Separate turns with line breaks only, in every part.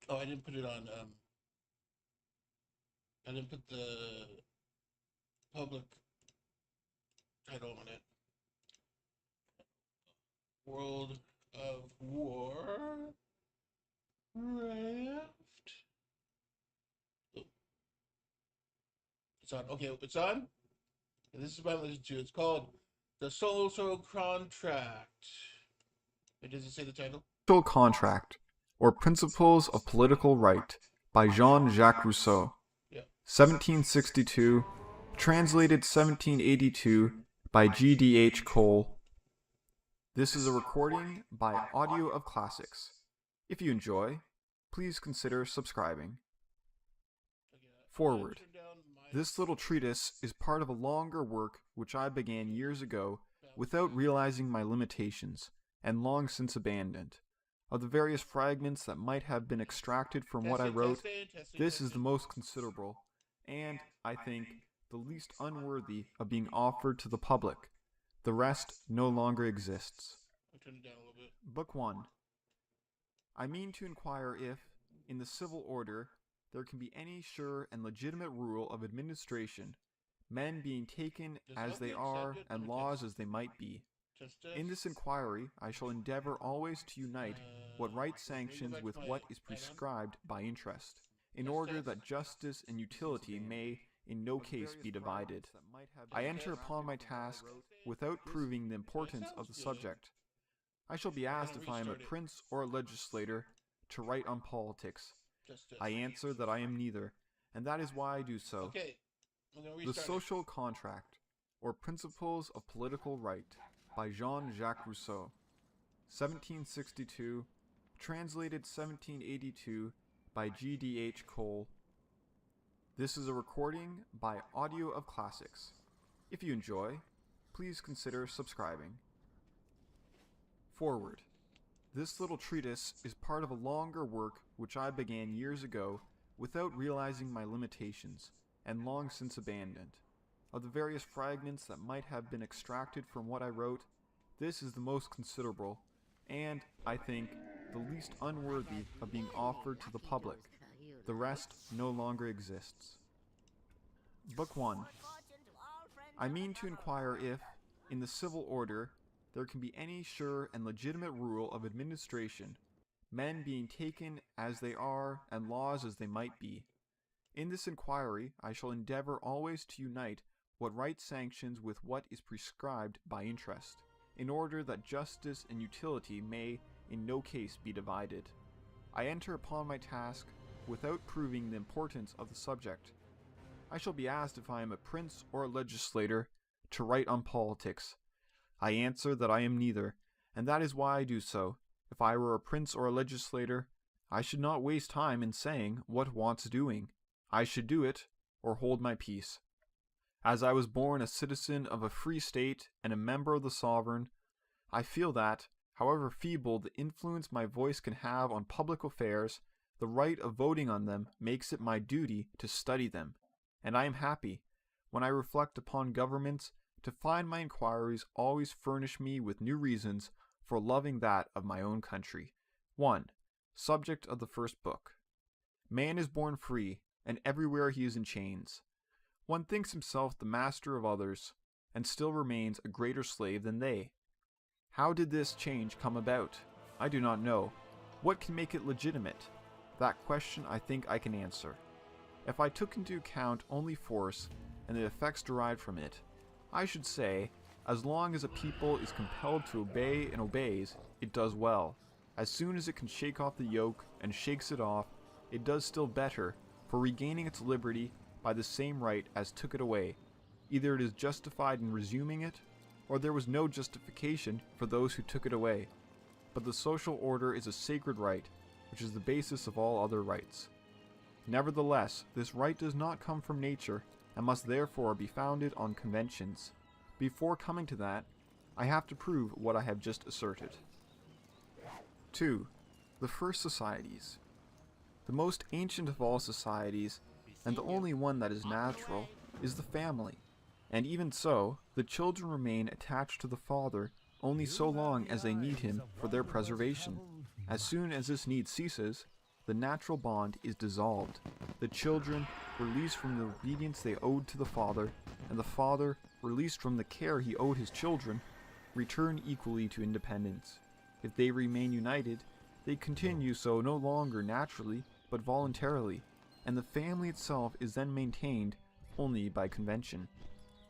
Oh, I didn't put it on. I didn't put the public title on it. World of Warcraft. Oh, it's on. Okay, it's on. And this is my listen to. It's called The Social Contract. Wait, does it say the title?
Social Contract, or Principles of Political Right, by Jean-Jacques Rousseau,
Yeah.
1762, translated 1782 by G.D.H. Cole. This is a recording by Audio of Classics. If you enjoy, please consider subscribing. Forward. This little treatise is part of a longer work which I began years ago without realizing my limitations, and long since abandoned. Of the various fragments that might have been extracted from what I wrote, this is the most considerable, and, I think, the least unworthy of being offered to the public. The rest no longer exists. Book 1. I mean to inquire if, in the civil order, there can be any sure and legitimate rule of administration, men being taken as they are and laws as they might be. In this inquiry, I shall endeavor always to unite what right sanctions with what is prescribed by interest, in order that justice and utility may in no case be divided. I enter upon my task without proving the importance of the subject. I shall be asked if I am a prince or a legislator to write on politics. I answer that I am neither, and that is why I do so. The Social Contract, or Principles of Political Right, by Jean-Jacques Rousseau, 1762, translated 1782 by G.D.H. Cole. This is a recording by Audio of Classics. If you enjoy, please consider subscribing. Forward. This little treatise is part of a longer work which I began years ago without realizing my limitations, and long since abandoned. Of the various fragments that might have been extracted from what I wrote, this is the most considerable, and, I think, the least unworthy of being offered to the public. The rest no longer exists. Book 1. I mean to inquire if, in the civil order, there can be any sure and legitimate rule of administration, men being taken as they are and laws as they might be. In this inquiry, I shall endeavor always to unite what right sanctions with what is prescribed by interest, in order that justice and utility may in no case be divided. I enter upon my task without proving the importance of the subject. I shall be asked if I am a prince or a legislator to write on politics. I answer that I am neither, and that is why I do so. If I were a prince or a legislator, I should not waste time in saying what wants doing. I should do it, or hold my peace. As I was born a citizen of a free state and a member of the sovereign, I feel that, however feeble the influence my voice can have on public affairs, the right of voting on them makes it my duty to study them, and I am happy, when I reflect upon governments, to find my inquiries always furnish me with new reasons for loving that of my own country. 1. Subject of the first book. Man is born free, and everywhere he is in chains. One thinks himself the master of others, and still remains a greater slave than they. How did this change come about? I do not know. What can make it legitimate? That question I think I can answer. If I took into account only force and the effects derived from it, I should say, as long as a people is compelled to obey and obeys, it does well. As soon as it can shake off the yoke and shakes it off, it does still better, for regaining its liberty by the same right as took it away. Either it is justified in resuming it, or there was no justification for those who took it away. But the social order is a sacred right, which is the basis of all other rights. Nevertheless, this right does not come from nature, and must therefore be founded on conventions. Before coming to that, I have to prove what I have just asserted. 2. The first societies. The most ancient of all societies, and the only one that is natural, is the family. And even so, the children remain attached to the father only so long as they need him for their preservation. As soon as this need ceases, the natural bond is dissolved. The children, released from the obedience they owed to the father, and the father, released from the care he owed his children, return equally to independence. If they remain united, they continue so no longer naturally, but voluntarily, and the family itself is then maintained only by convention.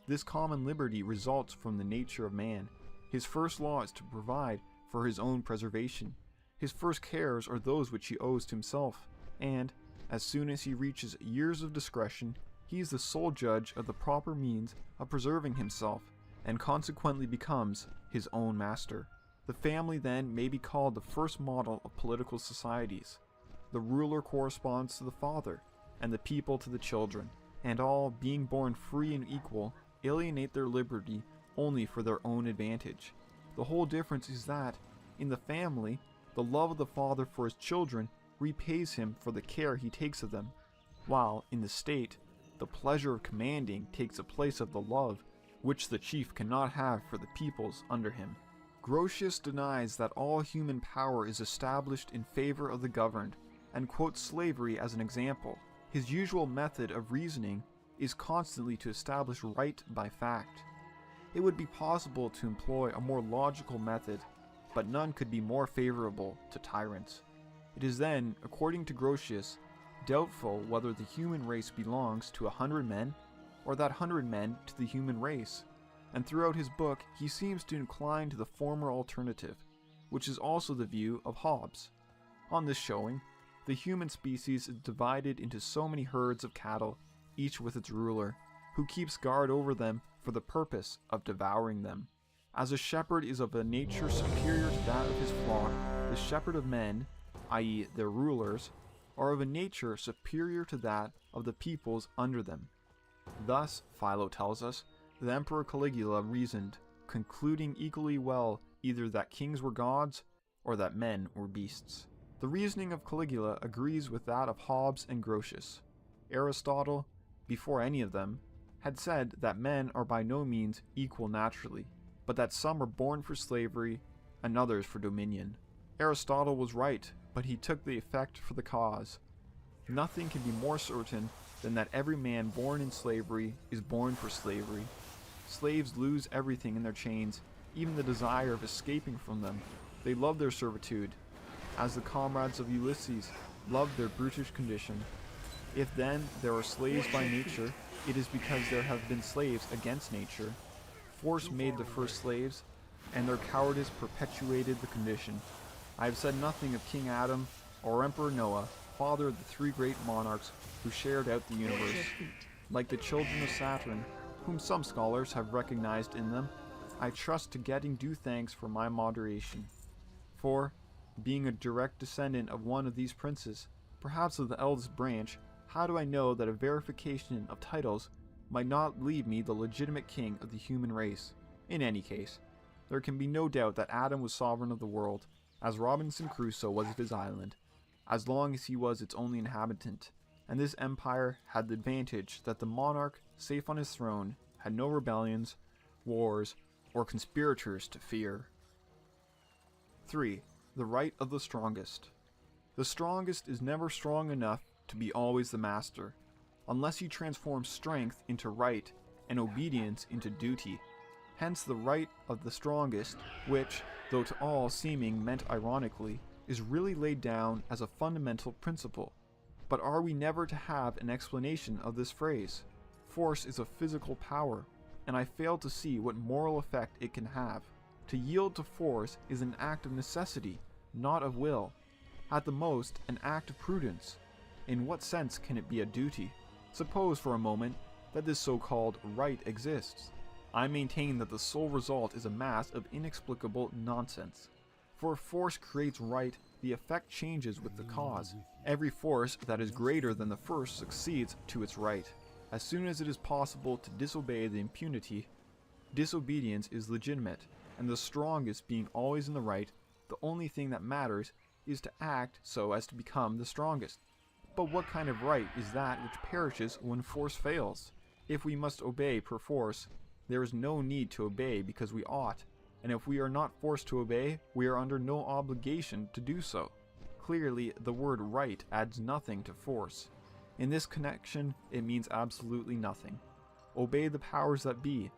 This common liberty results from the nature of man. His first law is to provide for his own preservation. His first cares are those which he owes to himself, and, as soon as he reaches years of discretion, he is the sole judge of the proper means of preserving himself, and consequently becomes his own master. The family then may be called the first model of political societies. The ruler corresponds to the father, and the people to the children, and all, being born free and equal, alienate their liberty only for their own advantage. The whole difference is that, in the family, the love of the father for his children repays him for the care he takes of them, while, in the state, the pleasure of commanding takes the place of the love which the chief cannot have for the peoples under him. Grotius denies that all human power is established in favor of the governed, and quotes slavery as an example. His usual method of reasoning is constantly to establish right by fact. It would be possible to employ a more logical method, but none could be more favorable to tyrants. It is then, according to Grotius, doubtful whether the human race belongs to 100 men, or that 100 men to the human race, and throughout his book he seems to incline to the former alternative, which is also the view of Hobbes. On this showing, the human species is divided into so many herds of cattle, each with its ruler, who keeps guard over them for the purpose of devouring them. As a shepherd is of a nature superior to that of his flock, the shepherd of men, i.e. their rulers, are of a nature superior to that of the peoples under them. Thus, Philo tells us, the Emperor Caligula reasoned, concluding equally well either that kings were gods or that men were beasts. The reasoning of Caligula agrees with that of Hobbes and Grotius. Aristotle, before any of them, had said that men are by no means equal naturally, but that some are born for slavery and others for dominion. Aristotle was right, but he took the effect for the cause. Nothing can be more certain than that every man born in slavery is born for slavery. Slaves lose everything in their chains, even the desire of escaping from them. They love their servitude, as the comrades of Ulysses loved their brutish condition. If then there are slaves by nature, it is because there have been slaves against nature. Force made the first slaves, and their cowardice perpetuated the condition. I have said nothing of King Adam or Emperor Noah, father of the three great monarchs who shared out the universe. Like the children of Saturn, whom some scholars have recognized in them, I trust to getting due thanks for my moderation. For, being a direct descendant of one of these princes, perhaps of the eldest branch, how do I know that a verification of titles might not leave me the legitimate king of the human race? In any case, there can be no doubt that Adam was sovereign of the world, as Robinson Crusoe was of his island, as long as he was its only inhabitant, and this empire had the advantage that the monarch, safe on his throne, had no rebellions, wars, or conspirators to fear. 3. The right of the strongest. The strongest is never strong enough to be always the master, unless he transforms strength into right and obedience into duty. Hence the right of the strongest, which, though to all seeming meant ironically, is really laid down as a fundamental principle. But are we never to have an explanation of this phrase? Force is a physical power, and I fail to see what moral effect it can have. To yield to force is an act of necessity, not of will. At the most, an act of prudence. In what sense can it be a duty? Suppose for a moment that this so-called right exists. I maintain that the sole result is a mass of inexplicable nonsense. For if force creates right, the effect changes with the cause. Every force that is greater than the first succeeds to its right. As soon as it is possible to disobey the impunity, disobedience is legitimate, and the strongest being always in the right, the only thing that matters is to act so as to become the strongest. But what kind of right is that which perishes when force fails? If we must obey perforce, there is no need to obey because we ought, and if we are not forced to obey, we are under no obligation to do so. Clearly, the word right adds nothing to force. In this connection, it means absolutely nothing. Obey the powers that be.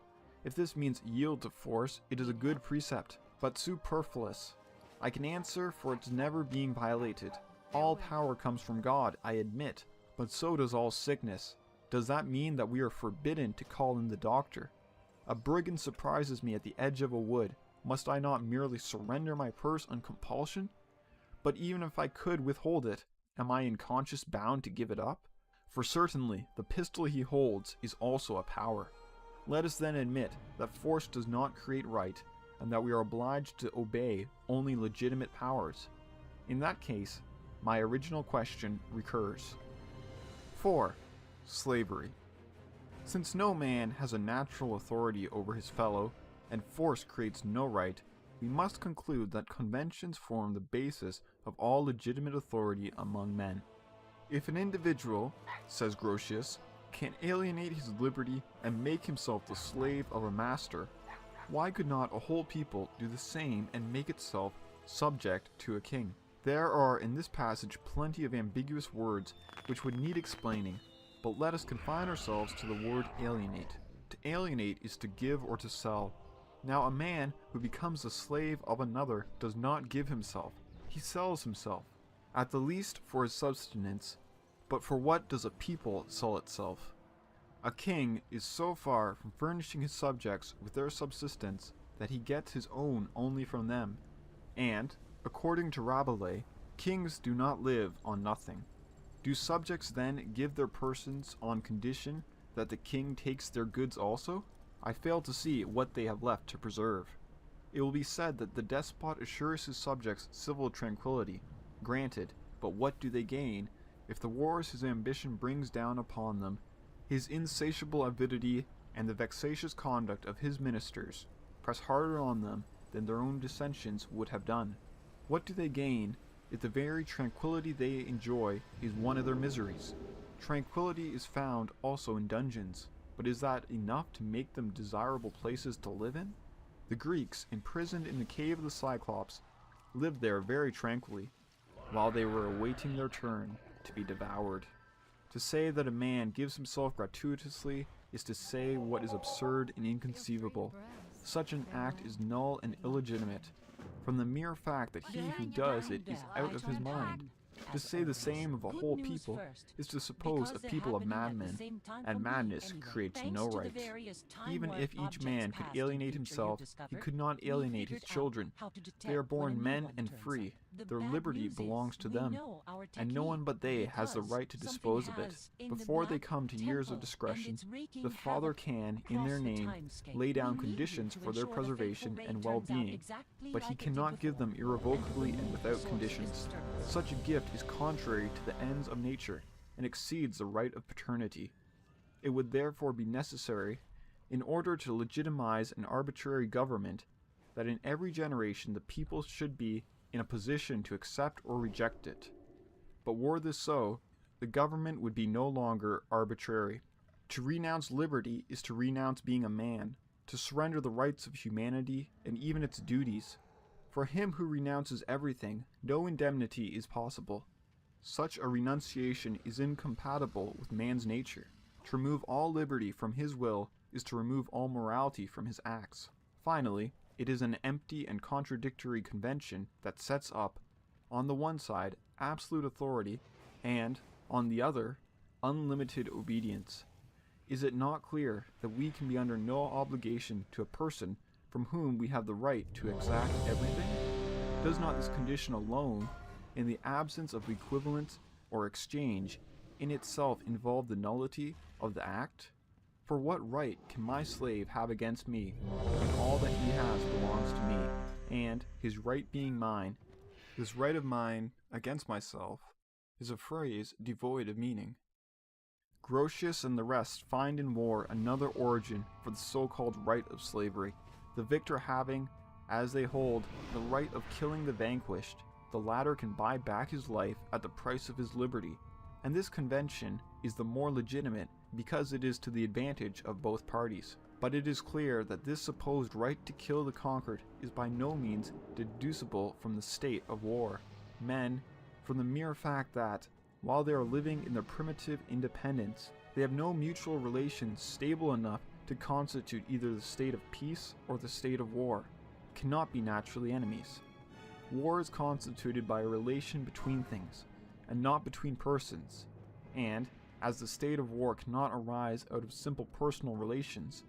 If this means yield to force, it is a good precept, but superfluous. I can answer for its never being violated. All power comes from God, I admit, but so does all sickness. Does that mean that we are forbidden to call in the doctor? A brigand surprises me at the edge of a wood. Must I not merely surrender my purse on compulsion? But even if I could withhold it, am I in conscience bound to give it up? For certainly, the pistol he holds is also a power. Let us then admit that force does not create right, and that we are obliged to obey only legitimate powers. In that case, my original question recurs. 4. Slavery. Since no man has a natural authority over his fellow, and force creates no right, we must conclude that conventions form the basis of all legitimate authority among men. If an individual, says Grotius, can alienate his liberty and make himself the slave of a master, why could not a whole people do the same and make itself subject to a king? There are in this passage plenty of ambiguous words which would need explaining, but let us confine ourselves to the word alienate. To alienate is to give or to sell. Now a man who becomes the slave of another does not give himself, he sells himself, at the least for his subsistence. But for what does a people sell itself? A king is so far from furnishing his subjects with their subsistence that he gets his own only from them, and, according to Rabelais, kings do not live on nothing. Do subjects then give their persons on condition that the king takes their goods also? I fail to see what they have left to preserve. It will be said that the despot assures his subjects civil tranquility. Granted, but what do they gain if the wars his ambition brings down upon them, his insatiable avidity, and the vexatious conduct of his ministers press harder on them than their own dissensions would have done? What do they gain if the very tranquility they enjoy is one of their miseries? Tranquility is found also in dungeons, but is that enough to make them desirable places to live in? The Greeks, imprisoned in the cave of the Cyclops, lived there very tranquilly, while they were awaiting their turn to be devoured. To say that a man gives himself gratuitously is to say what is absurd and inconceivable. Such an act is null and illegitimate, from the mere fact that he who does it is out of his mind. To say the same of a whole people is to suppose a people of madmen, and madness creates no rights. Even if each man could alienate himself, he could not alienate his children. They are born men and free. Their liberty belongs to them, and no one but they has the right to dispose of it. Before they come to years of discretion, the father can, in their name, lay down conditions for their preservation and well-being, but he cannot give them irrevocably and without conditions. Such a gift is contrary to the ends of nature, and exceeds the right of paternity. It would therefore be necessary, in order to legitimize an arbitrary government, that in every generation the people should be in a position to accept or reject it. But were this so, the government would be no longer arbitrary. To renounce liberty is to renounce being a man, to surrender the rights of humanity and even its duties. For him who renounces everything, no indemnity is possible. Such a renunciation is incompatible with man's nature. To remove all liberty from his will is to remove all morality from his acts. Finally, it is an empty and contradictory convention that sets up, on the one side, absolute authority, and, on the other, unlimited obedience. Is it not clear that we can be under no obligation to a person from whom we have the right to exact everything? Does not this condition alone, in the absence of equivalence or exchange, in itself involve the nullity of the act? For what right can my slave have against me, when all that he has belongs to me, and, his right being mine, this right of mine against myself is a phrase devoid of meaning? Grotius and the rest find in war another origin for the so-called right of slavery, the victor having, as they hold, the right of killing the vanquished. The latter can buy back his life at the price of his liberty, and this convention is the more legitimate because it is to the advantage of both parties. But it is clear that this supposed right to kill the conquered is by no means deducible from the state of war. Men, from the mere fact that, while they are living in their primitive independence, they have no mutual relations stable enough to constitute either the state of peace or the state of war, cannot be naturally enemies. War is constituted by a relation between things, and not between persons, and, as the state of war cannot arise out of simple personal relations,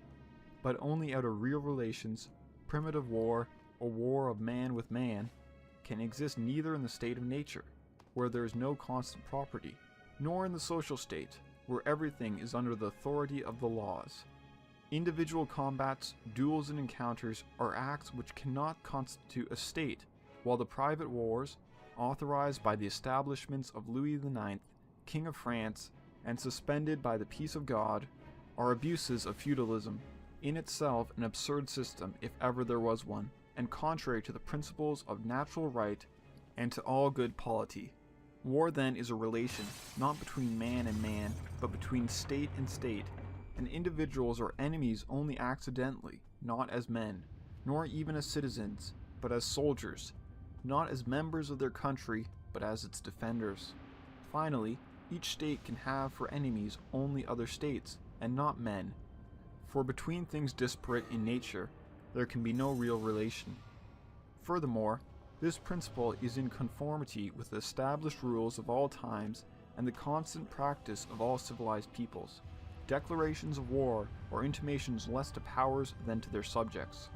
but only out of real relations, primitive war, or war of man with man, can exist neither in the state of nature, where there is no constant property, nor in the social state, where everything is under the authority of the laws. Individual combats, duels, and encounters are acts which cannot constitute a state, while the private wars, authorized by the establishments of Louis IX, King of France, and suspended by the peace of God, are abuses of feudalism, in itself an absurd system if ever there was one, and contrary to the principles of natural right and to all good polity. War then is a relation, not between man and man, but between state and state, and individuals are enemies only accidentally, not as men, nor even as citizens, but as soldiers, not as members of their country, but as its defenders. Finally, each state can have for enemies only other states, and not men, for between things disparate in nature, there can be no real relation. Furthermore, this principle is in conformity with the established rules of all times and the constant practice of all civilized peoples. Declarations of war or intimations less to powers than to their subjects.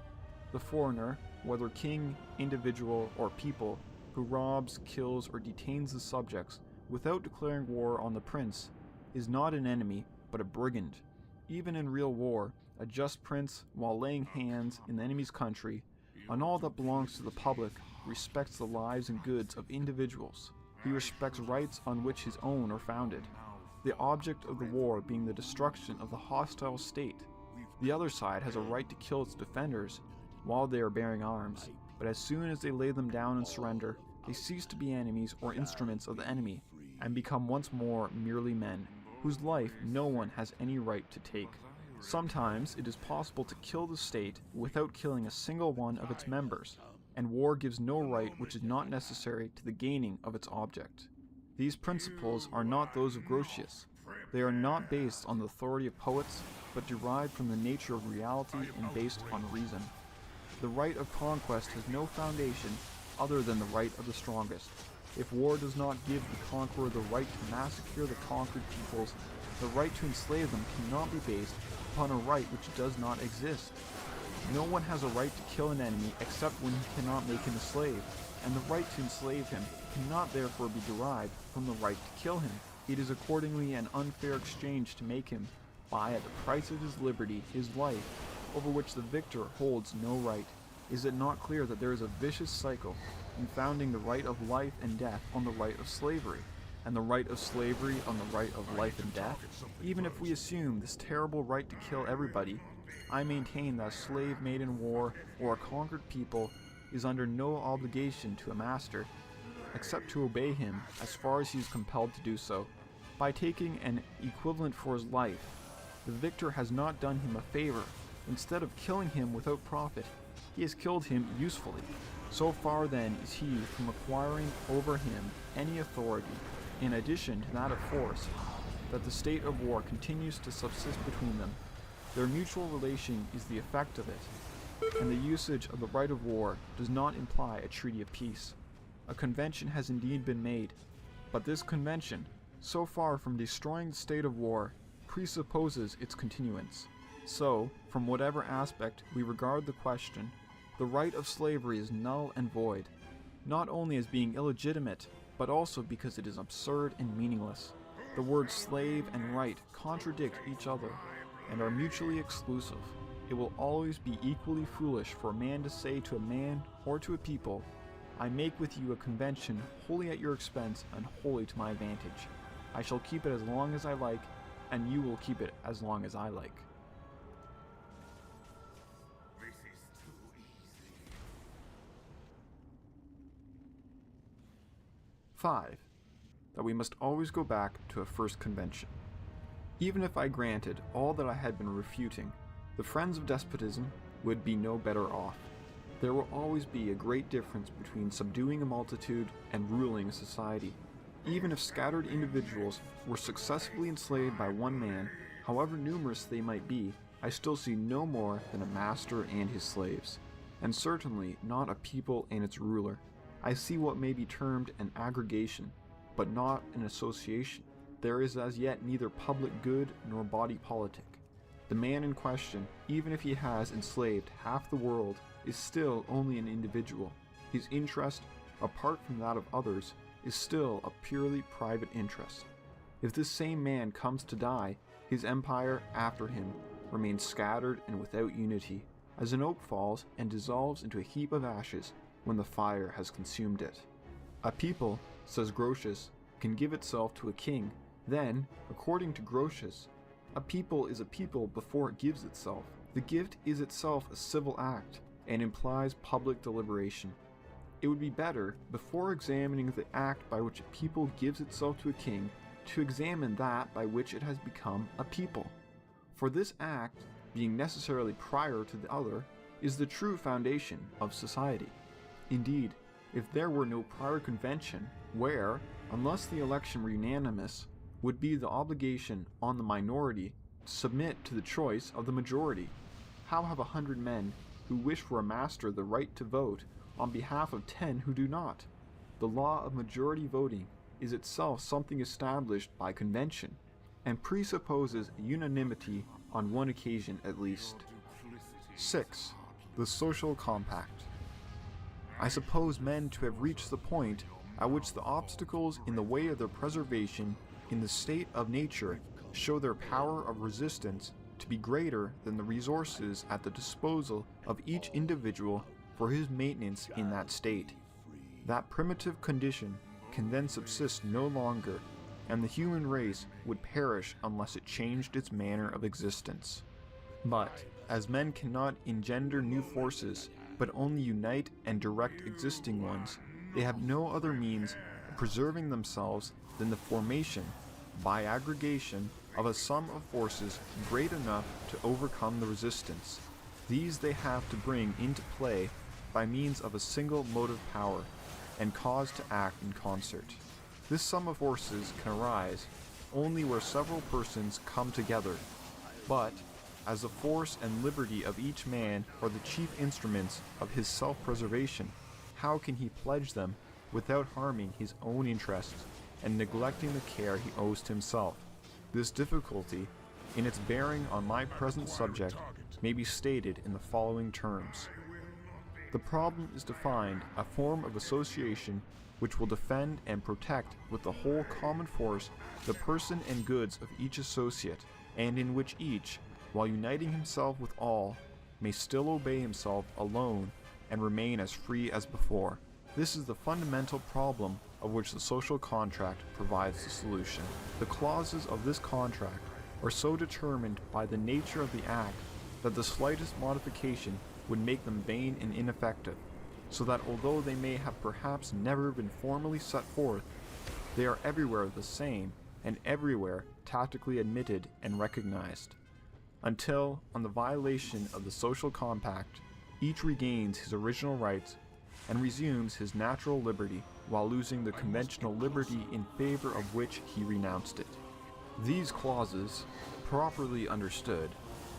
The foreigner, whether king, individual, or people, who robs, kills, or detains the subjects without declaring war on the prince, is not an enemy, but a brigand. Even in real war, a just prince, while laying hands in the enemy's country on all that belongs to the public, respects the lives and goods of individuals. He respects rights on which his own are founded, the object of the war being the destruction of the hostile state. The other side has a right to kill its defenders while they are bearing arms, but as soon as they lay them down and surrender, they cease to be enemies or instruments of the enemy, and become once more merely men, whose life no one has any right to take. Sometimes it is possible to kill the state without killing a single one of its members, and war gives no right which is not necessary to the gaining of its object. These principles are not those of Grotius. They are not based on the authority of poets, but derived from the nature of reality and based on reason. The right of conquest has no foundation other than the right of the strongest. If war does not give the conqueror the right to massacre the conquered peoples, the right to enslave them cannot be based upon a right which does not exist. No one has a right to kill an enemy except when he cannot make him a slave, and the right to enslave him cannot therefore be derived from the right to kill him. It is accordingly an unfair exchange to make him buy at the price of his liberty his life, over which the victor holds no right. Is it not clear that there is a vicious cycle in founding the right of life and death on the right of slavery, and the right of slavery on the right of life and death? Even if we assume this terrible right to kill everybody, I maintain that a slave made in war or a conquered people is under no obligation to a master, except to obey him as far as he is compelled to do so. By taking an equivalent for his life, the victor has not done him a favor. Instead of killing him without profit, he has killed him usefully. So far then is he from acquiring over him any authority, in addition to that of force, that the state of war continues to subsist between them. Their mutual relation is the effect of it, and the usage of the right of war does not imply a treaty of peace. A convention has indeed been made, but this convention, so far from destroying the state of war, presupposes its continuance. So, from whatever aspect we regard the question, the right of slavery is null and void, not only as being illegitimate, but also because it is absurd and meaningless. The words slave and right contradict each other and are mutually exclusive. It will always be equally foolish for a man to say to a man or to a people, I make with you a convention wholly at your expense and wholly to my advantage. I shall keep it as long as I like, and you will keep it as long as I like.
This is too easy.
5. That we must always go back to a first convention. Even if I granted all that I had been refuting, the friends of despotism would be no better off. There will always be a great difference between subduing a multitude and ruling a society. Even if scattered individuals were successfully enslaved by one man, however numerous they might be, I still see no more than a master and his slaves, and certainly not a people and its ruler. I see what may be termed an aggregation, but not an association. There is as yet neither public good nor body politic. The man in question, even if he has enslaved half the world, is still only an individual. His interest, apart from that of others, is still a purely private interest. If this same man comes to die, his empire after him remains scattered and without unity, as an oak falls and dissolves into a heap of ashes when the fire has consumed it. A people, says Grotius, can give itself to a king. Then, according to Grotius, a people is a people before it gives itself. The gift is itself a civil act, and implies public deliberation. It would be better, before examining the act by which a people gives itself to a king, to examine that by which it has become a people. For this act, being necessarily prior to the other, is the true foundation of society. Indeed, if there were no prior convention, where, unless the election were unanimous, would be the obligation on the minority to submit to the choice of the majority, how have 100 men who wish for a master the right to vote on behalf of 10 who do not? The law of majority voting is itself something established by convention, and presupposes unanimity on one occasion at least. 6. The social compact. I suppose men to have reached the point at which the obstacles in the way of their preservation in the state of nature show their power of resistance to be greater than the resources at the disposal of each individual for his maintenance in that state. That primitive condition can then subsist no longer, and the human race would perish unless it changed its manner of existence. But, as men cannot engender new forces, but only unite and direct existing ones, they have no other means of preserving themselves than the formation, by aggregation, of a sum of forces great enough to overcome the resistance. These they have to bring into play by means of a single motive power, and cause to act in concert. This sum of forces can arise only where several persons come together, but, as the force and liberty of each man are the chief instruments of his self-preservation, how can he pledge them without harming his own interests and neglecting the care he owes to himself? This difficulty, in its bearing on my present subject, may be stated in the following terms. The problem is to find a form of association which will defend and protect with the whole common force the person and goods of each associate, and in which each, while uniting himself with all, may still obey himself alone and remain as free as before. This is the fundamental problem of which the social contract provides the solution. The clauses of this contract are so determined by the nature of the act that the slightest modification would make them vain and ineffective, so that although they may have perhaps never been formally set forth, they are everywhere the same, and everywhere tacitly admitted and recognized, until, on the violation of the social compact, each regains his original rights and resumes his natural liberty, while losing the conventional liberty in favor of which he renounced it. These clauses, properly understood,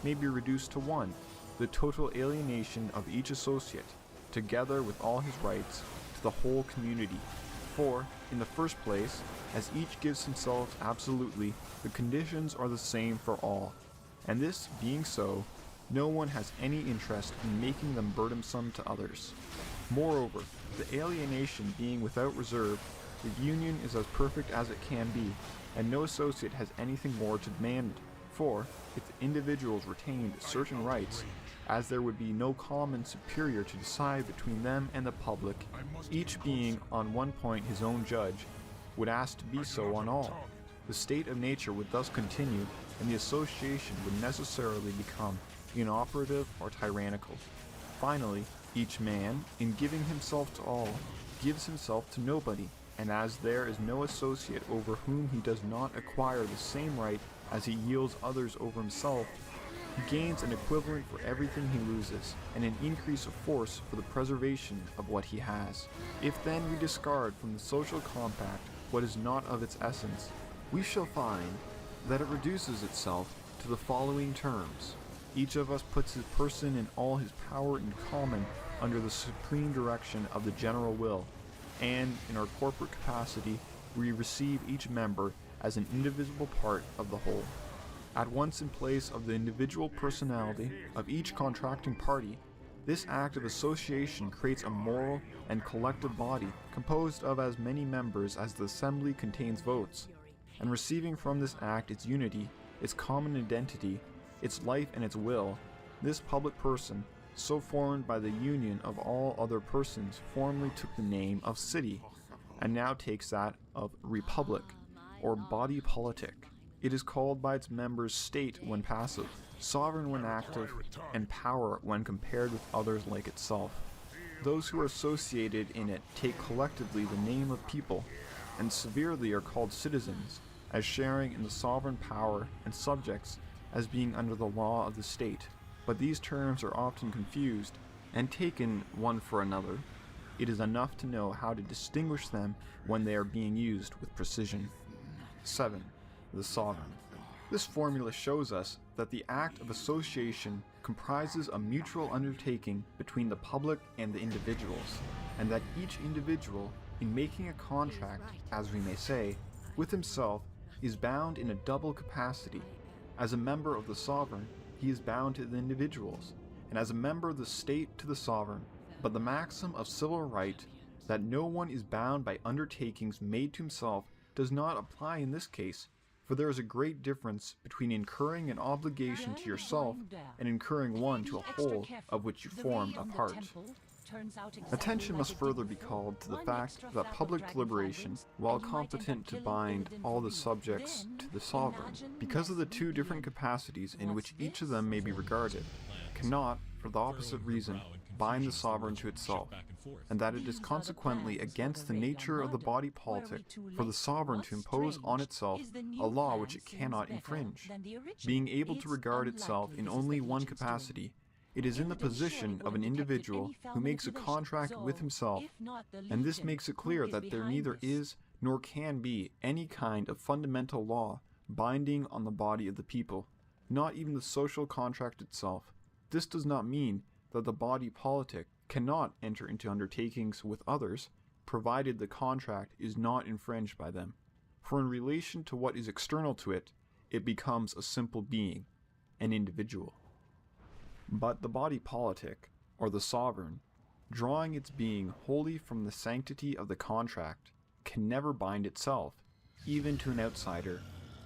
may be reduced to one: the total alienation of each associate, together with all his rights, to the whole community. For, in the first place, as each gives himself absolutely, the conditions are the same for all, and this being so, no one has any interest in making them burdensome to others. Moreover, the alienation being without reserve, the union is as perfect as it can be, and no associate has anything more to demand. For, if the individuals retained certain rights, as there would be no common superior to decide between them and the public, each being on one point his own judge, would ask to be so on all. The state of nature would thus continue, and the association would necessarily become inoperative or tyrannical. Finally, each man, in giving himself to all, gives himself to nobody, and as there is no associate over whom he does not acquire the same right as he yields others over himself, He gains an equivalent for everything he loses, and an increase of force for the preservation of what he has. If then we discard from the social compact what is not of its essence, we shall find that it reduces itself to the following terms. Each of us puts his person and all his power in common under the supreme direction of the general will, and in our corporate capacity, we receive each member as an indivisible part of the whole. At once in place of the individual personality of each contracting party, this act of association creates a moral and collective body composed of as many members as the assembly contains votes, and receiving from this act its unity, its common identity, its life and its will, this public person, so formed by the union of all other persons, formerly took the name of city, and now takes that of republic, or body politic. It is called by its members state when passive, sovereign when active, and power when compared with others like itself. Those who are associated in it take collectively the name of people, and severely are called citizens, as sharing in the sovereign power, and subjects, as being under the law of the state. But these terms are often confused, and taken one for another. It is enough to know how to distinguish them when they are being used with precision. 7. The sovereign. This formula shows us that the act of association comprises a mutual undertaking between the public and the individuals, and that each individual, in making a contract, as we may say, with himself, is bound in a double capacity. As a member of the sovereign, he is bound to the individuals, and as a member of the state to the sovereign. But the maxim of civil right, that no one is bound by undertakings made to himself, does not apply in this case, for there is a great difference between incurring an obligation to yourself and incurring one to a whole of which you form a part. Attention must further be called to the fact that public deliberation, while competent to bind all the subjects to the sovereign, because of the two different capacities in which each of them may be regarded, cannot, for the opposite reason, bind the sovereign to itself, and that it is consequently against the nature of the body politic for the sovereign to impose on itself a law which it cannot infringe. Being able to regard itself in only one capacity, it is in the position of an individual who makes a contract with himself, and this makes it clear that there neither is nor can be any kind of fundamental law binding on the body of the people, not even the social contract itself. This does not mean that the body politic cannot enter into undertakings with others, provided the contract is not infringed by them. For in relation to what is external to it, it becomes a simple being, an individual. But the body politic, or the sovereign, drawing its being wholly from the sanctity of the contract, can never bind itself, even to an outsider,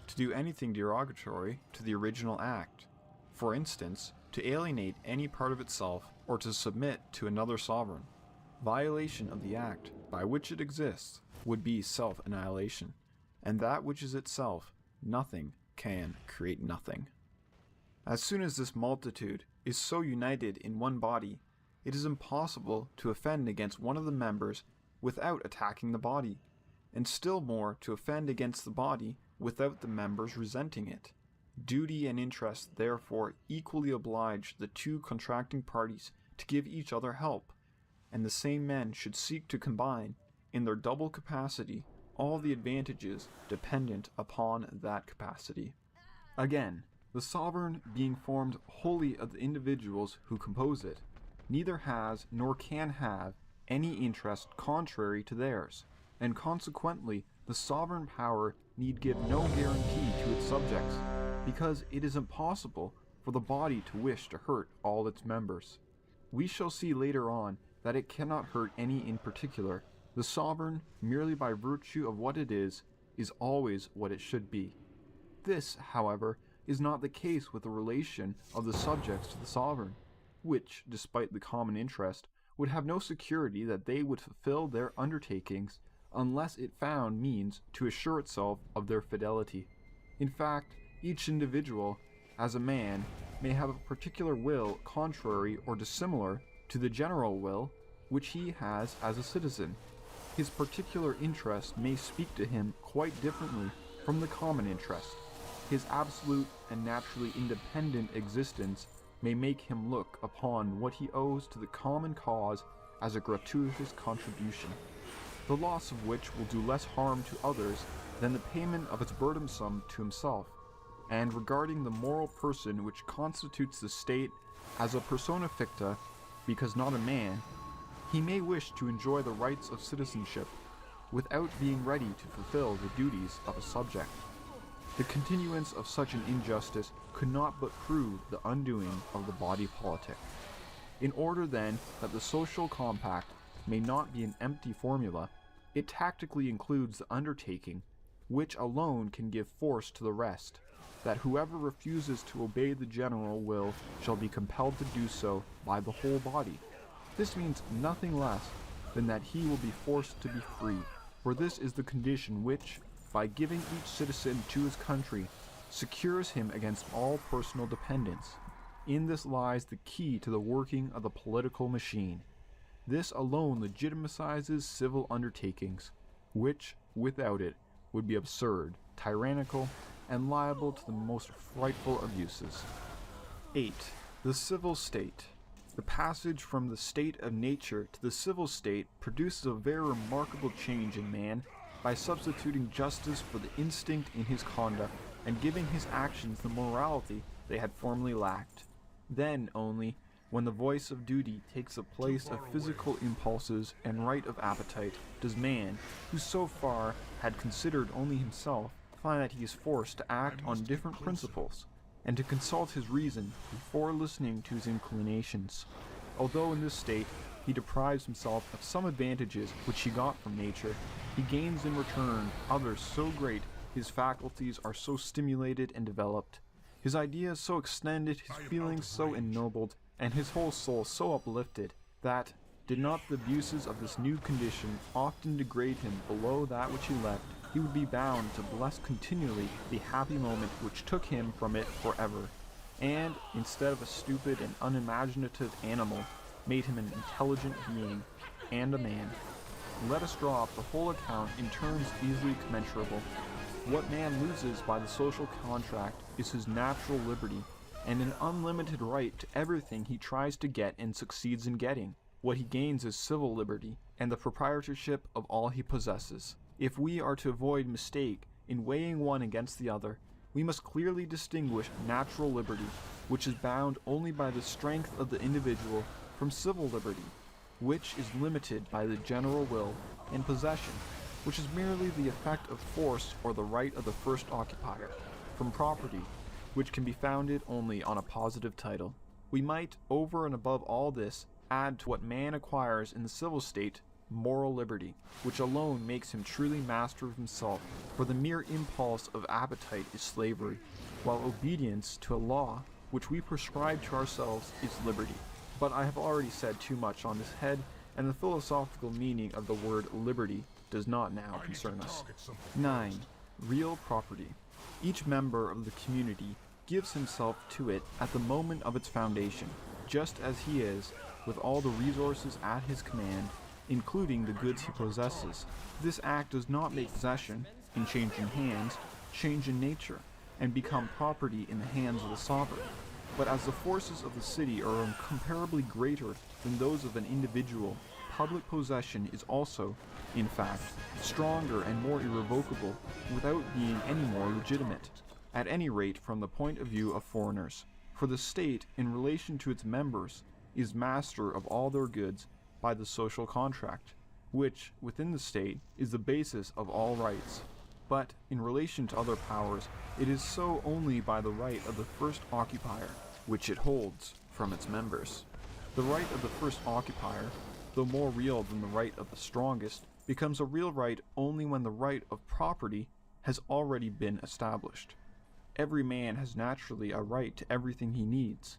to do anything derogatory to the original act. For instance, to alienate any part of itself, or to submit to another sovereign. Violation of the act by which it exists would be self-annihilation, and that which is itself, nothing can create nothing. As soon as this multitude is so united in one body, it is impossible to offend against one of the members without attacking the body, and still more to offend against the body without the members resenting it. Duty and interest therefore equally oblige the two contracting parties to give each other help, and the same men should seek to combine, in their double capacity, all the advantages dependent upon that capacity. Again, the sovereign being formed wholly of the individuals who compose it, neither has nor can have any interest contrary to theirs, and consequently the sovereign power need give no guarantee to its subjects, because it is impossible for the body to wish to hurt all its members. We shall see later on that it cannot hurt any in particular. The sovereign, merely by virtue of what it is always what it should be. This, however, is not the case with the relation of the subjects to the sovereign, which, despite the common interest, would have no security that they would fulfill their undertakings unless it found means to assure itself of their fidelity. In fact, each individual, as a man, may have a particular will contrary or dissimilar to the general will which he has as a citizen. His particular interest may speak to him quite differently from the common interest, his absolute and naturally independent existence may make him look upon what he owes to the common cause as a gratuitous contribution, the loss of which will do less harm to others than the payment of its burdensome to himself. And regarding the moral person which constitutes the state as a persona ficta, because not a man, he may wish to enjoy the rights of citizenship without being ready to fulfill the duties of a subject. The continuance of such an injustice could not but prove the undoing of the body politic. In order then that the social compact may not be an empty formula, it tactically includes the undertaking, which alone can give force to the rest, that whoever refuses to obey the general will shall be compelled to do so by the whole body. This means nothing less than that he will be forced to be free, for this is the condition which, by giving each citizen to his country, secures him against all personal dependence. In this lies the key to the working of the political machine. This alone legitimizes civil undertakings, which, without it, would be absurd, tyrannical, and liable to the most frightful abuses. 8. The civil state. The passage from the state of nature to the civil state produces a very remarkable change in man by substituting justice for the instinct in his conduct and giving his actions the morality they had formerly lacked. Then only, when the voice of duty takes the place of physical impulses and right of appetite, does man, who so far had considered only himself, find that he is forced to act on different principles, and to consult his reason before listening to his inclinations. Although in this state he deprives himself of some advantages which he got from nature, he gains in return others so great, his faculties are so stimulated and developed, his ideas so extended, his feelings so ennobled, and his whole soul so uplifted, that, did not the abuses of this new condition often degrade him below that which he left, he would be bound to bless continually the happy moment which took him from it forever, and, instead of a stupid and unimaginative animal, made him an intelligent being, and a man. Let us draw up the whole account in terms easily commensurable. What man loses by the social contract is his natural liberty, and an unlimited right to everything he tries to get and succeeds in getting. What he gains is civil liberty, and the proprietorship of all he possesses. If we are to avoid mistake in weighing one against the other, we must clearly distinguish natural liberty, which is bound only by the strength of the individual, from civil liberty, which is limited by the general will, and possession, which is merely the effect of force or the right of the first occupier, from property, which can be founded only on a positive title. We might, over and above all this, add to what man acquires in the civil state moral liberty, which alone makes him truly master of himself, for the mere impulse of appetite is slavery, while obedience to a law which we prescribe to ourselves is liberty. But I have already said too much on this head, and the philosophical meaning of the word liberty does not now concern us. 9. Real property. Each member of the community gives himself to it at the moment of its foundation, just as he is, with all the resources at his command, including the goods he possesses. This act does not make possession, in changing hands, change in nature, and become property in the hands of the sovereign. But as the forces of the city are incomparably greater than those of an individual, public possession is also, in fact, stronger and more irrevocable, without being any more legitimate, at any rate from the point of view of foreigners. For the state, in relation to its members, is master of all their goods by the social contract, which, within the state, is the basis of all rights. But, in relation to other powers, it is so only by the right of the first occupier, which it holds from its members. The right of the first occupier, though more real than the right of the strongest, becomes a real right only when the right of property has already been established. Every man has naturally a right to everything he needs,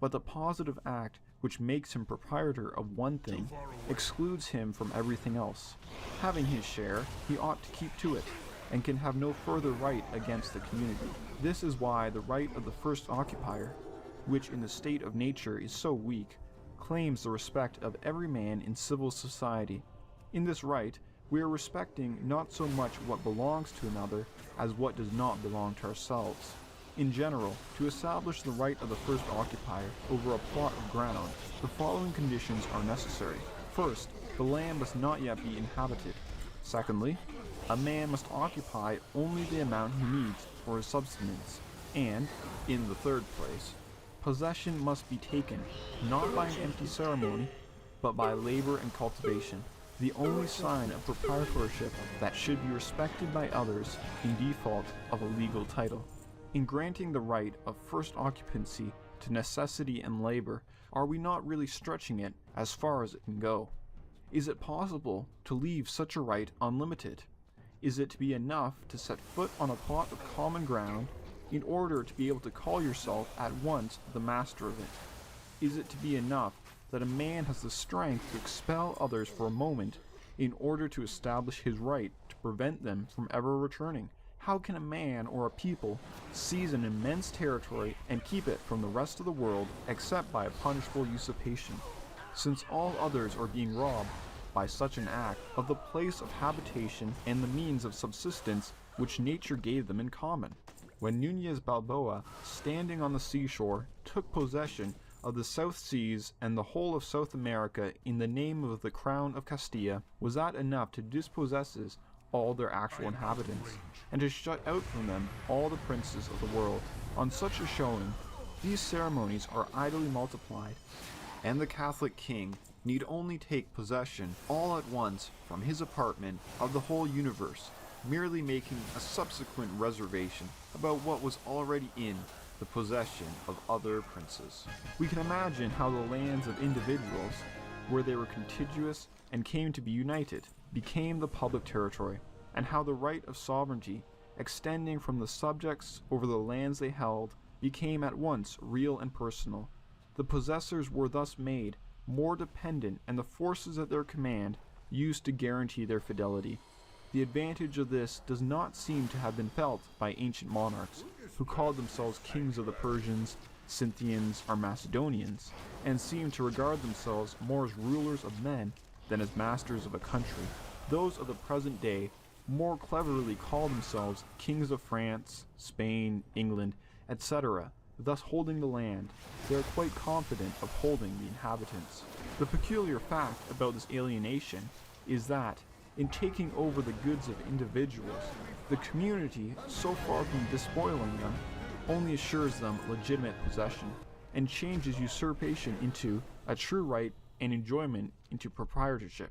but the positive act which makes him proprietor of one thing excludes him from everything else. Having his share, he ought to keep to it, and can have no further right against the community. This is why the right of the first occupier, which in the state of nature is so weak, claims the respect of every man in civil society. In this right, We are respecting not so much what belongs to another as what does not belong to ourselves. In general, to establish the right of the first occupier over a plot of ground, the following conditions are necessary. First, the land must not yet be inhabited. Secondly, a man must occupy only the amount he needs for his subsistence. And, in the third place, possession must be taken, not by an empty ceremony, but by labor and cultivation, the only sign of proprietorship that should be respected by others in default of a legal title. In granting the right of first occupancy to necessity and labor, are we not really stretching it as far as it can go? Is it possible to leave such a right unlimited? Is it to be enough to set foot on a plot of common ground in order to be able to call yourself at once the master of it? Is it to be enough that a man has the strength to expel others for a moment in order to establish his right to prevent them from ever returning? How can a man or a people seize an immense territory and keep it from the rest of the world except by a punishable usurpation, since all others are being robbed by such an act of the place of habitation and the means of subsistence which nature gave them in common? When Nunez Balboa, standing on the seashore, took possession of the South Seas and the whole of South America in the name of the Crown of Castilla, was that enough to dispossess all their actual inhabitants, and to shut out from them all the princes of the world? On such a showing, these ceremonies are idly multiplied, and the Catholic king need only take possession all at once from his apartment of the whole universe, merely making a subsequent reservation about what was already in the possession of other princes. We can imagine how the lands of individuals, where they were contiguous and came to be united, became the public territory, and how the right of sovereignty, extending from the subjects over the lands they held, became at once real and personal. The possessors were thus made more dependent, and the forces at their command used to guarantee their fidelity. The advantage of this does not seem to have been felt by ancient monarchs, who called themselves kings of the Persians, Scythians, or Macedonians, and seemed to regard themselves more as rulers of men than as masters of a country. Those of the present day more cleverly call themselves kings of France, Spain, England, etc., thus holding the land. They are quite confident of holding the inhabitants. The peculiar fact about this alienation is that, in taking over the goods of individuals, the community, so far from despoiling them, only assures them legitimate possession, and changes usurpation into a true right and enjoyment into proprietorship.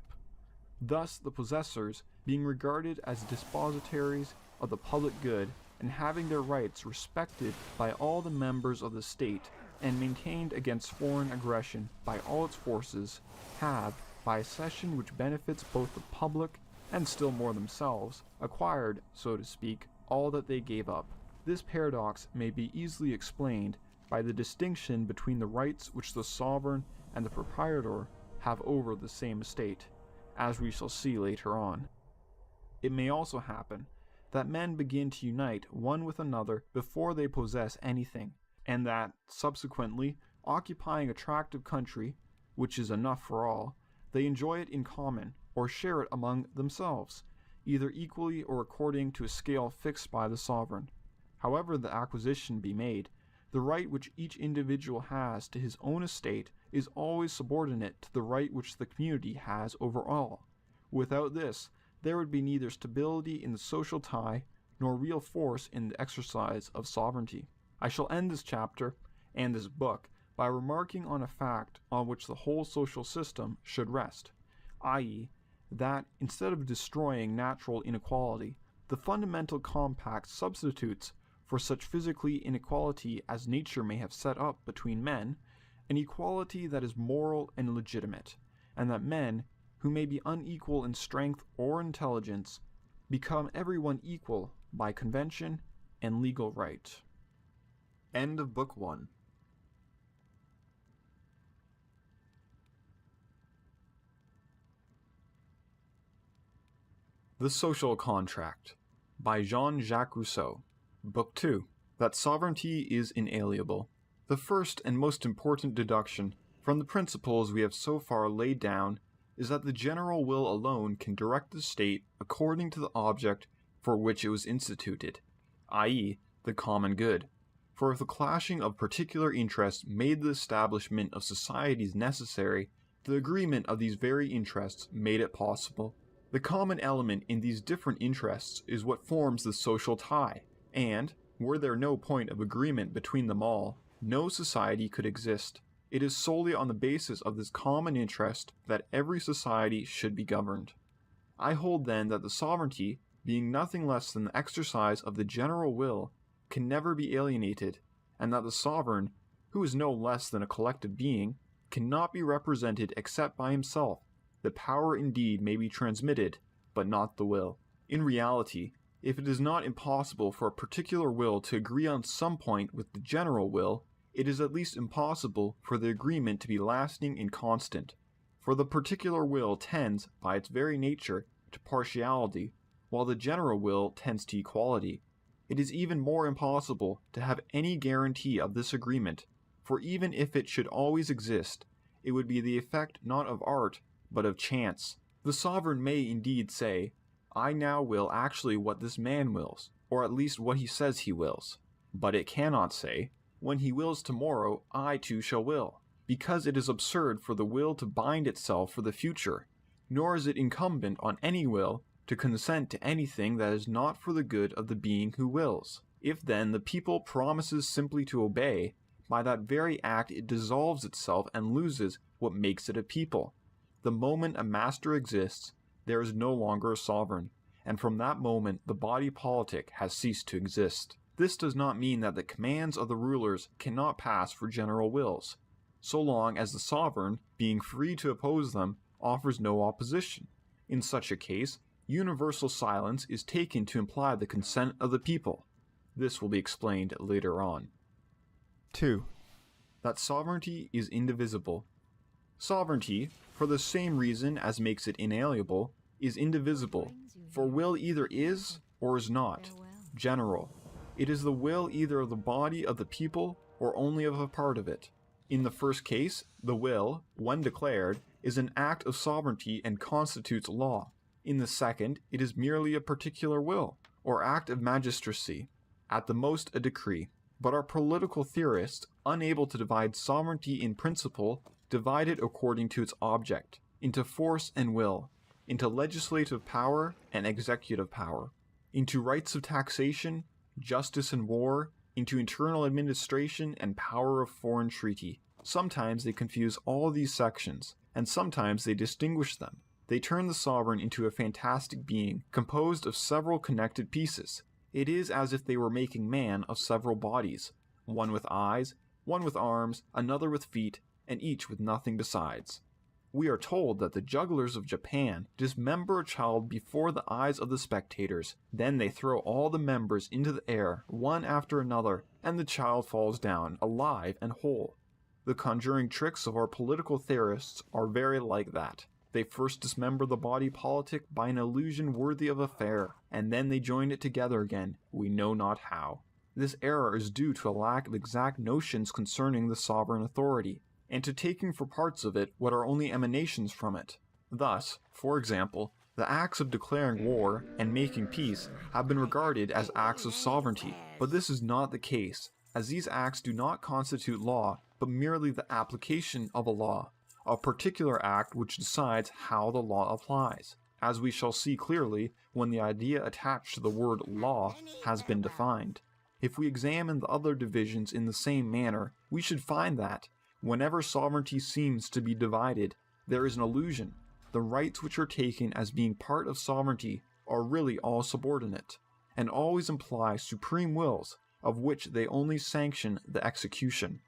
Thus the possessors, being regarded as dispositaries of the public good, and having their rights respected by all the members of the state, and maintained against foreign aggression by all its forces, have, by a cession which benefits both the public and still more themselves, acquired, so to speak, all that they gave up. This paradox may be easily explained by the distinction between the rights which the sovereign and the proprietor have over the same estate, as we shall see later on. It may also happen that men begin to unite one with another before they possess anything, and that, subsequently, occupying a tract of country, which is enough for all, they enjoy it in common, or share it among themselves, either equally or according to a scale fixed by the sovereign. However the acquisition be made, the right which each individual has to his own estate is always subordinate to the right which the community has over all. Without this, there would be neither stability in the social tie, nor real force in the exercise of sovereignty. I shall end this chapter, and this book, by remarking on a fact on which the whole social system should rest, i.e., that, instead of destroying natural inequality, the fundamental compact substitutes for such physically inequality as nature may have set up between men, an equality that is moral and legitimate, and that men, who may be unequal in strength or intelligence, become everyone equal by convention and legal right.
End of Book 1. The Social Contract by Jean-Jacques Rousseau. Book 2. That sovereignty is inalienable. The first and most important deduction from the principles we have so far laid down is that the general will alone can direct the state according to the object for which it was instituted, i.e., the common good. For if the clashing of particular interests made the establishment of societies necessary, the agreement of these very interests made it possible. The common element in these different interests is what forms the social tie, and, were there no point of agreement between them all, no society could exist. It is solely on the basis of this common interest that every society should be governed. I hold then that the sovereignty, being nothing less than the exercise of the general will, can never be alienated, and that the sovereign, who is no less than a collective being, cannot be represented except by himself. The power indeed may be transmitted, but not the will. In reality, if it is not impossible for a particular will to agree on some point with the general will, it is at least impossible for the agreement to be lasting and constant, for the particular will tends, by its very nature, to partiality, while the general will tends to equality. It is even more impossible to have any guarantee of this agreement, for even if it should always exist, it would be the effect not of art, but of chance. The sovereign may indeed say, I now will actually what this man wills, or at least what he says he wills. But it cannot say, when he wills tomorrow, I too shall will, because it is absurd for the will to bind itself for the future, nor is it incumbent on any will to consent to anything that is not for the good of the being who wills. If then the people promises simply to obey, by that very act it dissolves itself and loses what makes it a people. The moment a master exists, there is no longer a sovereign, and from that moment the body politic has ceased to exist. This does not mean that the commands of the rulers cannot pass for general wills, so long as the sovereign, being free to oppose them, offers no opposition. In such a case, universal silence is taken to imply the consent of the people. This will be explained later on. 2. That sovereignty is indivisible. Sovereignty, for the same reason as makes it inalienable, is indivisible, for will either is or is not general. It is the will either of the body of the people or only of a part of it. In the first case, the will, when declared, is an act of sovereignty and constitutes law. In the second, it is merely a particular will, or act of magistracy, at the most a decree. But our political theorists, unable to divide sovereignty in principle, divide it according to its object, into force and will, into legislative power and executive power, into rights of taxation, justice and war, into internal administration and power of foreign treaty. Sometimes they confuse all these sections, and sometimes they distinguish them. They turn the sovereign into a fantastic being, composed of several connected pieces. It is as if they were making man of several bodies, one with eyes, one with arms, another with feet, and each with nothing besides. We are told that the jugglers of Japan dismember a child before the eyes of the spectators. Then they throw all the members into the air, one after another, and the child falls down, alive and whole. The conjuring tricks of our political theorists are very like that. They first dismember the body politic by an illusion worthy of a fair, and then they join it together again, we know not how. This error is due to a lack of exact notions concerning the sovereign authority, and to taking for parts of it what are only emanations from it. Thus, for example, the acts of declaring war and making peace have been regarded as acts of sovereignty, but this is not the case, as these acts do not constitute law, but merely the application of a law, a particular act which decides how the law applies, as we shall see clearly when the idea attached to the word law has been defined. If we examine the other divisions in the same manner, we should find that, whenever sovereignty seems to be divided, there is an illusion. The rights which are taken as being part of sovereignty are really all subordinate, and always imply supreme wills, of which they only sanction the execution.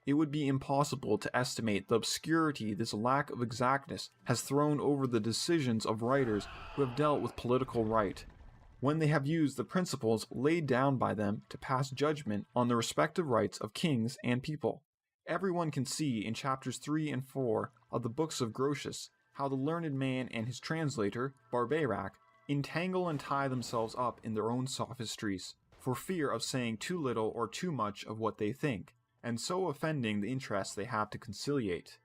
It would be impossible to estimate the obscurity this lack of exactness has thrown over the decisions of writers who have dealt with political right, when they have used the principles laid down by them to pass judgment on the respective rights of kings and people. Everyone can see in chapters 3 and 4 of the books of Grotius how the learned man and his translator, Barbeyrac, entangle and tie themselves up in their own sophistries, for fear of saying too little or too much of what they think, and so offending the interests they have to conciliate.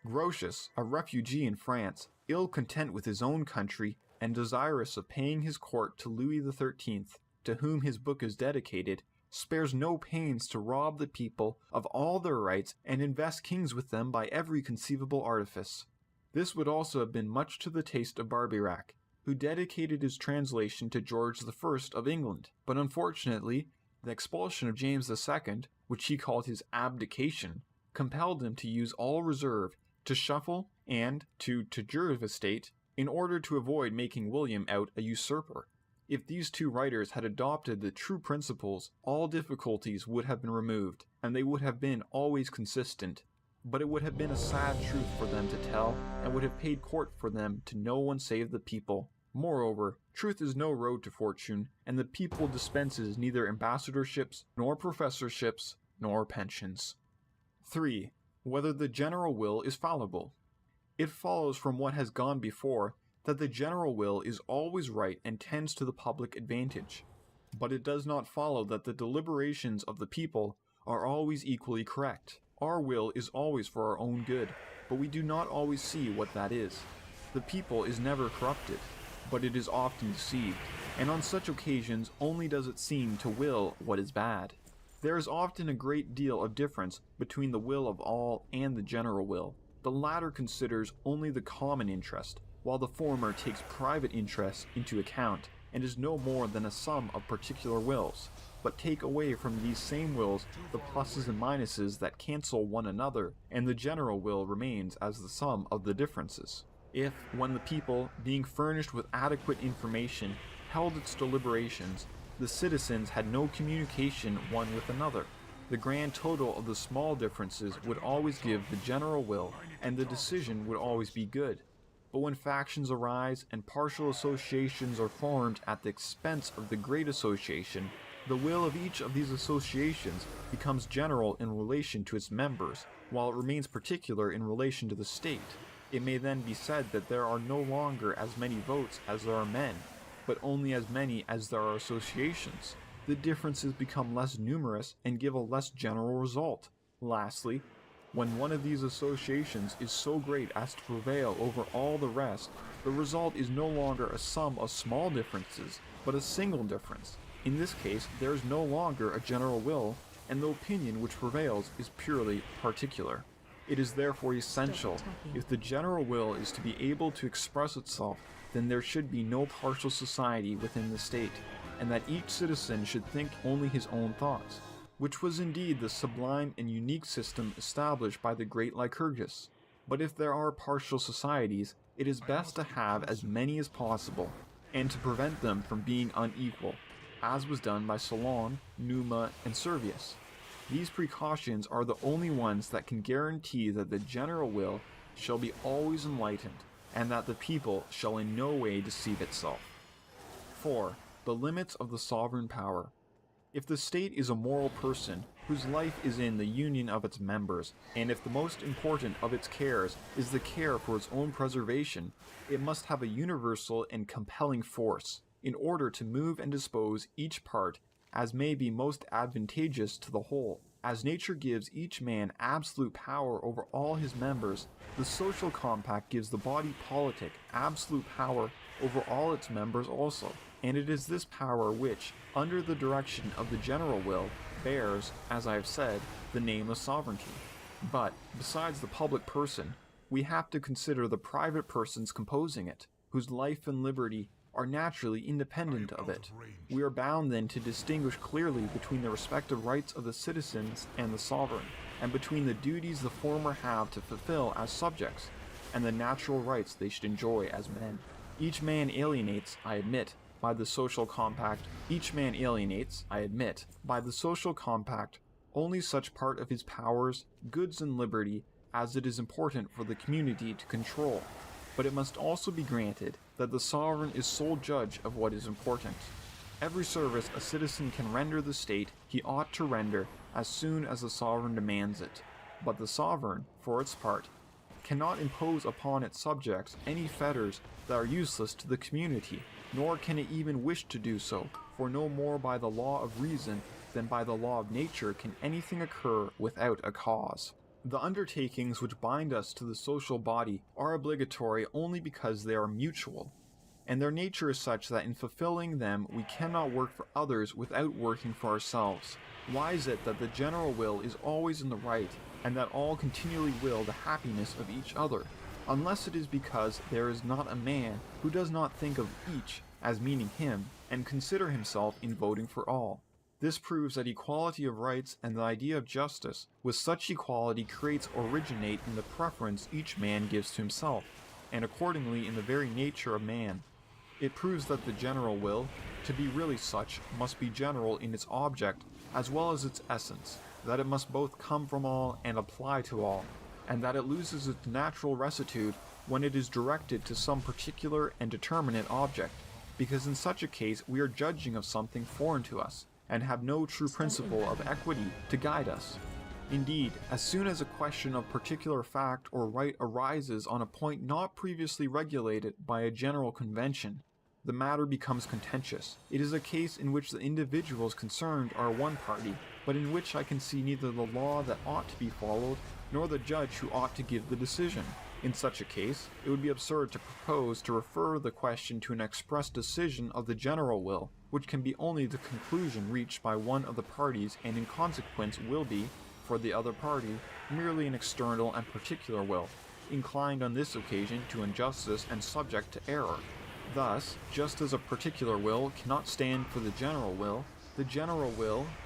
Grotius, a refugee in France, ill content with his own country and desirous of paying his court to Louis XIII, to whom his book is dedicated, spares no pains to rob the people of all their rights and invest kings with them by every conceivable artifice. This would also have been much to the taste of Barbeyrac, who dedicated his translation to George I of England, but unfortunately, the expulsion of James II, which he called his abdication, compelled him to use all reserve, to shuffle and to tergiversate in order to avoid making William out a usurper. If these two writers had adopted the true principles, all difficulties would have been removed, and they would have been always consistent. But it would have been a sad truth for them to tell, and would have paid court for them to no one save the people. Moreover, truth is no road to fortune, and the people dispenses neither ambassadorships, nor professorships, nor pensions. 3. Whether the general will is fallible. It follows from what has gone before that the general will is always right and tends to the public advantage. But it does not follow that the deliberations of the people are always equally correct. Our will is always for our own good, but we do not always see what that is. The people is never corrupted, but it is often deceived, and on such occasions only does it seem to will what is bad. There is often a great deal of difference between the will of all and the general will. The latter considers only the common interest, while the former takes private interests into account, and is no more than a sum of particular wills. But take away from these same wills the pluses and minuses that cancel one another, and the general will remains as the sum of the differences. If, when the people, being furnished with adequate information, held its deliberations, the citizens had no communication one with another, the grand total of the small differences would always give the general will, and the decision would always be good. But when factions arise and partial associations are formed at the expense of the great association, the will of each of these associations becomes general in relation to its members, while it remains particular in relation to the state. It may then be said that there are no longer as many votes as there are men, but only as many as there are associations. The differences become less numerous and give a less general result. Lastly, when one of these associations is so great as to prevail over all the rest, the result is no longer a sum of small differences, but a single difference. In this case, there is no longer a general will, and the opinion which prevails is purely particular. It is therefore essential, if the general will is to be able to express itself, then there should be no partial society within the state, and that each citizen should think only his own thoughts, which was indeed the sublime and unique system established by the great Lycurgus. But if there are partial societies, it is best to have as many as possible, and to prevent them from being unequal, as was done by Solon, Numa, and Servius. These precautions are the only ones that can guarantee that the general will shall be always enlightened, and that the people shall in no way deceive itself. 4. The limits of the sovereign power. If the state is a moral person, whose life is in the union of its members, and if the most important of its cares is the care for its own preservation, it must have a universal and compelling force, in order to move and dispose each part as may be most advantageous to the whole. As nature gives each man absolute power over all his members, the social compact gives the body politic absolute power over all its members also. And it is this power which, under the direction of the general will, bears, as I have said, the name of sovereignty. But, besides the public person, we have to consider the private persons composing it, whose life and liberty are naturally independent of it. We are bound then to distinguish clearly between the respective rights of the citizens and the sovereign, and between the duties the former have to fulfill as subjects, and the natural rights they should enjoy as men. Each man alienates, I admit, by the social compact, only such part of his powers, goods and liberty as it is important for the community to control. But it must also be granted that the sovereign is sole judge of what is important. Every service a citizen can render the state he ought to render as soon as the sovereign demands it. But the sovereign, for its part, cannot impose upon its subjects any fetters that are useless to the community, nor can it even wish to do so, for no more by the law of reason than by the law of nature can anything occur without a cause. The undertakings which bind us to the social body are obligatory only because they are mutual, and their nature is such that in fulfilling them we cannot work for others without working for ourselves. Why is it that the general will is always in the right, and that all continually will the happiness of each other? Unless it is because there is not a man who does not think of each as meaning him, and consider himself in voting for all. This proves that equality of rights and the idea of justice with such equality originate in the preference each man gives to himself, and accordingly in the very nature of man. It proves that the general will, to be really such, must be general in its object as well as its essence, that it must both come from all and apply to all, and that it loses its natural rectitude when it is directed to some particular and determinate object, because in such a case we are judging of something foreign to us, and have no true principle of equity to guide us. Indeed, as soon as a question of particular fact or right arises on a point not previously regulated by a general convention, the matter becomes contentious. It is a case in which the individuals concerned are one party, but in which I can see neither the law that ought to be followed, nor the judge who ought to give the decision. In such a case, it would be absurd to propose to refer the question to an express decision of the general will, which can be only the conclusion reached by one of the parties, and in consequence will be, for the other party, merely an external and particular will, inclined on this occasion to injustice and subject to error. Thus, just as a particular will cannot stand for the general will,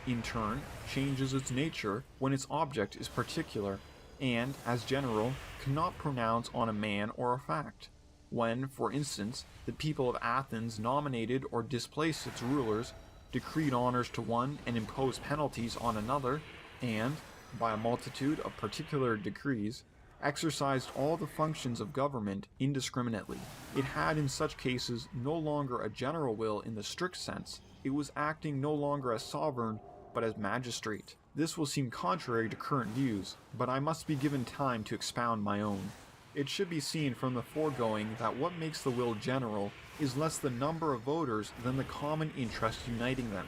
in turn, changes its nature when its object is particular, and, as general, cannot pronounce on a man or a fact. When, for instance, the people of Athens nominated or displaced its rulers, decreed honors to one and imposed penalties on another, and, by a multitude of particular decrees, exercised all the functions of government indiscriminately, it had in such cases no longer a general will in the strict sense. It was acting no longer as sovereign, but as magistrate. This will seem contrary to current views, but I must be given time to expound my own. It should be seen from the foregoing that what makes the will general is less the number of voters than the common interest uniting them.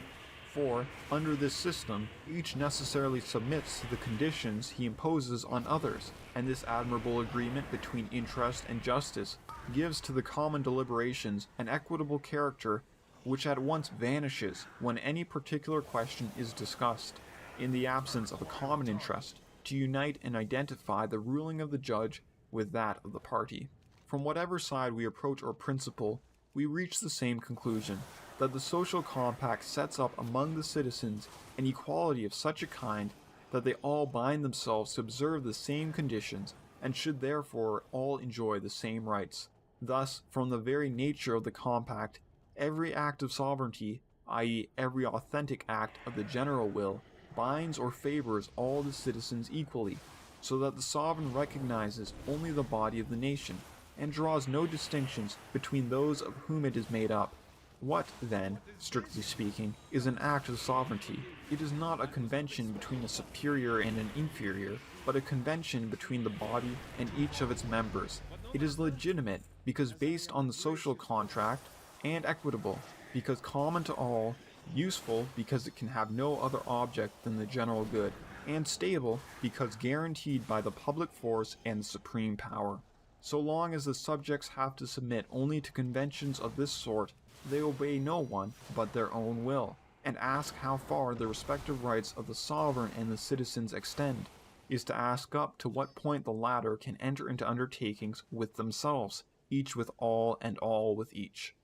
For, under this system, each necessarily submits to the conditions he imposes on others, and this admirable agreement between interest and justice gives to the common deliberations an equitable character which at once vanishes when any particular question is discussed, in the absence of a common interest, to unite and identify the ruling of the judge with that of the party. From whatever side we approach our principle, we reach the same conclusion, that the social compact sets up among the citizens an equality of such a kind that they all bind themselves to observe the same conditions, and should therefore all enjoy the same rights. Thus, from the very nature of the compact, every act of sovereignty, i.e. every authentic act of the general will, binds or favors all the citizens equally, so that the sovereign recognizes only the body of the nation, and draws no distinctions between those of whom it is made up. What, then, strictly speaking, is an act of sovereignty? It is not a convention between a superior and an inferior, but a convention between the body and each of its members. It is legitimate because based on the social contract, and equitable because common to all, useful because it can have no other object than the general good, and stable because guaranteed by the public force and the supreme power. So long as the subjects have to submit only to conventions of this sort, they obey no one but their own will, and ask how far the respective rights of the sovereign and the citizens extend, is to ask up to what point the latter can enter into undertakings with themselves, each with all and all with each.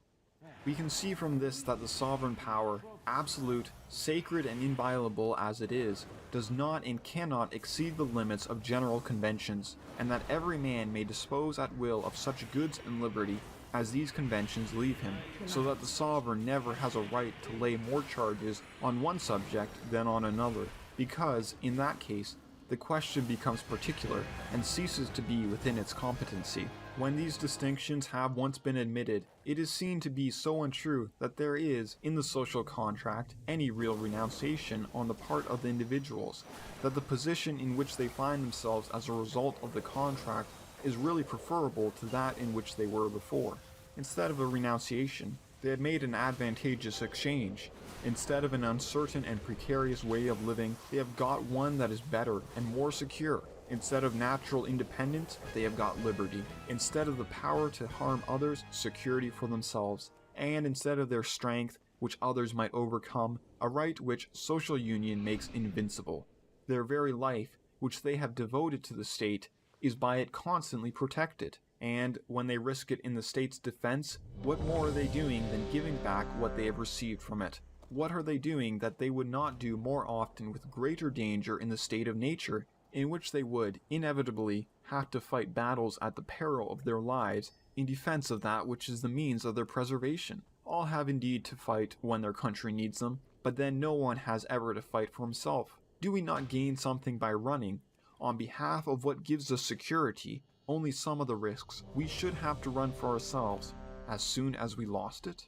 We can see from this that the sovereign power, absolute, sacred and inviolable as it is, does not and cannot exceed the limits of general conventions, and that every man may dispose at will of such goods and liberty as these conventions leave him, so that the sovereign never has a right to lay more charges on one subject than on another, because, in that case, the question becomes particular and ceases to be within its competency. When these distinctions have once been admitted, it is seen to be so untrue that there is, in the social contract, any real renunciation on the part of the individuals, that the position in which they find themselves as a result of the contract is really preferable to that in which they were before. Instead of a renunciation, they had made an advantageous exchange. Instead of an uncertain and precarious way of living, they have got one that is better and more secure. Instead of natural independence, they have got liberty. Instead of the power to harm others, security for themselves. And instead of their strength, which others might overcome, a right which social union makes invincible. Their very life, which they have devoted to the state, is by it constantly protected. And when they risk it in the state's defense, what more are they doing than giving back what they have received from it? What are they doing that they would not do more often with greater danger in the state of nature, in which they would, inevitably, have to fight battles at the peril of their lives in defense of that which is the means of their preservation? All have indeed to fight when their country needs them, but then no one has ever to fight for himself. Do we not gain something by running, on behalf of what gives us security, only some of the risks we should have to run for ourselves as soon as we lost it?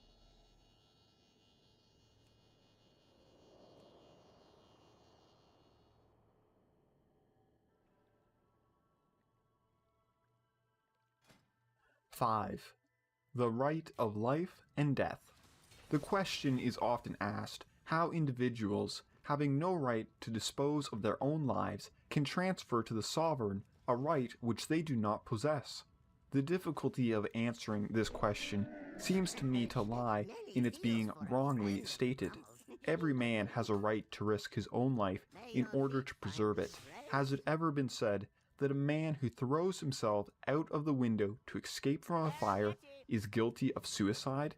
Five. The right of life and death. The question is often asked how individuals, having no right to dispose of their own lives, can transfer to the sovereign a right which they do not possess. The difficulty of answering this question seems to me to lie in its being wrongly stated. Every man has a right to risk his own life in order to preserve it. Has it ever been said that a man who throws himself out of the window to escape from a fire is guilty of suicide?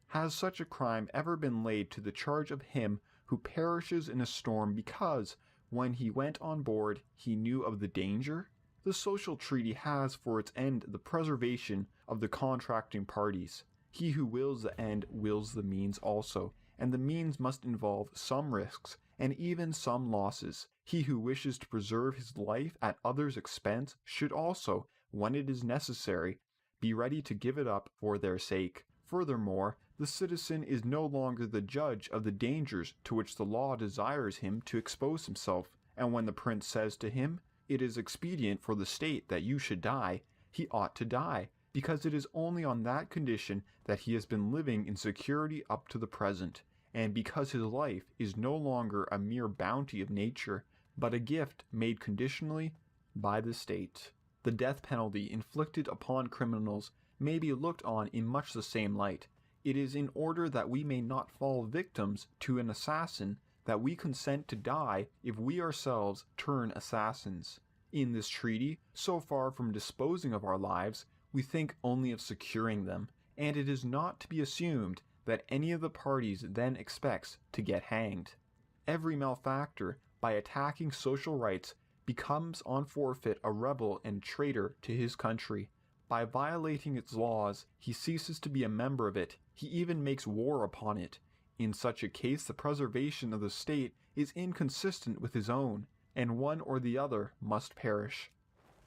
Has such a crime ever been laid to the charge of him who perishes in a storm because, when he went on board, he knew of the danger? The social treaty has for its end the preservation of the contracting parties. He who wills the end wills the means also, and the means must involve some risks and even some losses. He who wishes to preserve his life at others' expense should also, when it is necessary, be ready to give it up for their sake. Furthermore, the citizen is no longer the judge of the dangers to which the law desires him to expose himself, and when the prince says to him, "It is expedient for the state that you should die," he ought to die, because it is only on that condition that he has been living in security up to the present, and because his life is no longer a mere bounty of nature, but a gift made conditionally by the state. The death penalty inflicted upon criminals may be looked on in much the same light. It is in order that we may not fall victims to an assassin that we consent to die if we ourselves turn assassins. In this treaty, so far from disposing of our lives, we think only of securing them, and it is not to be assumed that any of the parties then expects to get hanged. Every malefactor, by attacking social rights, becomes on forfeit a rebel and traitor to his country. By violating its laws, he ceases to be a member of it, he even makes war upon it. In such a case the preservation of the state is inconsistent with his own, and one or the other must perish.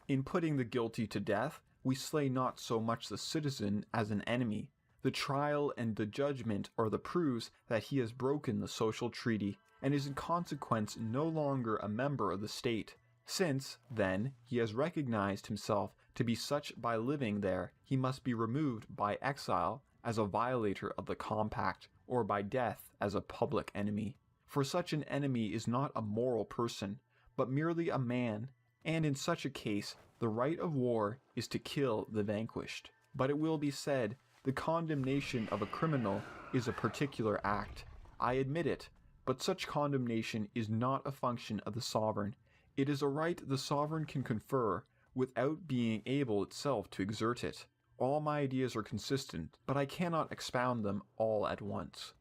In putting the guilty to death, we slay not so much the citizen as an enemy. The trial and the judgment are the proofs that he has broken the social treaty, and is in consequence no longer a member of the state. Since, then, he has recognized himself to be such by living there, he must be removed by exile as a violator of the compact, or by death as a public enemy. For such an enemy is not a moral person, but merely a man, and in such a case the right of war is to kill the vanquished. But it will be said, the condemnation of a criminal is a particular act. I admit it, but such condemnation is not a function of the sovereign. It is a right the sovereign can confer, without being able itself to exert it. All my ideas are consistent, but I cannot expound them all at once.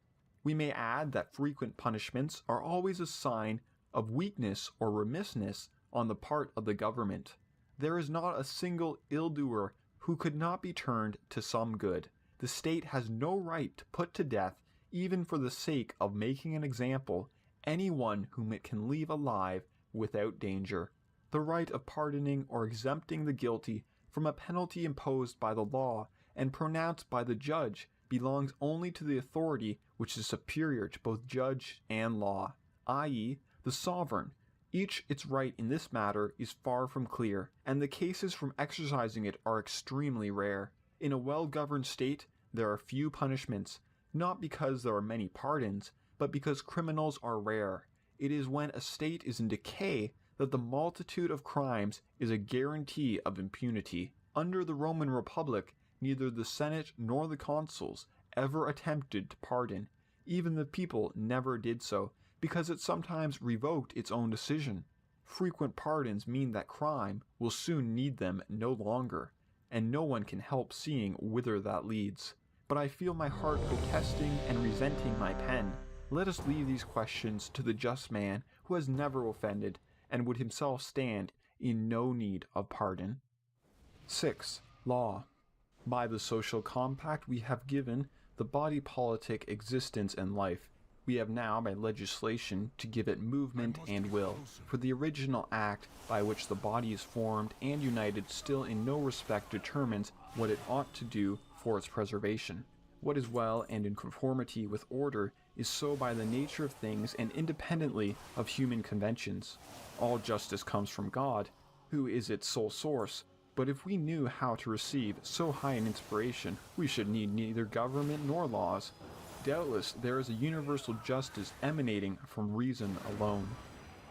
We may add that frequent punishments are always a sign of weakness or remissness on the part of the government. There is not a single ill-doer who could not be turned to some good. The state has no right to put to death, even for the sake of making an example, anyone whom it can leave alive without danger. The right of pardoning or exempting the guilty from a penalty imposed by the law and pronounced by the judge belongs only to the authority which is superior to both judge and law, i.e., the sovereign. Each its right in this matter is far from clear, and the cases from exercising it are extremely rare. In a well-governed state, there are few punishments, not because there are many pardons, but because criminals are rare. It is when a state is in decay that the multitude of crimes is a guarantee of impunity. Under the Roman Republic, neither the Senate nor the consuls ever attempted to pardon. Even the people never did so, because it sometimes revoked its own decision. Frequent pardons mean that crime will soon need them no longer, and no one can help seeing whither that leads. But I feel my heart protesting and resenting my pen. Let us leave these questions to the just man who has never offended, and would himself stand in no need of pardon. 6. Law. By the social compact we have given the body politic existence and life. We have now, by legislation, to give it movement and will, for the original act by which the body is formed and united still in no respect determines what it ought to do for its preservation. What is well and in conformity with order is so by the nature of things and independently of human conventions. All justice comes from God, who is its sole source, but if we knew how to receive so high an inspiration, we should need neither government nor laws. Doubtless there is a universal justice emanating from reason alone.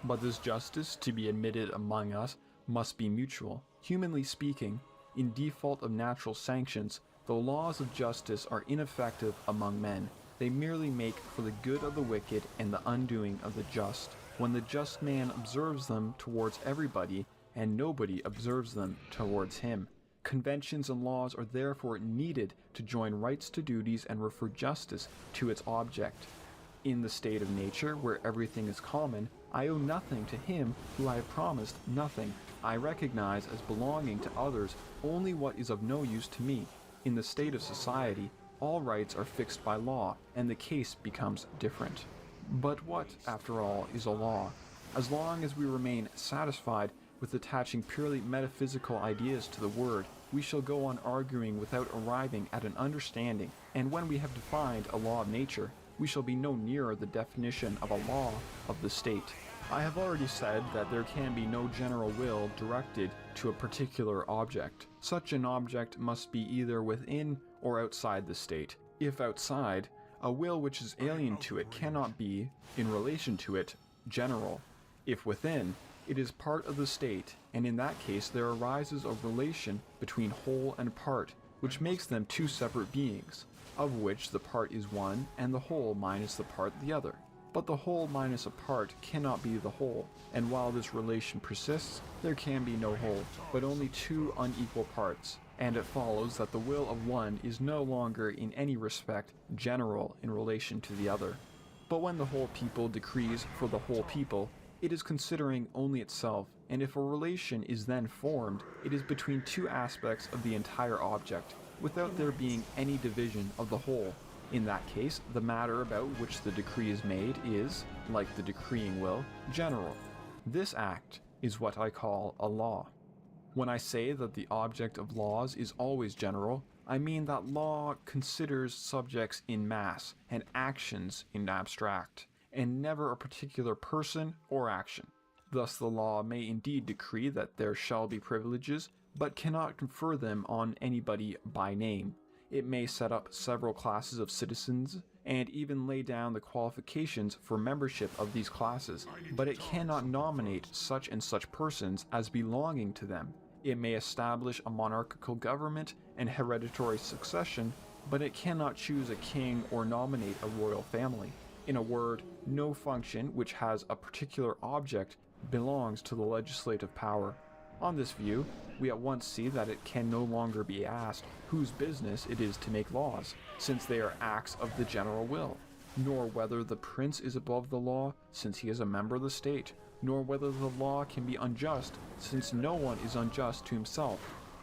But this justice, to be admitted among us, must be mutual. Humanly speaking, in default of natural sanctions, the laws of justice are ineffective among men. They merely make for the good of the wicked and the undoing of the just. When the just man observes them towards everybody, and nobody observes them towards him. Conventions and laws are therefore needed to join rights to duties and refer justice to its object. In the state of nature, where everything is common, I owe nothing to him who I have promised nothing. I recognize as belonging to others only what is of no use to me. In the state of society, all rights are fixed by law, and the case becomes different. But what, after all, is a law? As long as we remain satisfied with attaching purely metaphysical ideas to the word, we shall go on arguing without arriving at an understanding, and when we have defined a law of nature, we shall be no nearer the definition of a law of the state. I have already said that there can be no general will directed to a particular object. Such an object must be either within or outside the state. If outside, a will which is alien to it cannot be, in relation to it, general. If within, it is part of the state, and in that case there arises a relation between whole and part, which makes them two separate beings, of which the part is one and the whole minus the part the other. But the whole minus a part cannot be the whole, and while this relation persists, there can be no whole, but only two unequal parts, and it follows that the will of one is no longer in any respect general in relation to the other. But when the whole people decrees for the whole people, it is considering only itself, and if a relation is then formed, it is between two aspects of the entire object, without there being any division of the whole. In that case, the matter about which the decree is made is, like the decreeing will, general. This act is what I call a law. When I say that the object of laws is always general, I mean that law considers subjects in mass and actions in abstract, and never a particular person or action. Thus the law may indeed decree that there shall be privileges, but cannot confer them on anybody by name. It may set up several classes of citizens, and even lay down the qualifications for membership of these classes, but it cannot nominate such and such persons as belonging to them. It may establish a monarchical government and hereditary succession, but it cannot choose a king or nominate a royal family. In a word, no function which has a particular object belongs to the legislative power. On this view, we at once see that it can no longer be asked whose business it is to make laws, since they are acts of the general will, nor whether the prince is above the law, since he is a member of the state, nor whether the law can be unjust, since no one is unjust to himself,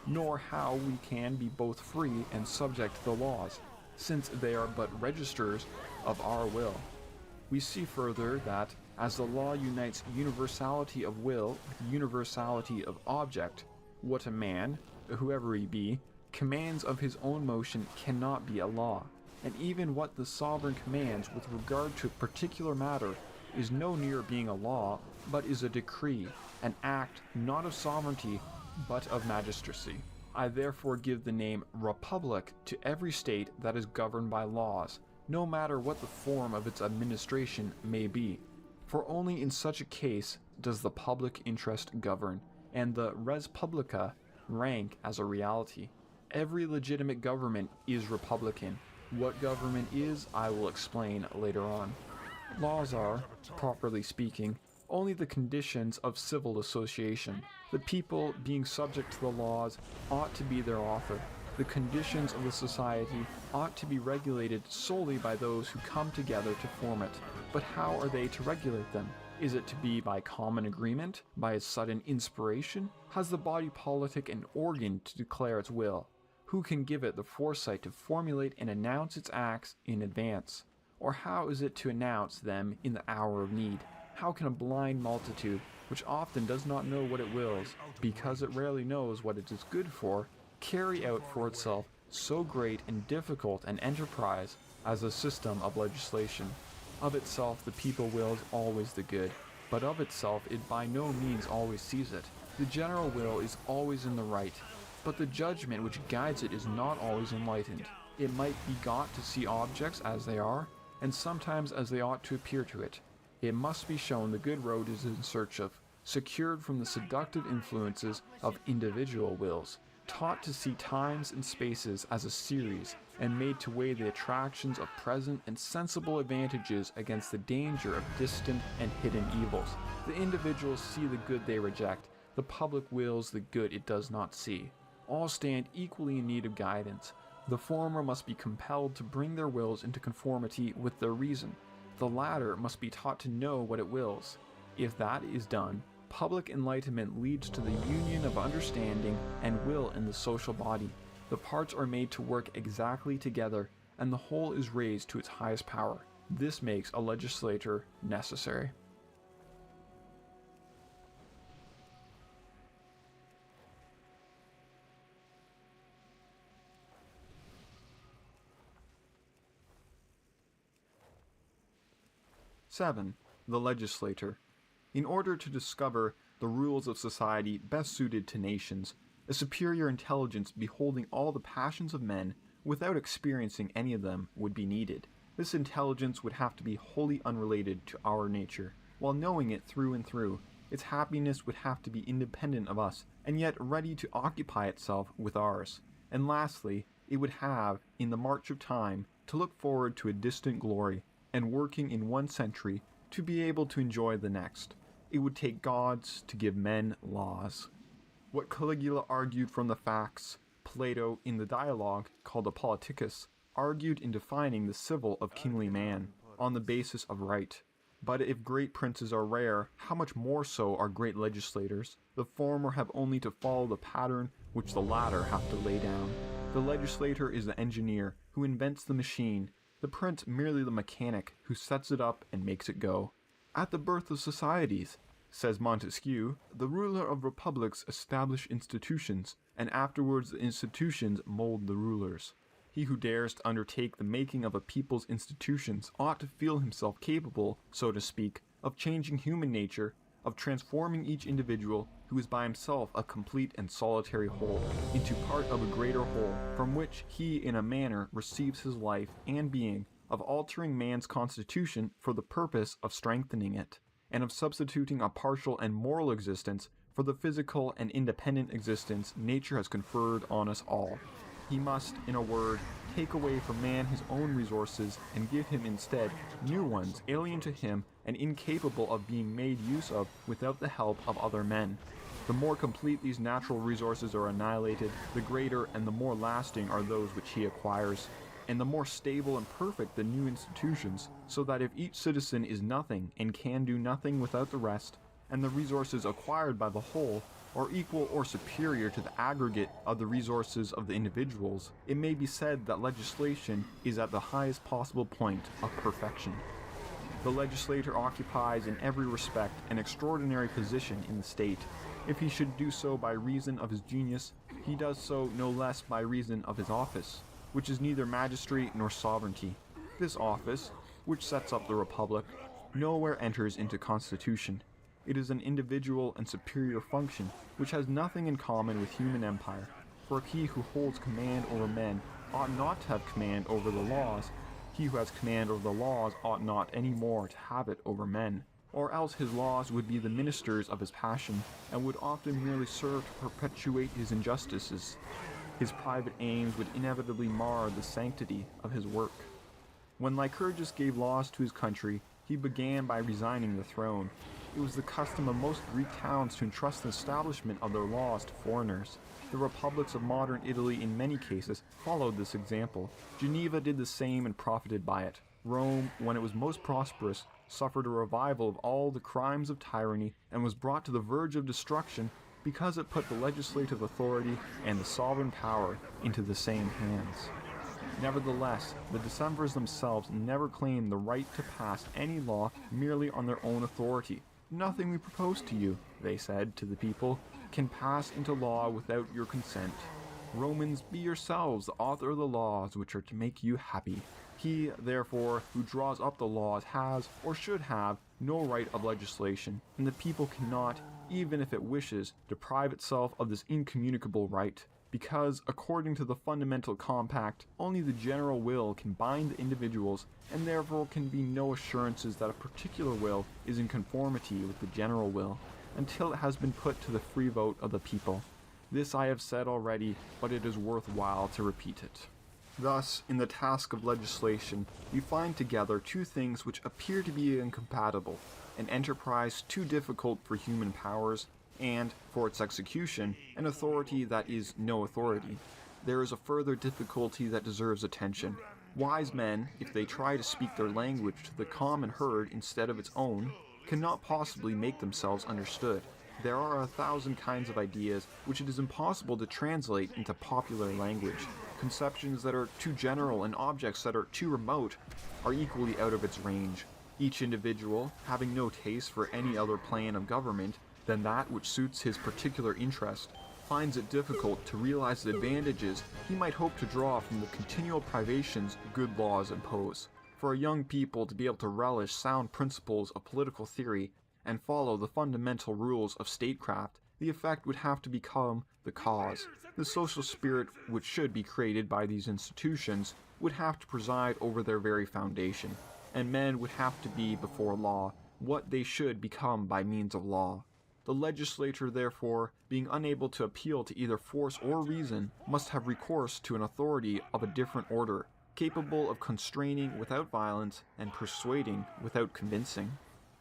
nor how we can be both free and subject to the laws, since they are but registers of our will. We see further that, as the law unites universality of will with universality of object, what a man, whoever he be, commands of his own motion cannot be a law, and even what the sovereign commands with regard to a particular matter is no nearer being a law, but is a decree, an act not of sovereignty, but of magistracy. I therefore give the name republic to every state that is governed by laws, no matter what the form of its administration may be.
For only in such a case does the public interest govern, and the res publica rank as a reality. Every legitimate government is republican. What government is, I will explain later on. Laws are, properly speaking, only the conditions of civil association. The people, being subject to the laws, ought to be their author. The conditions of the society ought to be regulated solely by those who come together to form it. But how are they to regulate them? Is it to be by common agreement? By a sudden inspiration? Has the body politic an organ to declare its will? Who can give it the foresight to formulate and announce its acts in advance? Or how is it to announce them in the hour of need? How can a blind multitude, which often does not know what it wills, because it rarely knows what it is good for, carry out for itself so great and difficult an enterprise as a system of legislation? Of itself the people wills always the good, but of itself it by no means always sees it. The general will is always in the right, but the judgment which guides it is not always enlightened. It might be got to see objects as they are, and sometimes as they ought to appear to it. It must be shown the good road is in search of, secured from the seductive influences of individual wills, taught to see times and spaces as a series, and made to weigh the attractions of present and sensible advantages against the danger of distant and hidden evils. The individuals see the good they reject, the public wills the good it does not see. All stand equally in need of guidance. The former must be compelled to bring their wills into conformity with their reason. The latter must be taught to know what it wills. If that is done, public enlightenment leads to the union of understanding and will in the social body. The parts are made to work exactly together, and the whole is raised to its highest power. This makes a legislator necessary.
Seven, the legislator. In order to discover the rules of society best suited to nations, a superior intelligence beholding all the passions of men without experiencing any of them would be needed. This intelligence would have to be wholly unrelated to our nature. While knowing it through and through, its happiness would have to be independent of us, and yet ready to occupy itself with ours. And lastly, it would have, in the march of time, to look forward to a distant glory, and working in one century, to be able to enjoy the next. It would take gods to give men laws. What Caligula argued from the facts, Plato, in the dialogue called the Politicus, argued in defining the civil of kingly man, on the basis of right. But if great princes are rare, how much more so are great legislators? The former have only to follow the pattern which the latter have to lay down. The legislator is the engineer who invents the machine, the prince merely the mechanic who sets it up and makes it go. At the birth of societies, says Montesquieu, the ruler of republics establish institutions, and afterwards the institutions mold the rulers. He who dares to undertake the making of a people's institutions ought to feel himself capable, so to speak, of changing human nature, of transforming each individual, who is by himself a complete and solitary whole, into part of a greater whole, from which he in a manner receives his life and being, of altering man's constitution for the purpose of strengthening it, and of substituting a partial and moral existence for the physical and independent existence nature has conferred on us all. He must, in a word, take away from man his own resources and give him instead new ones alien to him and incapable of being made use of without the help of other men. The more complete these natural resources are annihilated, the greater and the more lasting are those which he acquires, and the more stable and perfect the new institutions, so that if each citizen is nothing and can do nothing without the rest, and the resources acquired by the whole are equal or superior to the aggregate of the resources of the individuals, it may be said that legislation is at the highest possible point of perfection. The legislator occupies in every respect an extraordinary position in the state. If he should do so by reason of his genius, he does so no less by reason of his office, which is neither magistracy nor sovereignty. This office, which sets up the republic, nowhere enters into constitution. It is an individual and superior function, which has nothing in common with human empire, for he who holds command over men ought not to have command over the laws. He who has command over the laws ought not any more to have it over men. or else his laws would be the ministers of his passion, and would often merely serve to perpetuate his injustices. His private aims would inevitably mar the sanctity of his work. When Lycurgus gave laws to his country, he began by resigning the throne. It was the custom of most Greek towns to entrust the establishment of their laws to foreigners. The republics of modern Italy in many cases followed this example. Geneva did the same and profited by it. Rome, when it was most prosperous, suffered a revival of all the crimes of tyranny and was brought to the verge of destruction because it put the legislative authority and the sovereign power into the same hands. Nevertheless, the Decemvirs themselves never claimed the right to pass any law merely on their own authority. Nothing we propose to you, they said to the people, can pass into law without your consent. Romans, be yourselves the author of the laws which are to make you happy. He, therefore, who draws up the laws has, or should have, no right of legislation, and the people cannot, even if it wishes, deprive itself of this incommunicable right, because, according to the fundamental compact, only the general will can bind the individuals, and therefore can be no assurances that a particular will is in conformity with the general will, until it has been put to the free vote of the people. This I have said already, but it is worthwhile to repeat it. Thus, in the task of legislation, we find together two things which appear to be incompatible: an enterprise too difficult for human powers, and, for its execution, an authority that is no authority. There is a further difficulty that deserves attention. Wise men, if they try to speak their language to the common herd instead of its own, cannot possibly make themselves understood. There are 1,000 kinds of ideas which it is impossible to translate into popular language. Conceptions that are too general and objects that are too remote are equally out of its range. Each individual, having no taste for any other plan of government than that which suits his particular interest, finds it difficult to realize the advantages he might hope to draw from the continual privations good laws impose. For a young people to be able to relish sound principles of political theory and follow the fundamental rules of statecraft, the effect would have to become the cause. The social spirit which should be created by these institutions would have to preside over their very foundation, and men would have to be before law what they should become by means of law. The legislator, therefore, being unable to appeal to either force or reason, must have recourse to an authority of a different order, capable of constraining without violence and persuading without convincing.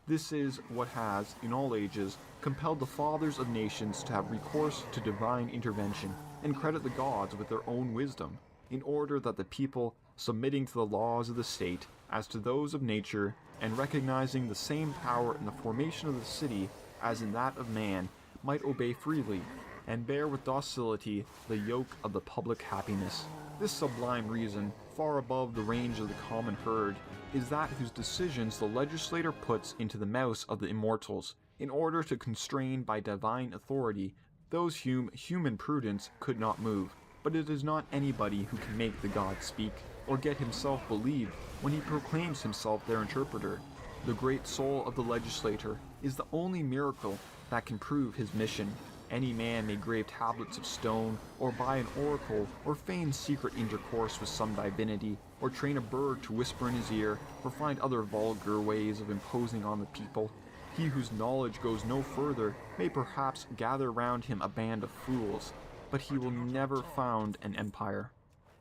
This is what has, in all ages, compelled the fathers of nations to have recourse to divine intervention and credit the gods with their own wisdom, in order that the people, submitting to the laws of the state as to those of nature, and recognizing the same power in the formation of the city as in that of man, might obey freely, and bear with docility the yoke of the public happiness. This sublime reason, far above the range of the common herd, is that whose decisions the legislator puts into the mouths of the immortals, in order to constrain by divine authority those whom human prudence could not move. But it is not anybody who can make the gods speak, or get himself believed when he proclaims himself their interpreter. The great soul of the legislator is the only miracle that can prove his mission. Any man may grave tablets of stone, or buy an oracle, or feign secret intercourse with some divinity, or train a bird to whisper in his ear, or find other vulgar ways of imposing on the people. He whose knowledge goes no further may perhaps gather round him a band of fools, but he will never found an empire,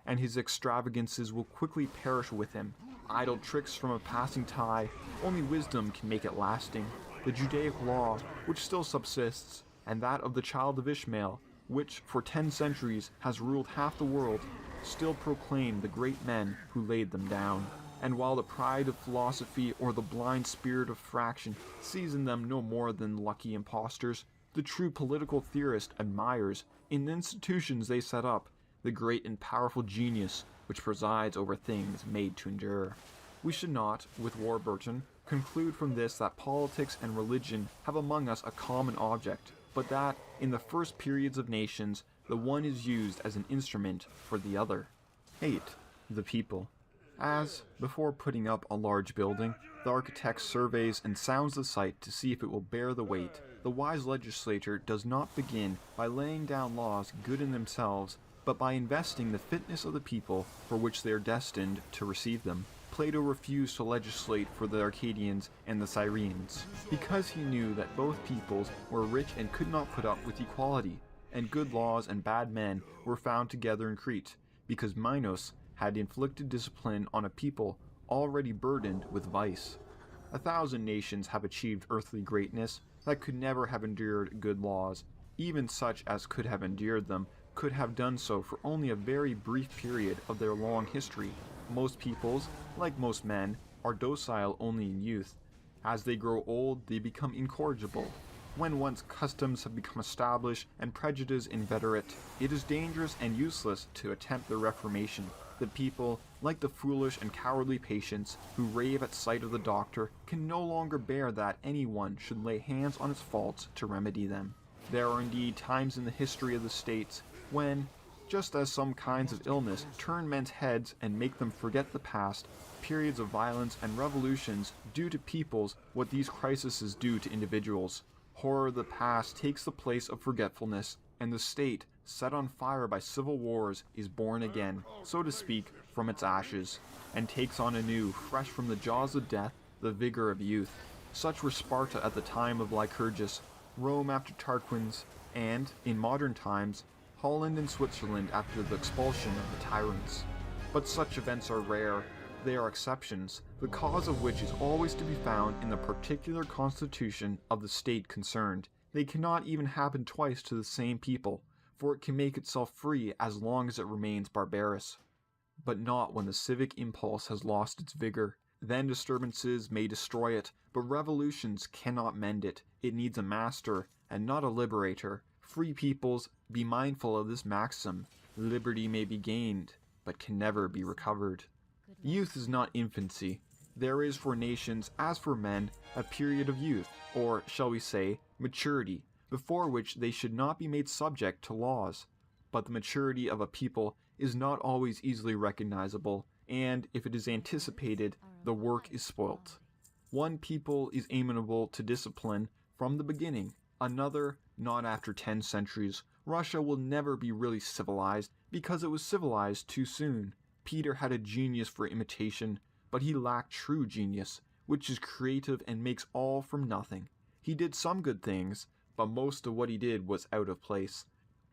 and his extravagances will quickly perish with him. Idle tricks from a passing tide, only wisdom can make it lasting. The Judaic law, which still subsists, and that of the child of Ishmael, which for 10 centuries has ruled half the world, still proclaim the great men who laid them down. And while the pride of philosophy or the blind spirit of fraction sees in them no more than lucky impostors, the true political theorist admires, in the institutions they set up, the great and powerful genius which presides over things made to endure. We should not, with Warburton, conclude from this that politics and religion have among us a common object, but that, in the first periods of nations, the one is used as an instrument for the other. 8. The people. As, before putting up a large building, the architect surveys and sounds the site to see if it will bear the weight, the wise legislator does not begin by laying down laws good in themselves, but by investing the fitness of the people for which they are destined to receive them. Plato refused to legislate for the Arcadians and the Syrians, because he knew that both peoples were rich and could not put up with equality, and good laws and bad men were found together in Crete, because Minos had inflicted discipline on a people already burdened with vice. 1,000 nations have achieved earthly greatness that could never have endured good laws. Even such as could have endured them could have done so for only a very brief period of their long history. Most peoples, like most men, are docile only in youth. As they grow old, they become incorrigible. When once customs have become established and prejudice inveterate, it is dangerous and useless to attempt their reformation. The people, like the foolish and cowardly patients who rave at sight of the doctor, can no longer bear that anyone should lay hands on its faults to remedy them. There are indeed times in the history of the states when, just as some kinds of illness turn men's heads and make them forget the past, periods of violence and revolutions do to peoples what these crises do to individuals. Horror of the past takes the place of forgetfulness, and the state, set on fire by civil wars, is born again, so to speak, from its ashes, and takes on anew, fresh from the jaws of death, the vigor of youth. Such were Sparta at the time of Lycurgus, Rome after Tarquins, and, in modern times, Holland and Switzerland after the expulsion of the tyrants. But such events are rare. They are exceptions, the cause of which is always to be found in the particular constitution of the state concerned. They cannot even happen twice to the same people, for it can make itself free as long as it remains barbarous. But not when the civic impulse has lost its vigor. Then disturbances may destroy it, but revolutions cannot mend it. It needs a master, and not a liberator. Free peoples, be mindful of this maxim. Liberty may be gained, but can never be recovered. Youth is not infancy. There is for nations, as for men, a period of youth, or, shall we say, maturity, before which they should not be made subject to laws. But the maturity of a people is not always easily recognizable, and if it is anticipated, the work is spoilt. One people is amenable to discipline from the beginning, another not after 10 centuries. Russia will never be really civilized because it was civilized too soon. Peter had a genius for imitation, but he lacked true genius, which is creative and makes all from nothing. He did some good things, but most of what he did was out of place.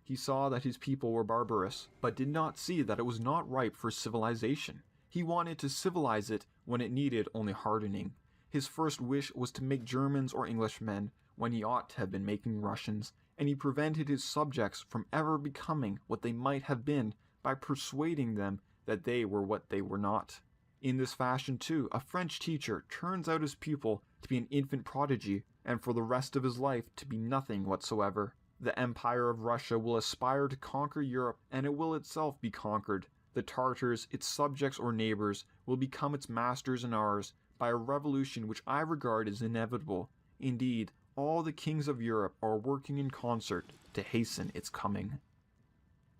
He saw that his people were barbarous, but did not see that it was not ripe for civilization. He wanted to civilize it when it needed only hardening. His first wish was to make Germans or Englishmen when he ought to have been making Russians, and he prevented his subjects from ever becoming what they might have been by persuading them that they were what they were not. In this fashion, too, a French teacher turns out his pupil to be an infant prodigy, and for the rest of his life to be nothing whatsoever. The Empire of Russia will aspire to conquer Europe, and it will itself be conquered. The Tartars, its subjects or neighbors, will become its masters and ours, by a revolution which I regard as inevitable. Indeed, all the kings of Europe are working in concert to hasten its coming.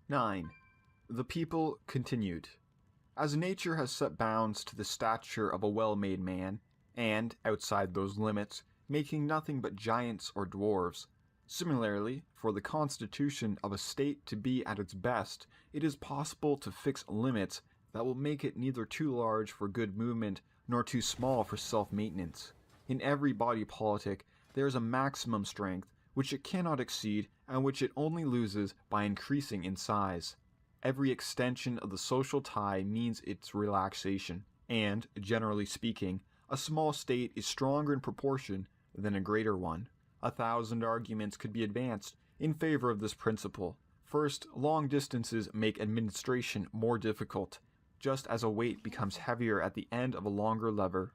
9. The people continued. As nature has set bounds to the stature of a well-made man, and, outside those limits, making nothing but giants or dwarves, similarly, for the constitution of a state to be at its best, it is possible to fix limits that will make it neither too large for good movement nor too small for self-maintenance. In every body politic, there is a maximum strength which it cannot exceed and which it only loses by increasing in size. Every extension of the social tie means its relaxation, and, generally speaking, a small state is stronger in proportion than a greater one. 1,000 arguments could be advanced in favor of this principle. First, long distances make administration more difficult, just as a weight becomes heavier at the end of a longer lever.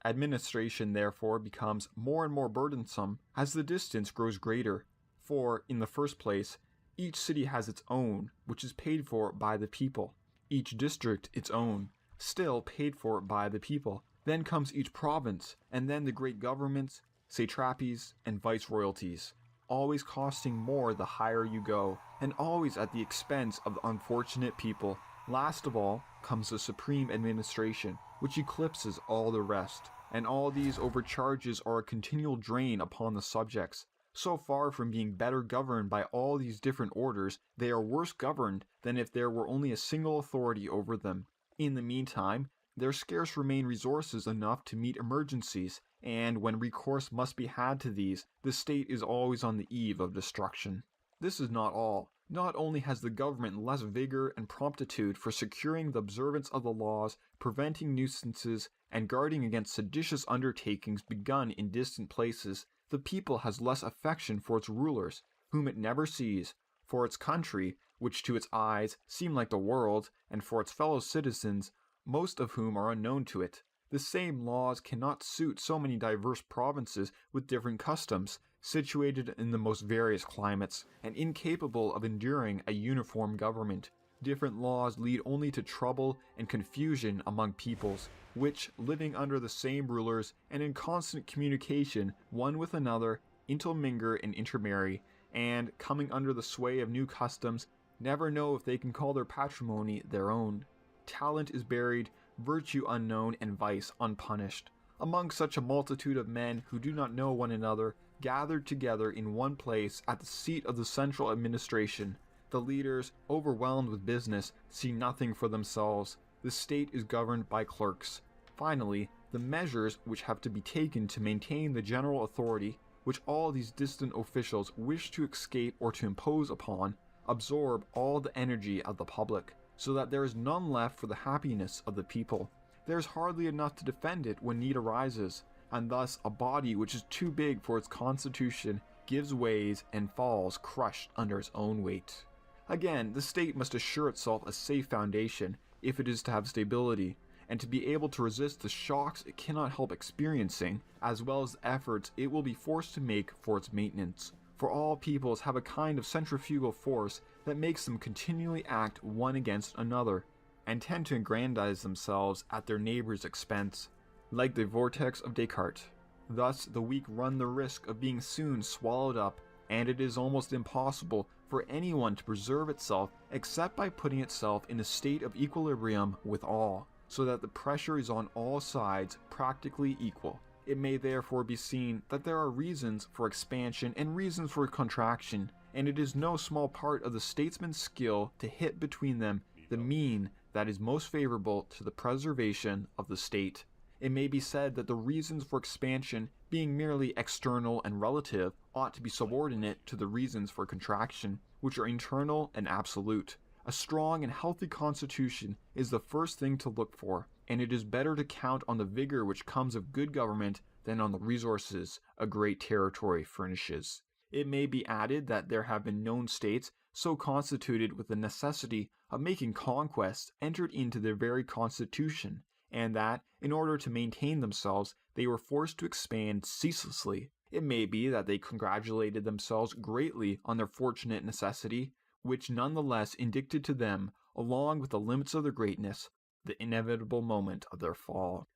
Administration, therefore, becomes more and more burdensome as the distance grows greater, for, in the first place, each city has its own, which is paid for by the people. Each district its own, still paid for by the people. Then comes each province, and then the great governments, satrapies, and viceroyalties, always costing more the higher you go, and always at the expense of the unfortunate people. Last of all comes the supreme administration, which eclipses all the rest, and all these overcharges are a continual drain upon the subjects. So far from being better governed by all these different orders, they are worse governed than if there were only a single authority over them. In the meantime, there scarce remain resources enough to meet emergencies, and when recourse must be had to these, the state is always on the eve of destruction. This is not all. Not only has the government less vigor and promptitude for securing the observance of the laws, preventing nuisances, and guarding against seditious undertakings begun in distant places, the people has less affection for its rulers, whom it never sees, for its country, which to its eyes seem like the world, and for its fellow citizens, most of whom are unknown to it. The same laws cannot suit so many diverse provinces with different customs, situated in the most various climates, and incapable of enduring a uniform government. Different laws lead only to trouble and confusion among peoples, which, living under the same rulers and in constant communication one with another, intermingle and intermarry, and, coming under the sway of new customs, never know if they can call their patrimony their own. Talent is buried, virtue unknown, and vice unpunished. Among such a multitude of men who do not know one another, gathered together in one place at the seat of the central administration, the leaders, overwhelmed with business, see nothing for themselves. The state is governed by clerks. Finally, the measures which have to be taken to maintain the general authority, which all these distant officials wish to escape or to impose upon, absorb all the energy of the public, so that there is none left for the happiness of the people. There is hardly enough to defend it when need arises, and thus a body which is too big for its constitution gives ways and falls crushed under its own weight. Again, the state must assure itself a safe foundation if it is to have stability, and to be able to resist the shocks it cannot help experiencing, as well as the efforts it will be forced to make for its maintenance. For all peoples have a kind of centrifugal force that makes them continually act one against another, and tend to aggrandize themselves at their neighbor's expense, like the vortex of Descartes. Thus the weak run the risk of being soon swallowed up, and it is almost impossible for anyone to preserve itself except by putting itself in a state of equilibrium with all, so that the pressure is on all sides practically equal. It may therefore be seen that there are reasons for expansion and reasons for contraction, and it is no small part of the statesman's skill to hit between them the mean that is most favorable to the preservation of the state. It may be said that the reasons for expansion, being merely external and relative, ought to be subordinate to the reasons for contraction, which are internal and absolute. A strong and healthy constitution is the first thing to look for, and it is better to count on the vigor which comes of good government than on the resources a great territory furnishes. It may be added that there have been known states so constituted with the necessity of making conquests entered into their very constitution, and that, in order to maintain themselves, they were forced to expand ceaselessly. It may be that they congratulated themselves greatly on their fortunate necessity, which none the less indicted to them, along with the limits of their greatness, the inevitable moment of their fall.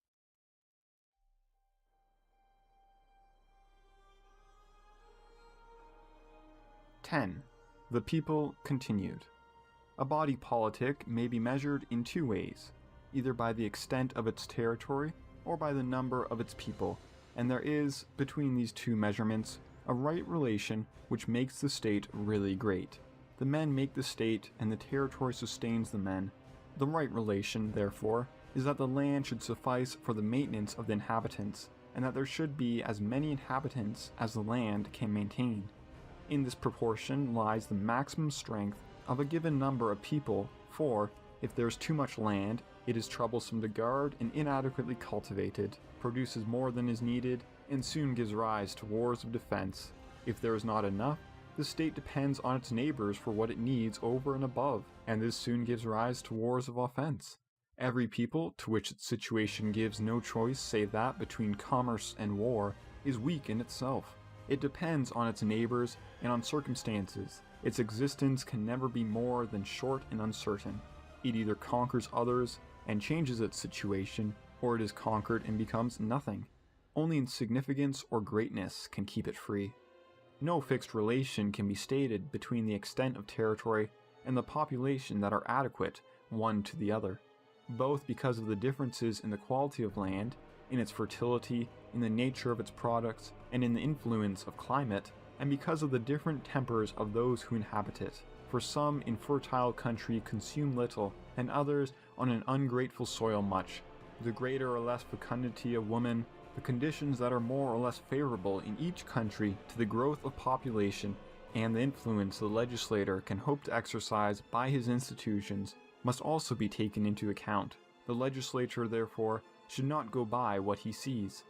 The people continued. A body politic may be measured in two ways, either by the extent of its territory or by the number of its people, and there is, between these two measurements, a right relation which makes the state really great. The men make the state, and the territory sustains the men. The right relation, therefore, is that the land should suffice for the maintenance of the inhabitants, and that there should be as many inhabitants as the land can maintain. In this proportion lies the maximum strength of a given number of people, for, if there is too much land, it is troublesome to guard and inadequately cultivated, produces more than is needed, and soon gives rise to wars of defense. If there is not enough, the state depends on its neighbors for what it needs over and above, and this soon gives rise to wars of offense. Every people, to which its situation gives no choice save that between commerce and war, is weak in itself. It depends on its neighbors and on circumstances. Its existence can never be more than short and uncertain. It either conquers others and changes its situation, or it is conquered and becomes nothing. Only insignificance or greatness can keep it free. No fixed relation can be stated between the extent of territory and the population that are adequate one to the other, both because of the differences in the quality of land, in its fertility, in the nature of its products, and in the influence of climate, and because of the different tempers of those who inhabit it. For some in fertile country consume little, and others on an ungrateful soil much.
the greater or less fecundity of women, the conditions that are more or less favorable in each country to the growth of population, and the influence the legislator can hope to exercise by his institutions must also be taken into account. The legislature, therefore, should not go by what he sees,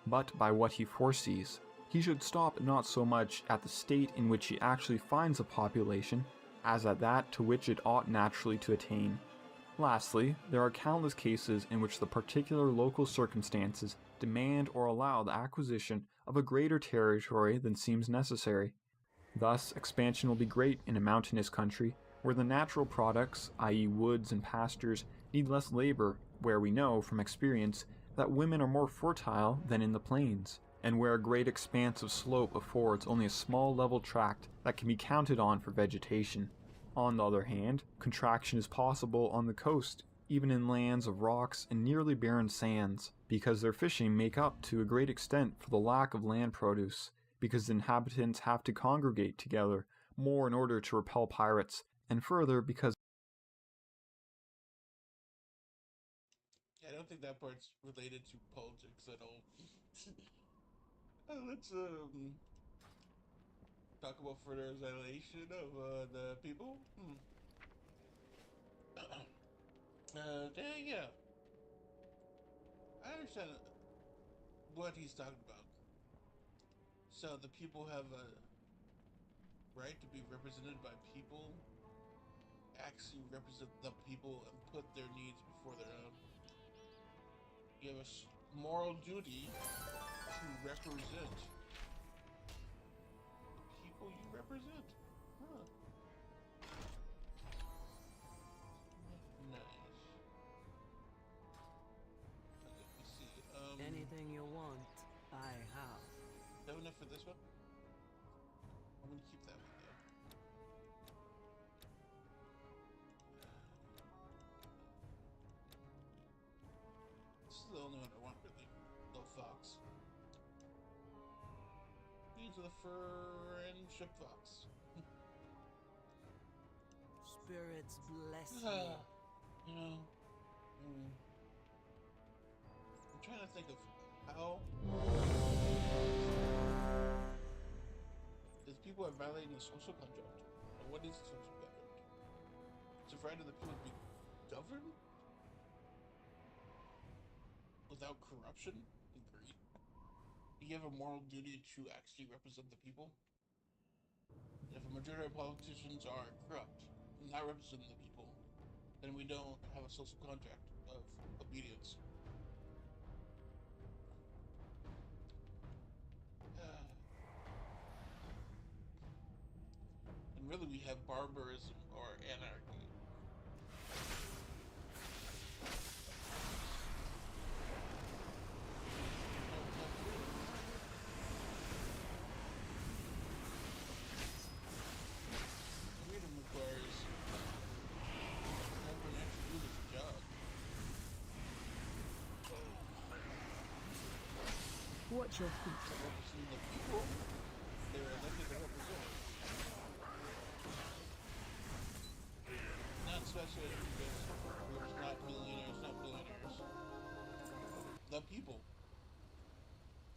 but by what he foresees. He should stop not so much at the state in which he actually finds a population, as at that to which it ought naturally to attain. Lastly, there are countless cases in which the particular local circumstances demand or allow the acquisition of a greater territory than seems necessary. Thus, expansion will be great in a mountainous country, where the natural products, i.e. woods and pastures, need less labor, where we know, from experience, that women are more fertile than in the plains, and where a great expanse of slope affords only a small level tract that can be counted on for vegetation. On the other hand, contraction is possible on the coast, even in lands of rocks and nearly barren sands, because their fishing make up to a great extent for the lack of land produce, because the inhabitants have to congregate together more in order to repel pirates, and further because
I don't think that part's related to politics at all. Let's talk about fertilization of the people. Yeah, I understand what he's talking about. So the people have a right to be represented by people, actually represent the people and put their needs before their own. You have a moral duty to represent the people you represent. Huh. Nice. Okay, let me see.
Anything you want, I have.
Is that enough for this one? I'm gonna keep that one though. This is the only one I want really. Little fox. These are the friendship fox.
Spirits bless me.
You know, I'm trying to think of how. Because people are violating the social contract. Or what is the social contract? It's a right of the people to be governed without corruption and greed. You have a moral duty to actually represent the people. And if a majority of politicians are corrupt and not representing the people, then we don't have a social contract of obedience. And really, we have barbarism or anarchy. Freedom requires everyone actually doing its job.
Watch your feet.
Representing the people they were elected to represent. Not especially because there's not millionaires, not billionaires. The people.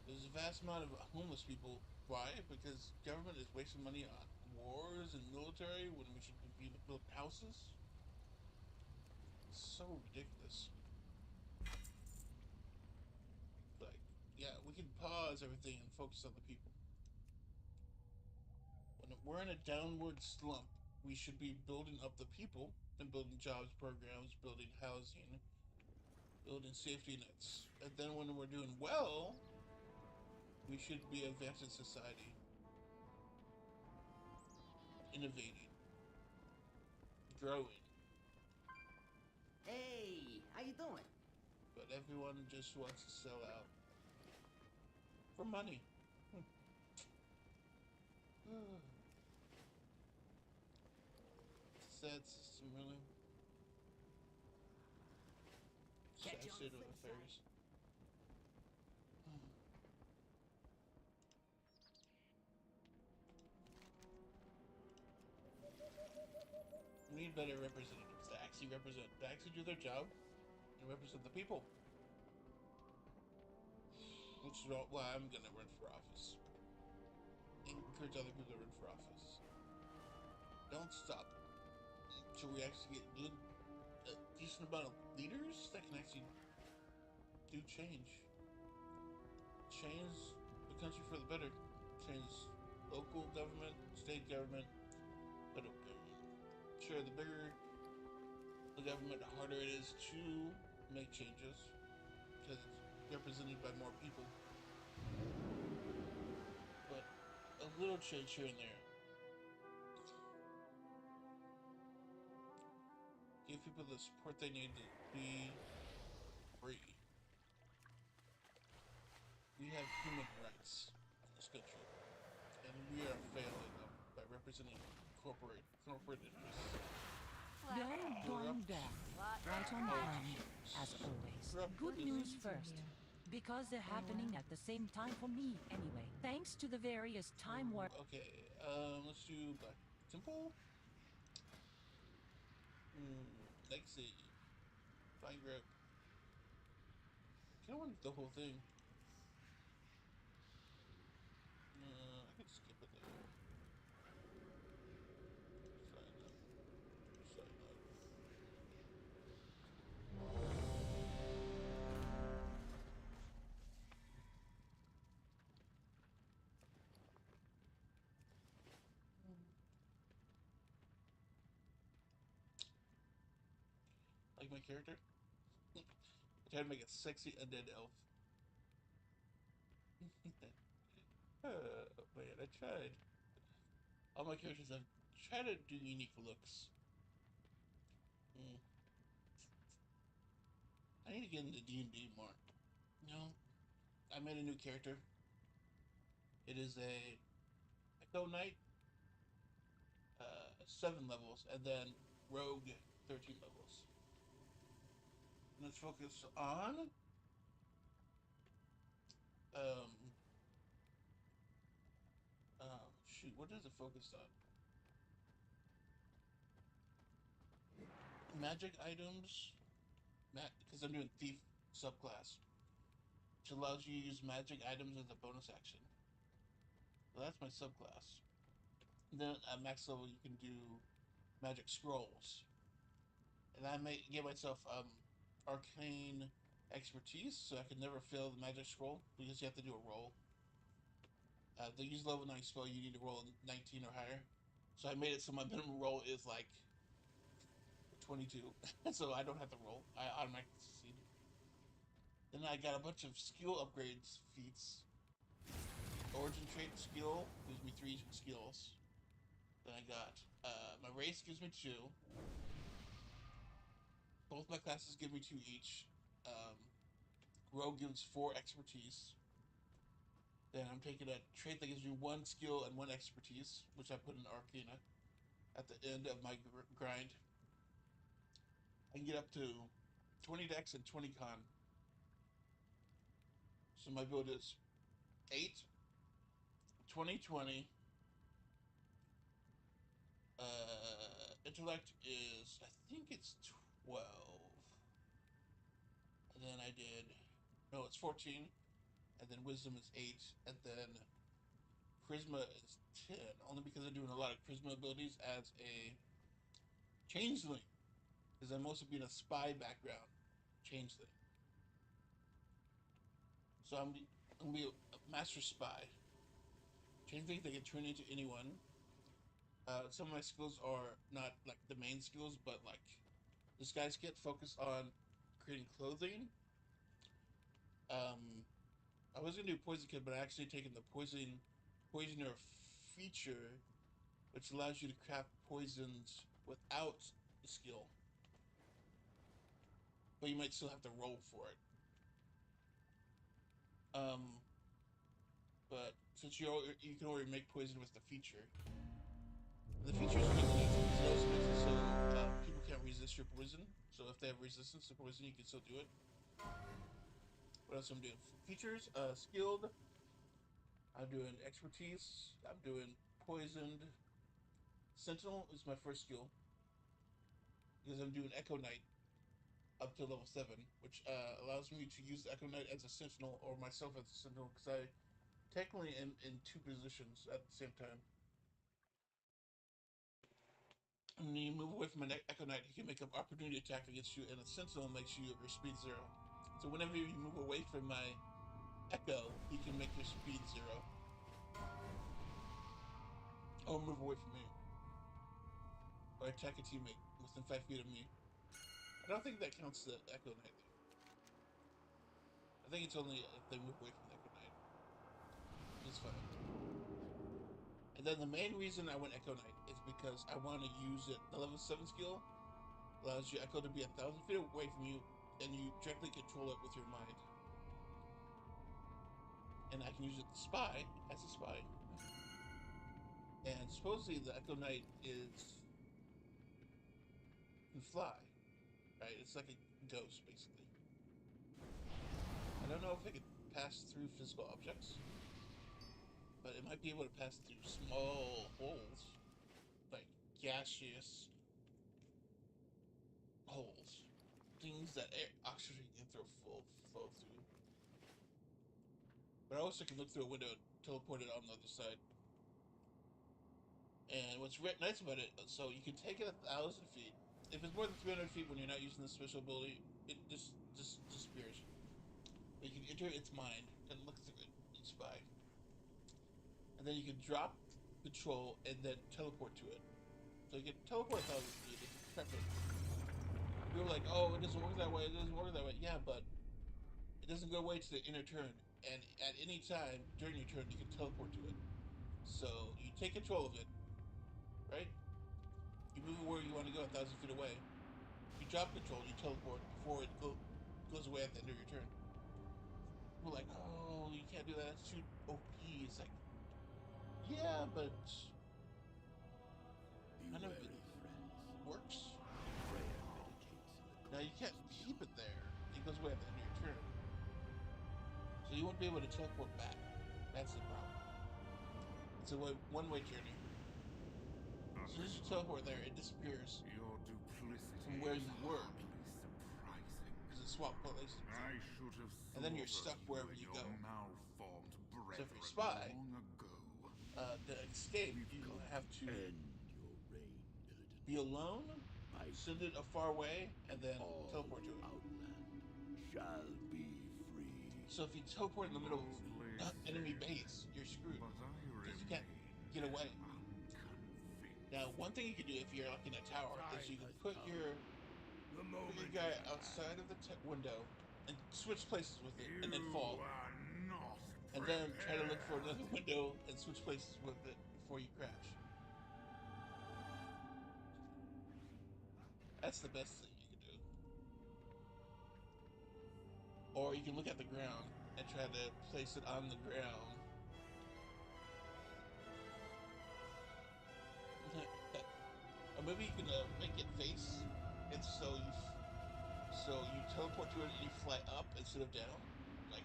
There's a vast amount of homeless people. Why? Because government is wasting money on wars and military when we should be building houses. It's so ridiculous. Like, yeah, we can pause everything and focus on the people. When we're in a downward slump, we should be building up the people and building jobs programs, building housing, building safety nets. And then when we're doing well, we should be advancing society, innovating, growing.
Hey, how you doing?
But everyone just wants to sell out for money. Sad system, really. Sad
Catch you on
state
the
of
flip
affairs. We need better representatives to actually do their job and represent the people. which is why I'm gonna run for office. Encourage other people to run for office. Don't stop until we actually get good, a decent amount of leaders that can actually do change. Change the country for the better. Change local government, state government. But sure, the bigger the government, the harder it is to make changes because it's represented by more people. But a little change here and there. Give people the support they need to be free. We have human rights in this country, and we are failing them by representing corporate interests.
Going back, right on time, as always. Good news first, because they're happening at the same time for me anyway. Thanks to the various time war.
Okay, let's do Black Temple. Legacy. Flying Grip. Kind of want the whole thing. I could skip it though. Sign up. Sign up. Like my character? I tried to make a sexy undead elf. Oh man, I tried. All my characters have tried to do unique looks. I need to get into D&D more. You know, I made a new character. It is a Echo Knight, 7 levels, and then Rogue, 13 levels. And let's focus on um shoot, what is it focused on? Magic items, because I'm doing thief subclass, which allows you to use magic items as a bonus action. So that's my subclass. And then at max level, you can do magic scrolls, and I may give myself arcane expertise, so I can never fail the magic scroll because you have to do a roll. The use level 9 spell, you need to roll 19 or higher. So I made it so my minimum roll is like 22, so I don't have to roll. I automatically succeed. Then I got a bunch of skill upgrades feats. Origin trait skill gives me 3 skills. Then I got my race gives me 2. Both my classes give me 2 each. Rogue gives 4 expertise. Then I'm taking a trait that gives me 1 skill and 1 expertise, which I put in Arcana at the end of my grind. I can get up to 20 dex and 20 con. So my build is 8, 20, 20. Intellect is, I think it's 12. And then I did, no, it's 14. And then wisdom is 8. And then charisma is 10. Only because I'm doing a lot of charisma abilities as a changeling. Because I'm mostly being a spy background changeling. So I'm gonna be a master spy. Changeling that can turn into anyone. Some of my skills are not like the main skills, but like this guy's get focused on creating clothing. I was gonna do poison kid, but I actually taken the poisoner feature, which allows you to craft poisons without the skill, but you might still have to roll for it. But since you can already make poison with the feature, and the feature is really neat because it also makes it so people can't resist your poison. So if they have resistance to poison, you can still do it. What else I'm doing? Features, skilled. I'm doing expertise. I'm doing poisoned. Sentinel is my first skill because I'm doing Echo Knight. up to level 7, which allows me to use the Echo Knight as a sentinel or myself as a sentinel because I technically am in 2 positions at the same time. And when you move away from an Echo Knight, he can make an opportunity attack against you, and a sentinel makes you your speed 0. So whenever you move away from my Echo, he can make your speed 0. Or move away from me. Or attack a teammate within 5 feet of me. I don't think that counts the Echo Knight though. I think it's only if they move away from the Echo Knight. It's fine. And then the main reason I went Echo Knight is because I want to use it. The level 7 skill allows your Echo to be 1,000 feet away from you, and you directly control it with your mind. And I can use it to spy as a spy. And supposedly the Echo Knight can fly, right? It's like a ghost, basically. I don't know if it could pass through physical objects, but it might be able to pass through small holes, like gaseous holes, things that oxygen can flow through. But I also can look through a window and teleport it on the other side. And what's nice about it, so you can take it 1,000 feet. If it's more than 300 feet when you're not using the special ability, it just disappears. But you can enter its mind and look through it and spy. And then you can drop control and then teleport to it. So you can teleport 1,000 feet. It's perfect. People are like, oh, it doesn't work that way. It doesn't work that way. Yeah, but it doesn't go away to the inner turn. And at any time during your turn, you can teleport to it. So you take control of it, right? You move it where you want to go 1,000 feet away. You drop control, you teleport before it goes away at the end of your turn. People are like, oh, you can't do that. That's too OP. It's like, yeah, but none of it works. Now you can't keep it there. It goes away at the end of your turn. So you won't be able to teleport back. That's the problem. It's a one-way journey. As soon as you teleport there, it disappears
Your duplicity
from where you were.
surprising.
Because it swapped places.
I should have
And then you're
thought
stuck
of
wherever
you
you
and
go.
your malformed
So if you
brethren
spy,
long ago.
to escape, you have to be alone, send it a far way, and then teleport to it.
Shall be free.
So if you teleport in the middle of enemy base, you're screwed.
But I
Because you can't get away.
unconvinced.
Now, one thing you can do if you're like in a tower is you can put your guy outside of the window and switch places with it, and then fall.
You are not
And then try to look for
prepared.
another window and switch places with it before you crash. That's the best thing you can do. Or you can look at the ground and try to place it on the ground. Or maybe you can make it face, and so you teleport to it and you fly up instead of down. Like,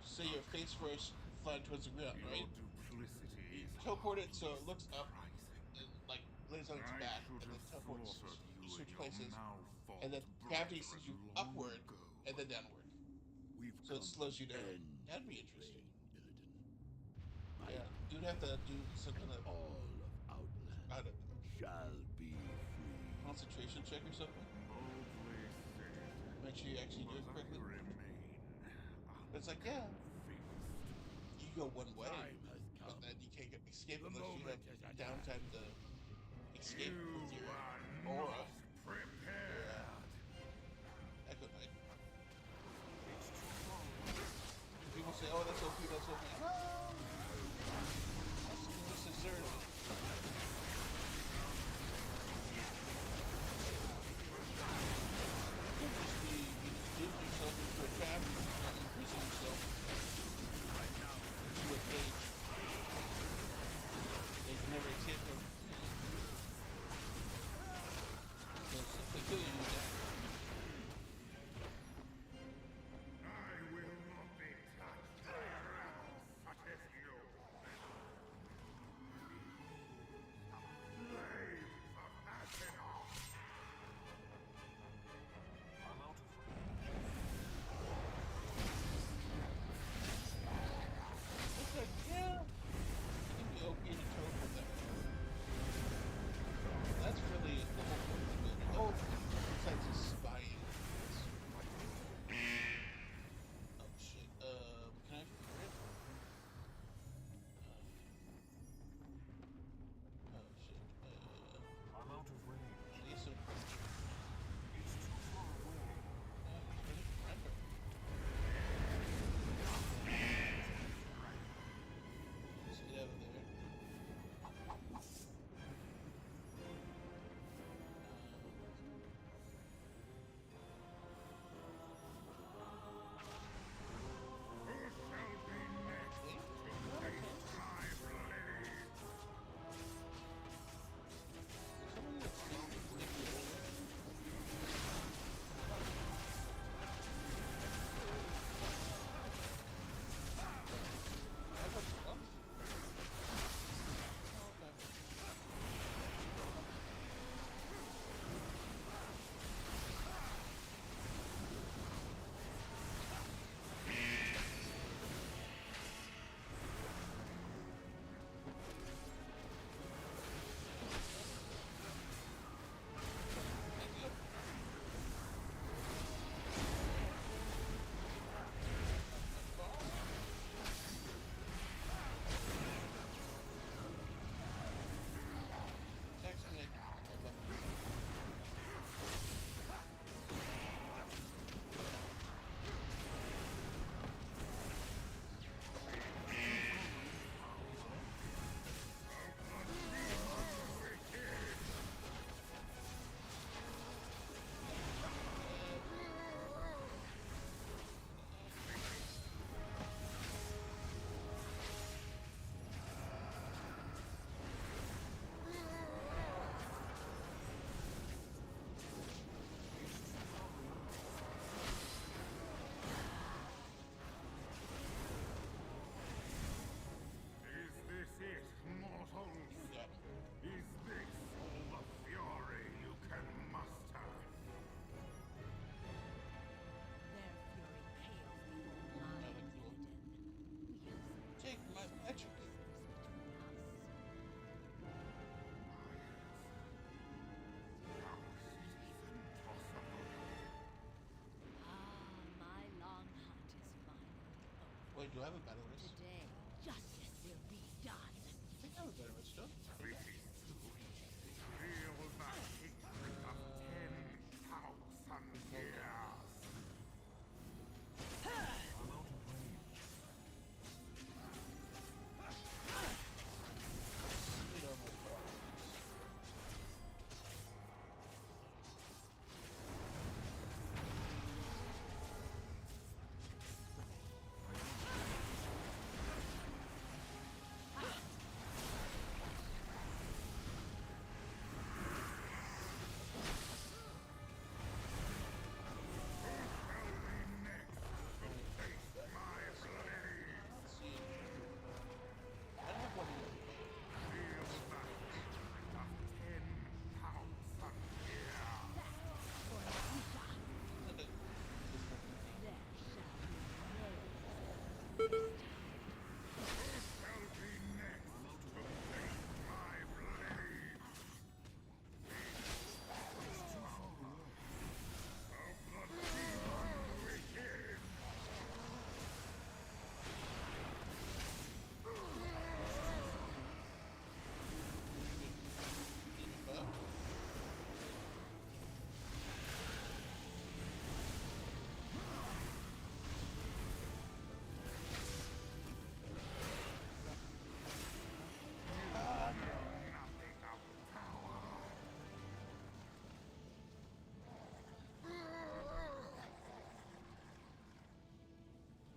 say you're face first, flying towards the ground,
Your
right?
duplicity
You
is
teleport it so it looks up
surprising.
and like lays on its
I
back,
should
and then
have
teleports.
slaughtered
You
you
switch
and your
places,
malformed
and then gravity
brethren
sends you
long
upward
ago.
and then downward,
We've
so it
come
slows you down.
end
That'd be interesting.
Illidan.
Yeah, you'd have to do some kind of
All of
I
Outland
don't know,
shall be free.
concentration check or something.
Boldly said,
Make sure you actually do it
but I
correctly.
remain
But it's like, yeah,
unconvinced.
you go one way,
Time has
but
come.
then you can't escape
The
unless you have
moment is at
downtime to escape
You
with your
are
aura.
not prepared.
Echo Knight. People say, oh, that's OP, that's OP. No! That's necessarily. You could just be getting yourself into a trap and imprison yourself to a cage. They can never escape from. Because if they kill you, you die.
I will not be touched by wrath.
wait, do I have a battle race?
Today, justice will be done.
I think I have a battle race, don't I?
This is too easy. Feel the hatred of 10,000 years. I'm out of range.
You know my problems.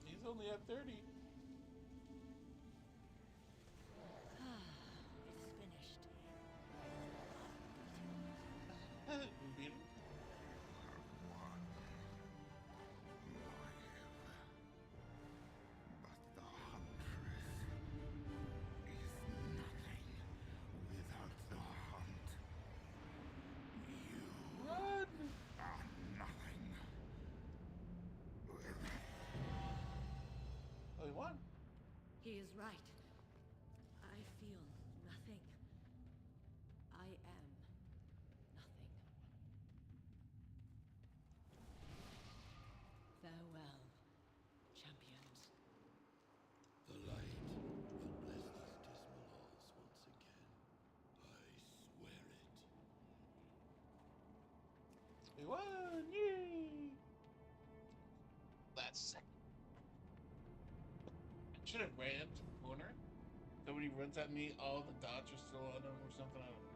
He's only at 30.
It's finished.
You beat him?
But the huntress is nothing without the hunt. You
Run!
are nothing.
Oh, he won.
He is right. I feel nothing. I am nothing. Farewell, champions.
The light will bless these dismal halls once again. I swear it.
He won! Yay! Last second. I should have ran to the corner. So when he runs at me, all the dots are still on him or something. I don't know.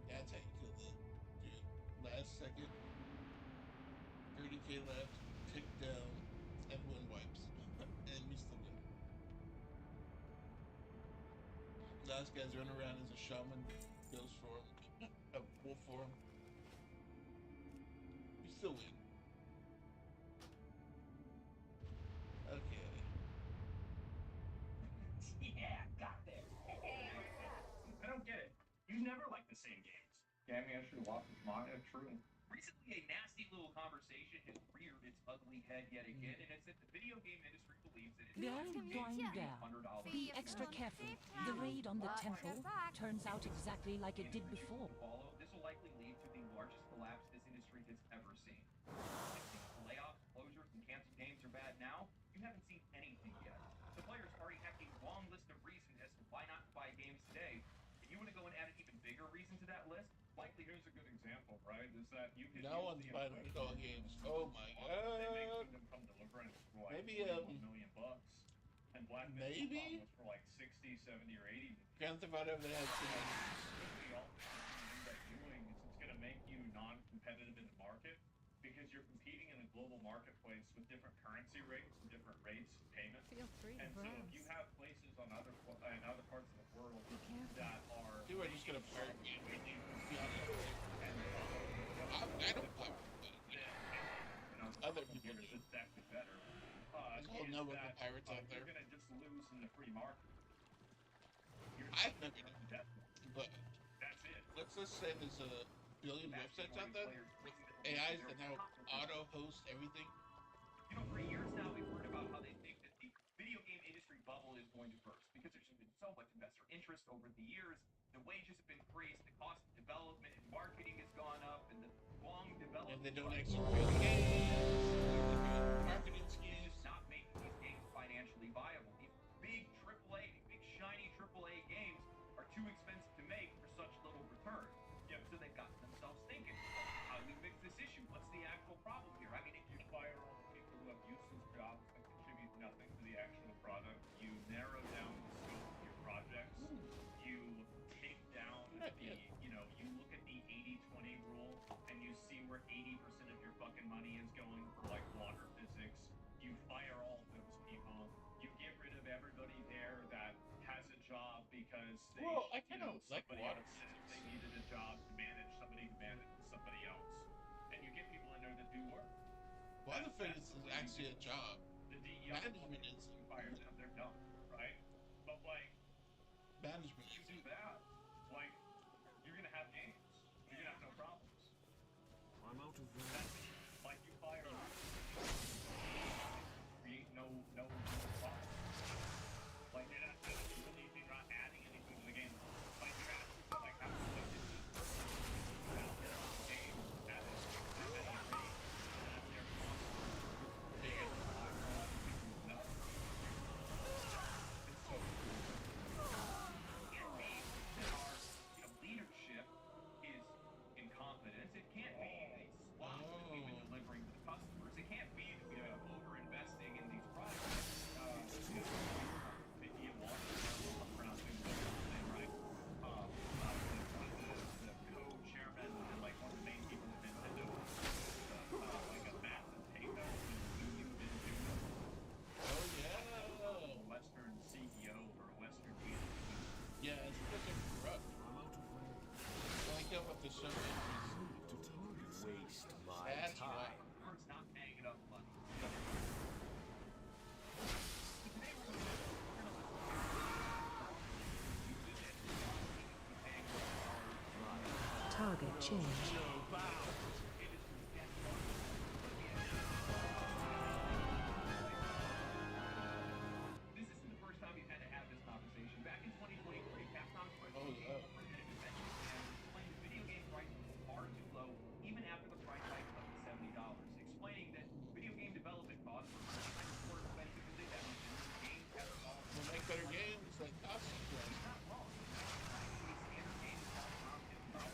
That's how you kill the dude. Last second, 30k left, tick down, everyone wipes. And we still win. Last guy's running around as a shaman, goes for him, a wolf for him. We still win. Okay.
Yeah, got there. I don't get it. You never like the same games. Yeah, I mean, I should watch this manga. True. Recently, a nasty little conversation has reared its ugly head yet again, and it's that the video game industry believes that it's
Very going down.
$100.
Be extra careful. The raid on the temple turns out exactly like it did before.
This will likely lead to the largest collapse this industry has ever seen. If the layoffs, closures, and canceled games are bad now, you haven't seen anything yet. The players already have a long list of reasons as to why not to buy games today. If you want to go and add an even bigger reason to that list, likely here's a good example, right? Is that you can
No one's buying $100 games. Oh my god.
Come Deliverance for like
Maybe,
$1 million. And Black Myth
maybe?
was for like 60, 70, or 80.
Grand Theft Auto that had some.
Basically, all that's doing is it's going to make you non-competitive in the market because you're competing in a global marketplace with different currency rates and different rates of payment.
Feel free to
And so if you have places on other parts of the world that are
People are just gonna pirate games. Be honest. I don't pirate. Other people do.
it's actually better.
There's a whole network of pirates out there.
You're gonna just lose in the free market.
I've never done it, but
That's it.
let's just say there's a billion websites out there AIs
They're
that now
constantly
auto host everything.
You know, for years now, we've heard about how they think that the video game industry bubble is going to burst because there's just been so much investor interest over the years. The wages have increased, the cost of development and marketing has gone up, and the long
And
development
they don't
cycle
actually create games, they create marketing
is
schemes.
just not making these games financially viable. These big AAA, big shiny AAA games are too expensive to make for such little return. Yep. So they've gotten themselves thinking, how do we fix this issue? What's the actual problem here? I mean, if you
Fire all the people who have useless jobs that contribute nothing to the actual product. You narrow down the scope of your projects. You take down you look at the 80-20 rule and you see where 80% of your fucking money is going for like water physics. You fire all of those people. You get rid of everybody there that has a job because they,
Well, I kind of like
somebody
water
else said
physics.
they needed a job to manage somebody who managed somebody else. And you get people in there that do work.
Water physics is actually a job.
The DEI
Management is
you fire them, they're done, right? But like,
management.
you do that, like, you're gonna have games. You're gonna have no problems.
I'm out of room.
Like you fire create no problems. Like you're not adding anything to the game. Like you're asking to like have to game that is at any rate and they're leadership is incompetence. It can't be a slop that we've been delivering to the customers. It can't be that we are over-investing in these products. Maybe around things like thing, right? The co-chairman and like one of the main people at Nintendo, like a massive takeover when you didn't do it.
Oh yeah.
A Western CEO or a Western leader.
Yeah, it's because they're corrupt.
I'm out of room.
Well, I can't let the show entries.
To waste my
That's why.
time.
It's not paying enough money.
Target changed.
This isn't the first time we've had to have this conversation. Back in 2023, Capcom explained video game prices were far too low even after the price hike of $70, explaining that video game development costs were 9 times more expensive than they've ever been. Games have fallen.
We'll make better games like Cost Quest.
It's not wrong. Standard games cost around $50 per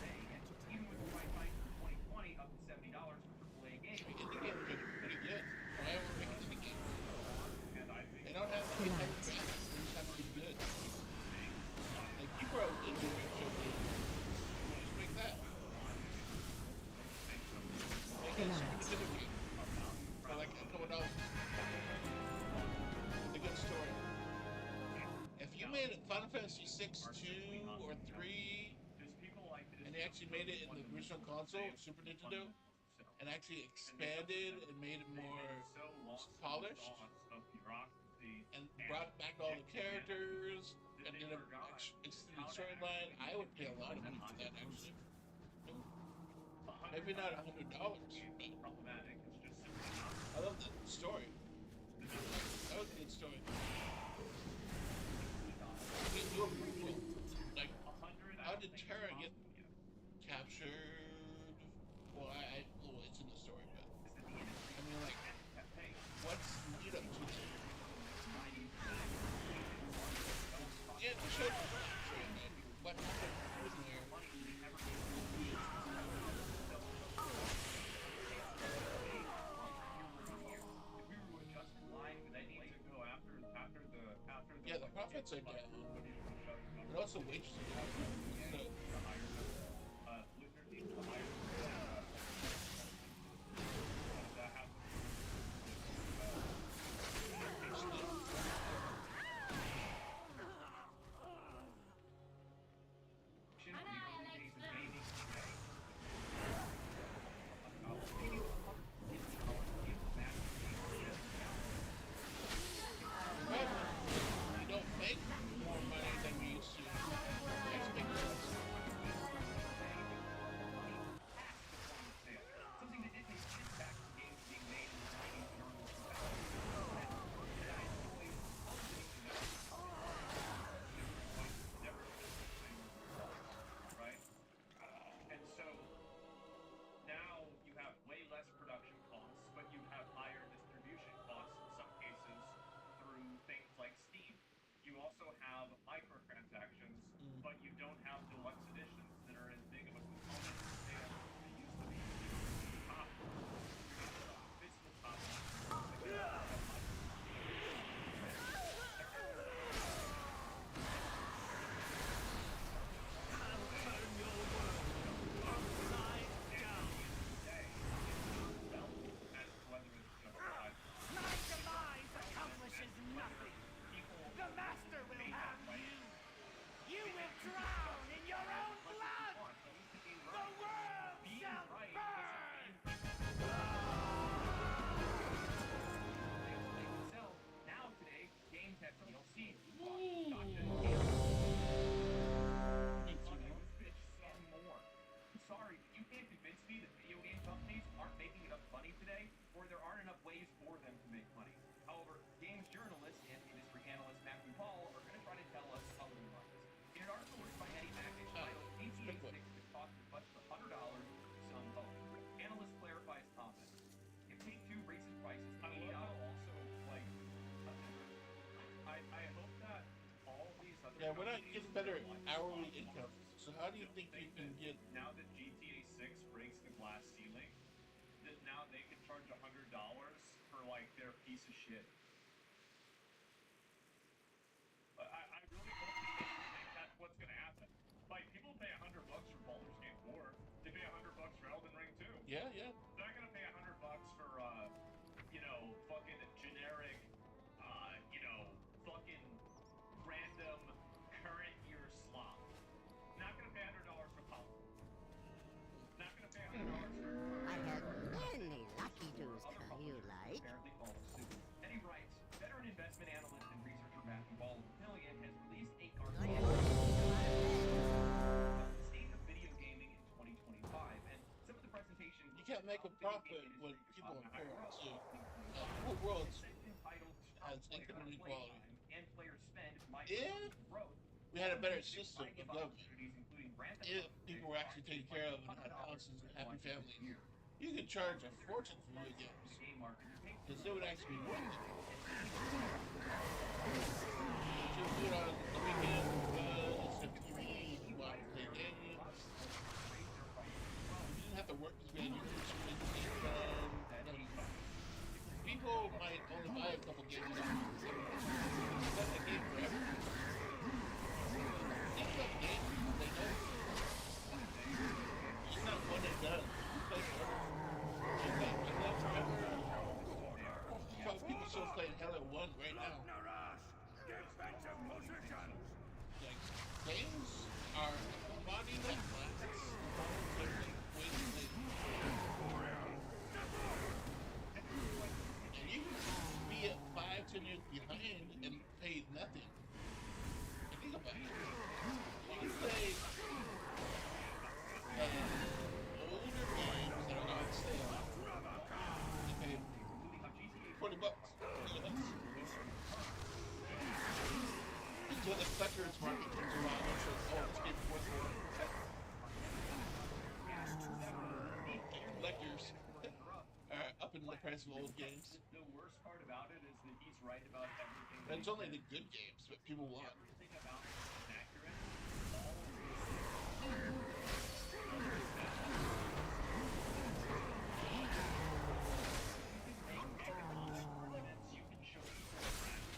day, and even with the price hike from 2020 up to $70 for AAA games.
Indie games are pretty good. Why are we making indie games?
And I think
They don't have to be hyper fast. They just have to be good. Like you wrote indie games so good. Just make that. Make a super Nintendo game. For like a couple dollars. With a good story. If you made a Final Fantasy 6, 2, or 3, and they actually made it in the original console, Super Nintendo, and actually expanded and made it more polished, and brought back all the characters, and did an extended storyline, I would pay a lot of money for that actually. Maybe not $100, but
problematic. It's just simply
I love the story. That was a good story. We do a prequel. Like, how did Terra get captured? Well, it's in the story, but I mean, like, what's the lead up to it? Yeah, they showed the story, but what happened in there? Yeah, the profits are down, but also wages are down. So, you don't make more money than we used to.
you can't convince me that video game companies aren't making enough money today, or there aren't enough ways for them to make money. However, games journalist and industry analyst Matthew Paul are going to try to tell us otherwise. In an article written by Eddie Mackich titled GTA 6 could cost as much as $100 for some homes, analyst clarifies comment. If Take-Two raises prices to $80,
also, like, I hope that all these other
Yeah, we're not
companies
getting better
are like
hourly
Xbox
income.
Ones
So how do you
don't
think you
think
can
that
get?
now that GTA 6 breaks the glass ceiling, that now they can charge $100 for like their piece of shit. I really hope that they think that's what's gonna happen. Like people pay $100 for Baldur's Gate 4. They pay $100 for Elden Ring 2.
Yeah, yeah.
They're not gonna pay $100 for you know, fucking generic, you know, fucking random current year slop. Not gonna pay $100 for pop. Not gonna pay $100 for.
I have many lucky do's how you like.
Apparently follow suit. And he writes, veteran investment analyst and researcher Matthew Ball of Million has released a article about the state of video gaming in 2025, and some of the presentation
You can't make a profit when people are poor too. The whole world has income inequality.
and player spend might
If
growth.
we had a better system of government,
Opportunities including Grand Theft
if
Auto
people were actually taken care of and had houses and happy families, you could charge a fortune for video games. Because it would actually be worth it. Just do it on the weekend, instead of TV, you want to play games. You didn't have to work as bad, you could just make income. People might only buy a couple games a year. It's not a game for everyone. These are games they know. It's not one and done. You play forever. You play forever. Probably people still playing Halo 1 right now. Like, games are a body that lasts every way to play. And you can be at 5-10 years behind and pay nothing. And think about it. You can play older games that are on sale. You pay $40. Until the collector's market comes around and says, oh, this game's worth more. Collectors are up in the price of old games.
The worst part about it is that he's right about everything.
And it's only the good games that people want.
Everything about it is accurate. You can show people around,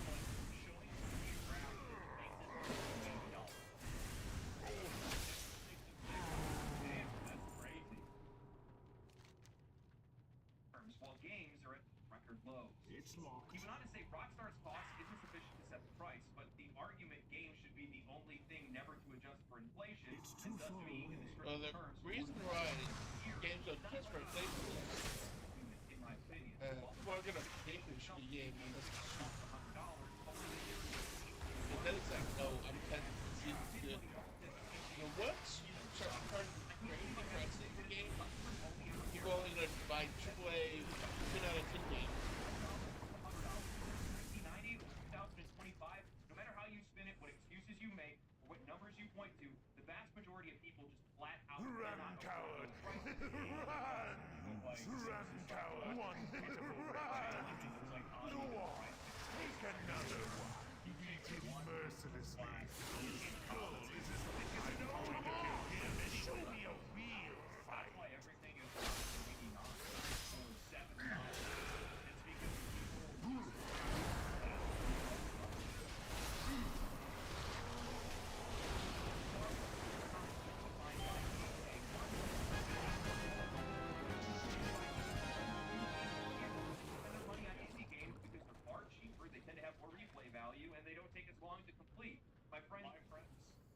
but showing somebody around makes it $80. Damn, that's crazy. While games are at record lows.
It's locked.
He went on to say Rockstar's cost isn't sufficient to set the price, but the argument games should be the only thing never to adjust for inflation,
It's too
and thus
far
being in the
away.
strict
The
terms.
reason why games don't just for inflation is
In my opinion.
people are gonna pay for a shitty game unless it's cheap. And then it's like, no, I'm tempted to see if it's good. You know, once you start charging crazy pricing for games, people are only gonna buy AAA 10 out of 10 games.
1990 to 2025, no matter how you spin it, what excuses you make, or what numbers you point to, the vast majority of people just flat out
Run,
cannot
coward!
afford those prices.
Run, coward! One pitiful run! Go on, take another one. Beat him mercilessly. His skull is as thick as I'm going to kill him. Show me a real fight.
That's why everything is $89 or $7. It's because people spend their money on indie games because they're far cheaper, they tend to have more replay value, and they don't take as long to complete. My friends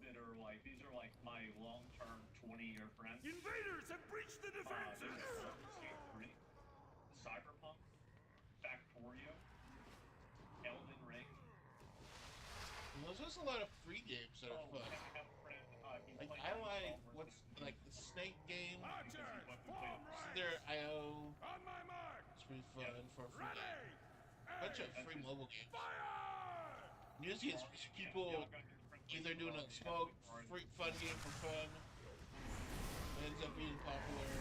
that are like, these are like my long-term 20-year friends.
Invaders have breached the defenses!
Baldur's Gate 3, Cyberpunk, Factorio, Elden Ring.
And there's just a lot of free games that are fun.
I have a friend, he's
Like,
playing
I
Star
like
Wars
what's
Galaxy.
like the snake game.
Archers, form
It's their
ranks!
IO.
On my mark!
It's pretty fun for a free
Ready!
game. Bunch of free mobile games.
Fire!
Usually it's people either doing a small free fun game for fun, ends up being popular,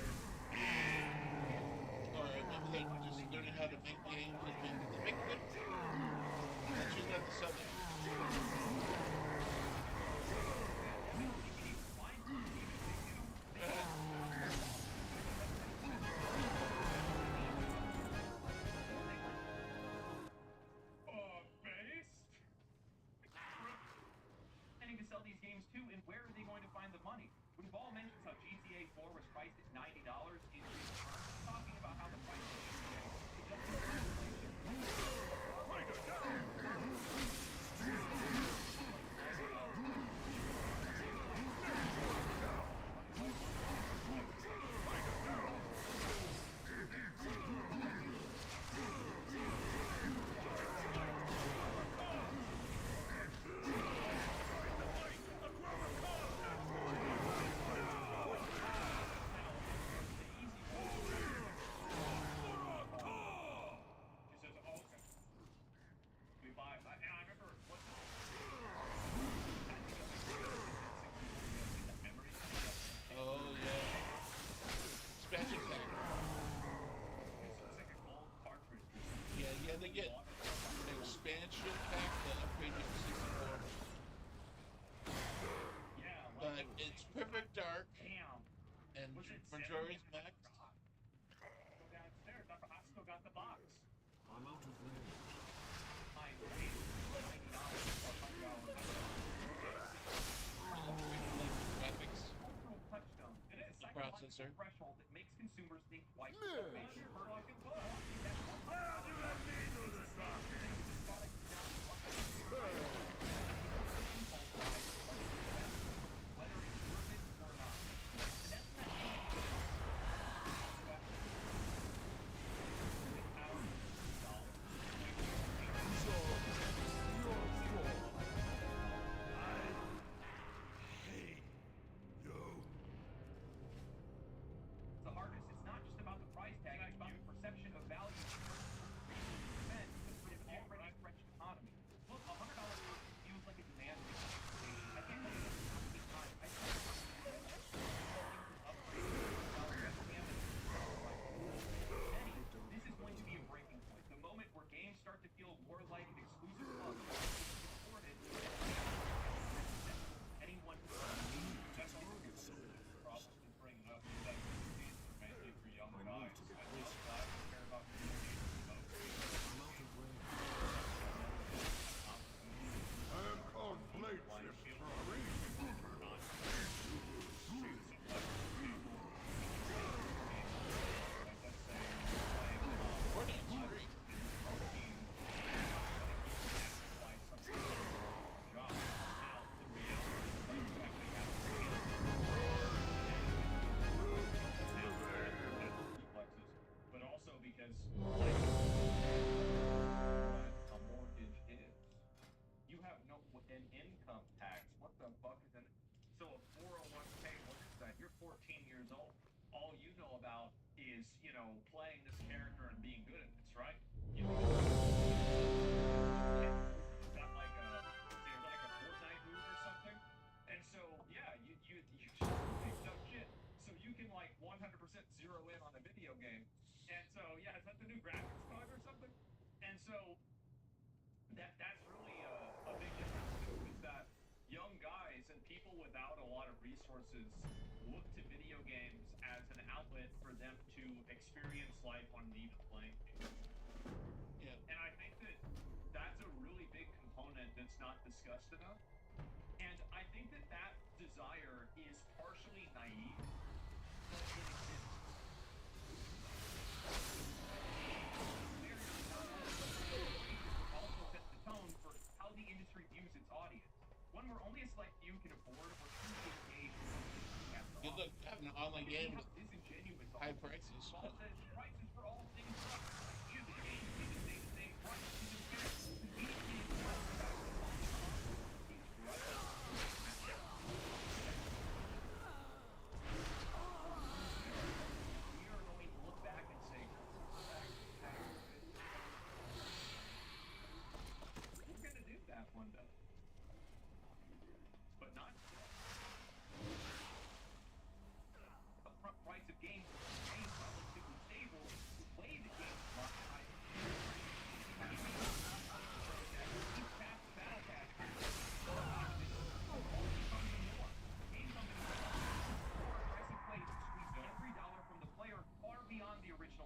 or maybe they're just learning how to make games and make good. That's usually not the subject.
Planning to sell these games too, and where are they going to find the money? When Ball mentions how GTA 4 was priced at $90 in talking about how the price of
Oh yeah, expansion pack. Yeah, they get an expansion pack that upgrades you to 64. But it's perfect dark and Majora's Max.
Downstairs, I still got the box.
I'm out of range.
Graphics,
Touchstone. It is a
processor.
threshold that makes consumers think twice. The hardest, it's not just about the price tag, it's about the perception of value. Spend with an already stretched economy. Look, $100 feels like a demand. I can't tell you how many times I this is going to be a breaking point. The moment where games start to feel more like an exclusive club. Anyone who that's all the problem is bringing up that mainly for young guys. I care about
I am called Blade Shift for a reason.
but also because like a mortgage is. You have no an income tax. What the fuck is an so a 401k? What is that? You're 14 years old. All you know about is playing this character and being good at this, right? You got like a Fortnite move or something, and so yeah, you no shit. So you can like 100% zero in on a video game, and so yeah, is that the new graphics card or something? And so that's really a big difference too, is that young guys and people without a lot of resources look to video games as an outlet for them to experience life on an even playing field.
Yeah.
And I think that that's a really big component that's not discussed enough. And I think that that desire is partially naive, but it exists. Also sets the tone for how the industry views its audience. One where only a select few can afford or truly engage with
Good luck having an online game with
disingenuous
high prices.
Paul says prices for all things suck. You the game need to stay the same price.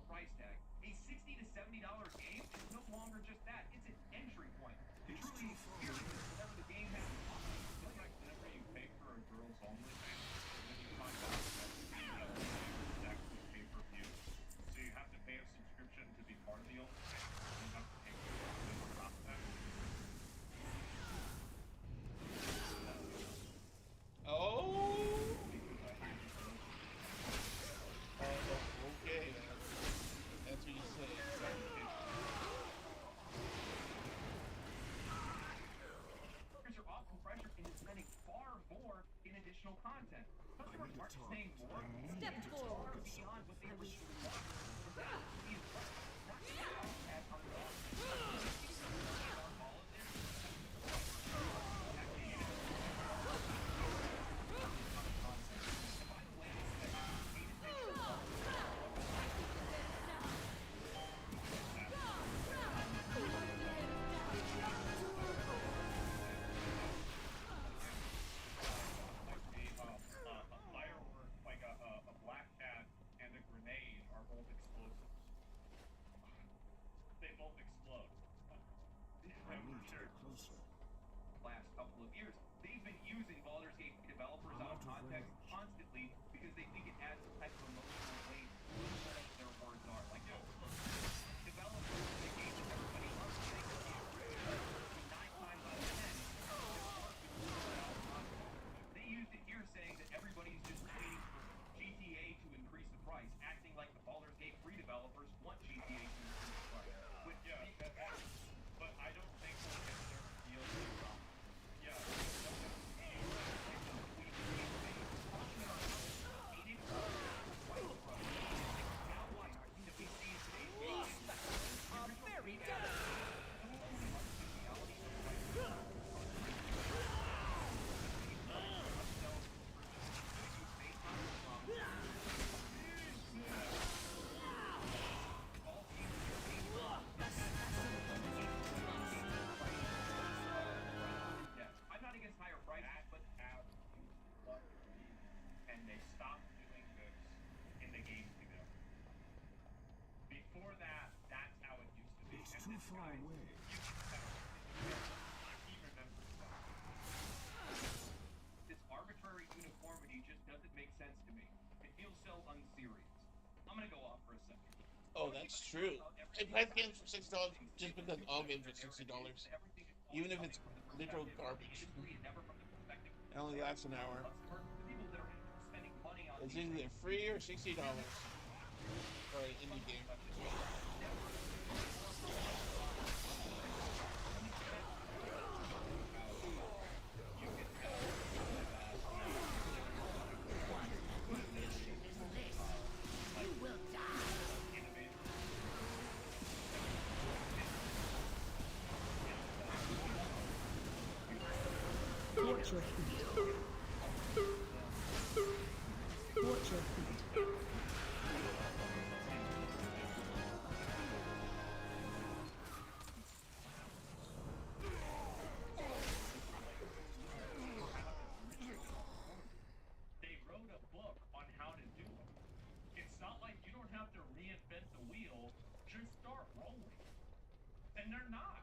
price tag. A $60 to $70 game is no longer just that. It's an entry point to truly experience whatever the game has to offer.
Just like whenever you pay for a girls only thing, then you find out that it's actually pay-per-view. So you have to pay a subscription to be part of the only thing. You have to pay for it to stop that.
Oh. Okay. That's what you say.
Users are often pressured into spending far more in additional content. Customers aren't just saying more.
Step forward.
Far beyond what they originally wanted. And that is not just as unlawful.
A firework, like a black cat and a grenade are both explosives. They both explode.
Last couple of years, they've been using Baldur's Gate developers out of context constantly because they think it adds some type of emotional weight to what their words are. Like, developers in the game that everybody loves, they can use 9 times out of 10, they used it here saying that everybody's just waiting for GTA to increase the price, acting like the Baldur's Gate 3 developers want GTA to increase the price.
But I don't think we'll get their deals. Yeah.
I'm not against higher prices, but
And they stopped doing this in the games ago. Before that, that's how it used to be.
It's too far away.
He remembers that.
this arbitrary uniformity just doesn't make sense to me. It feels so unserious. I'm gonna go off for a second.
Oh, that's true. I buy games for $60 just because all games are $60, even if it's literal garbage. It only lasts an hour. It's either free or $60 for an indie game.
Watch your feet. Watch your feet.
They wrote a book on how to do it. It's not like you don't have to reinvent the wheel, just start rolling. And they're not.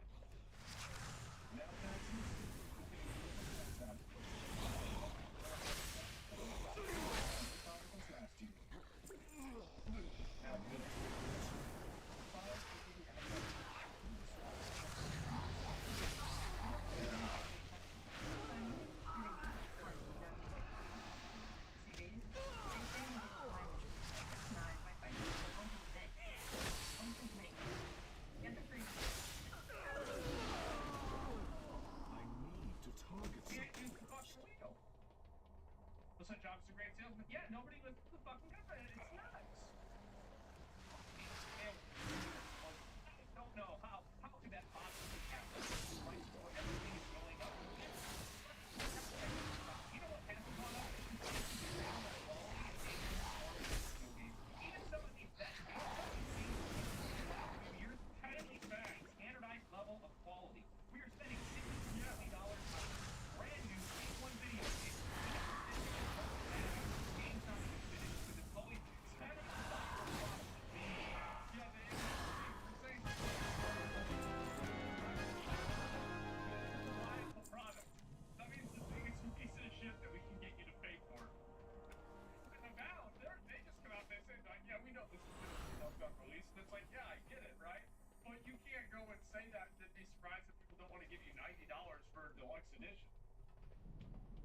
got released. And it's like, yeah, I get it, right? But you can't go and say that and be surprised if people don't want to give you $90 for a deluxe edition.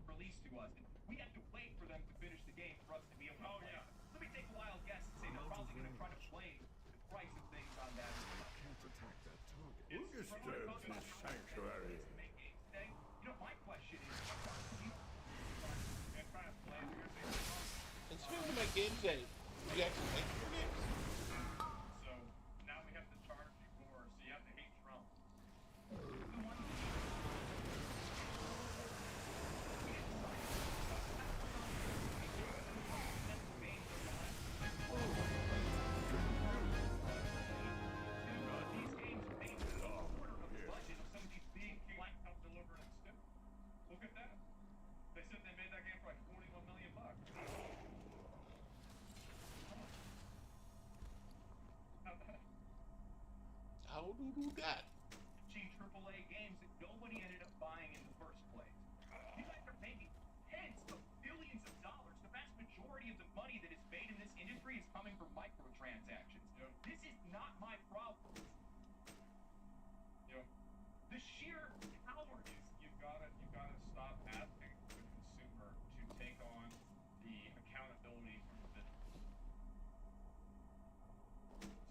Released to us, and we have to wait for them to finish the game for us to be able to play.
Yeah.
Let me take a wild guess and say they're probably going to try to blame the price of things on that.
Can't attack that target.
Who
disturbs my sanctuary?
To make games today. You know, my question is,
and trying to play your thing.
And speaking of my game day, you actually make your games?
So now we have to charge you more, so you have to hate Trump.
these games are made for a quarter of the budget of some of these big
Like help deliver it still. Look at that. They said they made that game for like $41 million.
How do you do that?
cheap AAA games that nobody ended up buying in the first place. You guys are making tens of billions of dollars. The vast majority of the money that is made in this industry is coming from microtransactions. This is not my problem. The sheer power is
You've gotta stop asking the consumer to take on the accountability from the business.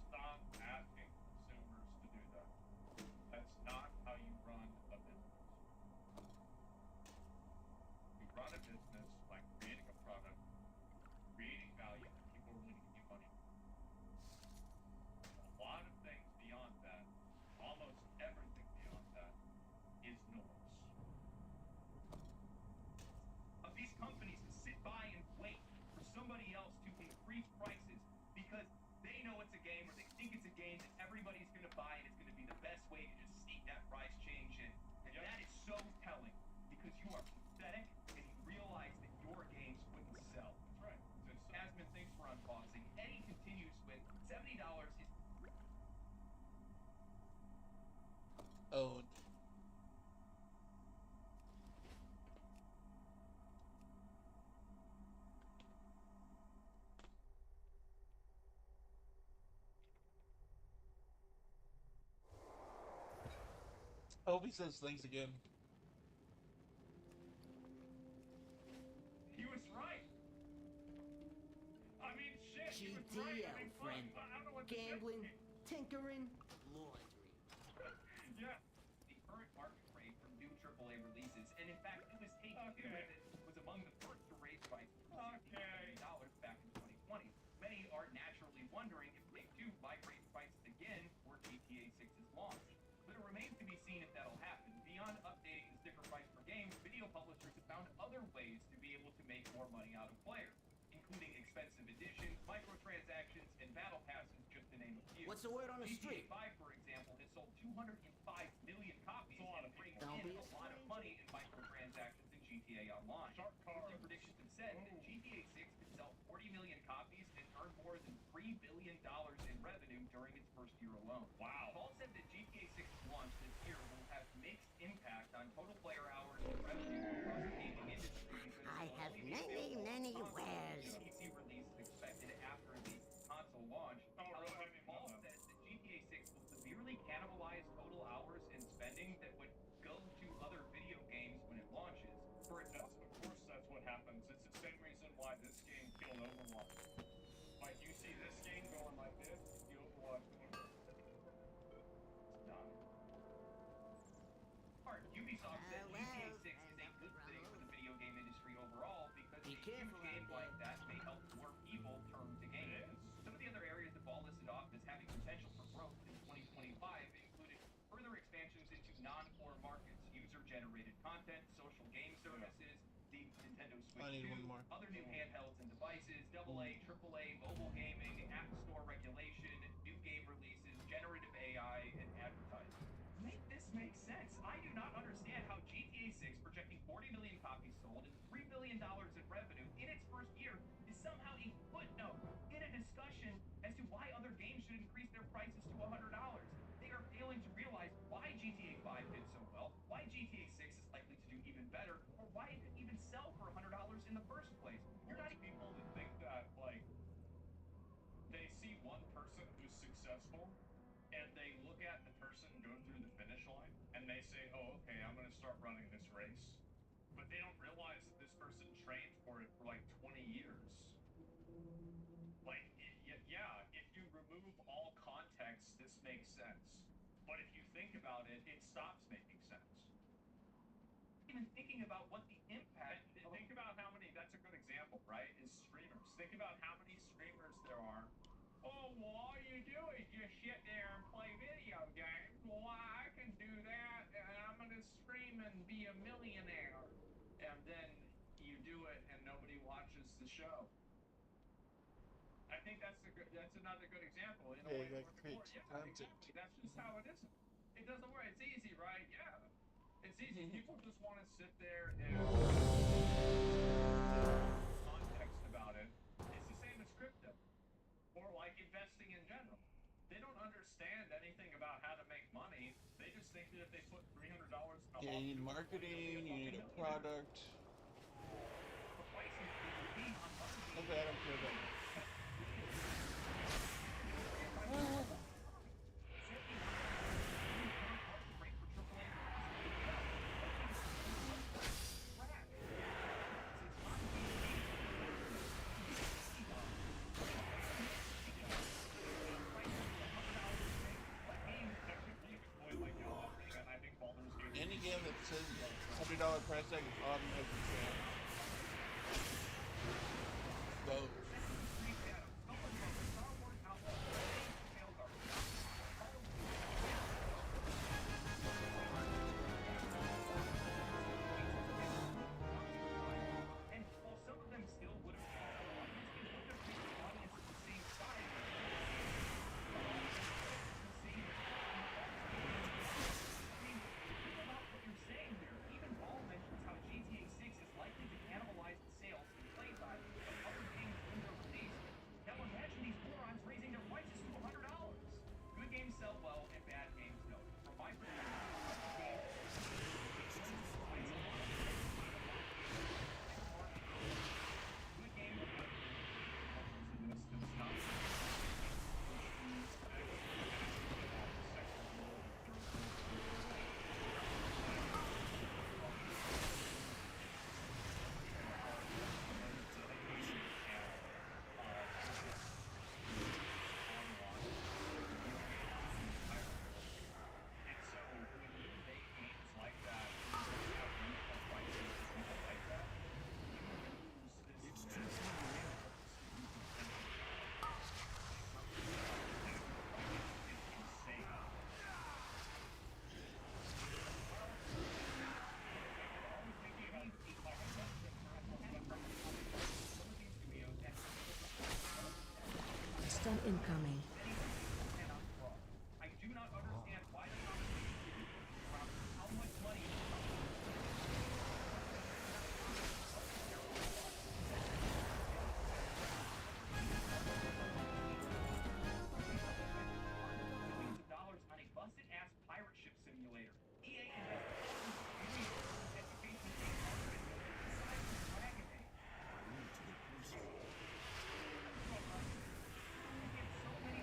Stop asking consumers to do that. That's not how you run a business. You run a business by creating a product, creating value that people are willing to give you money for. A lot of things beyond that, almost everything beyond that, is noise.
of these companies to sit by and wait for somebody else to increase prices because they know it's a game or they think it's a game that everybody's going to buy and it's going to be the best way to just sneak that price change in. And that is so telling because you are pathetic and you realize that your games wouldn't sell.
That's right.
Asmund, thanks for unpausing. Eddie continues with $70 is
Owned. I hope he says thanks again.
He was right. I mean, shit, he was right. I mean,
friend.
fuck, I don't know what to say.
Gambling, tinkering, laundry.
Yeah.
the current market rate for new AAA releases, and in fact, it was Take-Two that was among the first to raise prices to $60 back in 2020. Many are naturally wondering if Take-Two might raise prices again for GTA 6's launch. But it remains to be seen if that'll happen. Beyond updating the sticker price for games, video publishers have found other ways to be able to make more money out of players, including expensive editions, microtransactions, and battle passes, just to name a few.
What's the word on the
GTA
street?
5, for example, has sold 205 million copies and raked
Don't
in
be
a lot of money in microtransactions in GTA Online. Early predictions have said that GTA 6 could sell 40 million copies and earn more than $3 billion in revenue during its first year alone.
Wow.
Paul said that GTA 6's launch this year will have mixed impact on total player hours and revenue across the gaming industry because
I
it will
have
only be
many,
available
many
on console.
wares.
The PC release is expected after the console launch. However, Paul says that GTA 6 will severely cannibalize total hours and spending that would go to other video games when it launches. For example,
Of course, that's what happens. It's the same reason why this game killed Overwatch. Like, you see this game going like this, you see Overwatch going like this.
it's done. Ubisoft said GTA 6 is a good thing for the video game industry overall because
Be
a
careful
huge game
out
like
there.
that may help more people turn to games. Some of the other areas that Ball listed off as having potential for growth in 2025 included further expansions into non-core markets, user-generated content, social game services, the Nintendo Switch
I need
2,
one more.
other new handhelds and devices, AA, AAA, mobile gaming, app store regulation, new game releases, generative AI, and advertising. Make this make sense. I do not understand how GTA 6 projecting 40 million copies sold and $3 billion in revenue in its first year is somehow a footnote in a discussion as to why other games should increase their prices to $100. They are failing to realize why GTA 5 did so well, why GTA 6 is likely to do even better, or why it could even sell for $100 in the first place. You're not
People that think that, like, they see one person who's successful, and they look at the person go through the finish line, and they say, "Oh, okay, I'm going to start running this race," but they don't realize that this person trained for it for like 20 years. Like, yeah, if you remove all context, this makes sense. But if you think about it, it stops making sense.
Even thinking about what the impact.
Think about how many. That's a good example, right? Is streamers. Think about how many streamers there are. Oh, well, all you do is just sit there and play video games. Well, I can do that, and I'm gonna stream and be a millionaire. And then you do it, and nobody watches the show. I think that's another good example. In a way,
that creates content.
Exactly. That's just how it is. It doesn't work. It's easy, right? Yeah. It's easy. People just want to sit there and context about it. It's the same as crypto or like investing in general. They don't understand anything about how to make money. They just think that if they put $300 a month,
Yeah, you need marketing, you need a product. Okay, I don't care about that. Any game that says $100 price tag is automatically fair. Go.
And while some of them still would have picked the audience, it would have picked the audience of the same size. Think about what you're saying here. Even Ball mentions how GTA 6 is likely to cannibalize the sales and play time of other games when they're released. Now imagine these morons raising their prices to $100. Good games sell well and bad games don't. From my perspective, good games
Stun incoming.
I do not understand why the conversation is around how much money millions of dollars on a busted-ass pirate ship simulator. EA invested millions in education and marketing besides the Dragon Age. We get so many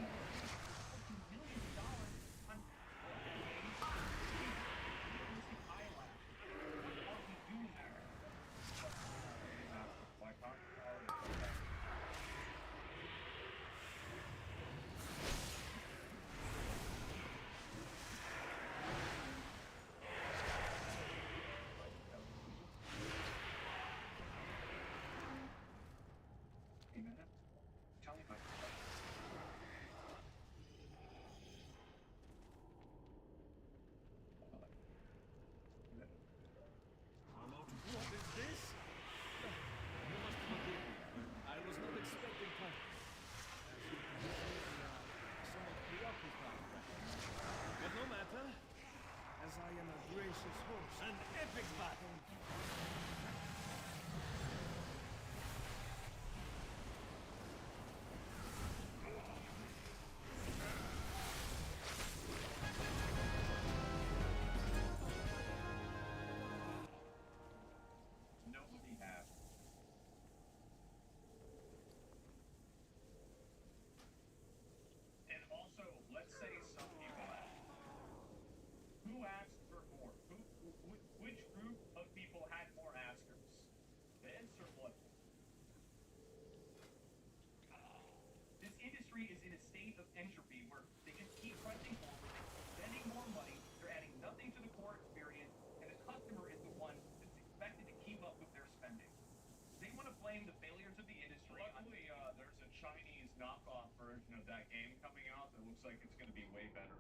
that game coming out that looks like it's going to be way better.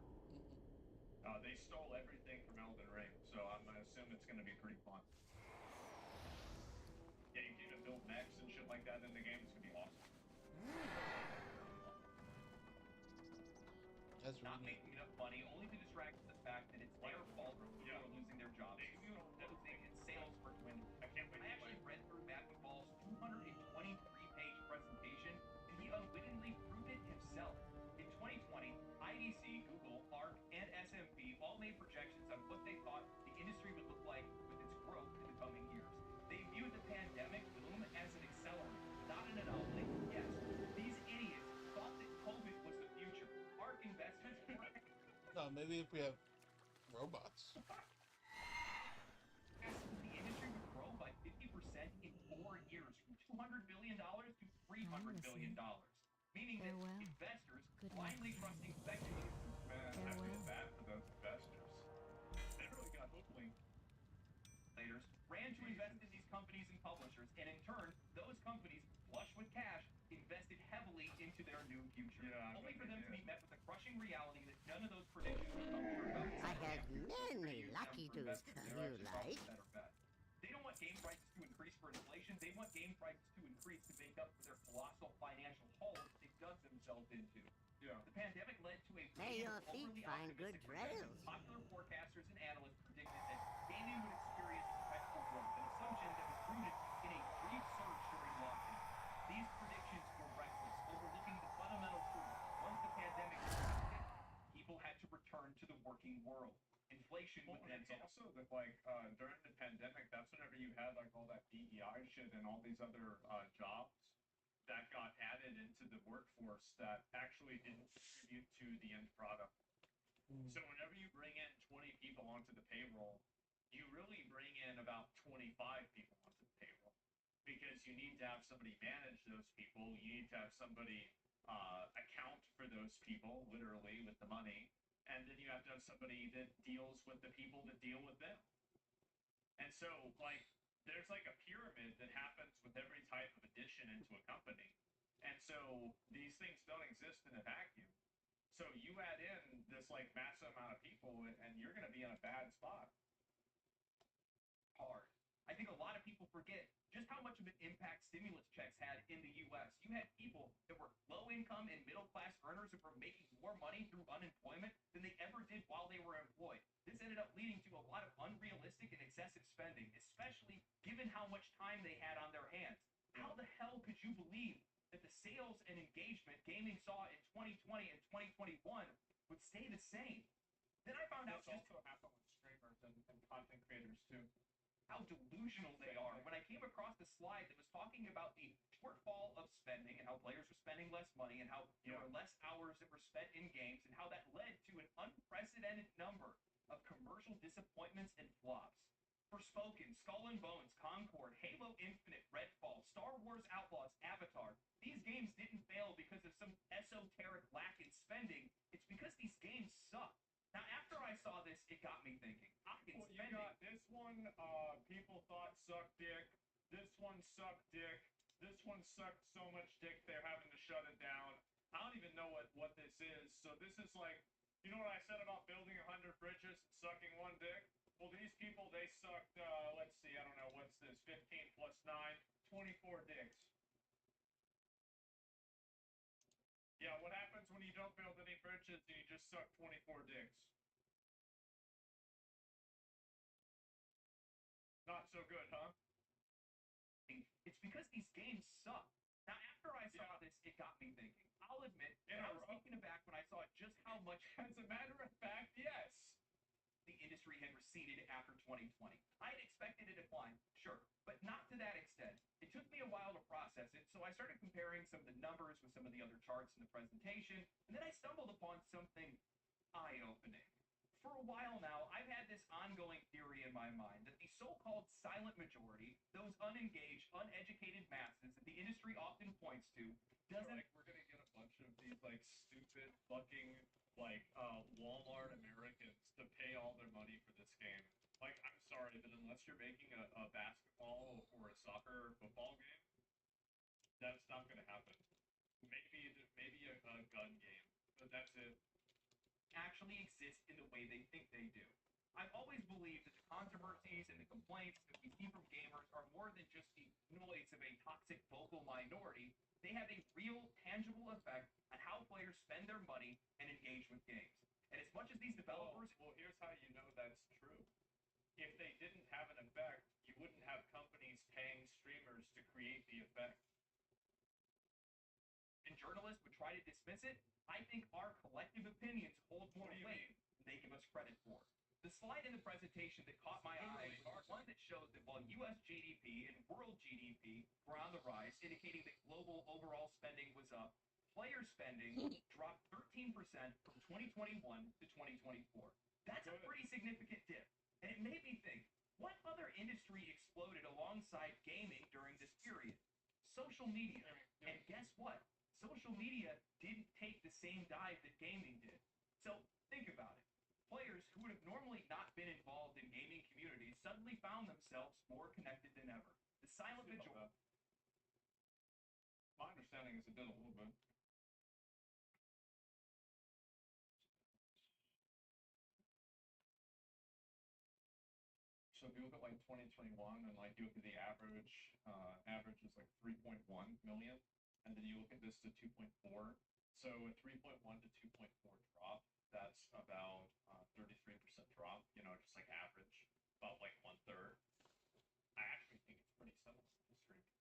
They stole everything from Elden Ring, so I'm going to assume it's going to be pretty fun. Yeah, you can even build mechs and shit like that in the game. It's going to be awesome.
That's
Not
really neat.
making enough money, only to distract from the fact that it's their fault or people are losing their jobs.
They do
Closing and sales are dwindling.
I can't wait
I actually read through Matthew Ball's 223-page presentation, and he unwittingly proved it himself. In 2020, IDC, Google, ARC, and SMP all made projections on what they thought the industry would look like with its growth in the coming years. They viewed the pandemic boom as an accelerant, not an anomaly. Yes, these idiots thought that COVID was the future. ARC investments were
No, maybe if we have robots.
the industry would grow by 50% in 4 years, from $200 billion to $300 billion. Meaning that
Farewell.
investors,
Good
blindly
luck.
trusting speculators,
Man, I feel
Farewell.
bad for those investors. They really got hoodwinked.
ran to invest in these companies and publishers, and in turn, those companies, flush with cash, invested heavily into their new future.
Yeah,
only
I
for
bet
them
they
to be
did.
met with the crushing reality that none of those predictions would come true.
I have many lucky dudes you like.
They don't want game prices to increase for inflation. They want game prices to increase to make up for their colossal financial hole that they've dug themselves into.
Yeah.
The pandemic led to a
May
wave
your
of
feet
overly
find good
optimistic projections.
trails.
Popular forecasters and analysts predicted that gaming would experience perpetual growth, an assumption that was rooted in a brief surge during lockdown. These predictions were reckless, overlooking the fundamental truth. Once the pandemic ended, people had to return to the working world. Inflation
Well,
would then
it's
hit.
also that during the pandemic, that's whenever you had like all that DEI shit and all these other jobs that got added into the workforce that actually didn't contribute to the end product. So whenever you bring in 20 people onto the payroll, you really bring in about 25 people onto the payroll because you need to have somebody manage those people. You need to have somebody account for those people, literally with the money, and then you have to have somebody that deals with the people that deal with them. And so, there's like a pyramid that happens with every type of addition into a company. And so these things don't exist in a vacuum. So you add in this massive amount of people and you're going to be in a bad spot.
Hard. I think a lot of people forget just how much of an impact stimulus checks had in the U.S. You had people that were low-income and middle-class earners that were making more money through unemployment than they ever did while they were employed. This ended up leading to a lot of unrealistic and excessive spending, especially given how much time they had on their hands. How the hell could you believe that the sales and engagement gaming saw in 2020 and 2021 would stay the same? Then I found out
This
just
also happened with streamers and content creators too.
how delusional they are. When I came across the slide that was talking about the shortfall of spending and how players were spending less money and how there were less hours that were spent in games and how that led to an unprecedented number of commercial disappointments and flops. Forspoken, Skull and Bones, Concord, Halo Infinite, Redfall, Star Wars Outlaws, Avatar. These games didn't fail because of some esoteric lack in spending. It's because these games suck. Now, after I saw this, it got me thinking.
Well, you got this one, people thought sucked dick. This one sucked dick. This one sucked so much dick they're having to shut it down. I don't even know what this is. So this is you know what I said about building 100 bridges and sucking one dick? Well, these people, they sucked, let's see, I don't know, what's this, 15 plus 9, 24 dicks. Yeah, what happens when you don't build any bridges and you just suck 24 dicks? Not so good, huh?
It's because these games suck. Now, after I saw this, it got me thinking. I'll admit, I was taken aback when I saw just how much,
As a matter of fact, yes.
the industry had receded after 2020. I had expected a decline, sure, but not to that extent. It took me a while to process it, so I started comparing some of the numbers with some of the other charts in the presentation, and then I stumbled upon something eye-opening. For a while now, I've had this ongoing theory in my mind that the so-called silent majority, those unengaged, uneducated masses that the industry often points to, doesn't...
We're gonna get a bunch of these stupid fucking Walmart Americans to pay all their money for this game. I'm sorry, but unless you're making a basketball or a soccer or football game, that's not gonna happen. Maybe a gun game. but that's it.
Actually exist in the way they think they do. I've always believed that the controversies and the complaints that we see from gamers are more than just the noise of a toxic vocal minority. They have a real, tangible effect on how players spend their money and engage with games. And as much as these developers...
Well, here's how you know that's true. If they didn't have an effect, you wouldn't have companies paying streamers to create the effect.
And journalists would try to dismiss it, I think our collective opinions hold more weight than they give us credit for. The slide in the presentation that caught my eye was one that shows that while U.S. GDP and world GDP were on the rise, indicating that global overall spending was up, player spending dropped 13% from 2021 to 2024. That's a pretty significant dip. And it made me think, what other industry exploded alongside gaming during this period? Social media. And guess what? Social media didn't take the same dive that gaming did. So think about it. Players who would have normally not been involved in gaming communities suddenly found themselves more connected than ever. The silent vigil.
My understanding is it did a little bit. So if you look at like 2021 and like you look at the average is like 3.1 million, and then you look at this to 2.4. So a 3.1 to 2.4 drop, that's about 33% drop. You know, just like average, about like 1/3. I actually think it's pretty similar to streaming.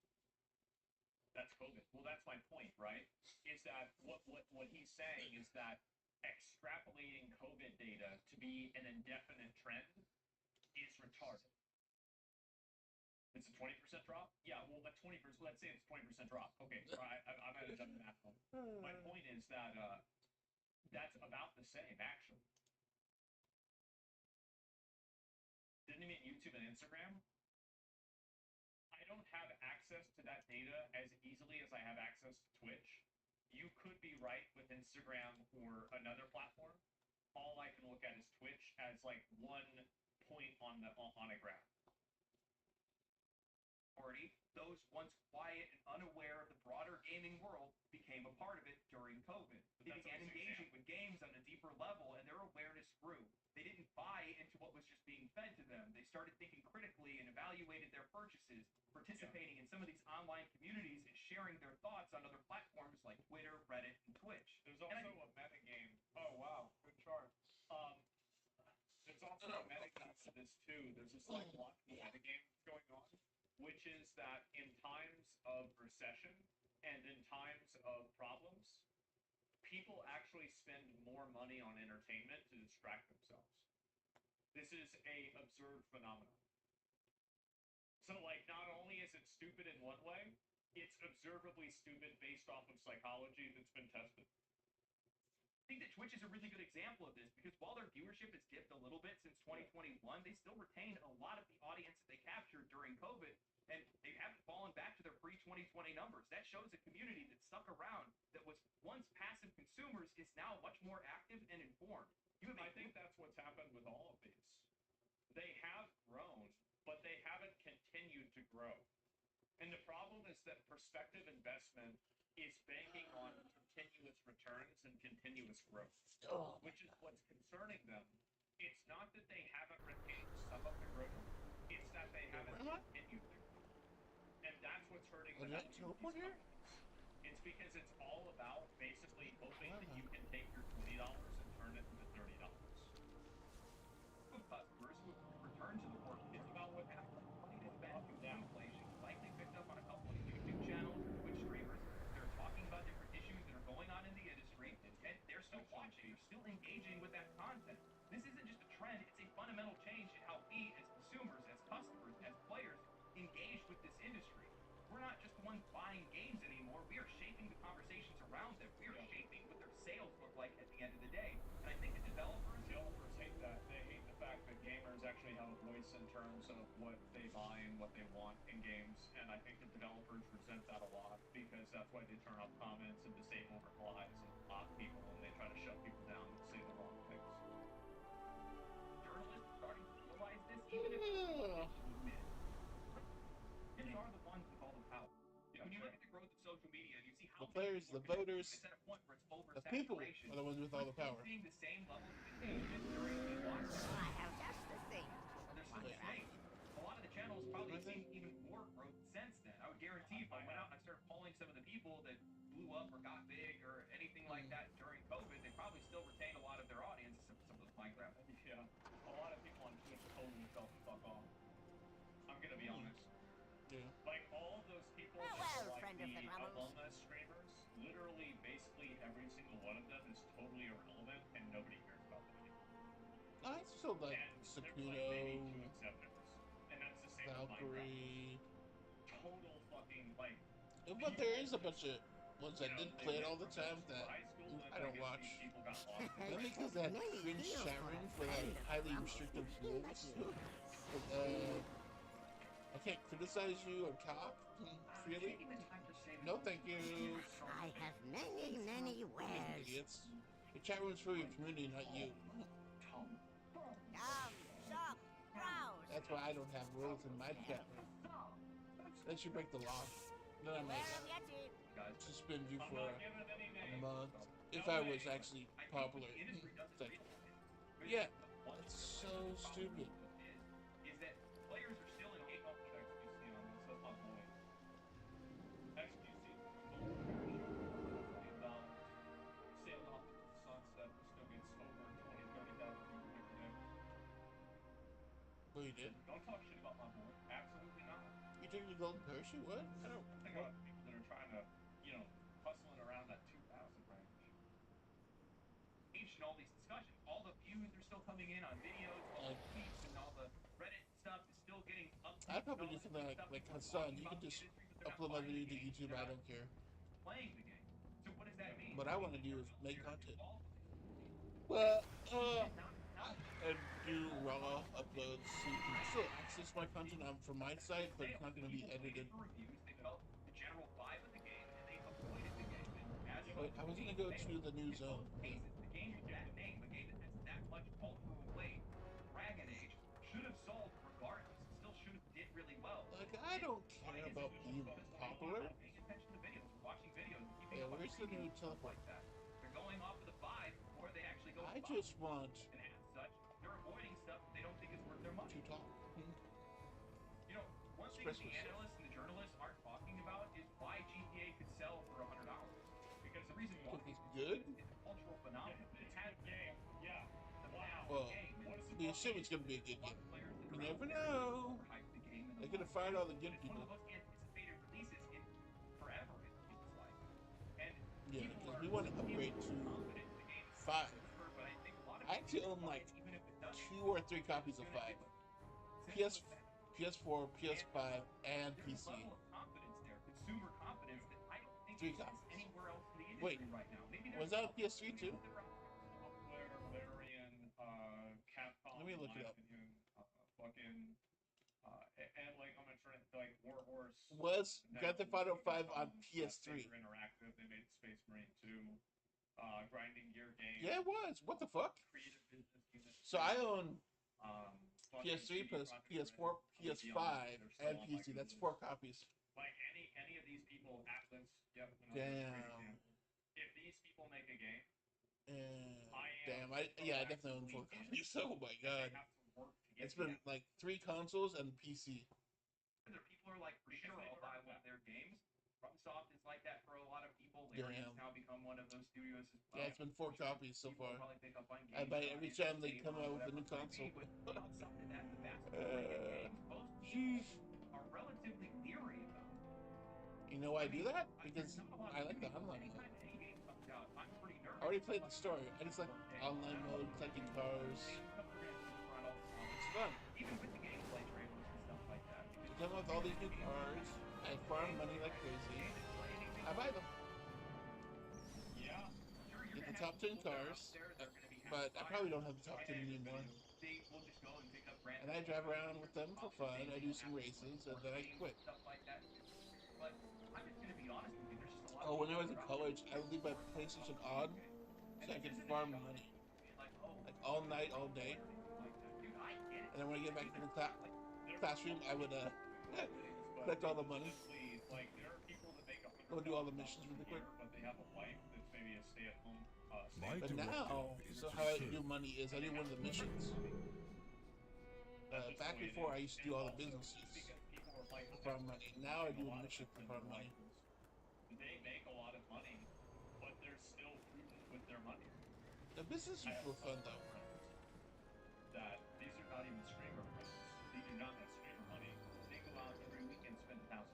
That's COVID. Well, that's my point, right? Is that what he's saying is that extrapolating COVID data to be an indefinite trend is retarded. It's a 20% drop? Yeah, well, a 20%, let's say it's 20% drop. Okay, so I might have done the math wrong. My point is that that's about the same, actually. Didn't he mean YouTube and Instagram? I don't have access to that data as easily as I have access to Twitch. You could be right with Instagram or another platform. All I can look at is Twitch as like one point on a graph.
Party, those once quiet and unaware of the broader gaming world became a part of it during COVID. They began engaging with games on a deeper level, and their awareness grew. They didn't buy into what was just being fed to them. They started thinking critically and evaluated their purchases, participating in some of these online communities and sharing their thoughts on other platforms like Twitter, Reddit, and Twitch.
There's also a metagame. Oh, wow, good chart. There's also a metagame to this, too. There's a psychological metagame going on, which is that in times of recession and in times of problems, people actually spend more money on entertainment to distract themselves. This is a observed phenomenon. So, like, not only is it stupid in one way, it's observably stupid based off of psychology that's been tested.
I think that Twitch is a really good example of this because while their viewership has dipped a little bit since 2021, they still retain a lot of the audience that they captured during COVID, and they haven't fallen back to their pre-2020 numbers. That shows a community that stuck around, that was once passive consumers, is now much more active and informed.
I think that's what's happened with all of these. They have grown, but they haven't continued to grow. And the problem is that prospective investment is banking on continuous returns and continuous growth, which is what's concerning them. It's not that they haven't retained some of the growth, it's that they haven't continued to grow. And that's what's hurting the value of these companies. It's because it's all about basically hoping that you can take your $20 and turn it into $30.
Customers would return to the work thinking about what happened. Money to spend due to inflation likely picked up on a couple of YouTube channels and Twitch streamers. They're talking about different issues that are going on in the industry, and they're still watching, they're still engaging with that content. This isn't just a trend, it's a fundamental change in how we, as consumers, as customers, as players, engage with this industry. We're not just the ones buying games anymore, we are shaping the conversations around them. We are shaping what their sales look like at the end of the day. And I think the developers
hate that. They hate the fact that gamers actually have a voice in terms of what they buy and what they want in games. And I think the developers resent that a lot because that's why they turn off comments and disable replies and block people, and they try to shut people down and say the wrong things.
Journalists are starting to realize this, even if they admit it. They are the ones with all the power. When you look at the growth of social media and you see how
the players, the voters,
it's at a point where it's
the people
saturation.
are the ones with all the
We're still
power.
seeing the same levels of engagement during the watch time.
I have just the thing.
There's some
Wait.
things. A lot of the channels probably
What
seen
is
even more growth since then. I would guarantee if I went out and I started polling some of the people that blew up or got big or anything like that during COVID, they probably still retained a lot of their audience. Some of those Minecraft.
Yeah, a lot of people on Twitch totally felt the fuck off. I'm gonna be honest.
Yeah.
Like all of those people that
Well,
are like
friend of
the
the Rummels.
alumna streamers, literally, basically every single one of them is totally irrelevant, and nobody cares about them anymore.
I still like
And there's like
Sakudo,
maybe 2 exceptions, and that's the same with Minecraft.
Valkyrie.
Total fucking like.
But there is a bunch of ones that
You know,
did
they
play it
went
all the
from
time
this
that
high school, and
I don't
guess
watch.
these people got lost in
Mainly because that cringe shattering for like highly restrictive rules. I can't criticize you or talk freely. No, thank you.
I have many, many wares.
Idiots. The chat room's for your community, not you.
Come, shop, browse.
That's why I don't have rules in my chat room. Unless you break the law. Then I might suspend you for a month. If I was actually popular. Yeah, that's so stupid.
Is that players are still engaged.
XQC on this, that's my point. XQC sailing off into the sunset, but still gets over 20, 30,000 people every day.
Well, you did?
Don't talk shit about my boy. Absolutely not.
You took the golden parachute? What? I don't.
I think about people that are trying to, hustling around that 2,000 range.
In all these discussions, all the views are still coming in on videos, all the tweets and all the Reddit stuff is still getting up.
I'd probably do something like Hassan. You can just upload my video to YouTube. I don't care.
Playing the game. So what does that mean?
What I want to do is make content. Well, and do raw uploads so you can still access my content from my site, but it's not going to be edited.
They felt the general vibe of the game and they avoided the game.
Wait, I was going to go to the new zone.
The game with that name, a game that has that much cultural weight, Dragon Age, should have sold regardless. It still should have did really well.
Like, I don't care about being popular.
Paying attention to videos, watching videos, keeping
Yeah,
up
where's the new teleport?
like that. They're going off of the vibe before they actually go.
I just want
and as such, they're avoiding stuff that they don't think is worth their money.
to talk.
You know, one thing that the analysts and the journalists aren't talking about is why GTA could sell for $100. Because the reason why
It's good.
it's a cultural phenomenon. It has
game. Yeah. Wow.
Well, we assume it's going to be a good game. You never know. They could have fired all the good people.
One of the most anticipated releases in forever, it feels like. And
Yeah, because we want to upgrade to 5. I actually own like 2 or 3 copies of 5. PS4, PS5, and PC. 3 copies. Wait, was that a PS3 too?
Capcom,
Let me look
in
it
my
up.
opinion, and like I'm gonna try like Warhorse
Was Grand Theft Auto 5 on PS3?
Interactive, they made Space Marine 2, Grinding Gear Games.
Yeah, it was. What the fuck?
Creative Business Unit.
So I own
fucking
PS3
CD
plus
Projekt
PS4,
Red,
PS5, and PC. That's 4 copies.
Like any of these people, Atlas, yep.
Damn.
If these people make a game,
Damn. I definitely own 4 copies. Oh my god. It's been like 3 consoles and PC.
People are like, for sure, I'll buy one of their games. FromSoft is like that for a lot of people. Larian's now become one of those studios as well.
Yeah, it's been 4 copies so far.
Probably pick up on
I
games
buy it every time they come out with a new console.
Something that the vast majority of games, most people are relatively leery about.
You know why I do that? Because I like the online mode. I already played the story. I just like online mode, collecting cars. It's fun.
Even with the gameplay trailers and stuff like that.
They come out with all these new cars. I farm money like crazy. I buy them.
Yeah.
Get the top 10 cars. But I probably don't have the top 10 anymore. And I drive around with them for fun. I do some races and then I quit. Oh, when I was in college, I would leave my PlayStation on so I could farm money. Like all night, all day. And then when I get back to the classroom, I would collect all the money.
Like there are people that make
Go do all the missions really quick.
but they have a wife that's maybe a stay-at-home
But now, so how I do money is I do one of the missions. Back before, I used to do all the businesses for farm money. Now I do a mission for farm money.
They make a lot of money, but they're still prudent with their money.
The business is for fun, though.
That these are not even streamer friends. They do not have streamer money. They go out every weekend, spend $1,000.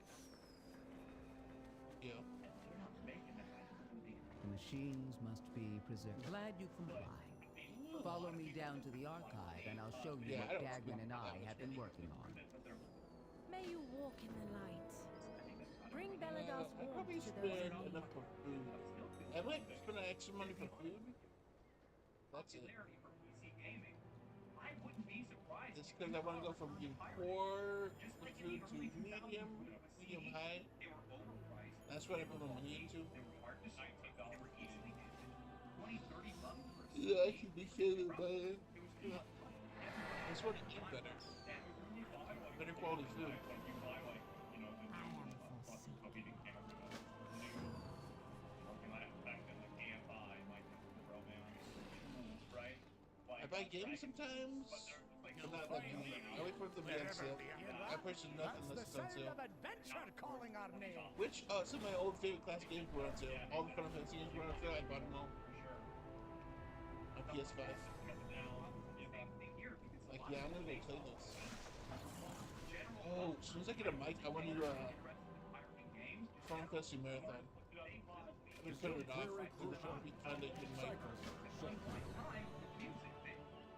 Yeah.
And they're not making that kind of money.
The machines must be preserved.
Glad you complied. Follow me down to the archive and I'll show you what Dagman and I have been working on.
May you walk in the light. Bring Beladar's
I
warmth
probably
to those
spend
in need.
enough for food. I might spend extra money for food. That's it. It's because I want to go from being poor with food to medium high. That's what I put my money into. Yeah, I can be kidding, man. I just want to eat better. Better quality food. I buy games sometimes, but not like me. I wait for it to be on sale. I purchase nothing unless it's on sale. Which, some of my old favorite class games were on sale. All the Final Fantasy games were on sale. I bought them all. On PS5. Like, yeah, I'm gonna go play this. Oh, as soon as I get a mic, I want to do a Final Fantasy marathon. I've been putting it off because I want to be kind of good mic.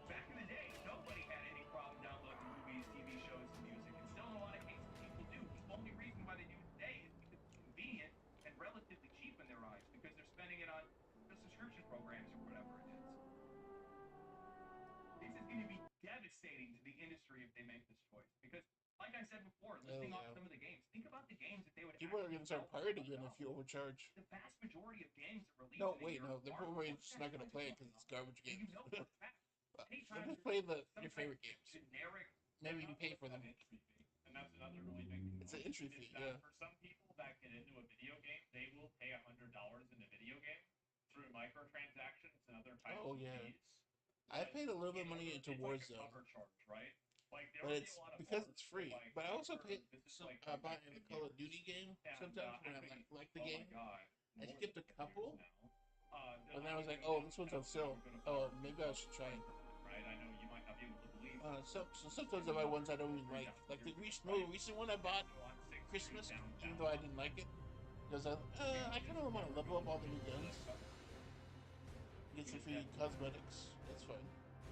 Back in the day, nobody had any problem downloading movies, TV shows, and music. And still in a lot of cases, people do. The only reason why they do today is because it's convenient and relatively cheap in their eyes, because they're spending it on the subscription programs or whatever it is. This is going to be devastating to the industry if they make this choice. Because, like I said before, listing off some of the games, think about the games that they would
people are going to start pirating again if you overcharge.
The vast majority of games that release
No, wait, no. They're probably just not going to play it because it's garbage games. They'll just play your favorite games. Maybe you pay for them.
And that's another really big thing.
It's an entry fee, yeah.
For some people that get into a video game, they will pay $100 in a video game through microtransactions and other types of fees.
I paid a little bit of money into Warzone.
Like a cover charge, right? Like,
but it's because it's free. But I also pay buy a Call of Duty game sometimes when I like the game. I skipped a couple, and then I was like, oh, this one's on sale. Oh, maybe I should try it.
Right? I know you might not be able to believe.
So sometimes I buy ones I don't even like. Like the recent one I bought Christmas, even though I didn't like it, because I kind of want to level up all the new guns. Get some free cosmetics. That's fine.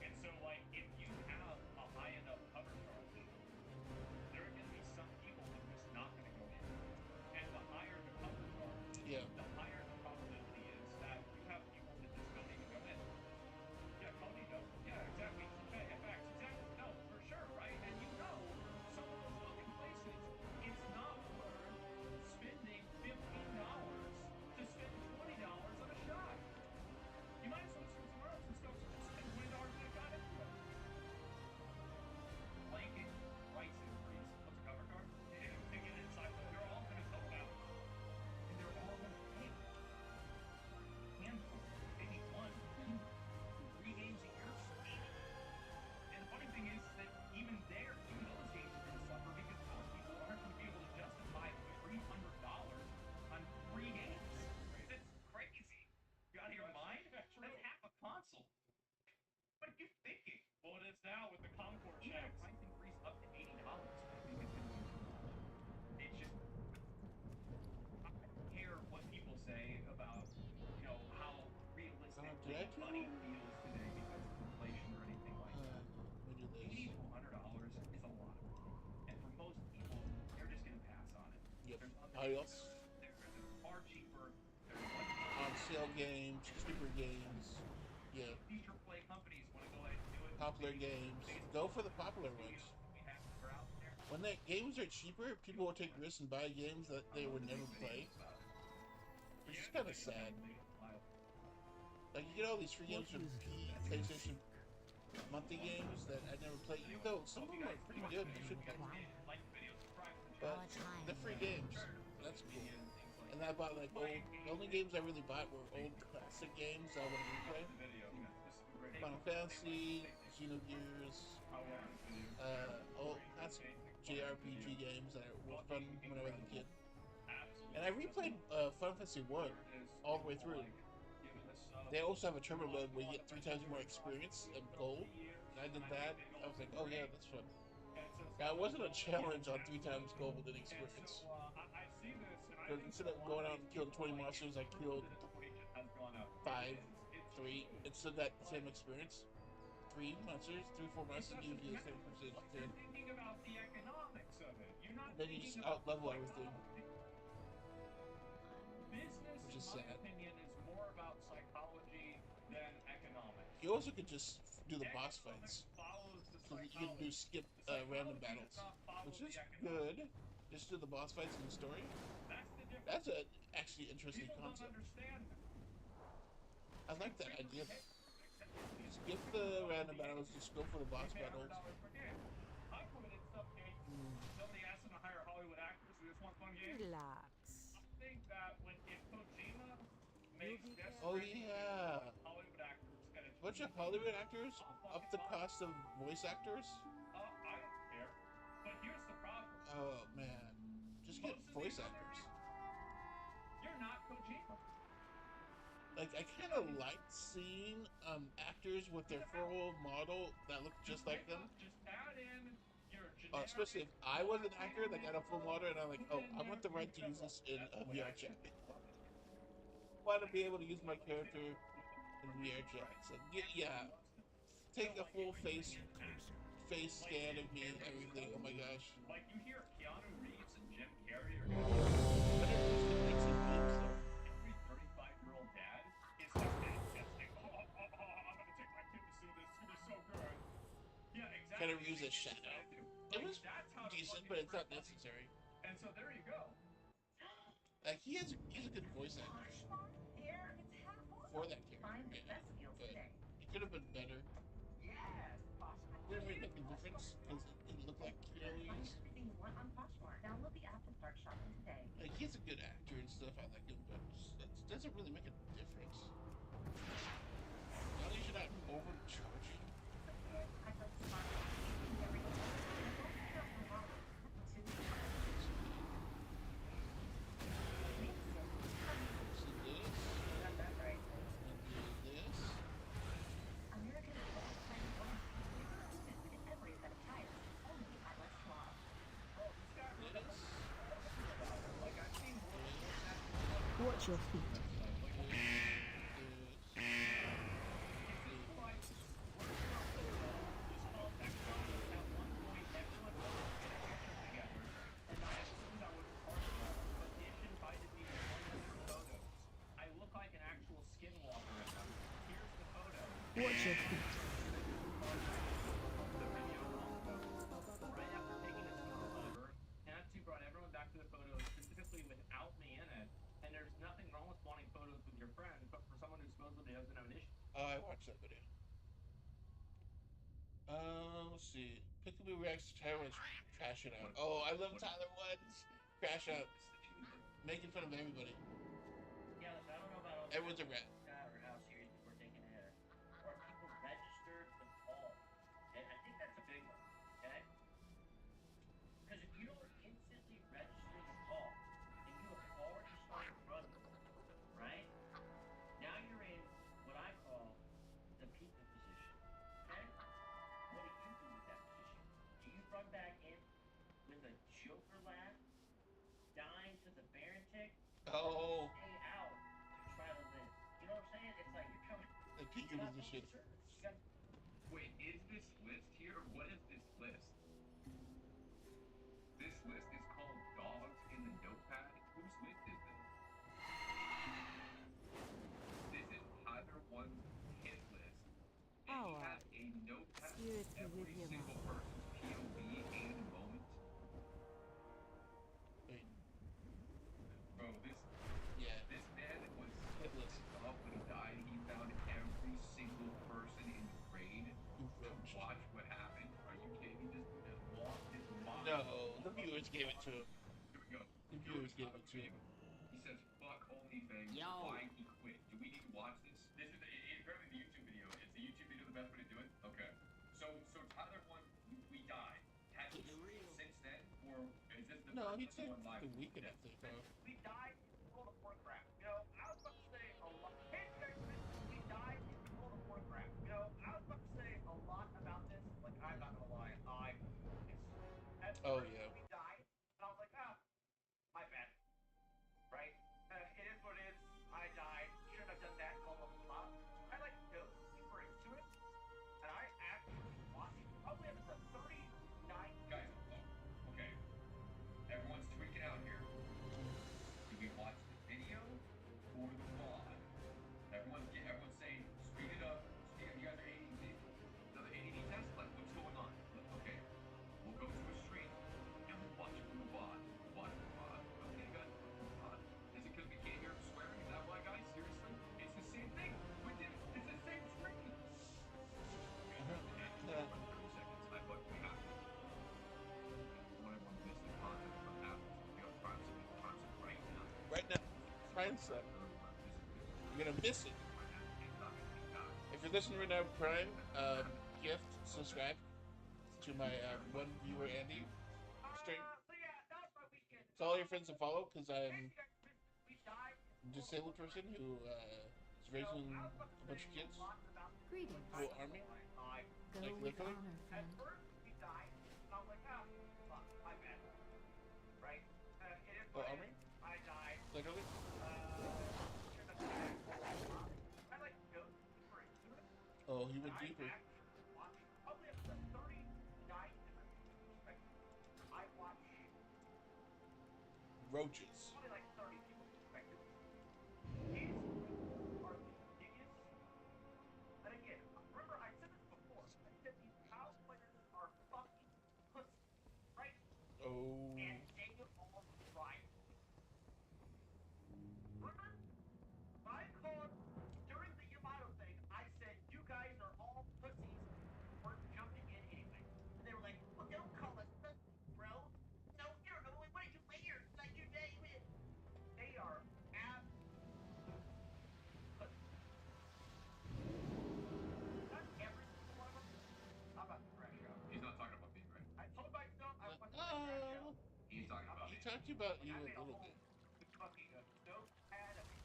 And so, like, if you have a high enough cover charge, there are going to be some people that are just not going to go in. And the higher the cover charge, the higher the probability is that you have people that just don't even go in. Yeah, Cody does. Yeah, exactly. Yeah, facts. Exactly. No, for sure, right? And you know, some of those fucking places, it's not worth spending $15 to spend $20 on a shot. You might as well spend somewhere else and spend $20 on a shot anyway. Blanket price increase. What's a cover card? To get inside, they're all going to go out. And they're all going to pay. Handful. Maybe 1, 2, 3 games a year. And the funny thing is that even those games are going to suffer because most people aren't going to be able to justify $300 on 3 games. That's crazy. You out of your mind? That's half a console. What are you thinking? Well, it is now with the Concord tax. Even a price increase up to $80, I think it's going to be. It's just, I don't care what people say about, how realistic money feels today because of inflation or anything like that. $80 to $100 is a lot of money. And for most people, they're just going to pass on it.
Yep.
There's they're far cheaper.
On sale games, cheaper games. Yeah.
Feature play companies want to go ahead and do it.
Popular games. Go for the popular ones. When the games are cheaper, people will take risks and buy games that they would never play. Which is kind of sad. Like, you get all these free games from PlayStation monthly games that I never play, even though some of them are pretty good. I should play. But they're free games. That's cool. And I bought like old. The only games I really bought were old classic games that I want to replay. Final Fantasy, Xenogears, old classic JRPG games that were fun when I was a kid. And I replayed Final Fantasy 1 all the way through. They also have a tournament mode where you get 3 times more experience and gold. And I did that. I was like, oh yeah, that's fun. Now, it wasn't a challenge on 3 times gold and experience. Because instead of going out and killing 20 monsters, I killed 5, 3, and still got the same experience. 3 monsters, 3, 4 monsters gives you the same percentage. And then you just out level everything. Which is sad. You also could just do the boss fights. So you can do skip random battles, which is good. Just do the boss fights in the story. That's a actually interesting concept. I like that idea. Skip the random battles, just go for the boss battles.
Relax.
Oh yeah. Bunch of Hollywood actors up the cost of voice actors. Oh man, just get voice actors. Like I kind of like seeing actors with their full model that look just like them. Especially if I was an actor that got a full model and I'm like, oh, I want the right to use this in VR chat. I want to be able to use my character in VR chat. So yeah, take a full face scan of me, everything. Oh my gosh.
Like you hear Keanu Reeves and Jim Carrey are every 35-year-old dad is testing. I'm gonna take my kid to see this. It's gonna be so good. Yeah, exactly.
Kind of use a shadow. It was decent, but it's not necessary.
And so there you go.
Like he's a good voice actor for that character. Yeah, but it could have been better. Didn't really make a difference because it looked like Keanu Reeves. Like he's a good actor and stuff. I like him, but that doesn't really make a difference. At least you're not overcharging.
Watch your feet.
I look like an actual skinwalker. Here's the photo.
Watch your feet.
Right after taking this photo over, Nancy brought everyone back to the photos specifically without me in it. And there's nothing wrong with wanting photos with your friends, but for someone who supposedly doesn't have an issue.
Oh, I watched that video. Let's see. Pickaboo reacts to Tyler Woods trash it out. Oh, I love Tyler Woods. Crash out. Making fun of everybody.
Yeah, I don't know about all
Everyone's a rat.
or how serious we're taking it. Or people registered to call. And I think that's a big one. Okay? Because if you don't instantly register the call, and you have already started running, right? Now you're in what I call the people position. Okay? What do you do with that position? Do you run back in with a Joker laugh, dying to the Baron tick?
Oh.
Stay out to try to live. You know what I'm saying? It's like you're coming.
The peak of position.
Wait, is this list here? What is this list? This list is called Dogs in the Notepad. Whose list is this? This is Tyler One's hit list. And he has a notepad of every single person's POV and moment.
Wait.
Bro, this man was
hit list.
Up when he died. He found every single person in the raid to watch what happened. Are you kidding me? Just lost his mind.
No, the viewers gave it to him.
Here we go.
The viewers gave it to him.
He says
thing, why he quit. Do we need to watch this? This is apparently the YouTube video. Is the YouTube video the best way to do it? Okay. So Tyler won. We died. Has he since then, or is this the
No, he
first
took
one live?
the weekend, I think.
We died in World of Warcraft. You know, I was about to say a lot. Hey, you guys, we died in World of Warcraft. You know, I was about to say a lot about this. Like, I'm not gonna lie, I was pissed. At
Oh,
first,
yeah.
we died, and I was like, my bad. Right? It is what it is. I died. Shouldn't have done that. Blah blah blah. I like dove deeper into it, and I actually watched probably episode 39.
Guys, okay. Everyone's tweaking out here. Do we watch the video or the VOD? Everyone's saying, speed it up. You guys are ADD. Another ADD test? Like, what's going on? Okay. We'll go to a stream and we'll watch it from the VOD. Watch the VOD. Okay, guys. VOD. Is it because we can't hear him swearing? Is that why, guys? Seriously? It's the same thing. It's the same screen. Okay, 30 seconds. I thought we have to. One of them missed the content from Apple. We got prime right now.
Right now, Prime stuff. You're gonna miss it. If you're listening right now, Prime, gift, subscribe to my one viewer Andy stream. Tell all your friends to follow because I'm a disabled person who is raising a bunch of kids.
Greetings.
Whole army.
Go
Like
with
literally.
honor, friend.
Whole army. Literally. Oh, he went deeper. Roaches. Oh.
And Daniel almost tried. Remember? When I called during the Yamato thing, I said, you guys are all pussies for jumping in anyway. And they were like, well, don't call us pussies, bro. No, you don't know what you weird. Like your day with. They are absolute pussies. Not every single one of them. I'm about to crash out.
He's not talking about being right.
I told myself I wasn't going to crash out.
He's talking about
He
me.
talked about you a little bit.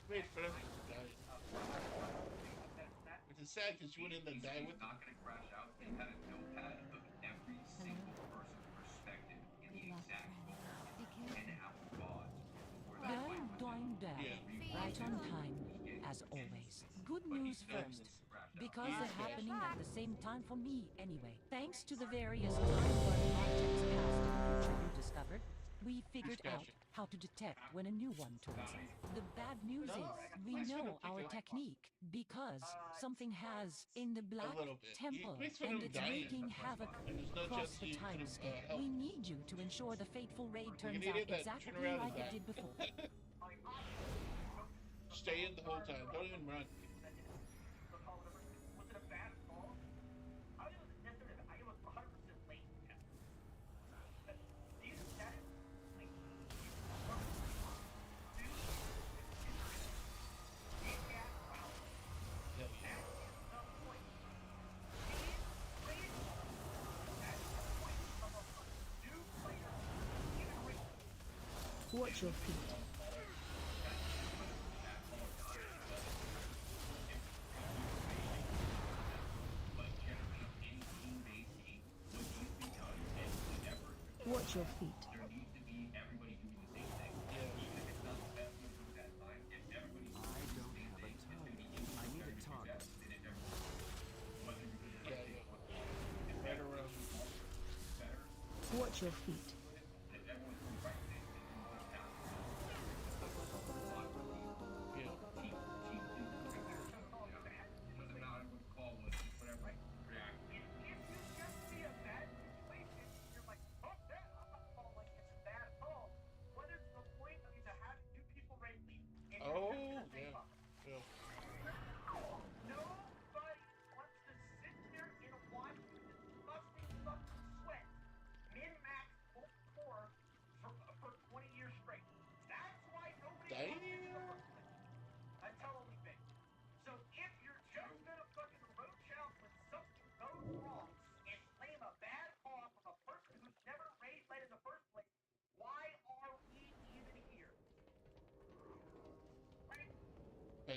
Wait for him to die. Which is sad because you went in and died with him.
Not going to crash out. He had a notepad of every single person's perspective in the exact moment and Apple gods.
Going down. Right on time, as always. Good news first. Because they're happening at the same time for me, anyway. Thanks to the various time-worn projects past and future you discovered, we figured out how to detect when a new one turns up. The bad news is, we know our technique, because something has in the Black Temple, and it's wreaking havoc across the timescape. We need you to ensure the fateful raid turns out exactly like it did before.
Stay in the whole time. Don't even run.
Was it a bad call? I was necessarily. I was 100% late. These status, like,
Watch your feet. Watch your feet.
There needs to be everybody doing the same thing. Even if it's not the best move at that time, if everybody's doing the same thing, it's going to be easier to do that than if everybody. It's better around. Better.
Watch your feet.
If everyone's doing the right thing, then you won't have to. Team. Doesn't matter what the call was, whatever. React.
If you just see a bad situation, you're like, oh, that, I'm not calling it's a bad call. What is the point of you having two people right lead? If you're just gonna say fuck. Nobody wants to sit there and watch you disgusting fucking sweat. Min-max, full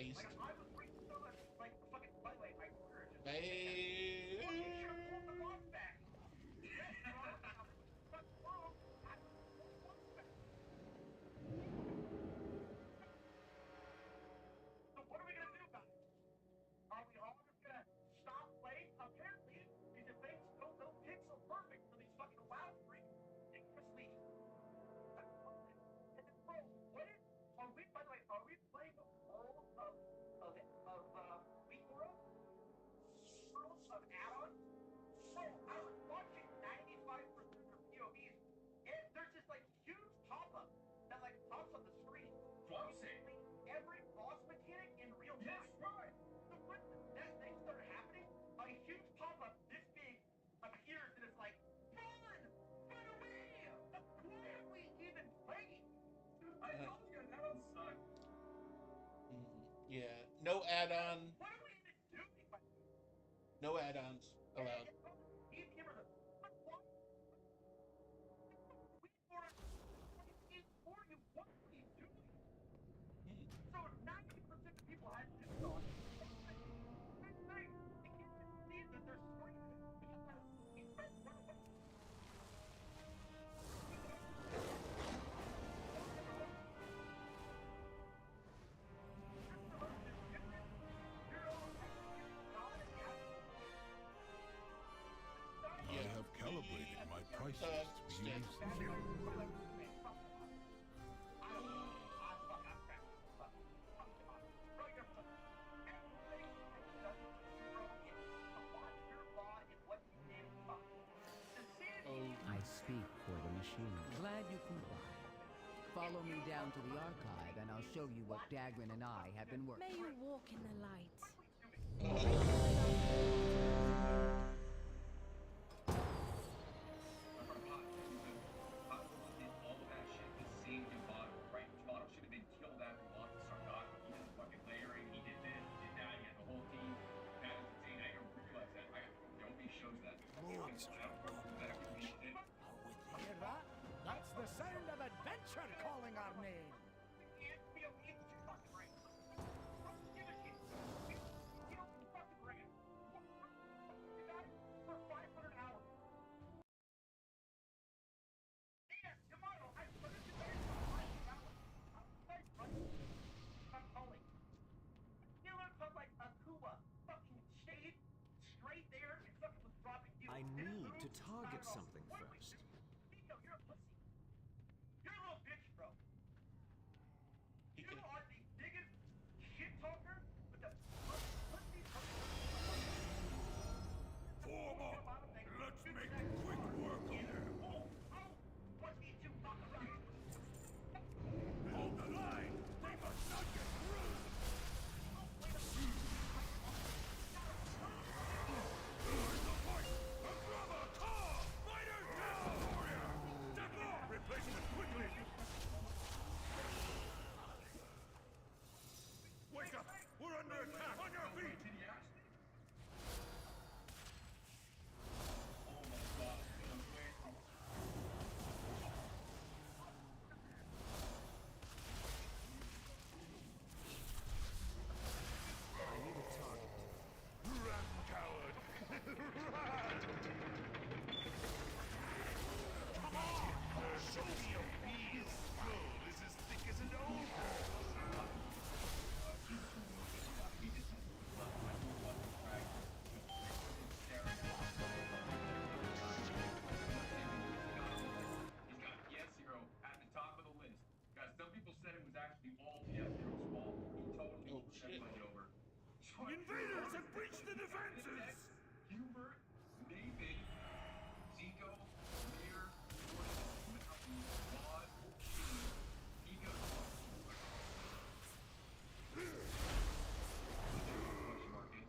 Based.
Like, I was reading so much, like, fucking, by the way, my career just fucking should have pulled the boss back. Yes, bro. But, bro, I pulled the boss back. So what are we gonna do about it? Are we all just gonna stop playing? Apparently, these events don't go pixel perfect for these fucking WoW freaks. And Chrisley, and then, bro, what is? Are we? By the way, are we playing the world of Week World? World of add-ons? Bro, I was watching 95% of POVs, and there's this like huge pop-up that like pops on the screen.
So I'm saying
Every boss mechanic in real time.
yes, right.
So when that thing started happening, a huge pop-up this big appears and it's like, run! Run away! Why are we even playing?
I told you that would suck.
Yeah. No add-on.
What are we even doing?
No add-ons allowed.
These gamers are, but why? We for it is for you. What are we doing? So 90% of people had this thought. They can't see that they're screaming.
I have calibrated my prices to be
I speak for the machine. Glad you complied. Follow me down to the archive, and I'll show you what Dagrin and I have been working
May
on.
you walk in the light.
All of that shit to save Yamato, right? Yamato should have been killed after he lost to Sargat. He did the fucking layering, he did this, he did that, he had the whole team. That is insane. I didn't realize that. Yomi shows that.
Hear that? That's the sound of adventure calling our name.
I need to target something first.
You're a pussy. You're a little bitch, bro. You are the biggest shit talker with the pussy.
Form up! Let's make quick work of them!
What's these two talk around?
Hold the line! They must not get through! Where's the fight? A grubber! Car! Fighters down! Warrior! Step off! Replacement quickly! Wake up! We're under attack! On your feet!
I need a target.
Run, coward! Run! Come on! Show me your beast! Skull is as thick as an ogre!
He's got PS0 at the top of the list. Guys, some people said it was actually all PS0's fault. He totally put everybody over.
Invaders have breached the defenses!
Hubert, Naivedo, Zico, Mir, Rod, Ego.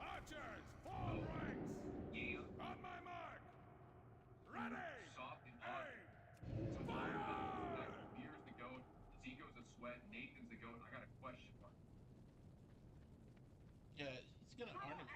Archers, fall ranks!
Yeah.
On my mark! Ready!
Soft and
Aim!
So
Fire!
Mir's the goat, Zico's a sweat, Nathan's the goat, I got a question mark.
Yeah, he's gonna arm him.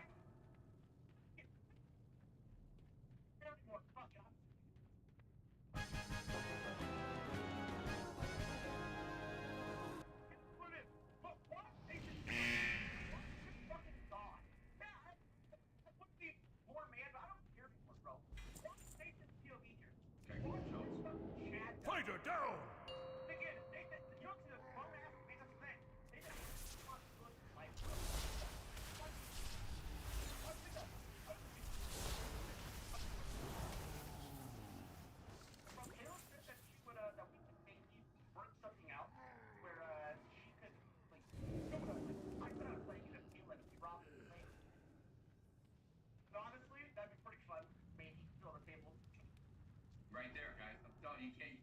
right there, guys. I'm telling you, you can't.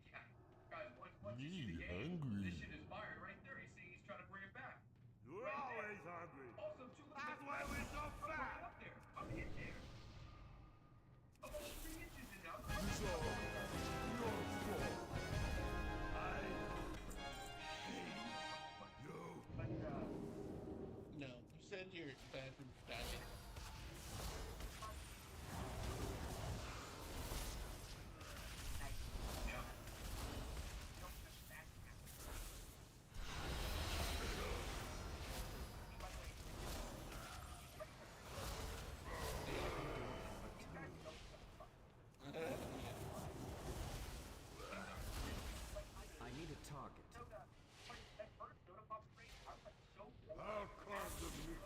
Guys, once you see the game, this shit is fire right there. You see, he's trying to bring it back.
You're
right
always
there.
hungry.
Also, too,
That's why we're so fat.
Up there. I'm in there. I'm only 3 inches in now.
It's all your fault. I hate you.
But,
No, you said your bathroom diet.
I need a target.
How come the nuclear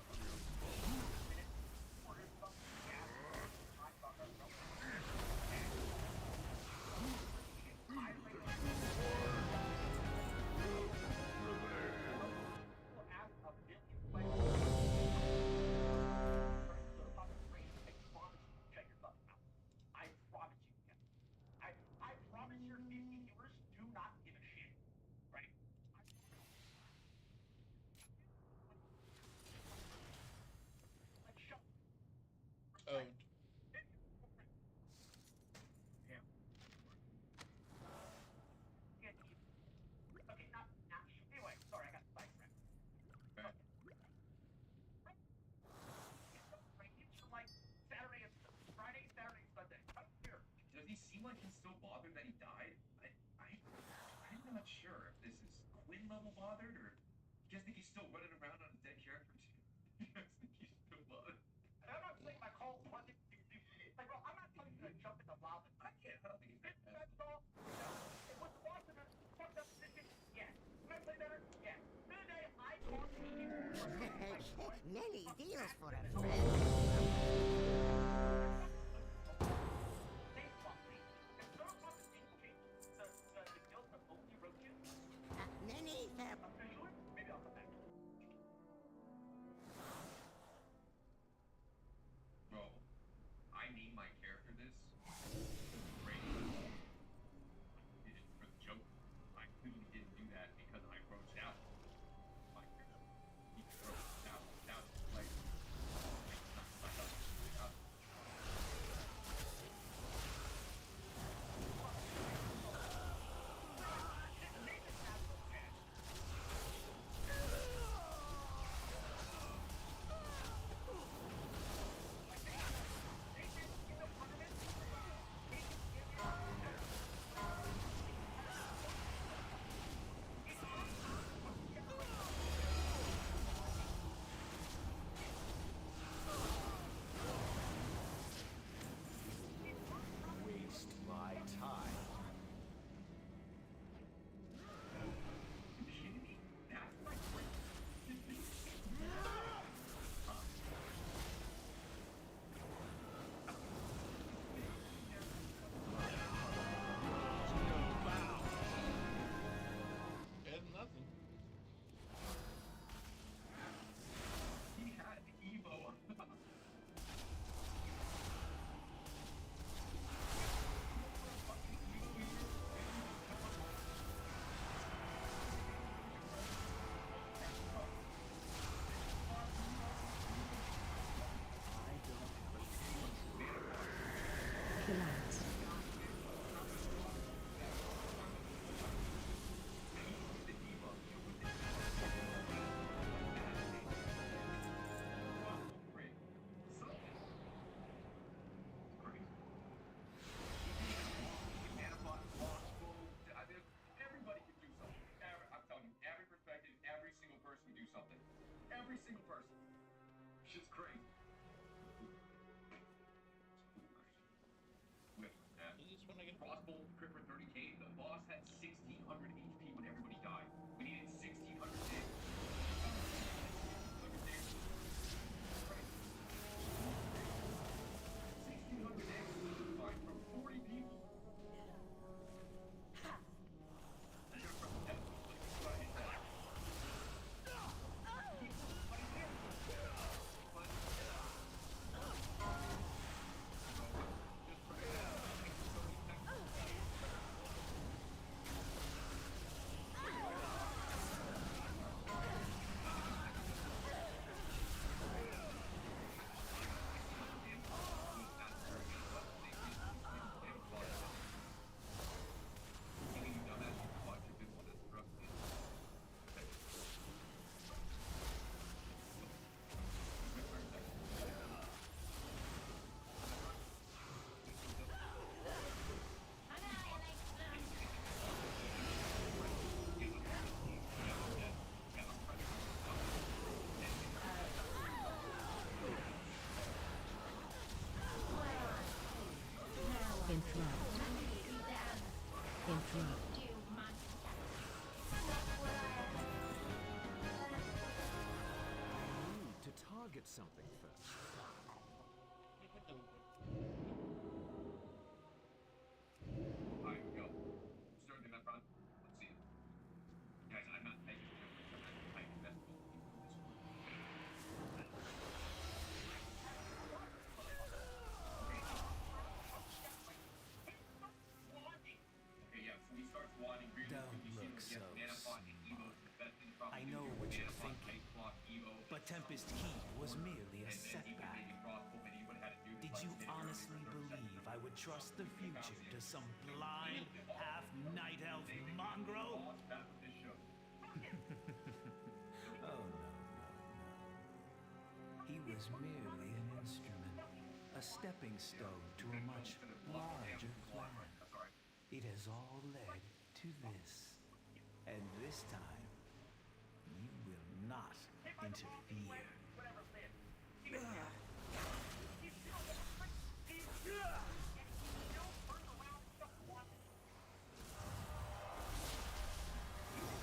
I promise your 50 viewers do not give a shit, right?
Oh,
Okay, not anyway, sorry, I got sidetracked. From like Saturday and Friday, Saturday, Sunday. I don't care. Does he seem like he's still bothered that he died? I'm not sure if this is Quinn level bothered or you guys think he's still running around on a dead character too? You guys think he's still bothered? And I'm not saying my call wasn't like, bro, I'm not telling you to jump in the lava. I don't think he's that bad. It was the boss of it. Fucked up position? Yes. Can I play better? Yes. Today I talked to people.
Many deals for a friend. Many have.
Maybe I'll come back. Bro, I named my character this. Great. Did it for the joke. I clearly didn't do that because I wrote it out. My character. He wrote it out. Now it's like.
Waste my time.
and nothing.
He had Evo.
Relax.
Everybody can do something. I'm telling you, every perspective, every single person can do something. Every single person. Shit's crazy. With crossbow crit for 30k, the boss had 1600 HP when everybody died. We needed 1600 damage. 1600 damage fine from 40 people.
Interrupt.
I need to target something first.
Alright, go. Start doing that front. Let's see it. Guys, I'm not taking it. I invest in Okay, yeah, so he starts wanting really
Don't
quickly.
look
He has
so
mana block and Evo.
smug.
The best thing probably
I know
do
what
is
you're
mana block,
thinking,
ice block, Evo,
but Tempest Heat was merely a
and then he could
setback.
maybe crossbow, maybe he would have had to do
Did you honestly believe I would trust the future to some blind, half-night elf mongrel? Oh, no. He was merely an instrument, a stepping stone to a much larger plan. It has all led to this. And this time, you will not interfere.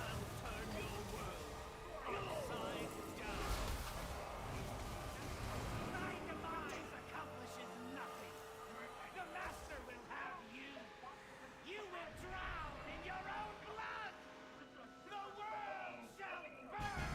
I'll turn your world upside down.
My demise accomplishes nothing. The Master will have you. You will drown in your own blood. The world shall burn.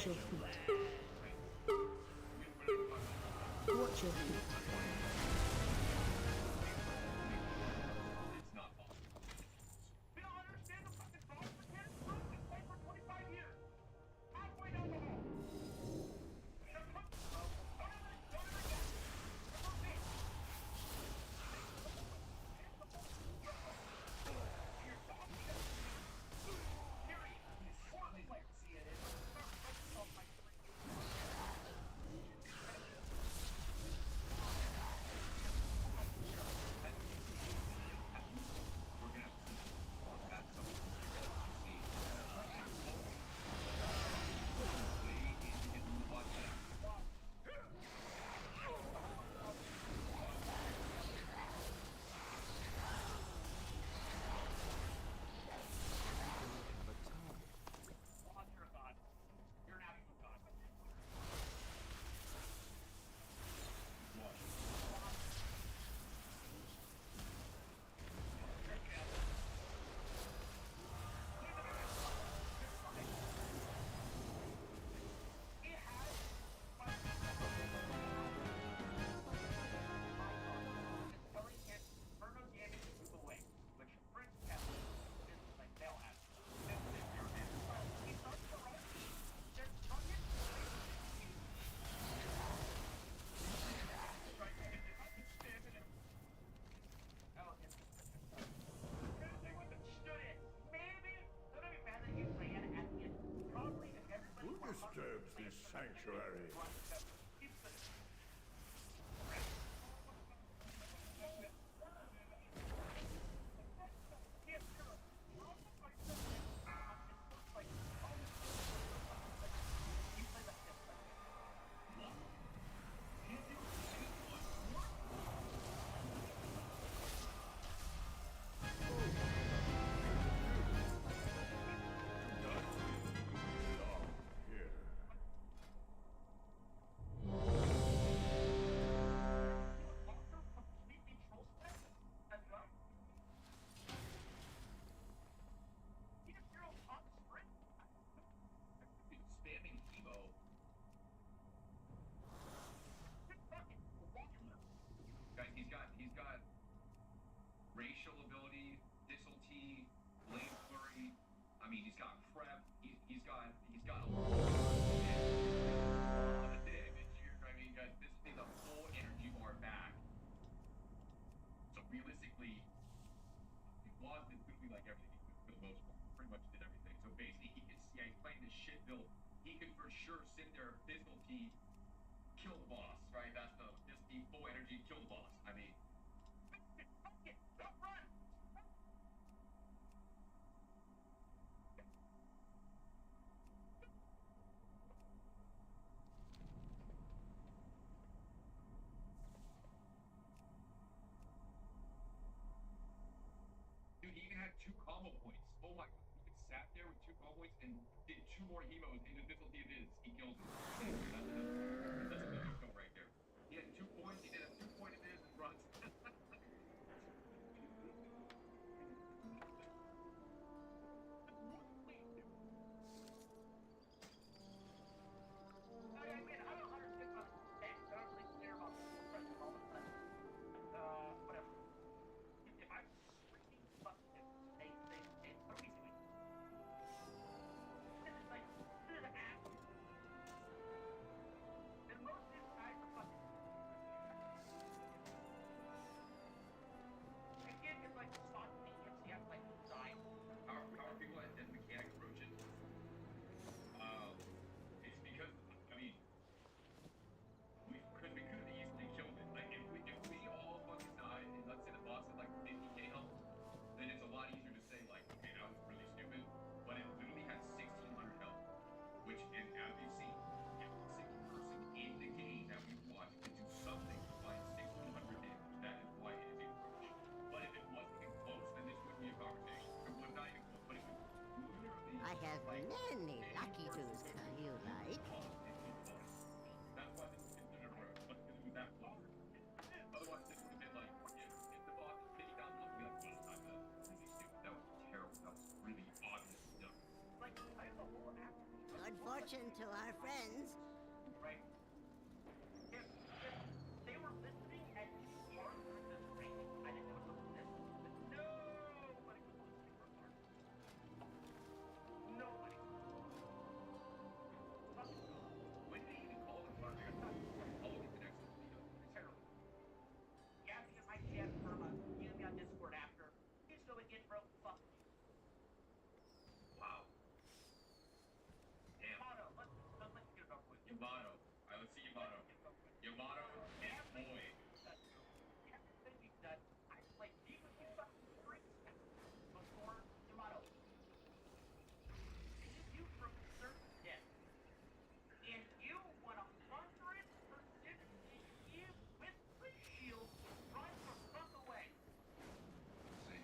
Watch your feet. Watch your feet.
It's not possible. We don't understand the fucking problem for kids. We played for 25 years. Halfway down the hall.
Disturbs this sanctuary. He's got racial ability, dissalty, blade flurry. I mean, he's got prep. He's got a lot of damage here. I mean, guys, this is a full energy bar back. So realistically, Laws did literally like everything for the most part. Pretty much did everything. So basically, he could see he's playing this shit build. He could for sure sit there, difficulty, kill the boss. Right? That's the full energy, kill the boss. I mean. Don't run! Dude, he even had 2 combo points. Oh my god. He just sat there with 2 combo points and did 2 more hemos in the difficulty of his. He kills him. That's a good kill right there. He had 2 points, he did a 2-point of his and runs.
I have many lucky tools, you like.
Otherwise, this would have been like, if the boss is taking down the look, be like, well, that was really stupid. That was terrible. That was really obvious stuff. Like, I have the whole app.
Good for fortune to our friends.
Right? If they were listening and you are this great, I didn't know it was this. Nobody was listening for art. Nobody. When did he even call it art? I got all the connections to the terrible. Gabbing at my chat from you me on Discord after. He's going in, bro. Fuck you. Wow. Damn. Yamato, let's get it over with. Yamato. Alright, let's see Yamato. Yamato and boy. Everything he's done. I played deep with you streets before Yamato. You from certain death. And you 100% give with the shield, run the fuck away. Let's see.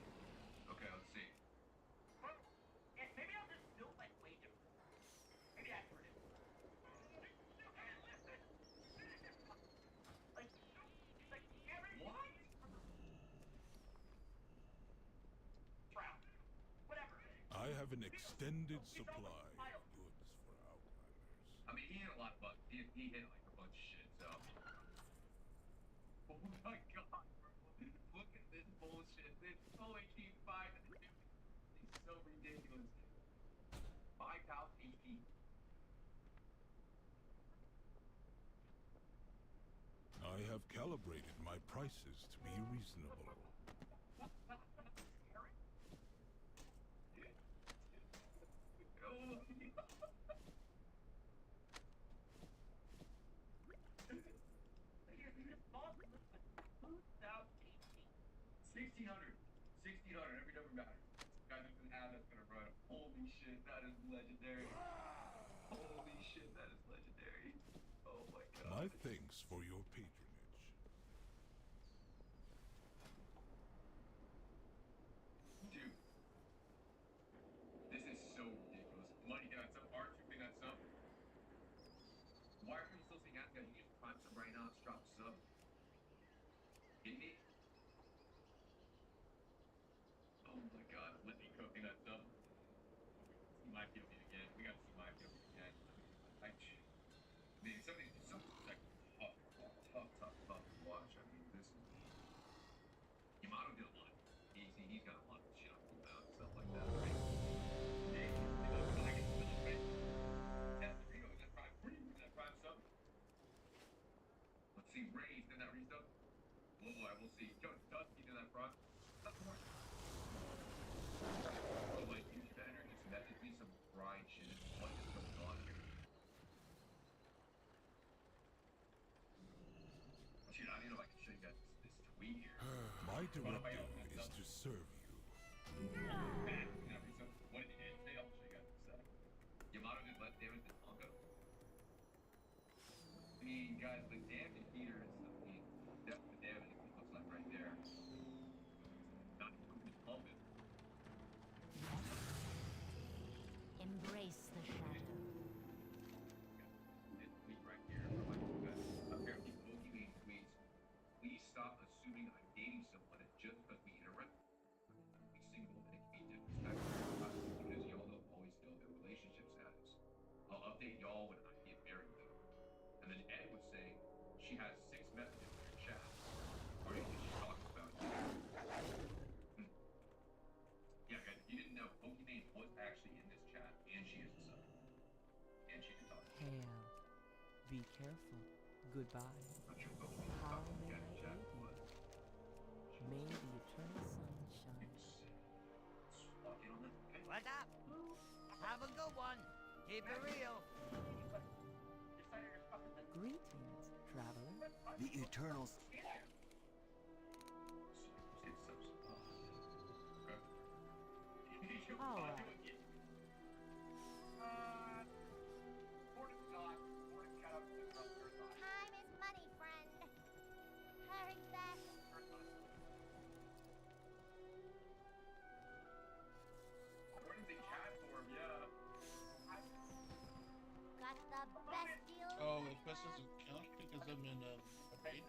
Okay, let's see. Bro, and maybe I'll just build like way different. Maybe I heard it. Like everything. What? Trial. Whatever.
I have an extended supply of goods for Outriders.
I mean, he hit a lot of buttons. He hit like a bunch of shit, so. Oh my god, bro. Look at this bullshit. It's only keep 5. It's so ridiculous. 5,000 HP.
I have calibrated my prices to be reasonable. $1,600 every number matters. Guys, there's an ad that's gonna run. Holy shit, that is legendary. Holy shit, that is legendary. Oh my god. My thanks for your patronage.
Dude. This is so ridiculous. Money got some, R2 got some. Why are you still seeing ads? Guys, you just prime sub right now, let's drop sub. Kidding me? Oh my god, let me cooking that stuff. See my POV again. We gotta see my POV again. I mean, something like tough to watch. I mean, this is. Yamato did a lot. He's got a lot of shit on cooldown and stuff like that, right? Hey, I get the right? Test the Reno, is that prime? Is that prime sub? Let's see, Ray's in that resub. Whoa, I will see. Yo, Dusty in that front. That's more. Oh, like, YouTube editor just messaged me some fried shit. What is going on here? Dude, I don't know if I can show you guys this tweet here.
My directive is to serve you.
Back in that resub. What did he do today? I'll show you guys this stuff. Yamato did less damage than Tonka. I mean, guys, the damage here is, I mean, that's the damage it looks like right there. Not even pumping.
Embrace the shadow.
This tweet right here, apparently Loki made tweets. Please stop assuming I'm dating someone just because we interact. Be single and it can be disrespectful because y'all don't always know their relationship status. I'll update y'all when I get married though. And then Ed would say, she has 6 messages in her chat. Or is she talking about you? Yeah, guys, if you didn't know, Pokimane was actually in this chat, and she is a sub. And she can talk.
Hail. Be careful. Goodbye.
I'm sure Pokimane can
How
talk in
may
the
I
chat,
aid you?
but
May the eternal sun shine.
walk in on that. Okay.
What's up? Have a good one. Keep it real.
Greetings, traveler.
The Eternals.
All right.
Time is money, friend. Hurry back. Got the best deal.
Oh, it doesn't count because I'm in a raid.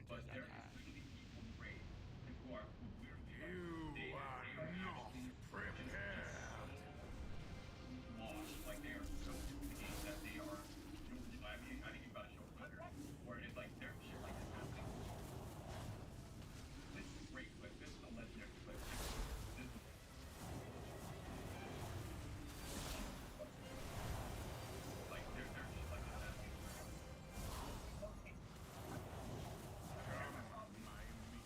but there is literally people in raid who are who literally
You are not prepared.
Lost, like they are so into the game that they are. I mean, I think you've got to show a Twitter where it's like there's shit like this happening. This is a great clip. This is a legendary clip. This is like there's shit like this happening.
Come on, my meat.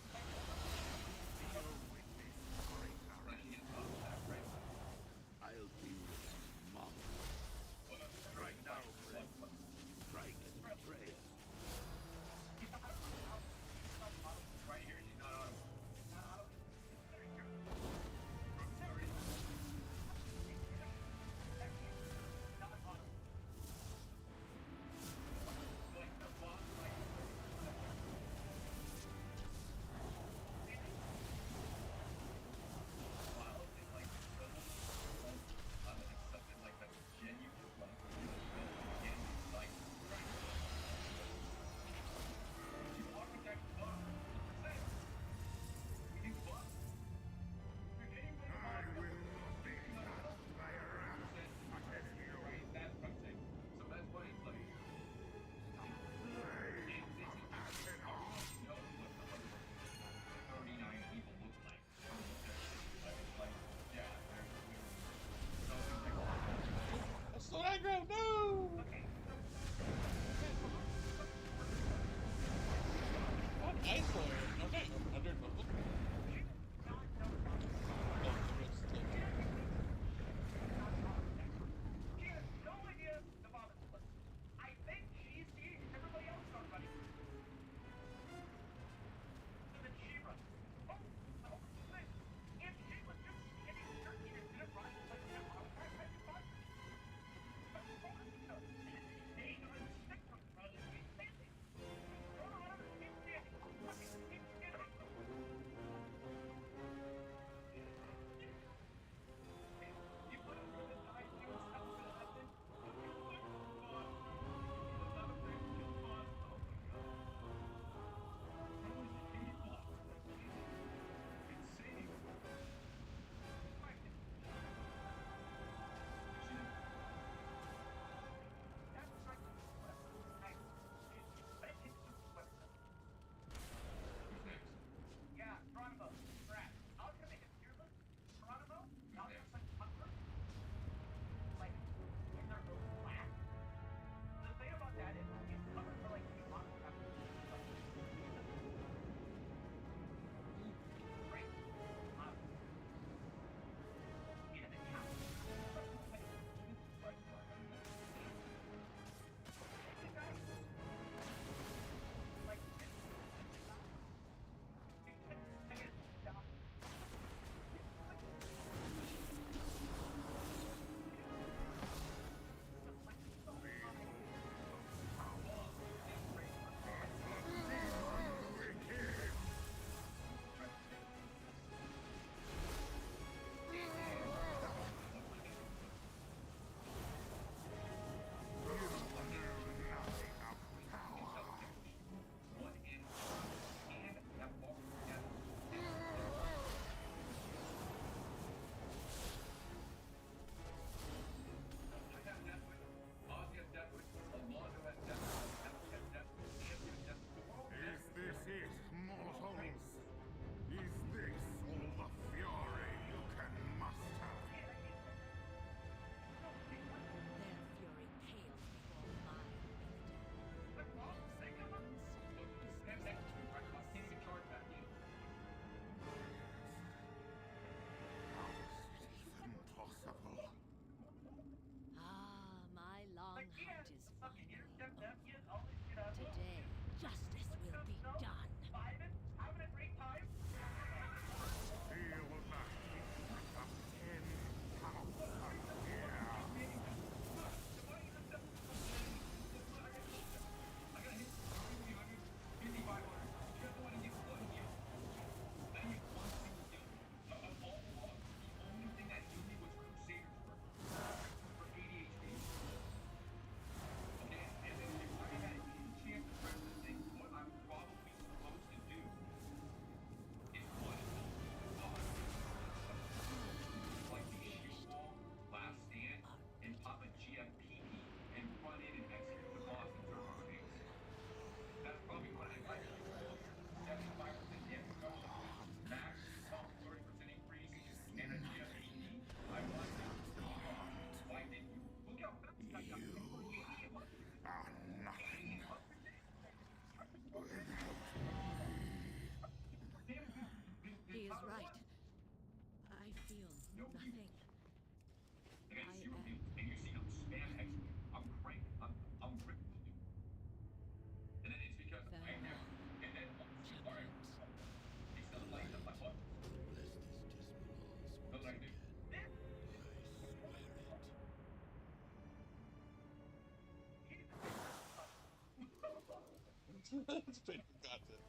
It's painful content.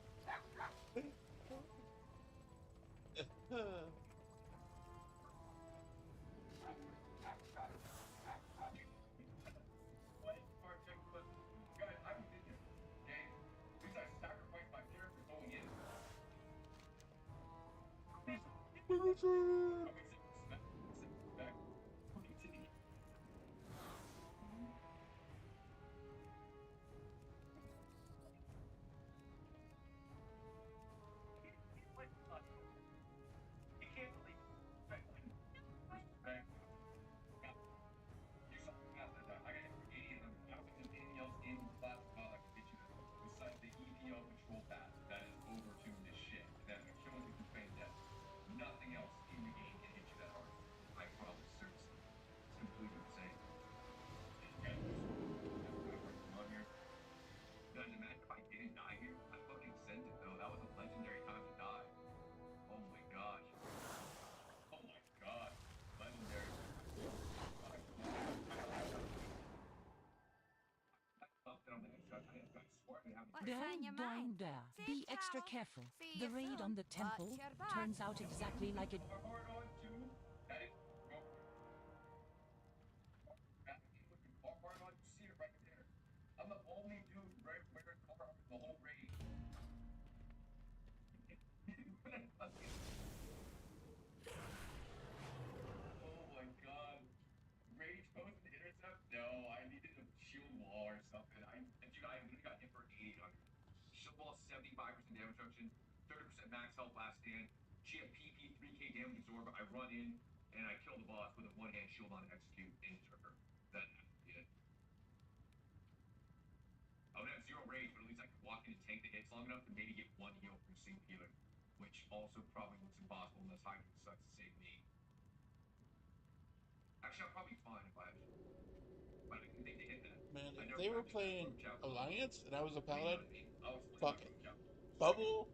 What? Project, but guys, I was in here. Okay? Because I sacrificed my character going in. You can't really respect. You saw the math that I got hit for 80 of them. I don't think there's anything else in the class of God that can hit you that hard. Besides the EPO control pad that is overtuned as shit. That kills you through pain death. Nothing else in the game can hit you that hard. I promise, seriously. It's completely insane. Yeah, come on here. Guys, imagine if I didn't die here. I fucking sent it though. That was a legendary time to die. Oh my gosh. Oh my god. Legendary.
There. Be extra careful. The raid on the temple turns out exactly like it.
I'm the only dude wearing Carhartt in the whole raid. Oh my god. Rage post and intercept? No, I needed a shield wall or something. Dude, I literally got hit for 800. Shield wall 75% damage reduction, 30% max health last stand. She had PP 3k damage absorb. I run in and I kill the boss with a one-hand shield on execute and her. That happened. I would have 0 rage, but at least I could walk in and tank the hits long enough to maybe get 1 heal from single healer, which also probably looks impossible unless Hydra decides to save me. Actually, I'm probably fine if I actually, but I can think to hit that.
Man, if they were playing Alliance and I was a paladin, fuck it. Bubble,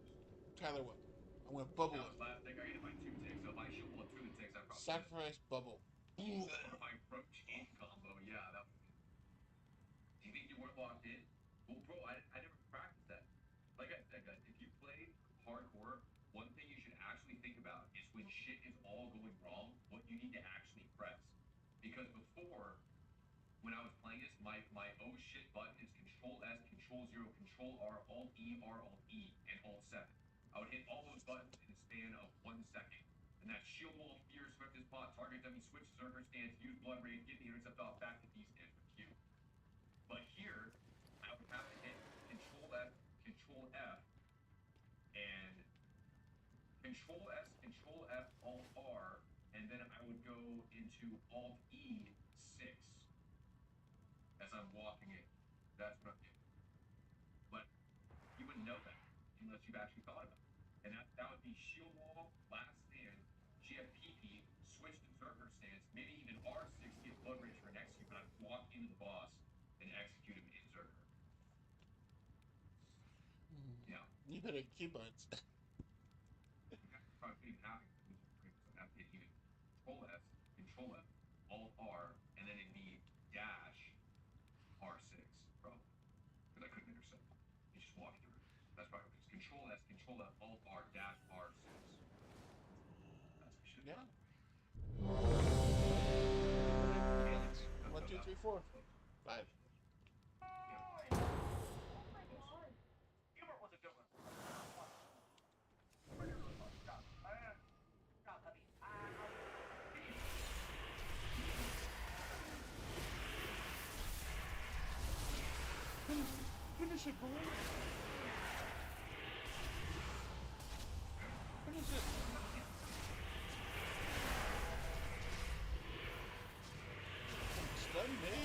Tyler went. I went bubble it.
Last thing I hit my 2 ticks, so if I shield wall 2 of the ticks, I probably
sacrifice bubble.
Or my roach in combo, yeah, that would be. Do you think you weren't locked in? Well, bro, I never practiced that. Like I said, guys, if you play hardcore, one thing you should actually think about is when shit is all going wrong, what you need to actually press. Because before, when I was playing this, my oh shit button is Control S, Control 0, Control R, Alt E, R, Alt E, and Alt 7. I would hit all those buttons in a span of 1 second. And that's shield wall, fear, swift as pot, target dummy, switch, zerker stance, use blood rage, get the intercept off, back to D stance with Q. But here, I would have to hit Control F, Control F, and Control S, Control F, Alt R, and then I would go into Alt E 6 as I'm walking in. That's what I'm doing. But you wouldn't know that unless you've actually thought about it. And that would be shield wall, last stand, GFPP, switch to Zerker stance, maybe even R6, get blood rage for an execute, but I'd walk into the boss and execute him in Zerker. Yeah.
You better keybites.
Probably even happen because I have to hit even Control S, Control F, Alt R, and then it'd be dash R6, probably. Because I couldn't intercept. You just walk through it. That's probably because Control S, Control F, Alt R, dash R6. That's what should
yeah. 1, 2, 3, 4, 5.
Hubert was a good one.
Finish it, boy. Finish it. Stun me.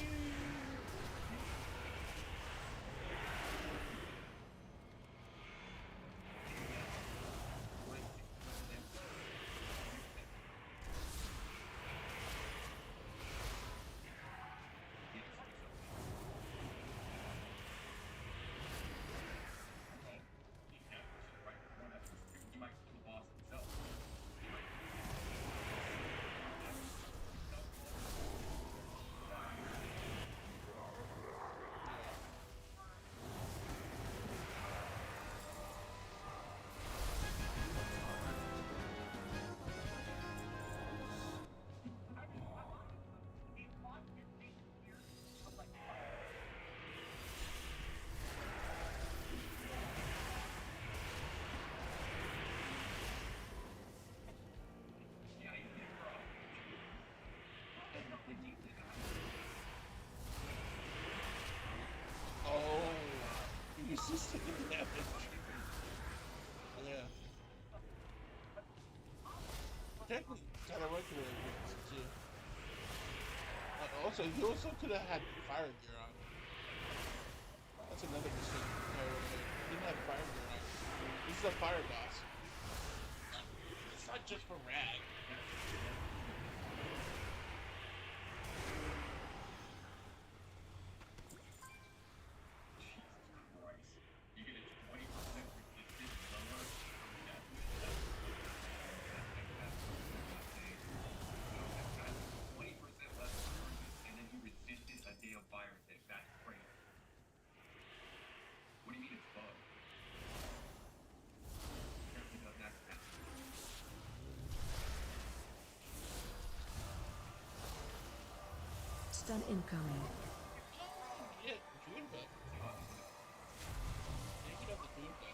He might kill the boss himself.
resistant to damage. Yeah. Technically, Tyler White could have resisted too. Also, he also could have had fire gear on. That's another mistake. He didn't have fire gear on. This is a fire boss. It's not just for Rag.
Stun incoming.
Yeah, June bug. Taking out the June bug.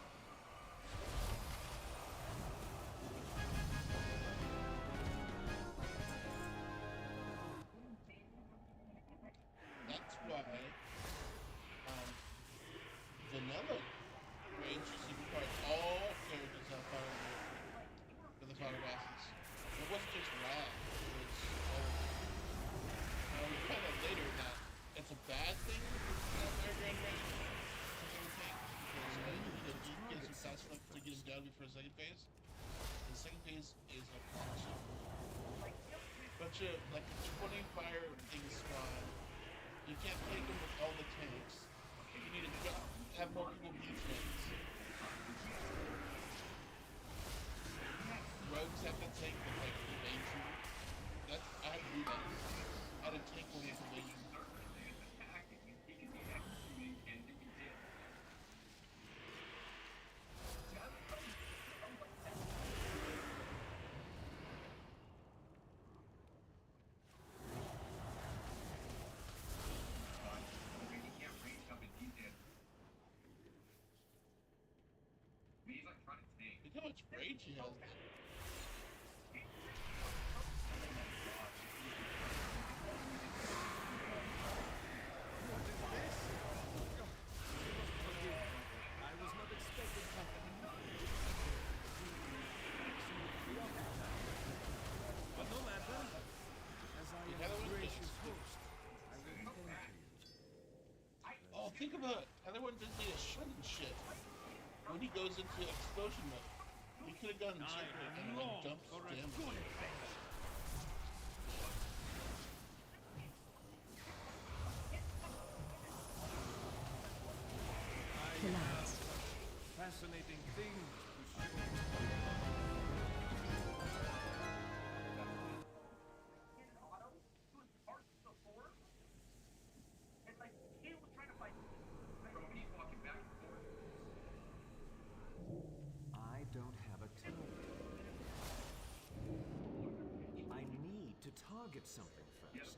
That's why vanilla range is required all characters have fire for the fire bosses. It wasn't just Rag, it was all of them. We found out later that it's a bad thing to have fire grand range for the tank because it gets you fast enough to get him down before the second phase. The second phase is a bunch of like 20 fire things spawn. You can't take them with all the tanks. You need to have more people be tanks. Rogues have to tank with like evasion. That's I had to do that. I had to tank one with evasion. Look how much rage he has. Oh, think about it. Other one doesn't need a shun and shit. When he goes into explosion mode, he could have gotten checkmate and like dumped damage.
Fascinating thing.
I don't have a target. I need to target something first.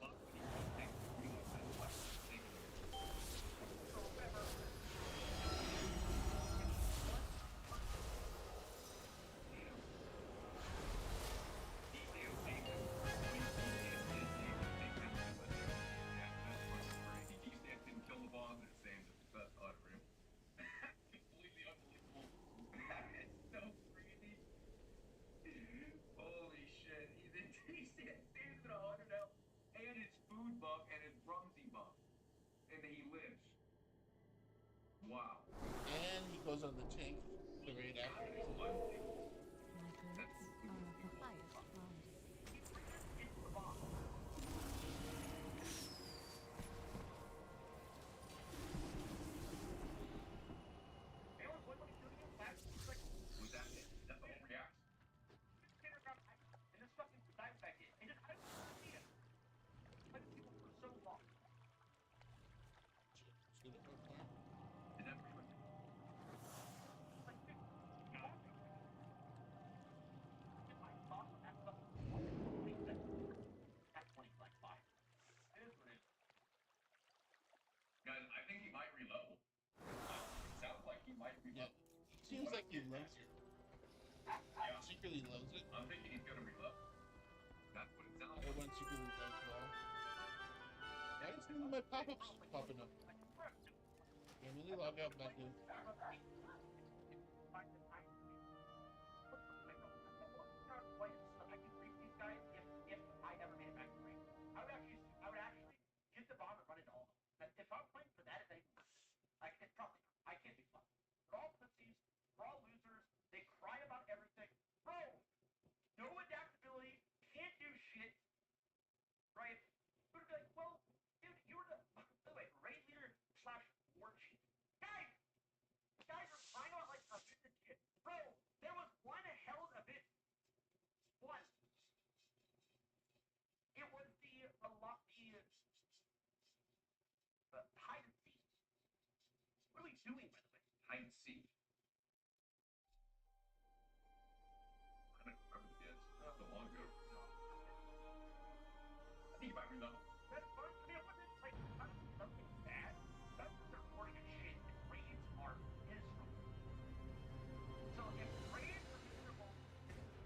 Wow.
And he goes on the tank parade after.
Guys, I think he might reload. Sounds like he might reload.
Yeah. Seems like he loves it.
Yeah.
Secretly loves it.
I'm thinking he's gonna reload. That's what it sounds like.
Everyone secretly loves WoW. Why is my pop-ups popping up? Family? you log out back in?
Get the bomb and run into all of them. If I'm playing for that, if anything, trust me, I can't be fun. They're all pussies, they're all losers, they cry about everything. Bro, no adaptability, can't do shit, right? You would be like, well, dude, you were the, by the way, raid leader slash war chief. Guys are crying about like a business shit. Bro, there was one held event. One. It was the hide and seek. What are we doing, by the way? Hide and seek. I don't remember the answer. Not so long ago. I think you might remember. That's fun. I mean, it wasn't like something bad. That's just reporting of shit. And raids are miserable. So if raids are miserable,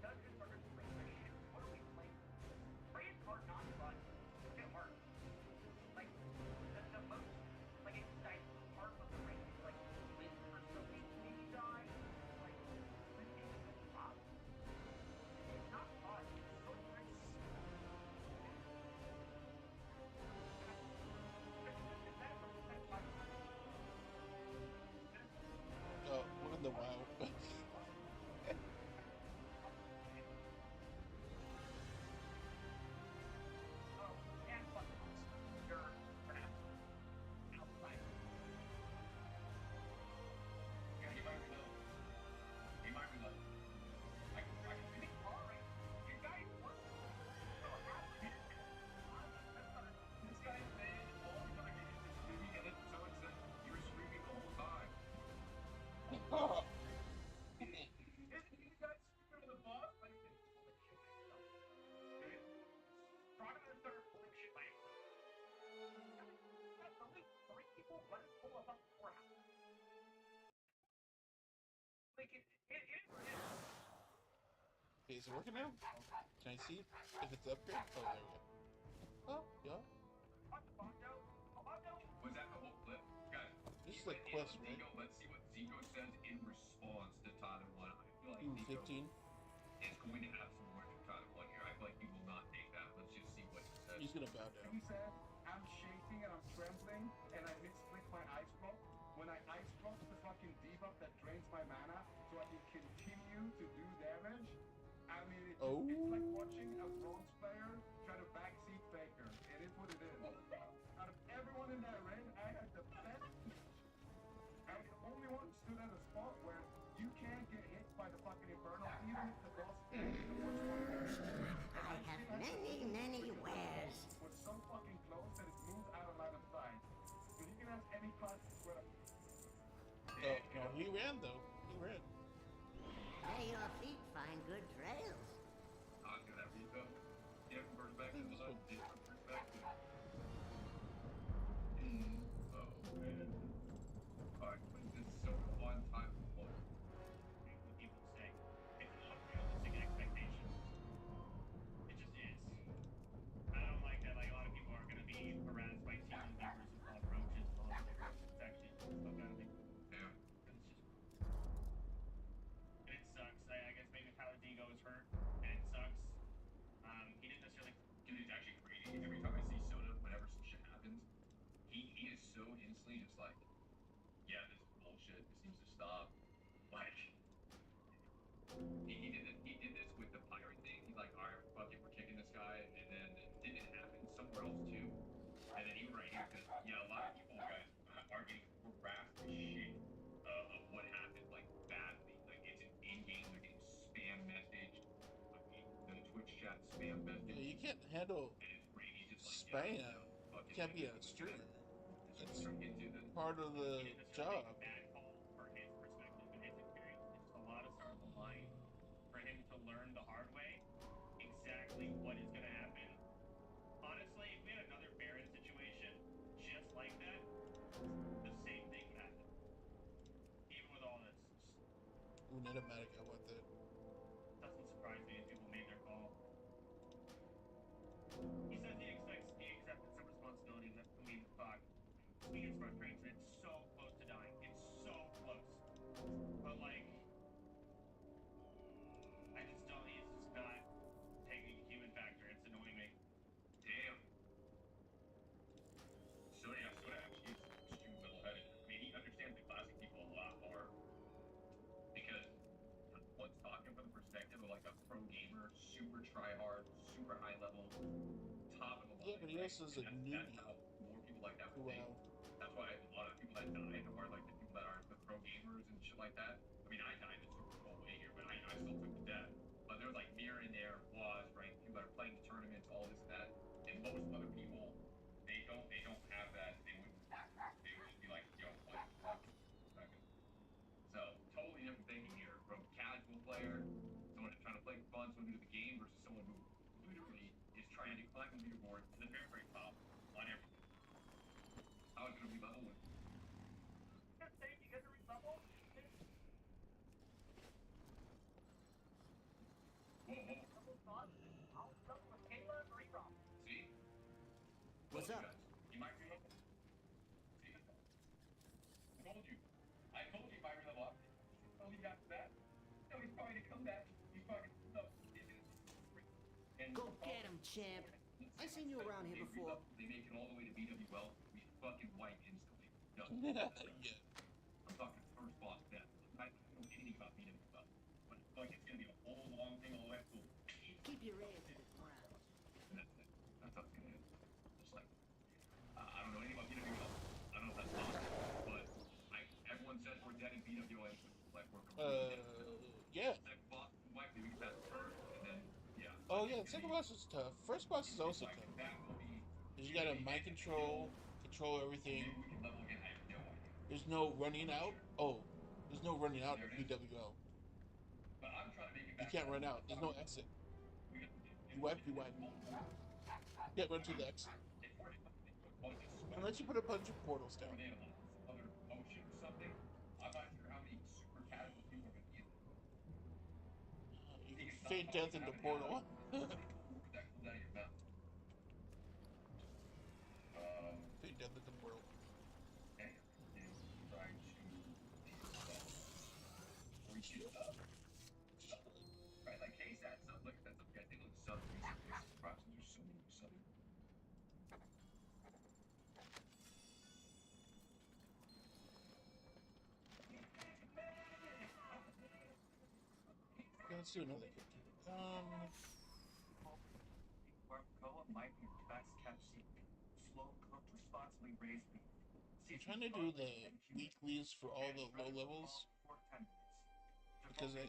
dungeons are just regular shit. What are we playing? Raids are not fun. They're hard. Like, the most, like, exciting part of the raid is, like, wait for something to maybe die, like, when things get pop. It's not fun. It's so crazy.
Oh, we're in the WoW. Okay, is it working now? Can I see if it's upgrade? Oh, there we go. Oh, yeah.
Was that the whole clip? Guys,
this is like quest, right?
Let's see what Zico says in response to Tata 1. I feel like
Ooh,
Zico
15.
is going to have some words for Tata 1 here. I feel like he will not take that. Let's just see what he says.
He's gonna bow down.
He said, I'm shaking and I'm trembling and I misclick my ice block. When I ice block the fucking debuff that drains my mana so I can continue to do damage. I mean, it's like watching a bronze player try to backseat Faker. It is what it is. Out of everyone in that raid, I had the best. I was the only one who stood at a spot where you can't get hit by the fucking Infernal, even if the boss is the worst one there.
I have many wares.
Was so fucking close that it moved out of line of sight. But you can ask any class where.
Oh, no, he ran though. He ran.
May your feet find good trails.
I was gonna have Rico. Yeah, perspective. Different perspective. Oh, man. Alright, this is so fun time to play.
What people say. It's an unrealistic expectation. It just is. I don't like that. Like, a lot of people are going to be harassed by team members and called roaches and all that other stuff. It's actually stuff out of me.
Yeah.
It's just. And it sucks. I guess maybe Paladigo is hurt, and it sucks. He didn't necessarily.
Dude, it's actually crazy. Every time I see Soda, whenever some shit happens, he is so instantly just like, yeah, this is bullshit. This needs to stop. Like, he did this with the pirate thing. He's like, alright, fuck it, we're kicking this guy, and then did it happen somewhere else too? And then even right here, because yeah, a lot of people guys are getting harassed as shit of what happened, like badly. Like it's an in-game, they're getting spam message, the Twitch chat spam message.
Yeah, you can't handle spam. You can't be a streamer. It's part of the job.
Bad call for his perspective and his experience. It's just a lot of stars aligned for him to learn the hard way exactly what is going to happen. Honestly, if we had another Baron situation just like that, the same thing would happen. Even with all this.
Ooh, Netomatic, I want that.
Doesn't surprise me if people made their call. He says he accepted some responsibility. I mean, fuck. He gets frustrated. It's so close to dying.
try hard, super high level, top of the line.
Yeah, but he
right?
also is a
And that's
newbie.
how more people like that would think.
Wow.
That's why a lot of the people that died are like the people that aren't the pro gamers and shit like that. I mean, I died in super cool way here, but I still took the death. But there's like Mirror in there, was right, people that are playing the tournaments, all this and that. And most other people, they don't have that. They would just be like, yo, what? So totally different thinking here from casual player, someone who's trying to play for fun, someone new to the game, versus someone who literally is trying to climb the leaderboard to the very, very top on everything. How is it going to be level with? You get to re-level? See?
What's up?
You might re-level. See? I told you if I re-level up. Oh, he got that? No, he's probably gonna come back. He's probably no.
Go get him, champ. I seen you around here before.
They make it all the way to BWL. We fucking wipe instantly. Done.
Yeah.
I'm talking first boss death. I don't know anything about BWL, but like it's gonna be a whole long thing all the way up to.
Keep your ear to the ground.
That's it. That's how it's gonna end. Just like I don't know anything about BWL. I don't know if that's possible, but everyone says we're dead in BWL. Like we're completely dead.
Yeah.
Second boss, wipe. We get that first, and then yeah.
Oh yeah, the second boss is tough. First boss is also tough. Cause you gotta mind control everything. There's no running out. Oh, there's no running out of BWL. You can't run out. There's no exit. You wipe. You can't run to the exit. Unless you put a bunch of portals down. You can faint death in the portal. Faint death in the portal.
Right, like KSAT stuff. Look at that stuff. They look sub. Props. There's so many sub.
Let's do another character.
Might be best kept secret. Slow cooked, responsibly raised beef.
I'm trying to do the weeklies for all the low levels because 1,000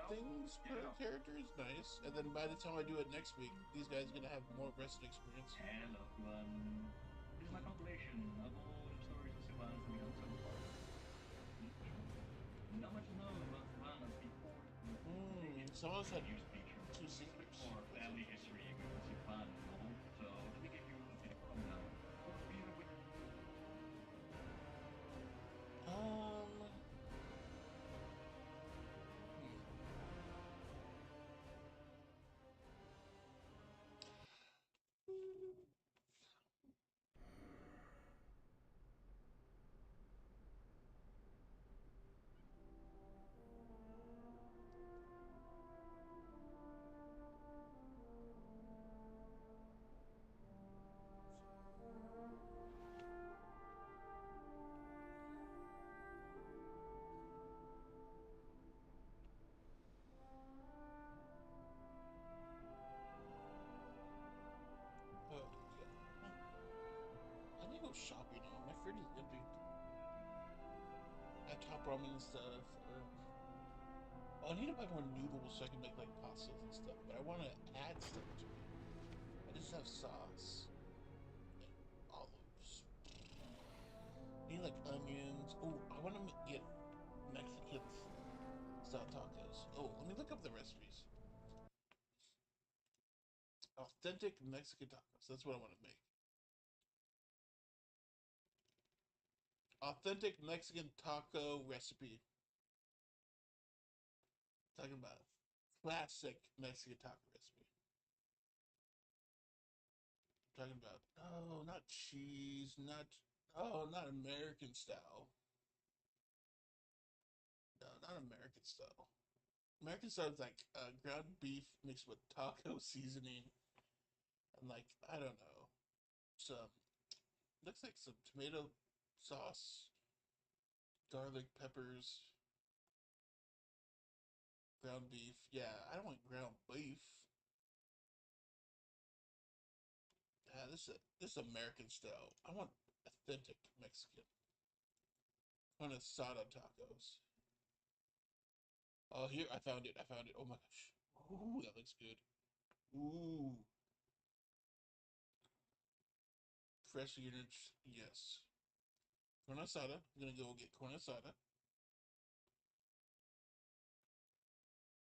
things per character is nice, and then by the time I do it next week, these guys are gonna have more wrestling experience.
Hello, this is my compilation of all the stories of Sylvanas that we done so far. Not much known about Sylvanas before.
Some of us had 2 secrets.
Or family history with Sylvanas, so let me give you a bit of a rundown.
I need to go shopping now. My fridge is empty. I have top ramen and stuff. I need to buy more noodles so I can make like pastas and stuff. But I want to add stuff to it. I just have sauce and olives. I need like onions. Oh, I want to get Mexican style tacos. Oh, let me look up the recipes. Authentic Mexican tacos. That's what I want to make. Authentic Mexican taco recipe. Talking about classic Mexican taco recipe. Talking about not cheese, not American style. No, not American style. American style is like ground beef mixed with taco seasoning and like I don't know, some looks like some tomato sauce, garlic, peppers. Ground beef. Yeah, I don't want ground beef. This is American style. I want authentic Mexican. I want asada tacos. Oh, here I found it. I found it. Oh my gosh. Ooh, that looks good. Ooh, fresh units. Yes. Corn asada. I'm gonna go get corn asada.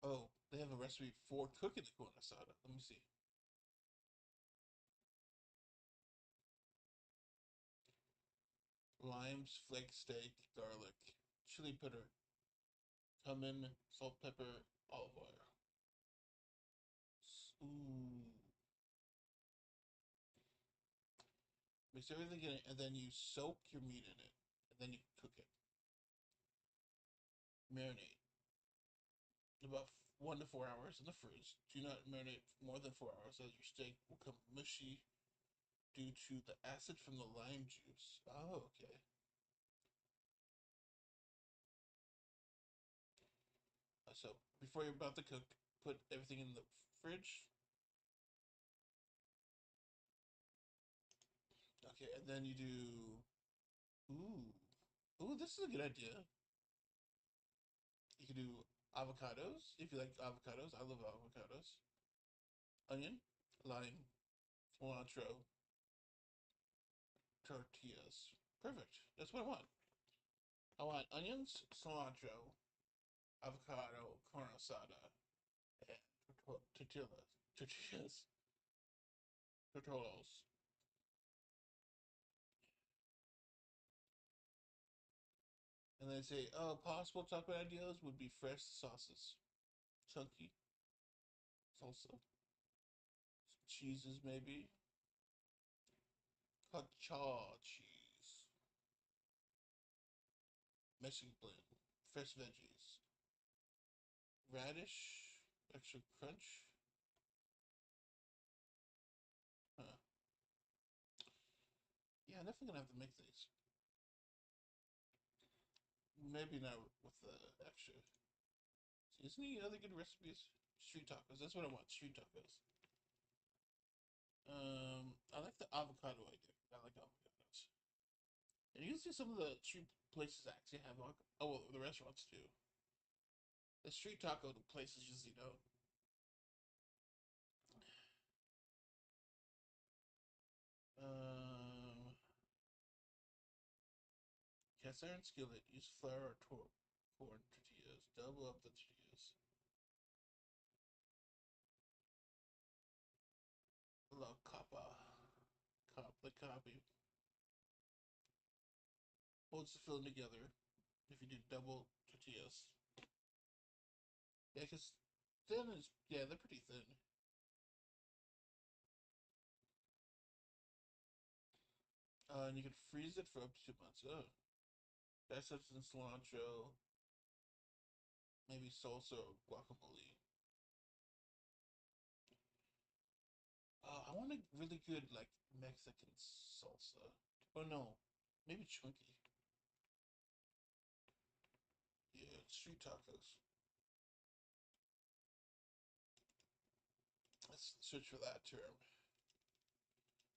Oh, they have a recipe for cooking the corn asada. Let me see. Limes, flake steak, garlic, chili powder, cumin, salt, pepper, olive oil. Ooh. Mix everything in it, and then you soak your meat in it, and then you cook it. Marinate about 1 to 4 hours in the fridge. Do not marinate more than 4 hours, as your steak will become mushy due to the acid from the lime juice. Oh, okay. So before you're about to cook, put everything in the fridge. Okay, and then you do. Ooh, this is a good idea. You can do avocados if you like avocados. I love avocados. Onion, lime, cilantro, tortillas. Perfect. That's what I want. I want onions, cilantro, avocado, carne asada, and tortillas, tortillas. And they say, oh, possible taco ideas would be fresh sauces, chunky salsa, cheeses maybe, cottage cheese, Mexican blend, fresh veggies, radish, extra crunch. Huh. Yeah, I'm definitely gonna have to make these. Maybe not with the extra. Isn't any other good recipes? Street tacos. That's what I want. Street tacos. I like the avocado idea. I like avocados. And usually some of the street places actually have oh, well, the restaurants too. The street taco places usually don't. Um, Cast iron skillet. Use flour or corn tortillas. Double up the tortillas. La capa. The copy. Holds the filling together if you do double tortillas. Yeah, because thin is, yeah, they're pretty thin. And you can freeze it for up to 2 months. Oh. That's up some cilantro, maybe salsa or guacamole. I want a really good, like, Mexican salsa. Oh no, maybe chunky. Yeah, street tacos. Let's search for that term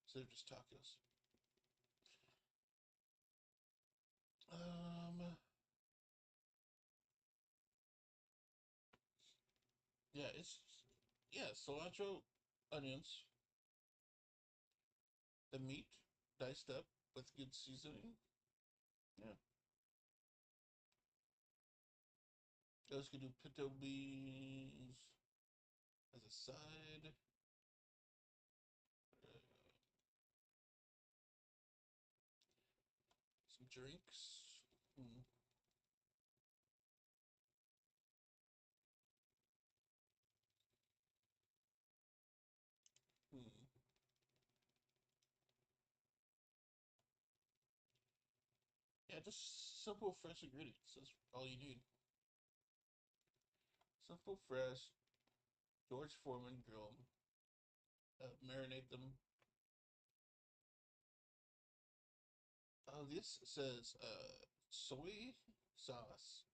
instead of just tacos. Um, yeah, cilantro, onions, the meat diced up with good seasoning. Yeah, those could do pinto beans as a side. Some drinks. Hmm. Hmm. Yeah, just simple, fresh ingredients. That's all you need. Simple, fresh. George Foreman grill them. Marinate them. This says soy sauce,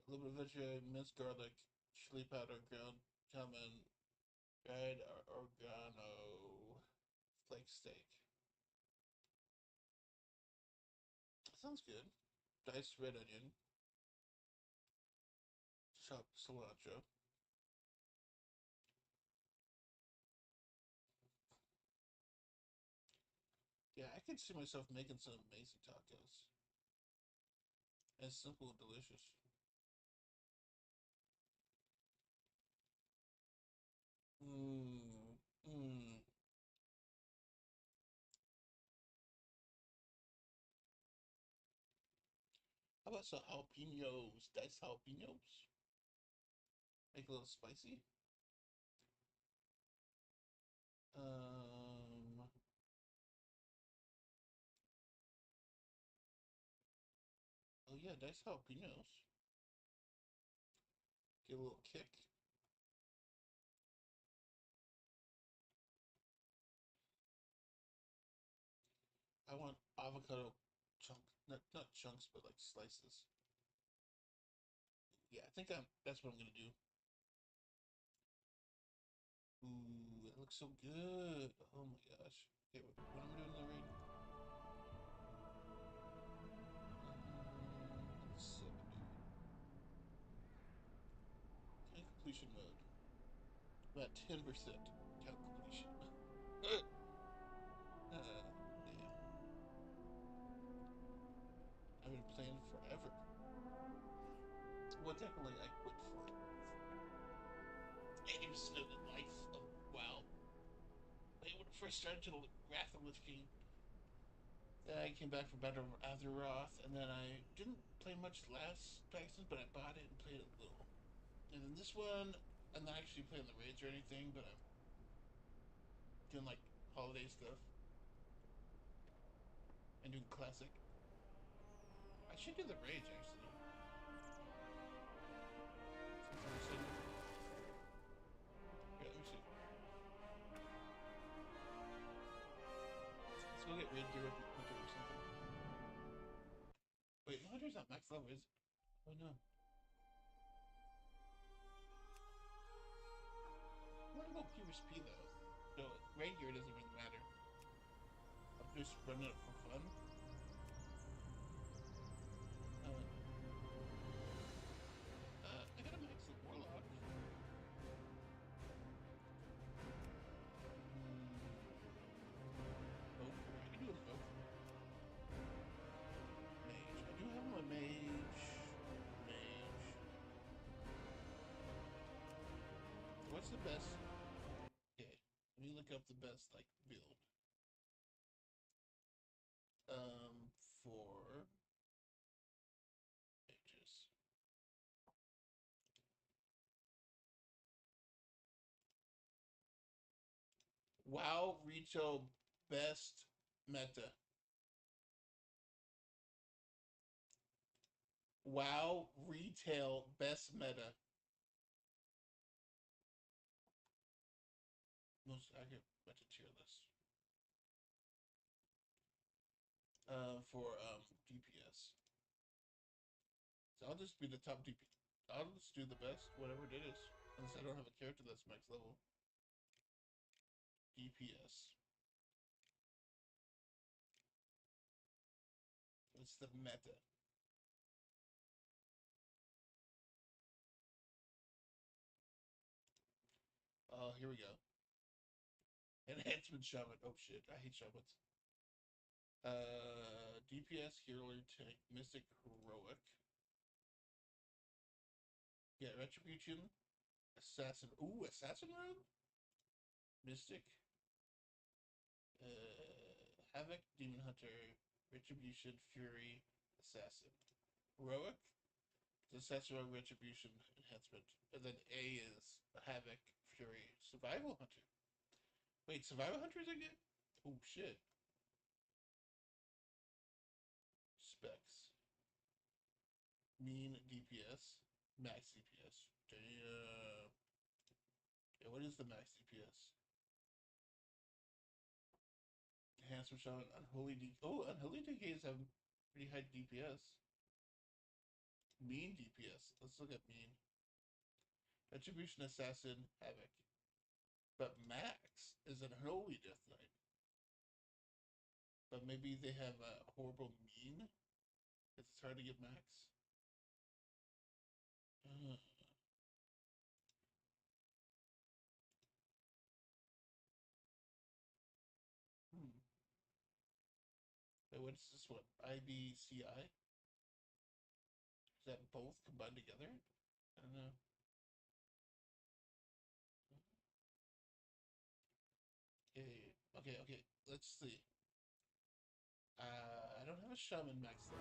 A little bit of veggie, minced garlic, chili powder, ground cumin, dried oregano, flake steak. Sounds good. Diced red onion, chopped cilantro. Yeah, I could see myself making some amazing tacos. And simple and delicious. Mmm. Mmm. How about some jalapenos? Diced jalapenos? Make it a little spicy. Oh yeah, diced jalapenos. Get a little kick. I want avocado not chunks, but like slices. Yeah, I think that's what I'm gonna do. Ooh, it looks so good. Oh my gosh. Okay, what am I doing in the raid? 70. Count completion mode. About 10% count completion. Damn. I've been playing forever. Well, technically, I quit for 80% of the life of WoW. Like, when it first started to Wrath of Lich King, then I came back for Battle of Azeroth, and then I didn't play much last Paxton, but I bought it and played it a little. And then this one, I'm not actually playing the raids or anything, but I'm doing like holiday stuff and doing classic. I should do the raids actually. Here, let me see. Let's go get raid gear up with Hunter or something. Wait, Hunter's not max level, is it? Oh no. I want to go Purist P though. So raid gear doesn't really matter. I'm just running it for fun. I got a max of Warlock. Oak. I can do an Oak. Mage. I do have my Mage. Mage. What's the best? Okay. Let me look up the best like build. For mages. WoW retail best meta. WoW retail best meta. Most accurate meta tier list. For DPS. So I'll just be the top DP. I'll just do the best, whatever it is. Unless I don't have a character that's max level. DPS. It's the meta. Oh, here we go. Enhancement Shaman. Oh shit, I hate Shamans. DPS, Healer, Tank, Mystic, Heroic. Yeah, Retribution, Assassin. Ooh, Assassin Rogue? Mystic. Havoc, Demon Hunter, Retribution, Fury, Assassin. Heroic, Assassin Rogue, Retribution, Enhancement. And then A is Havoc, Fury, Survival Hunter. Wait, Survival Hunters again? Oh shit. Specs. Mean DPS, max DPS. Damn. Yeah, what is the max DPS? Handsome Shaman, Unholy DK. Oh, Unholy DKs have pretty high DPS. Mean DPS. Let's look at mean. Retribution Assassin Havoc. But Max is an Holy Death Knight. But maybe they have a horrible mean. It's hard to get Max. Wait, what is this one? IBCI? Is that both combined together? I don't know. Okay. Let's see. I don't have a shaman max though.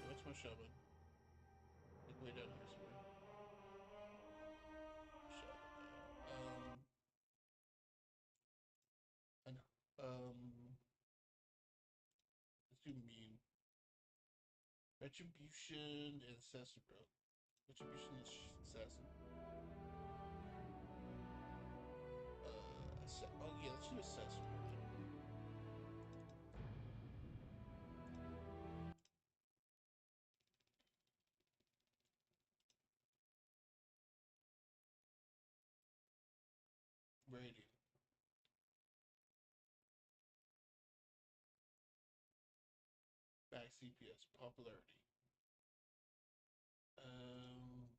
What's my shaman? Like way down here somewhere. Shaman. I know. Let's do mean. Retribution and assassin, bro. Retribution and assassin. Oh yeah, let's do assassin. Rating. Max CPS. Popularity.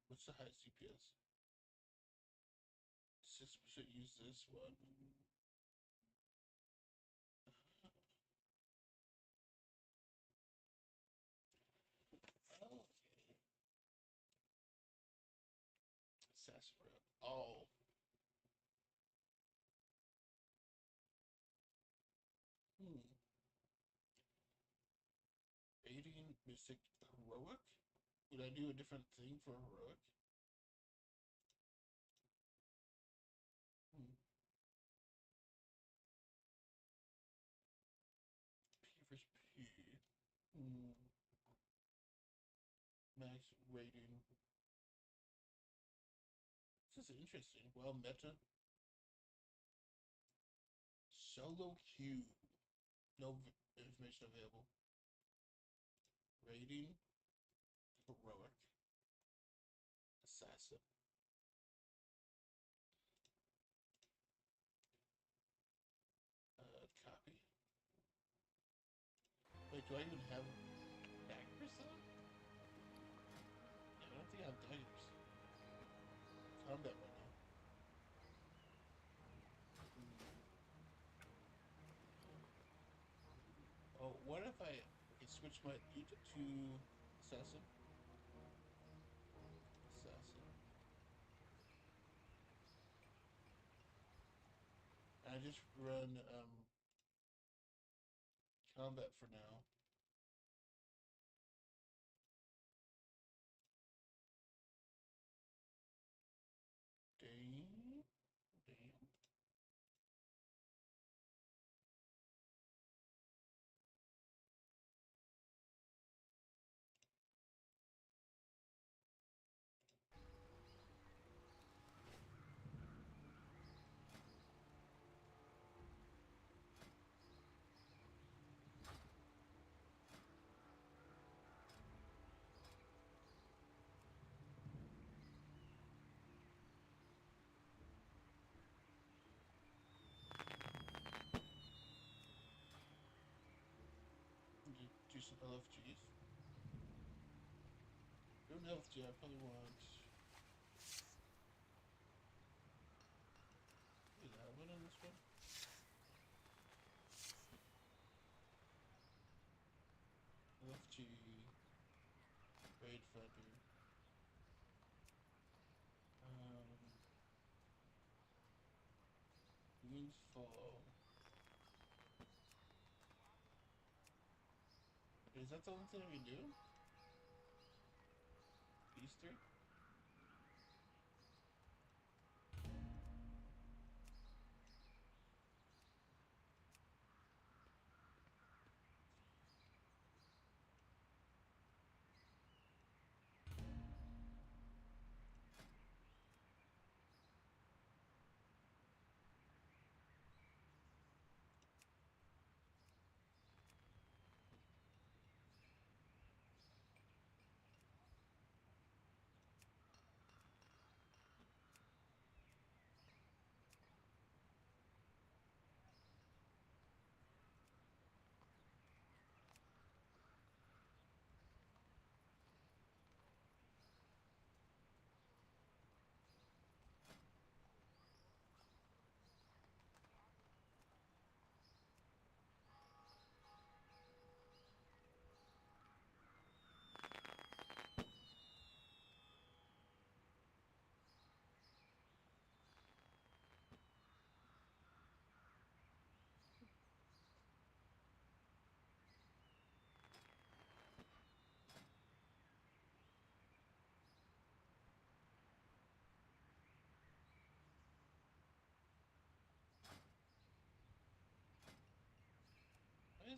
What's the high CPS? 6% use this one. Okay. Sarsaparilla. Oh. Radiant Mystic Heroic? Would I do a different thing for Heroic? P versus P. Max rating. This is interesting. Well, meta. Solo Q. No information available. Rating. Heroic. Assassin. Copy. Wait, do I even have daggers though? Yeah, I don't think I have daggers. Combat right now. Oh, what if I switch my elite to assassin? Assassin. And I just run combat for now. Damn. Do some LFGs. Do an LFG, I probably want. Is that one on this one? LFG. Raid Finder. Moon's Fall. Is that the only thing we do? Easter?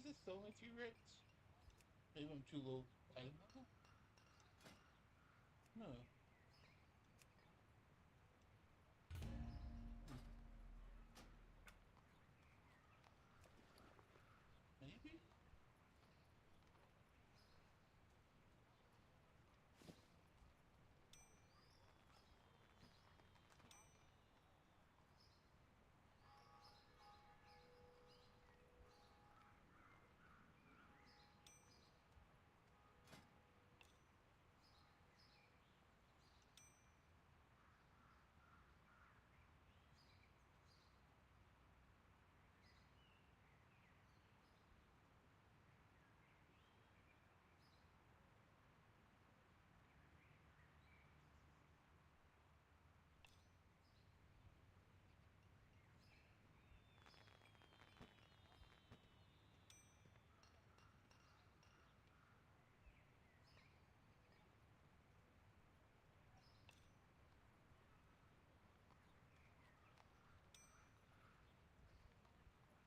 Does it still make you rich? Maybe I'm too low. I don't know. No. Maybe?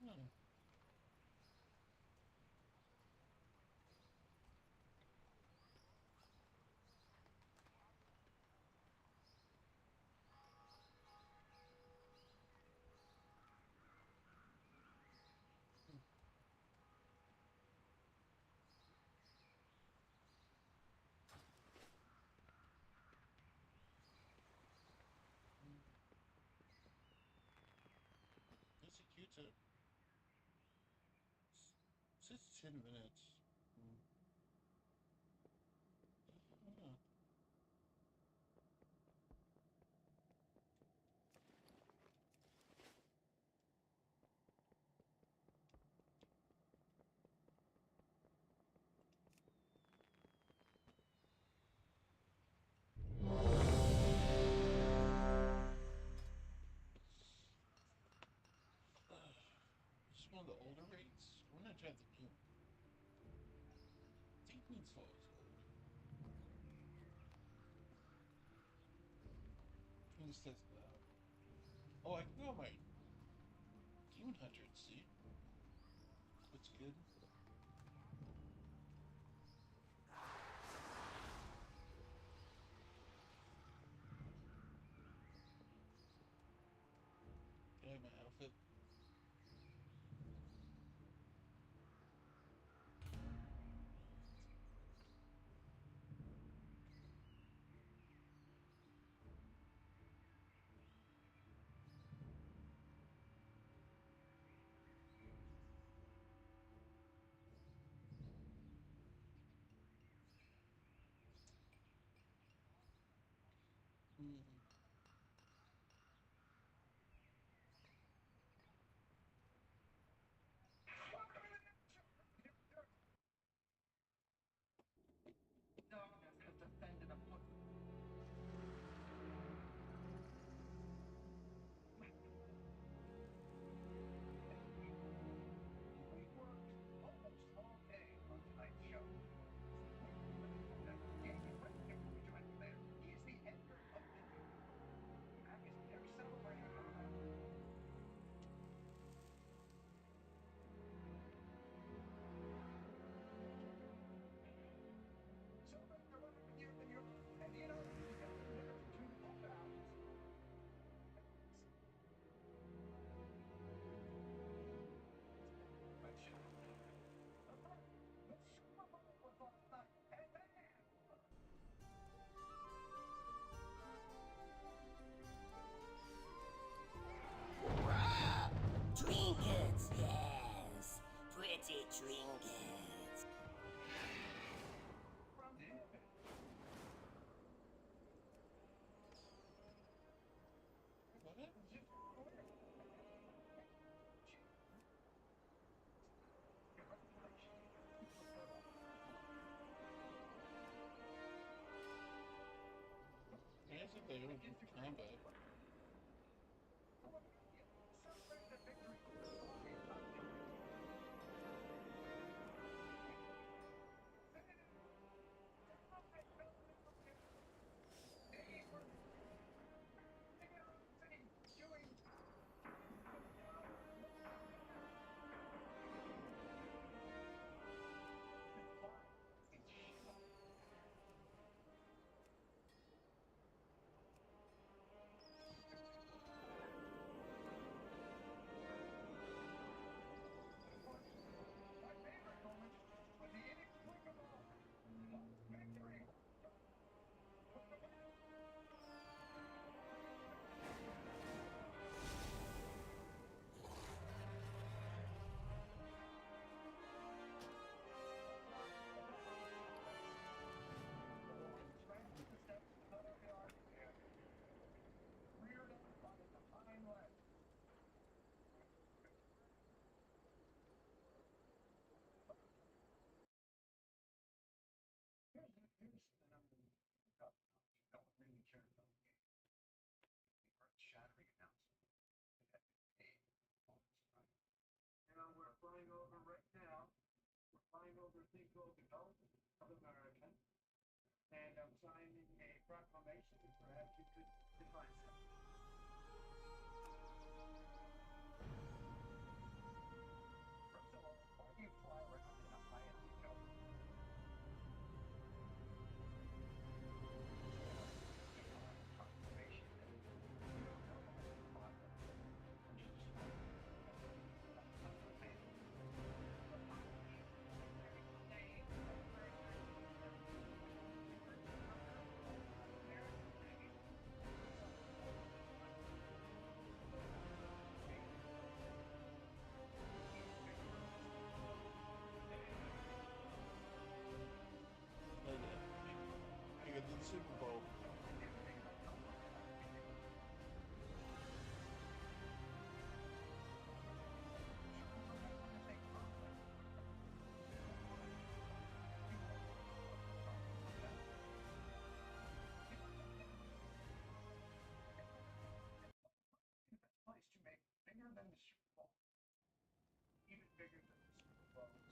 No. It's a Q-tip. It's just 10 minutes. Oh. It's one of the older rates. I want to try the new one. I think Queen's Fall is old. Queen's test it out. Oh, I can go on my Demon Hunter and see what's good. Do I have my outfit? Mm-hmm.
Darkness has descended upon us. We worked almost all day on tonight's show. Daniel Webster, who joined us later, he is the editor of Vtuber. Mac is there celebrating our celebrating our 100th year in Europe. And you know, you got to admit it's 2 lockdowns. But the Super Bowl was last night, and man,
Trinkets, yes. Pretty trinkets.
from Naivedo.
What? I guess if they would do combat.
Celebrate the victory.
officially grow the goat of America, and I'm signing a proclamation. Perhaps you could define something.
First of all, why do you fly around in a high-end hotel? Proclamation that you don't know about the product. I'm just
I get to the Super Bowl.
place to make bigger than the Super Bowl. Even bigger than the Super Bowl is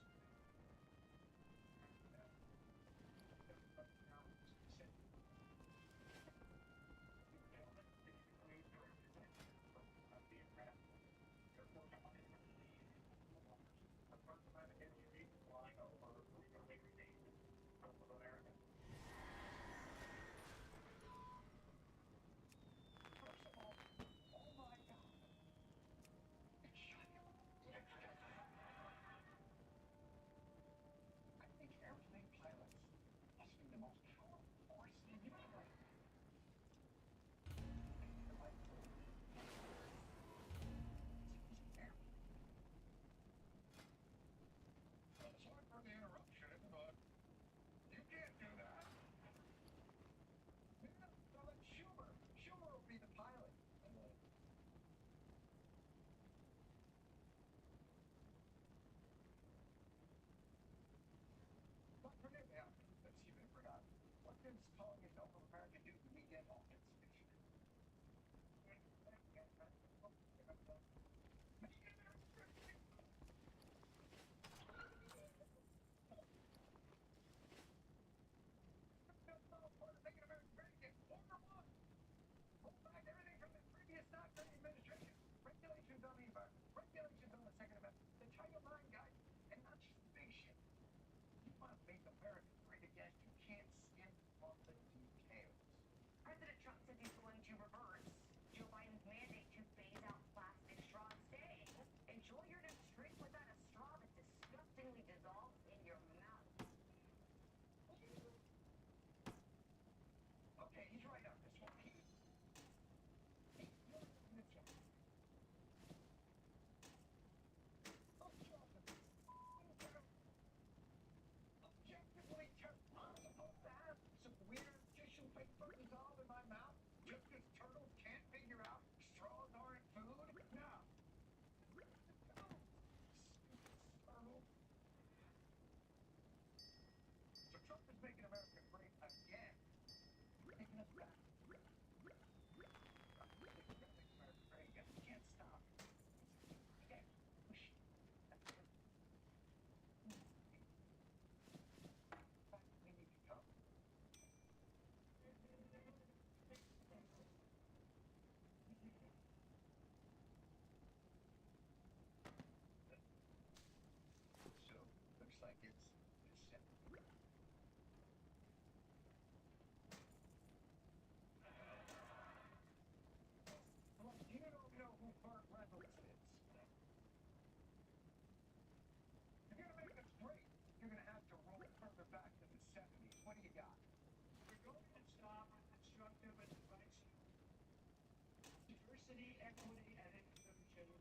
diversity, equity, and inclusion.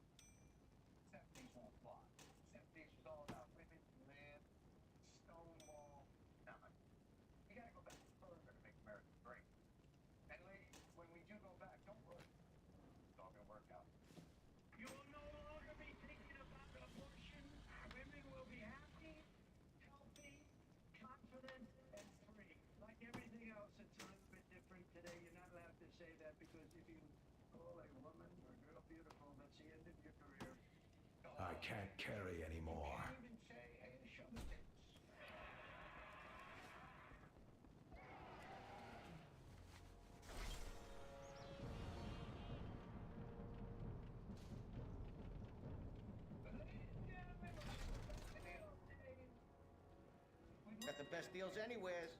70s won't fly. 70s was all about women, land, Stonewall. Nah, we gotta go back further to make America great. And ladies, when we do go back, don't worry. It's all gonna work out. You will no longer be thinking about abortion. Women will be happy, healthy, confident, and free. Like everything else, it's a little bit different today. You're not allowed to say that because if you call a woman or girl beautiful, that's the end of your career.
I can't carry anymore.
You can't even say, hey, show the tits.
Got the best deals anywheres.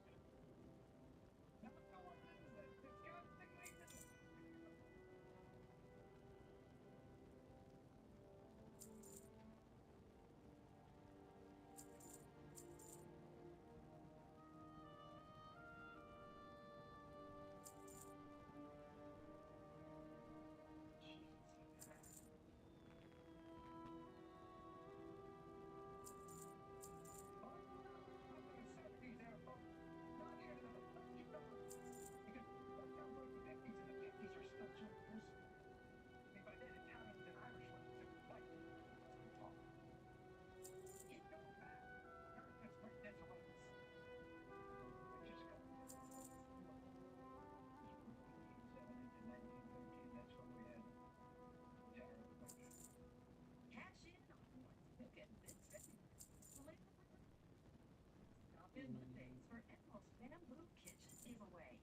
Mondays for Emerald's Bamboo Kitchen giveaway.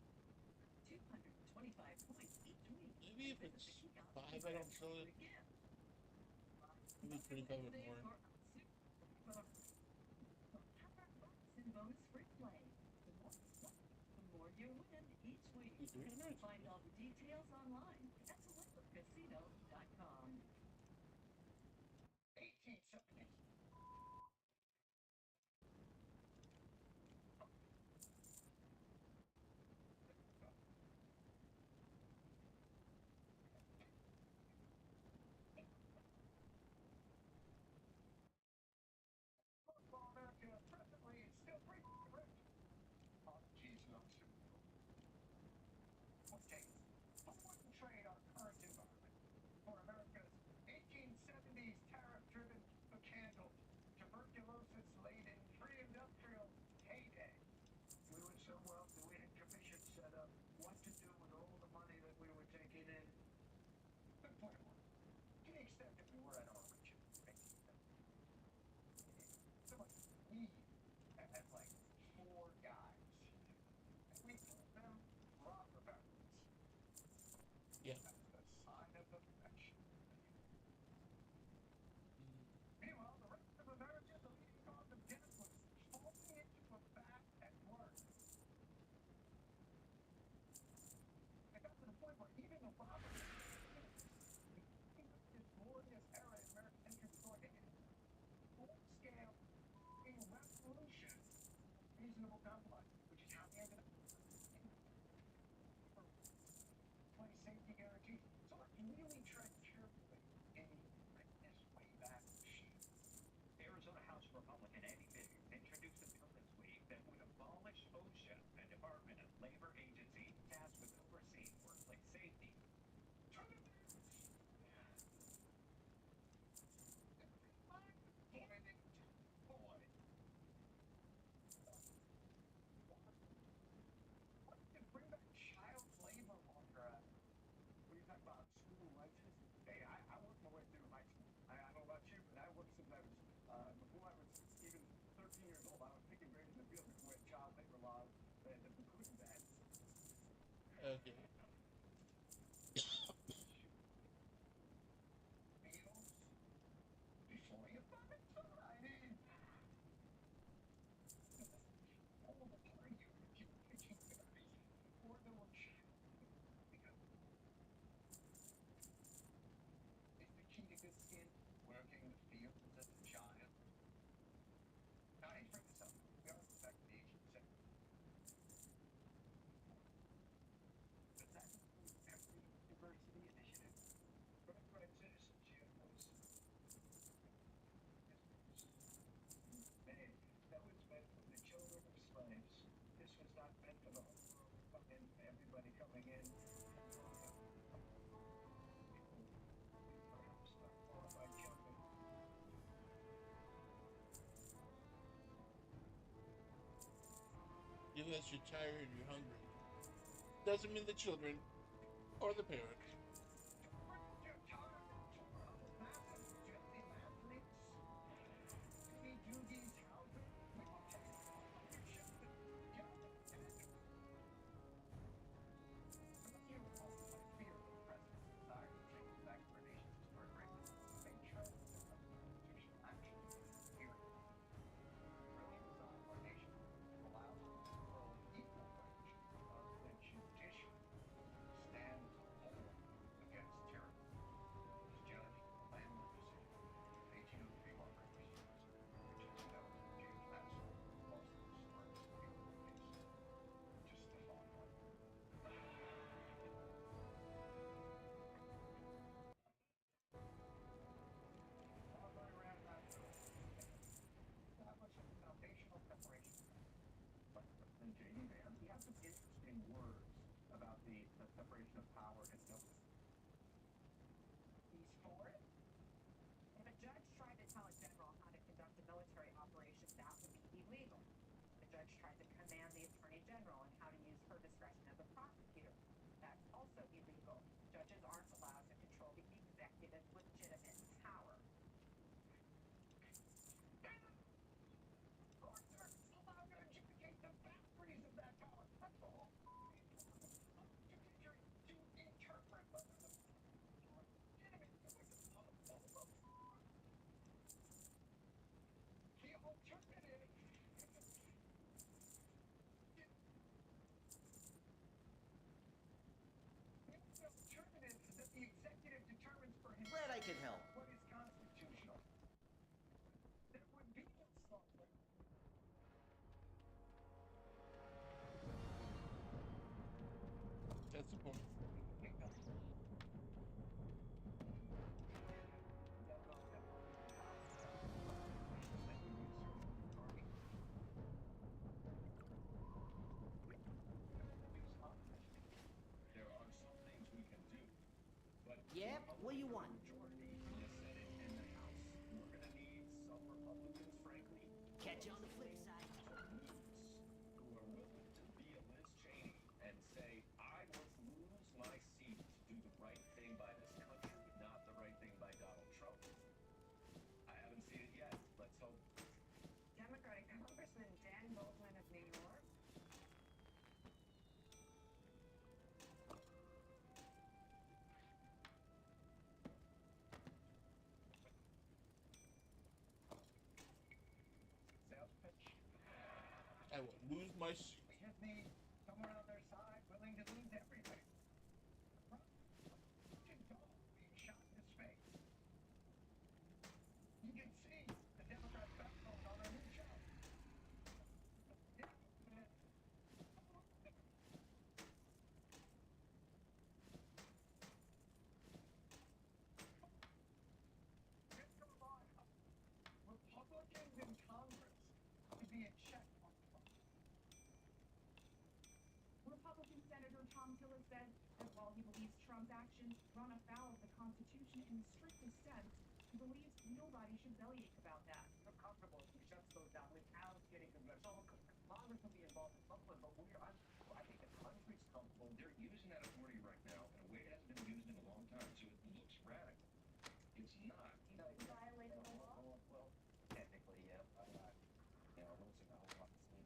225 points each week.
Maybe if it's 5, I don't show it. Maybe 25 or more.
And bonus free play. The more you win each week. Find all the details online at selectcasino.com.
1870. Trade our current environment for America's 1870s tariff-driven, candled, tuberculosis-laden, pre-industrial heyday. We were so wealthy we had a commission set up what to do with all the money that we were taking in. Good point, Warren. To the extent that we were at our richest, so much we as like 4 guys. And we called them robber barons.
Yeah.
That's the sign of affection. Meanwhile, the rest of America, the leading cause of death was falling into a vat at work. It got to the point where even the robbers, this glorious era in American history was going to end. Full-scale revolution, reasonable compromise, which is how we ended up. Play safety guarantees. So let's really tread carefully in this way back machine.
Arizona House Republican Andy Biggs introduced a bill this week that would abolish OSHA, a Department of Labor agency tasked with overseeing workplace safety.
Bring back child labor longer. What are you talking about? School lunches? Hey, I worked my way through high school. I don't know about you, but I worked since I was, before I was even 13 years old. I was picking grades in the field before we had child labor laws that precluded that.
Okay.
Meals before you buy it. I mean, all the party you were picking berries before there were child labor. Because is the key to good skin working the fields as a child? Now, I hate to bring this up. We are protecting the Asian sector. Does that include every diversity initiative? Birthright citizenship was... that was meant for the children of slaves. This was not meant for the whole world. And everybody coming in. Perhaps unqualified children.
Unless you're tired and you're hungry. Doesn't mean the children or the parents.
separation of power and justice.
He's for it? If a judge tried to tell a general how to conduct a military operation, that would be illegal. If a judge tried to command the attorney general on how to use her discretion as a prosecutor, that's also illegal. Judges aren't allowed to control the executive's legitimate power.
Arthur, allow me to adjudicate the boundaries of that power. That's all. To interpret whether the legitimate choices of them. The alternative. The alternative is that the executive determines for himself.
Glad I could help.
What is constitutional. There would be no software.
That's the point.
There are some things we can do, but
Yeah? What do you want?
majority in the Senate and the House, we're gonna need some Republicans, frankly,
Catch you on the flip side.
who are willing to be a Liz Cheney and say, I must lose my seat to do the right thing by this country, not the right thing by Donald Trump. I haven't seen it yet. Let's hope.
Democratic Congressman Dan Bolton of New York.
Sales pitch.
I will lose my seat.
Hit me somewhere on their side, willing to lose everything. Dog being shot in his face. You can see the Democrat backbone on our new show. Republicans in Congress to be in check on Trump.
Republican Senator Tom Tillis said that while he believes Trump's actions run afoul of the Constitution in the strictest sense, he believes nobody should bellyache about that.
I'm comfortable if he shuts those down without getting congressional. Congress will be involved in some point, but I think the country's comfortable.
They're using that authority right now in a way it hasn't been used in a long time, so it looks radical. It's not.
Violating the law?
Well, technically, yeah. I'm not, losing a whole lot of sleep.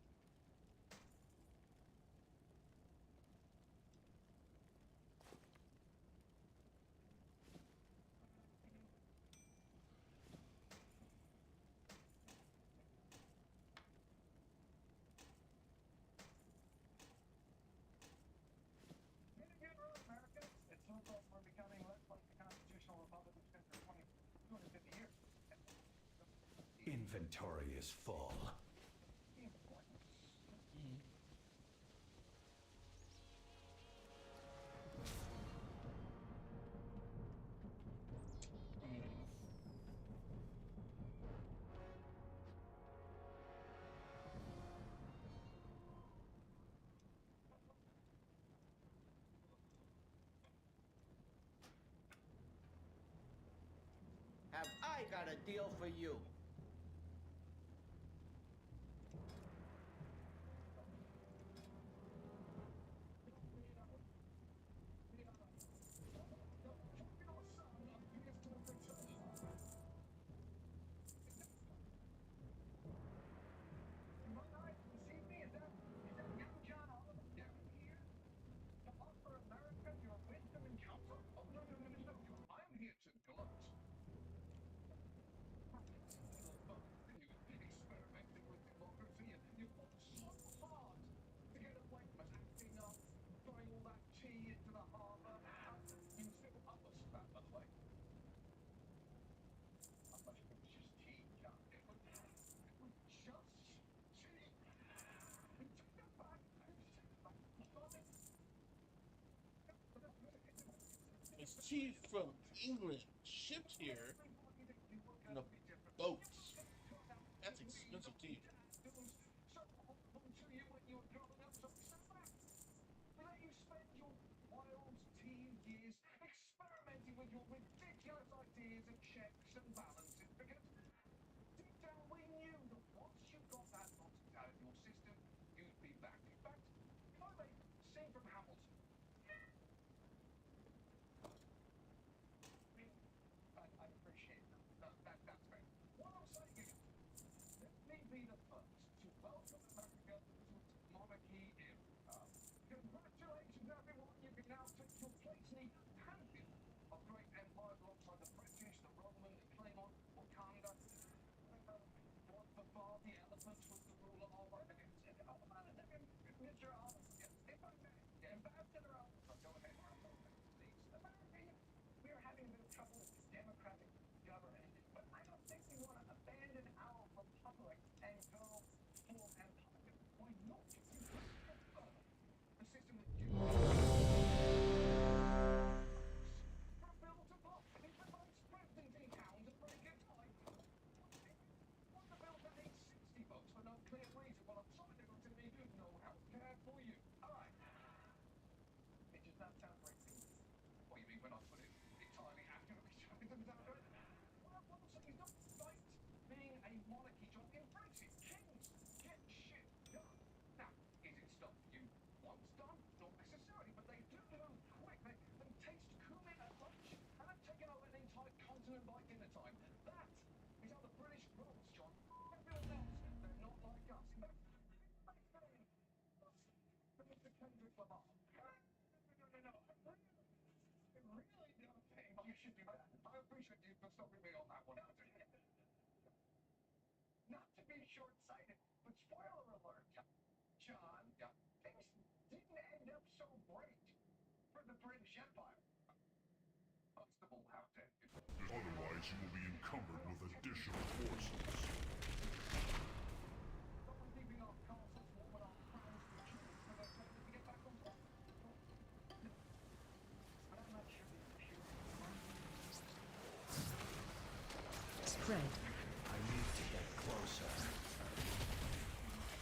Made a good run, America. It's so close we're becoming less like the constitutional republic we've been for 250 years.
Inventory is full.
Have I got a deal for you?
I'm here to gloat. Experimenting with democracy, and you fought so hard to get appointments, acting up, throwing all that tea into the harbor. You still publish that, by the way. How much of it was just tea, John? It was just tea. We took that back.
It's tea from England, shipped here in a boat. That's expensive tea.
To you when you were growing up, so we sat back. We let you spend your wild your ridiculous ideas of checks and balances, because deep down we knew that once you got that nonsense out of your system, you'd be back. In fact, if I may sing from Hamilton. I appreciate that. That's fair. What I'm saying is, let me be the first to welcome America to its monarchy era. Congratulations, everyone. You can now take your place in the pantheon of great empires alongside the British, the Roman, the Claymont, Wakanda. What the bar, the elephant was the ruler of Mr. Oliver. Yes, if I may. Ambassador Oliver, go ahead. Please. America, we are having a bit of trouble with this democratic government, but I don't think we want to abandon our republic and go full empire. Why not? The system that you we're built to block. It promotes strengthening towns and break it time. What the bill for 860 votes for no clear reason? Well, I'm sorry to go to me, you know how care for you. Alright. It does not sound very seamless. What do you mean when I put it entirely accurately? It doesn't sound good. What I'm saying is don't fight being a monarchy, John. Embrace it. Kings get shit done. Now, is it stuff you once done? Not necessarily, but they do move quick. They taste cumin at lunch and have taken over an entire continent by dinner time. That is how the British rolls, John. Everyone else, they're not like us. In fact, Mr. Kendrick Lamar. No. Really? Okay. You should do that. I appreciate you for stopping me on that one. Not to be short-sighted, but spoiler alert, John, things didn't end up so great for the British Empire. Constable, how dare you?
Otherwise, you will be encumbered with additional forces.
Someone keeping our castles warm and our crowns secure for their soldiers to get back on top. But I'm not sure they're pure.
Spread.
I need to get closer.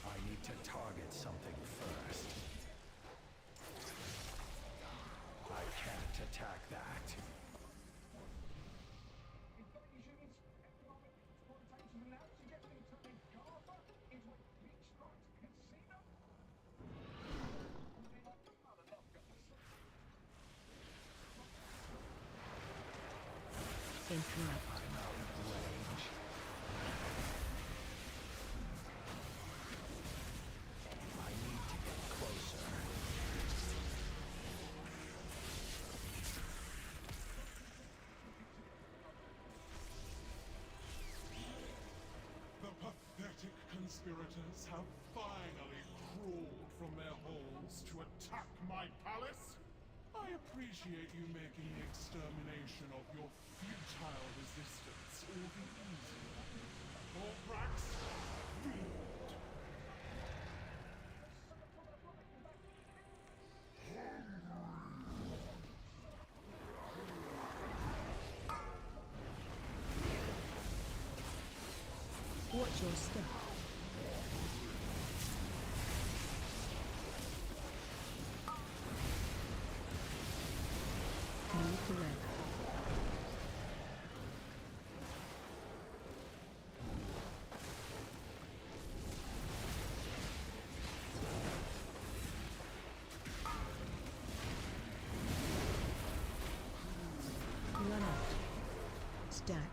I need to target something first. I can't attack that.
Invasions, economic exploitation, and now suggesting turning Gaza into a beachfront casino? Not enough, guys.
Interrupt.
I'm out of range. I need to get closer.
The pathetic conspirators have finally crawled from their holes to attack my palace. I appreciate you making the extermination of your futile resistance all the easier. Orthrax, feed.
Watch your step. Move to left. Run out. Stack.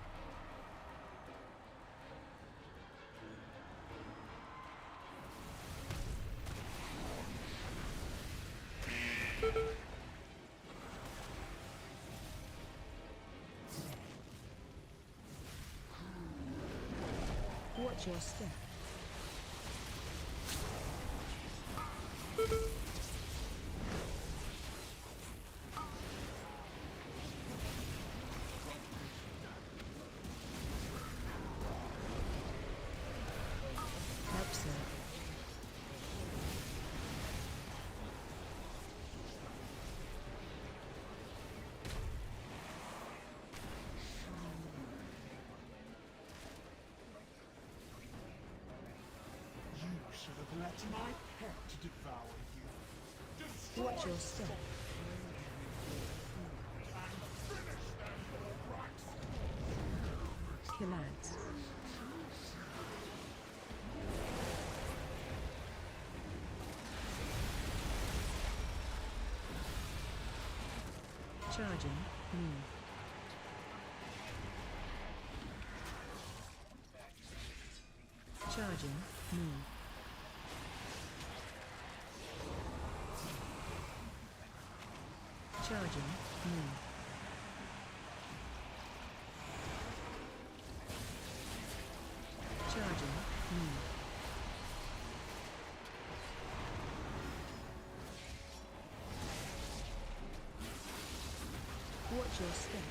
Watch your step. Help, sir.
You should have let my pet devour you. Destroy
Watch your step.
and finish them.
Kill ads. Charging. Move. Charging. Move. Charging. Move. Charging. Move. Watch your step.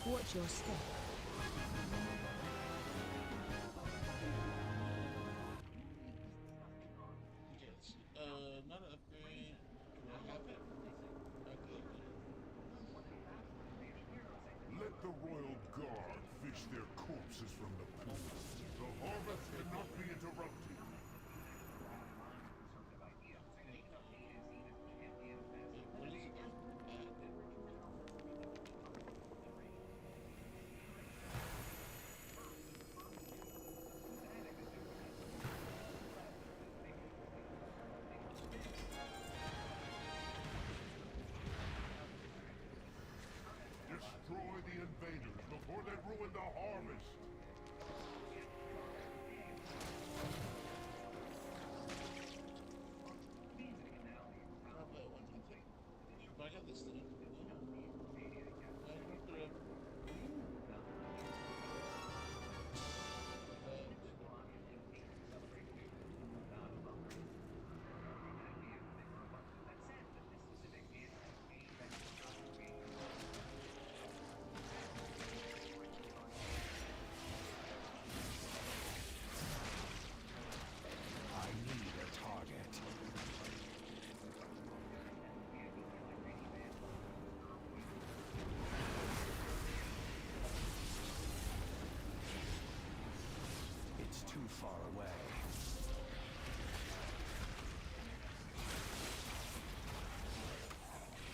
Watch your step.
Yes. Not an upgrade. Do I have it? Okay, good.
Let the royal guard fish their corpses from the pool. The harvest cannot be interrupted.
What is it going to add?
Destroy the invaders before they ruin the harvest.
Probably one thing. I got this thing. I hooked it up.
I need a target. It's too far away.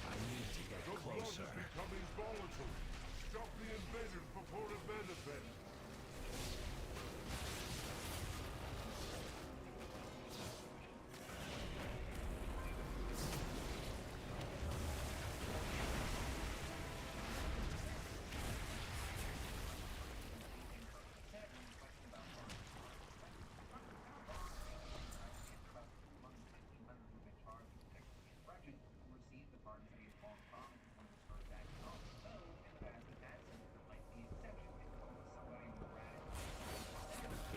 I need to get
The blood
closer.
is becoming volatile. Stop the invaders before it manifests.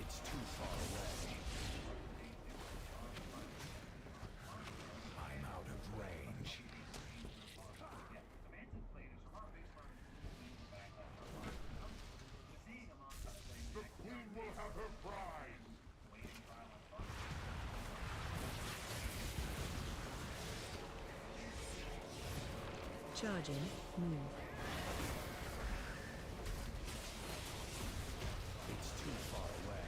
It's too far away. I'm out of range.
The queen will have her prize.
Charging. Move.
It's too far away.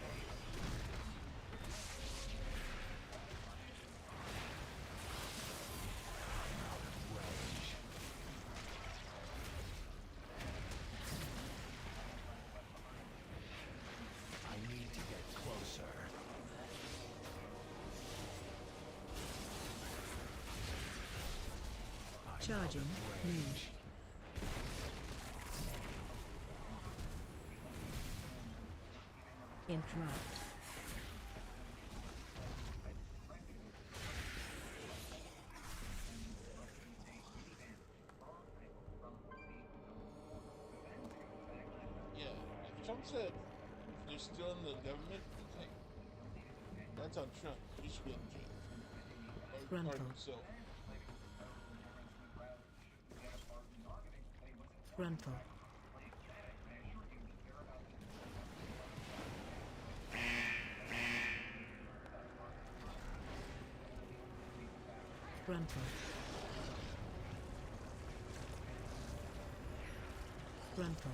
I'm out of range. I need to get closer.
Charging. Move. Interrupt.
Yeah, if Trump said they're still in the government, like, that's on Trump. He should go to jail. Or
Grandpa.
pardon himself.
Gruntle. Gruntle. Gruntle.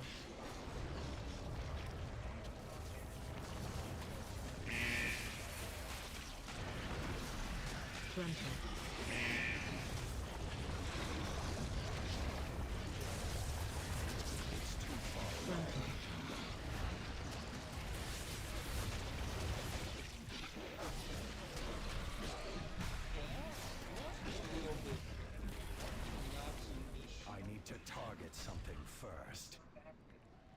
Gruntle. Gruntle.
I need to target something first.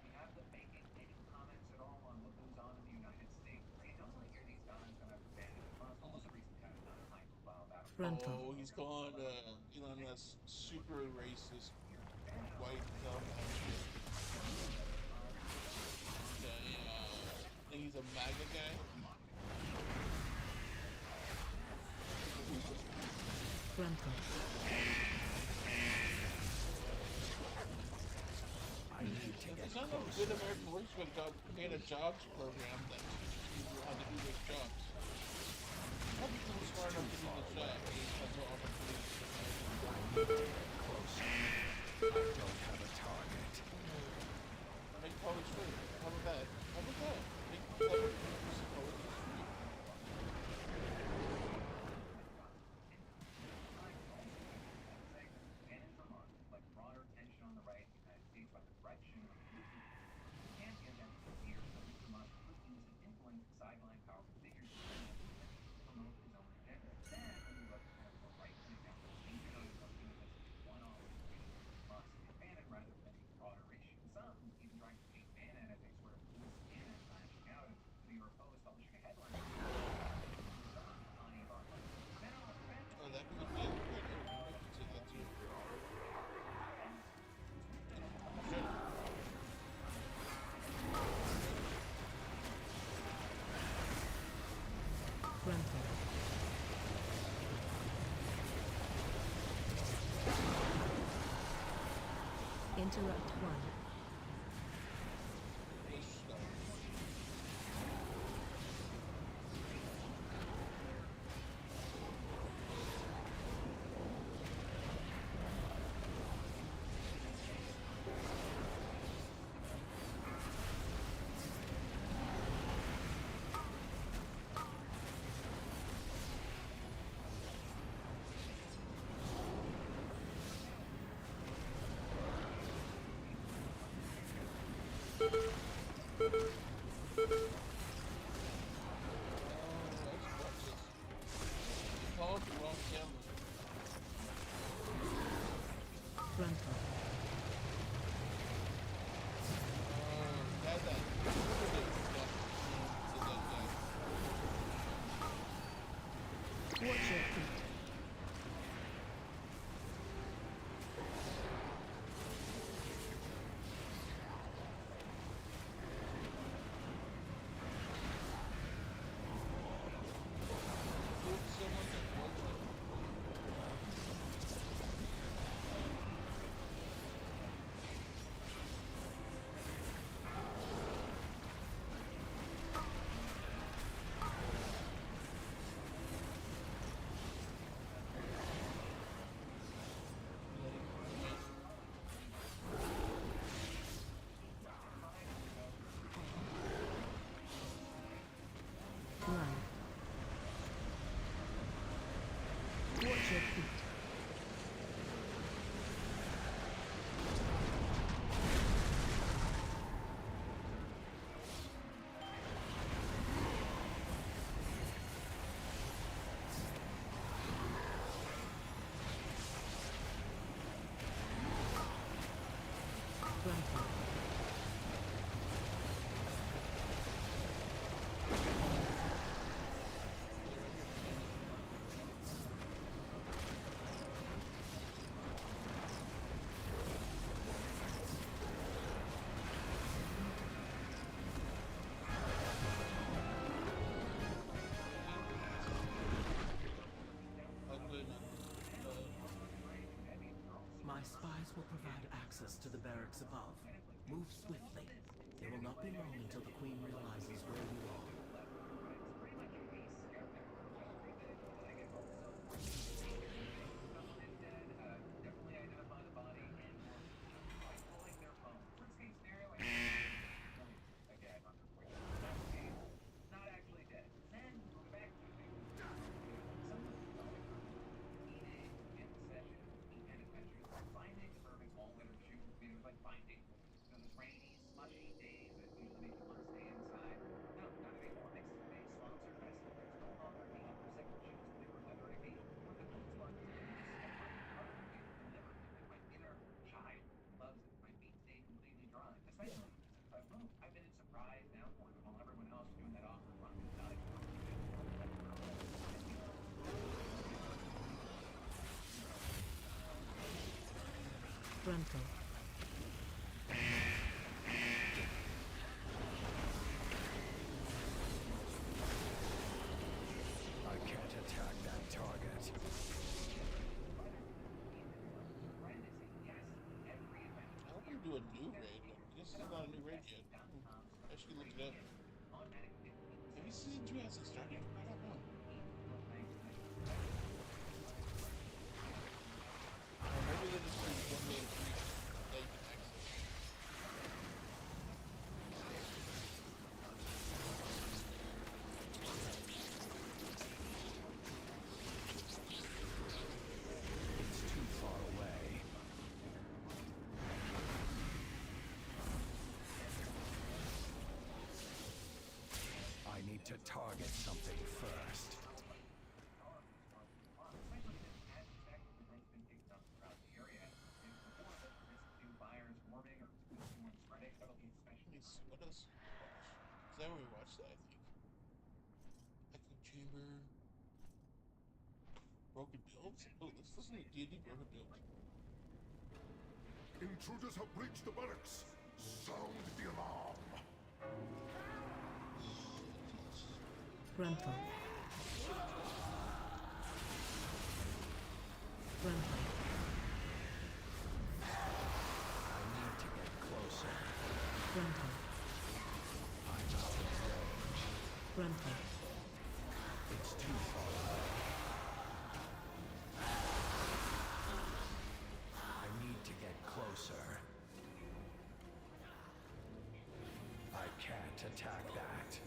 We have them making any comments at all on what goes on in the United States. You normally hear these comments when I've been almost a recent kind of high-profile battle.
Frontal.
Oh, he's calling Elon Musk super racist, white dumbass shit. I think he's a MAGA guy.
Frontal.
There's not enough good American workers going to create a jobs program that teaches people how to do their jobs. How do people smart enough to do the job? They just have no opportunities to
Closer. I don't have a target.
make college free. How about that? How about that? Make college free.
And in Vermont, like broader tension on the right in the United States about the direction of the champion and fears that Mr. Musk could use his influence to sideline powerful figures to promote his own agenda. Then, when you look at the right-wing accounts, thinking on something as one-off Musk and Bannon rather than a broader issue. Some even trying to paint Bannon as a sort of loose cannon lashing out, and the New York Post publishing a headline on Elon Musk.
Oh, that could be a good I could say that too.
Frontal. Interrupt 1.
Called the wrong camera.
Frontal. Watch your feet. Run. Watch your feet. Frontal.
My spies will provide access access to the barracks above. Move swiftly. It will not be long until the Queen realizes where you are.
Definitely identify the body and by pulling their phone. Worst case scenario, again, not actually dead. Then go back to in session and adventures like finding the perfect all-winter shoe. I mean, it was like finding those rainy, slushy days that usually make you want to stay inside. No, not anymore. Thanks to today's sponsor, Best Boots no longer need recycled shoes to deliver weather occasion. With the Boots one, you can just step right in front of it and deliver. And my inner child loves it. My feet stay completely dry, especially since I've moved. I've been in surprise downpours while everyone else is doing that awkward run. Not anymore.
Frontal.
I can't attack that target.
I hope we do a new raid, but I guess it's not a new raid yet. I should look it up. Maybe season 2 hasn't started. I don't know. Or maybe they just do one day free that you can access.
It's too far away. I need to target something first.
What else? Is that where we watched that, I think? Echo Chamber. Broken Builds? Oh, let's listen to D&D Broken Builds.
Intruders have breached the barracks. Sound the alarm.
Frontal. Frontal.
I need to get closer.
Frontal.
I'm out of range.
Frontal.
It's too far away. I need to get closer. I can't attack that.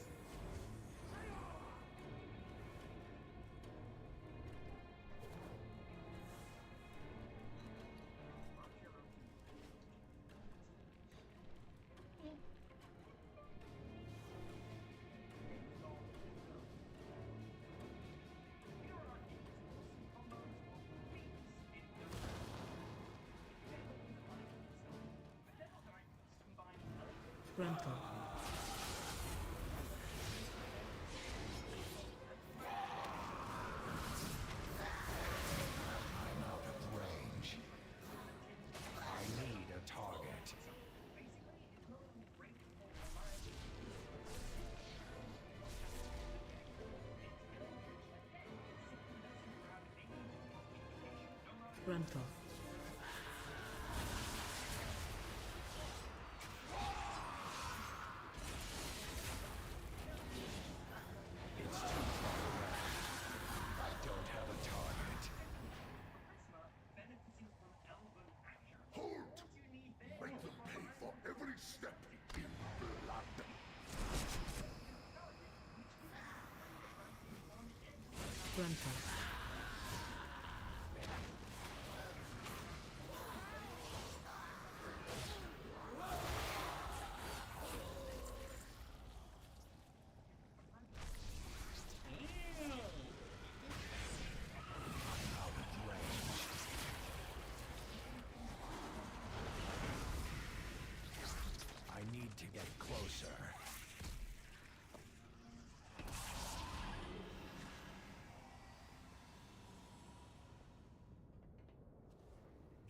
Frontal.
I'm out of range. I need a target.
Frontal.
It's too far away. I don't have a target.
Hold! Make them pay for every step in blood.
Frontal.
I need to get closer.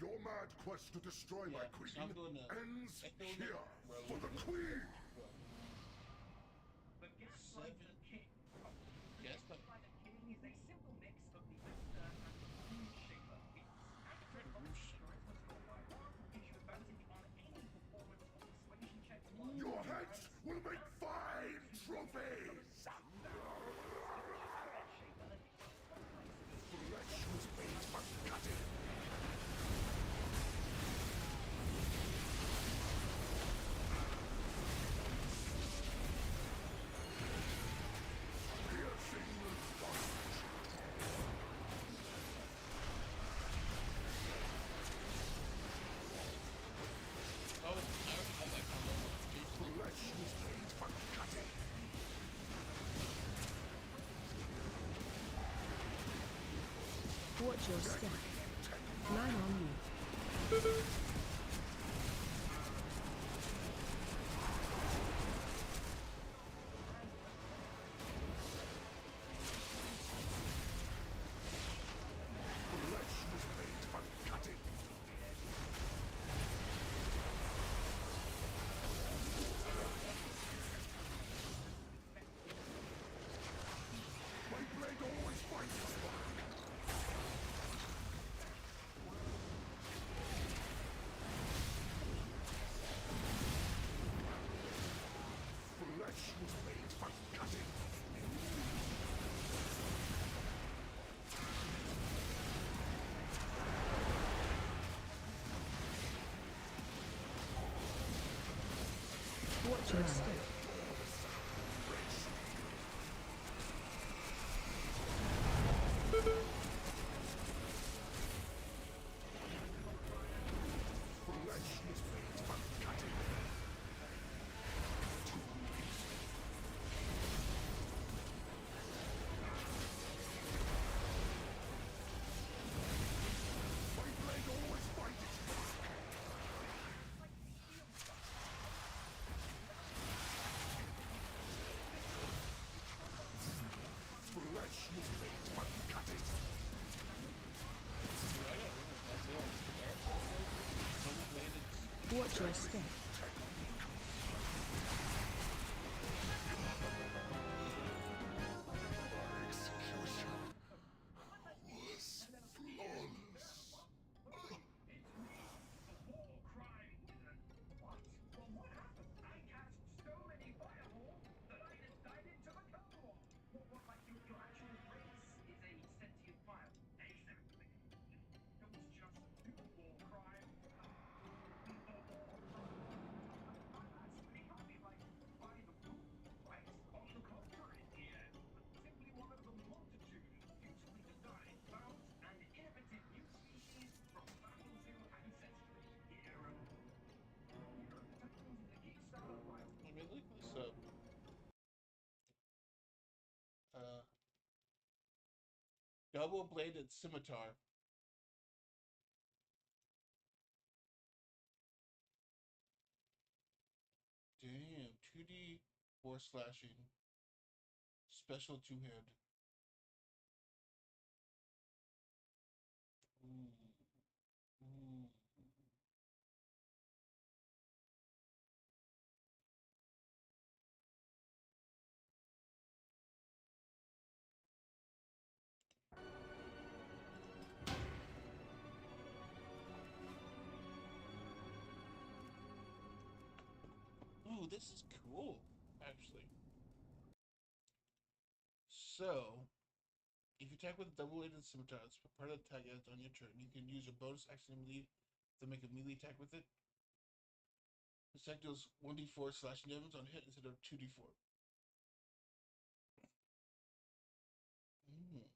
Your mad quest to destroy my queen ends here for the queen.
But Gaslight the King. Gaslight the King is a simple mix of the Vista and the Moon Shaper beats. And the critical charisma score by 1 gives you a bounty
face! Flesh was made for cutting.
Oh, I already had that combo with Jason.
Flesh was made for cutting.
Watch your step. Line on you.
Flesh was made for cutting. My blade always finds the spark. Flesh was made for cutting.
Watch your step.
Flesh was made for cutting. My blade always finds its mark. Flesh was made for cutting.
Watch your step.
Execution was flawless.
It's me, the war crime wizard. What? Well, what happened? I cast so many fireballs that I decided to become one. Like your actual race is a sentient fire. Exactly. It was just new war crime. The war crime. That's pretty funny, like, by the rules, right? On the contrary, dear. Simply one of the multitude of beautifully designed, found, and innovative new species from battle to ancestry. Here at the Kickstarter prize.
Let me look this up. Double-bladed scimitar. Damn, 2D force slashing. Special two-hand. Ooh. Ooh. Ooh, this is cool, actually. So, if you attack with a double-bladed scimitar, it's part of the attack as on your turn. You can use your bonus action melee to make a melee attack with it. The attack deals 1d4 slashing damage on hit instead of 2d4. Mm.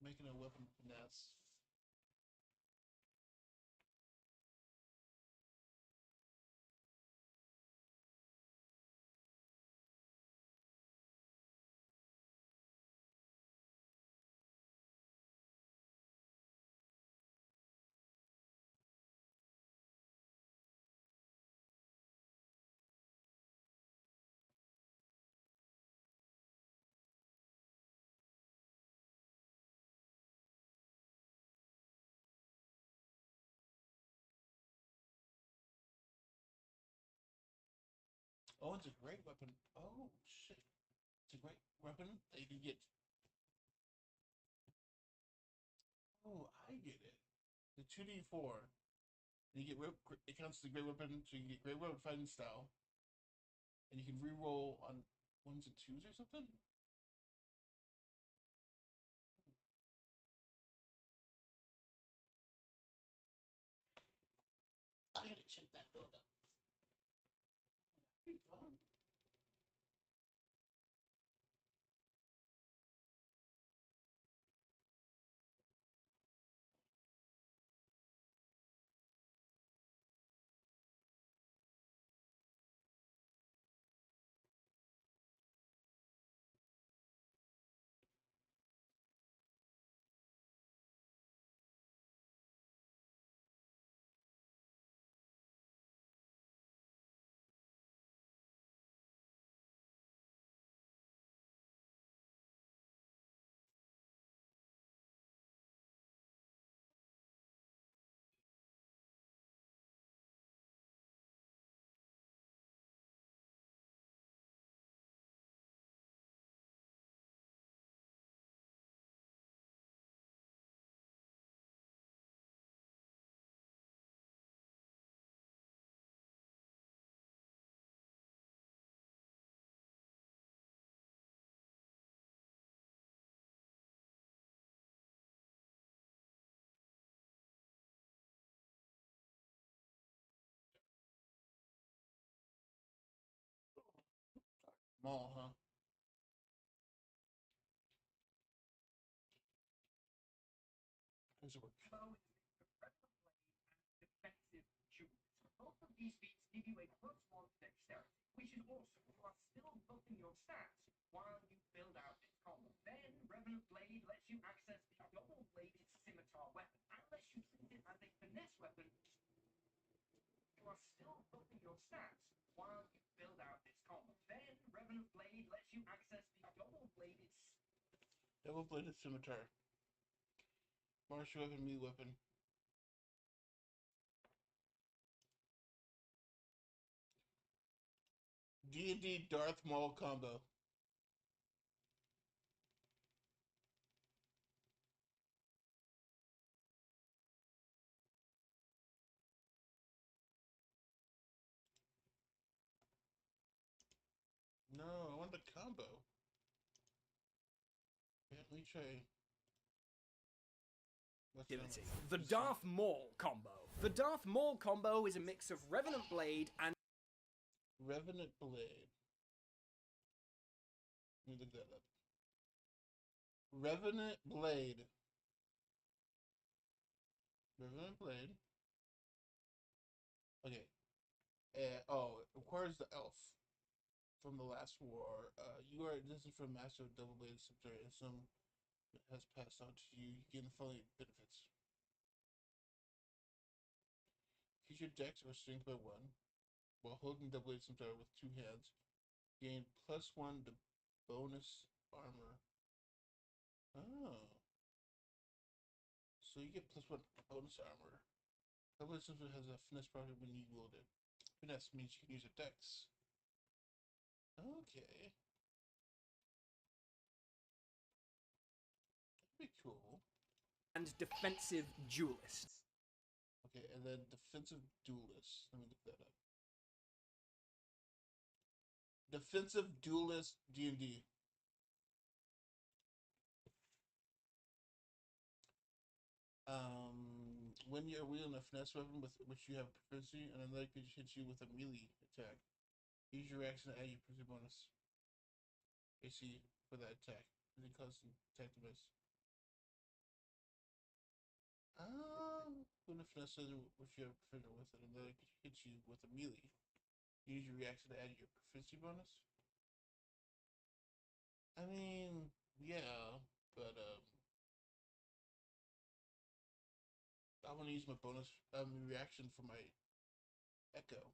Making a weapon finesse. Oh, it's a great weapon. Oh, shit. It's a great weapon that you can get. Oh, I get it. The 2d4. You get it counts as a great weapon, so you get great weapon fighting style. And you can re-roll on 1s and 2s or something? I gotta check that build up. That'd be fun. Mall, huh? How's it work?
Defensive jewels. Both of these feats give you a +1 to dexterity, which is awesome. You are still buffing your stats while you build out this combo. Then Revenant Blade lets you access the double-bladed scimitar weapon. Unless you treat it as a finesse weapon, you are still buffing your stats while you build out this combo. Then Revenant Blade lets you access the
double-bladed scimitar. Martial weapon, melee weapon. D&D Darth Maul combo. No, I want the combo. Yeah, let me try.
The Darth Maul combo. The Darth Maul combo is a mix of Revenant Blade and
Revenant Blade. Let me look that up. Revenant Blade. Revenant Blade. Okay. Oh, it requires the elf from the last war. This is from Master of Double Bladed Scimitar, and some has passed on to you. You gain the following benefits. Increase your dex or strength by 1 while holding Double Bladed Scimitar with 2 hands. Gain +1 to bonus armor. Oh. So you get +1 bonus armor. Double Bladed Scimitar has a finesse property when you wield it. Finesse means you can use a dex. Okay. That'd be cool.
and defensive duelist.
Okay, and then defensive duelist. Let me look that up. Defensive duelist D&D. When you're wielding a finesse weapon with which you have proficiency, and another creature hits you with a melee attack, use your reaction to add your proficiency bonus AC for that attack. And it causes attack to miss. When a finesse which you have proficiency with, and another creature hits you with a melee, use your reaction to add your proficiency bonus. I mean, yeah, but I want to use my bonus reaction for my echo,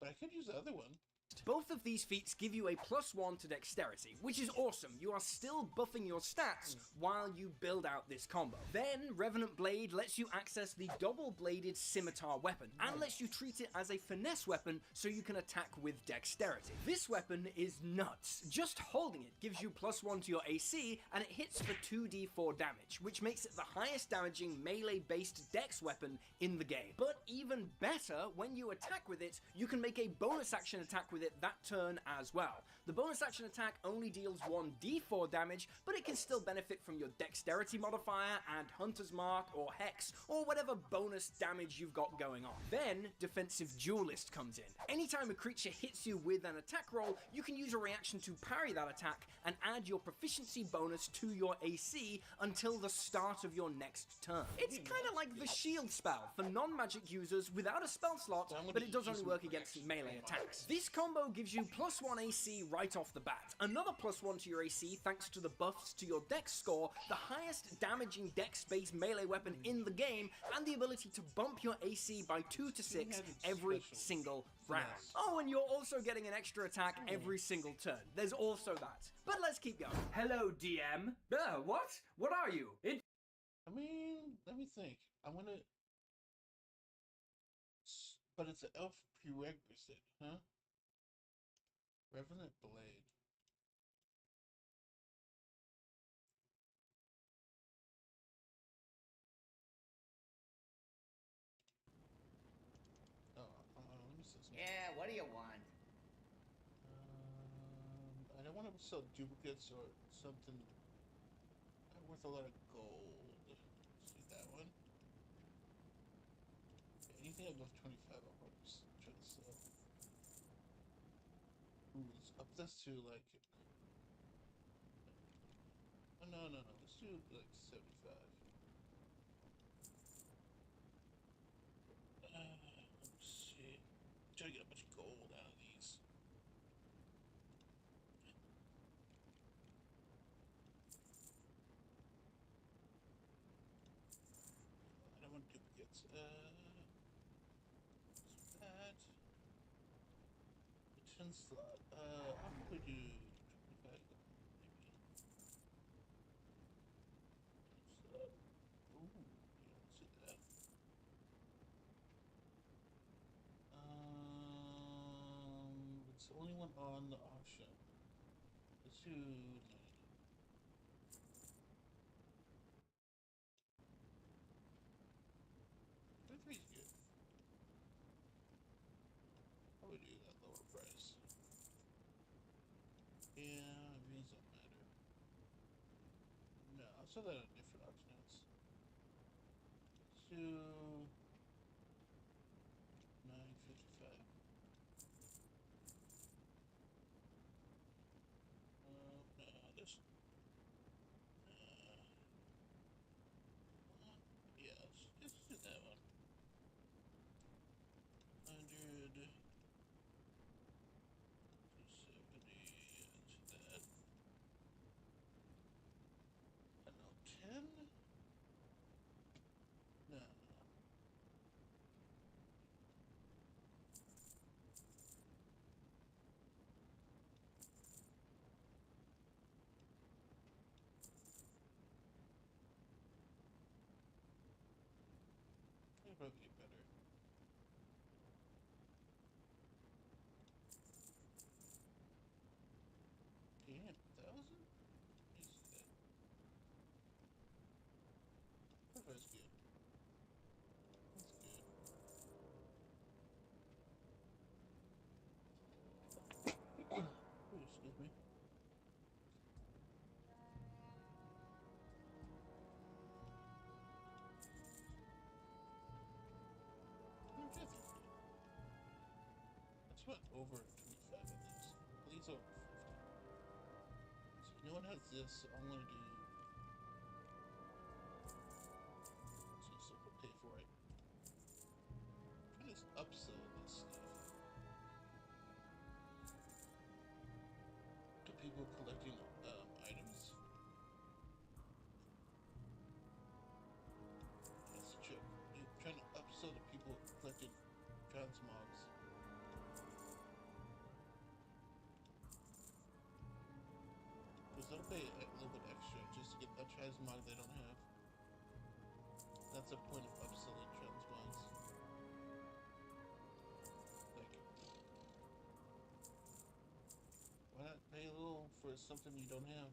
but I could use the other one.
Both of these feats give you a +1 to dexterity, which is awesome. You are still buffing your stats while you build out this combo. Then, Revenant Blade lets you access the double-bladed scimitar weapon, and lets you treat it as a finesse weapon so you can attack with dexterity. This weapon is nuts. Just holding it gives you +1 to your AC, and it hits for 2d4 damage, which makes it the highest damaging melee-based dex weapon in the game. But even better, when you attack with it, you can make a bonus action attack with it that turn as well. The bonus action attack only deals 1d4 damage, but it can still benefit from your dexterity modifier and Hunter's Mark or Hex, or whatever bonus damage you've got going on. Then, Defensive Duelist comes in. Anytime a creature hits you with an attack roll, you can use a reaction to parry that attack and add your proficiency bonus to your AC until the start of your next turn. It's kind of like the shield spell for non-magic users without a spell slot, but it does only work against melee attacks. This combo gives you +1 AC right off the bat, another +1 to your AC thanks to the buffs to your dex score, the highest damaging dex-based melee weapon in the game, and the ability to bump your AC by 2 to 6 every single round. Oh, and you're also getting an extra attack every single turn. There's also that. But let's keep going. Hello, DM. What? What are you?
I mean, let me think. I want to... But it's an elf prerequisite, huh? Revenant Blade. Oh, let me see something.
Yeah, what do you want?
I don't want to sell duplicates or something worth a lot of gold. See that one? Anything above 25, I'll probably just try to sell. Ooh, let's up this to like... Oh, no. Let's do like 75. Let's see. Try to get a bunch of gold out of these. I don't want duplicates. That. The 10 slot. I'll probably do 25 maybe. Ooh, yeah, let's do that. It's the only one on the auction. Let's do 23 is good. I would do that lower price. Yeah, these don't matter. No, I saw that on different auction house. Let's do 955. No, this. Yeah, let's do that one. 100. 270. Let's do that. I don't know, 10? No. I'll probably get better. Damn, 1,000? Easy that. That's good. That's good. Ooh, excuse me. That's what over 25 at least. At least over 50. So no one has this, so I'm gonna do... So we'll pay for it. I'm trying to upsell this stuff to people collecting items. That's the trick. You're trying to upsell to people collecting transmogs. pay a little bit extra just to get that transmog they don't have. That's a point of upselling transmogs. Like, why not pay a little for something you don't have?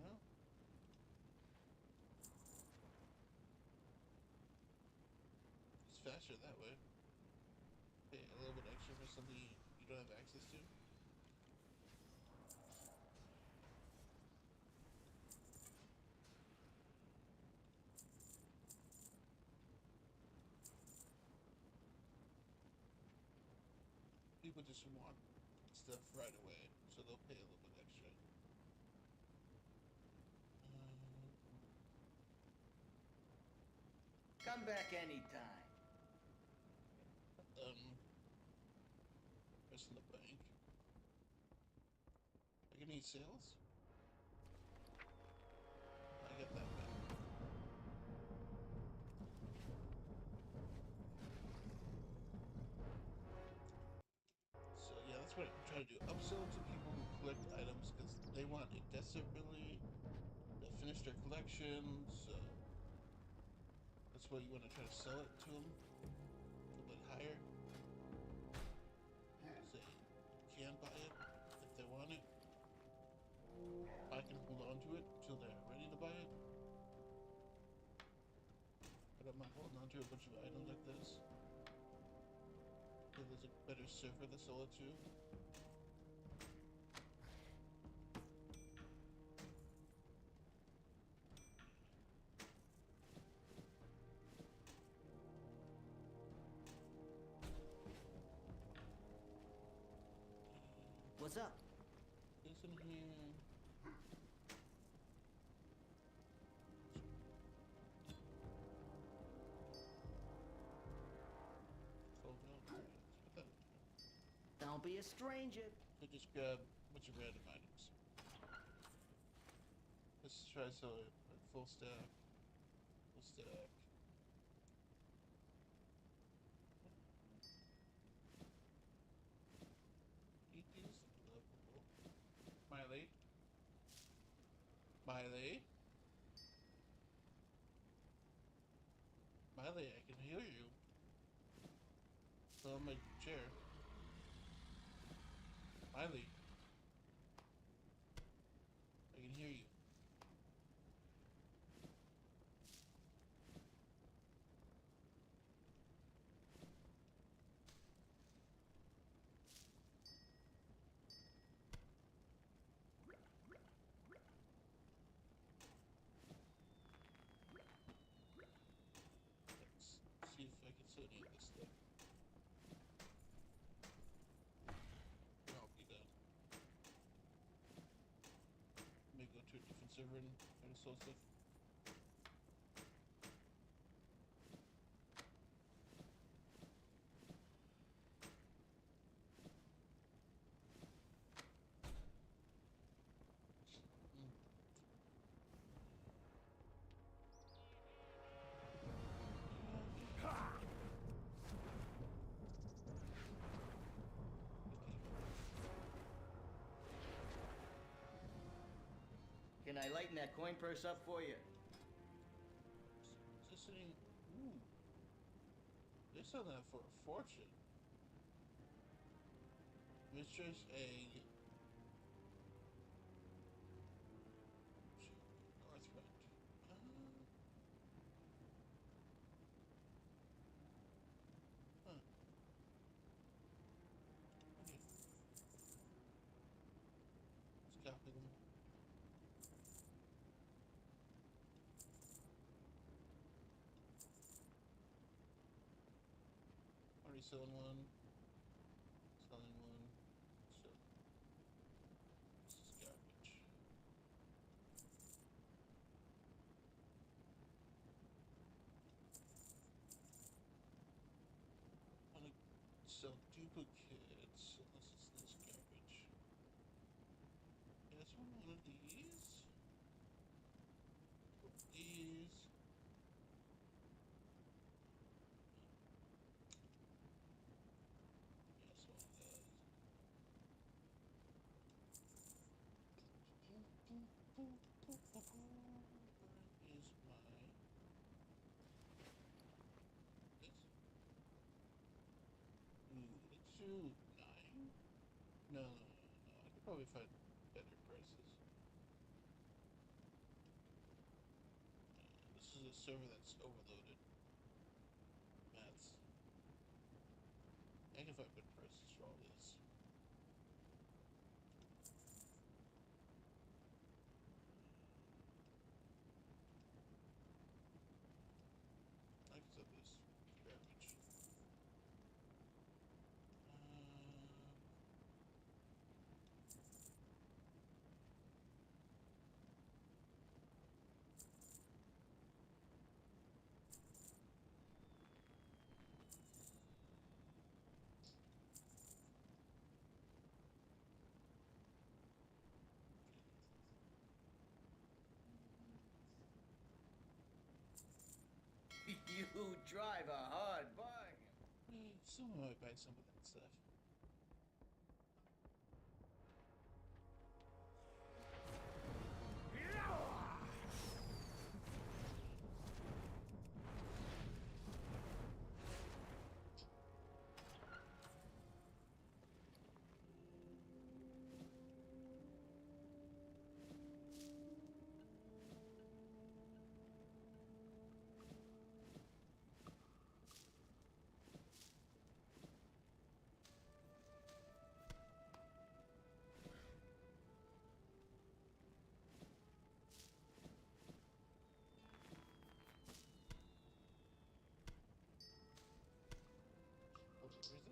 No? It's faster that way. Pay a little bit extra for something you don't have access to. People just want stuff right away, so they'll pay a little bit extra.
Come back anytime.
Where's in the bank? I can need sales? I get that back. So yeah, that's what I'm trying to do. Upsell to people who collect items because they want it desperately to finish their collections. That's why you want to try to sell it to them a little bit higher. Say you can buy it if they want it. I can hold on to it until they're ready to buy it. But I'm not holding on to a bunch of items like this. So there's a better server to sell it to.
What's up?
Listen here.
Don't be a stranger.
So just grab a bunch of random items. Let's try so full stack. Full stack. Eat these lovable. Miley? Miley? Miley, I can hear you. Still on my chair. Miley. I can hear you. Let's see if I can sell any of this stuff. I'll be done. Let me go to a different server and try to sell stuff.
Can I lighten that coin purse up for you?
Just sitting. Ooh. They sell that for a fortune. Mistress egg. Northrend. Huh. Okay. Let's copy them. Already selling one. Selling one. So this is garbage. I want to sell duplicates unless it's this garbage. Yes, one of these. These. Yes, one of those. to 9? No. I could probably find better prices. This is a server that's overloaded. Mats. I can find better prices for all this. I can set this garbage.
You drive a hard bargain.
Someone might buy some of that stuff. Where's that?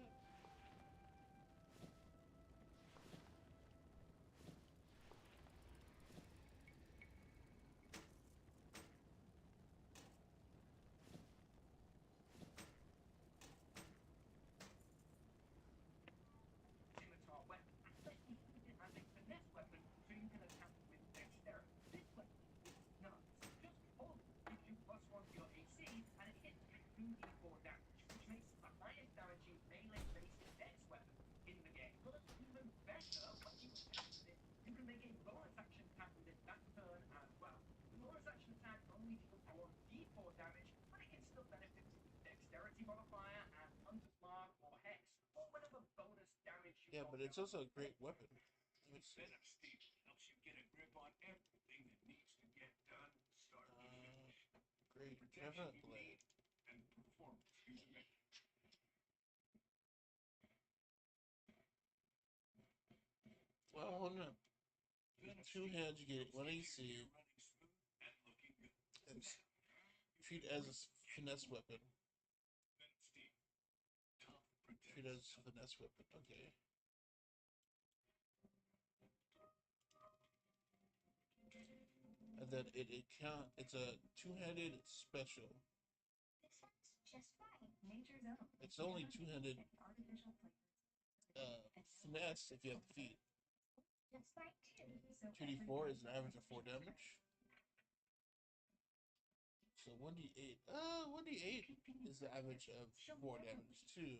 Scimitar weapon. Unless you use it as a finesse weapon, so you can attack with dexterity. This weapon is nuts. Just hold it, gives you +1 to your AC, and it hits 2d4 damage, which makes it the highest damaging melee basic dex weapon in the game. But even better, when you attack with it, you can make a bonus action attack with it that turn as well. The bonus action attack only deals 1d4 damage, but it can still benefit from the dexterity modifier and hunter's mark or hex, or whatever bonus damage you
Yeah, but it's also a great weapon.
Venom Steel helps you get a grip on everything that needs to get done, start to finish.
Great.
Protection you
Definitely.
need and performance you demand.
Well, no. With 2 hands, you get 1 AC. And treat as a finesse weapon. Treat as a finesse weapon. Okay. And then it's a 2-handed special.
Just fine. Nature's own.
It's only 2-handed finesse if you have the feet.
Just fine too. So
2d4 is an average of 4 damage. So 1d8. 1d8 is the average of 4 damage too.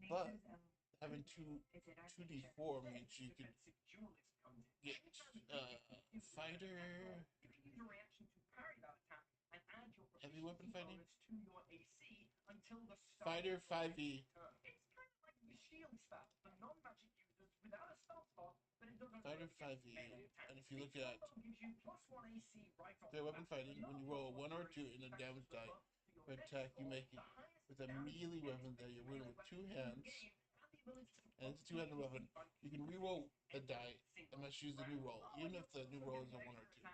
But having 2d4 means you can get fighter, heavy weapon fighting, fighter 5e.
It's kind of like the shield spell for non-magic users without a spell slot, but it doesn't
Fighter 5e. And if you look at
gives you +1 AC right off
their weapon fighting, when you roll a 1 or a 2 in the damage die for attack, you make it with a melee weapon that you're wielding with 2 hands. And it's a 2-handed weapon. You can reroll a die and must use the new roll, even if the new roll is a 1 or 2.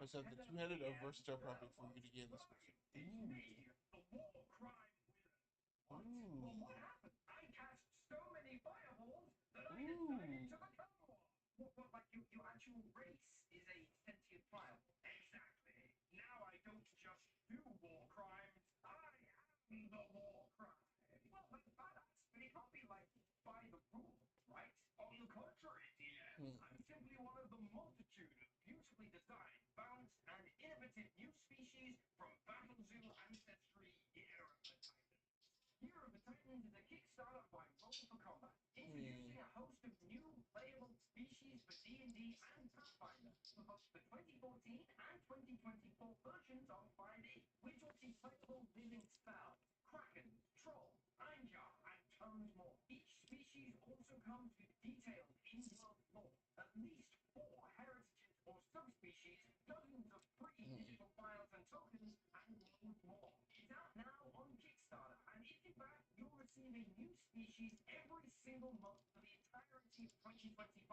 So the 2-handed or versatile property for you to gain this mission. Ooh.
Well, what happened? I cast so many fireballs that I decided to become one. What, like your actual race is a sentient fireball? Exactly. Now I don't just do war crimes. I am the war crime. Well, that's badass, but it can't be like by the rules, right? On the contrary, dear. I'm simply one of the multitude of beautifully designed, balanced, and innovative new species from Battle Zoo Ancestry Year of the Titans. Year of the Titans is a Kickstarter by Roll for Combat, introducing a host of new playable species for D&D and Pathfinder for both the 2014 and 2024 versions on 5e, which multi-playable living spells, krakens,
comes with detailed in-world lore, at least 4 heritages or subspecies, dozens of free digital files and tokens, and loads more. It's out now on Kickstarter, and if you back, you'll receive a new species every single month for the entirety of 2025,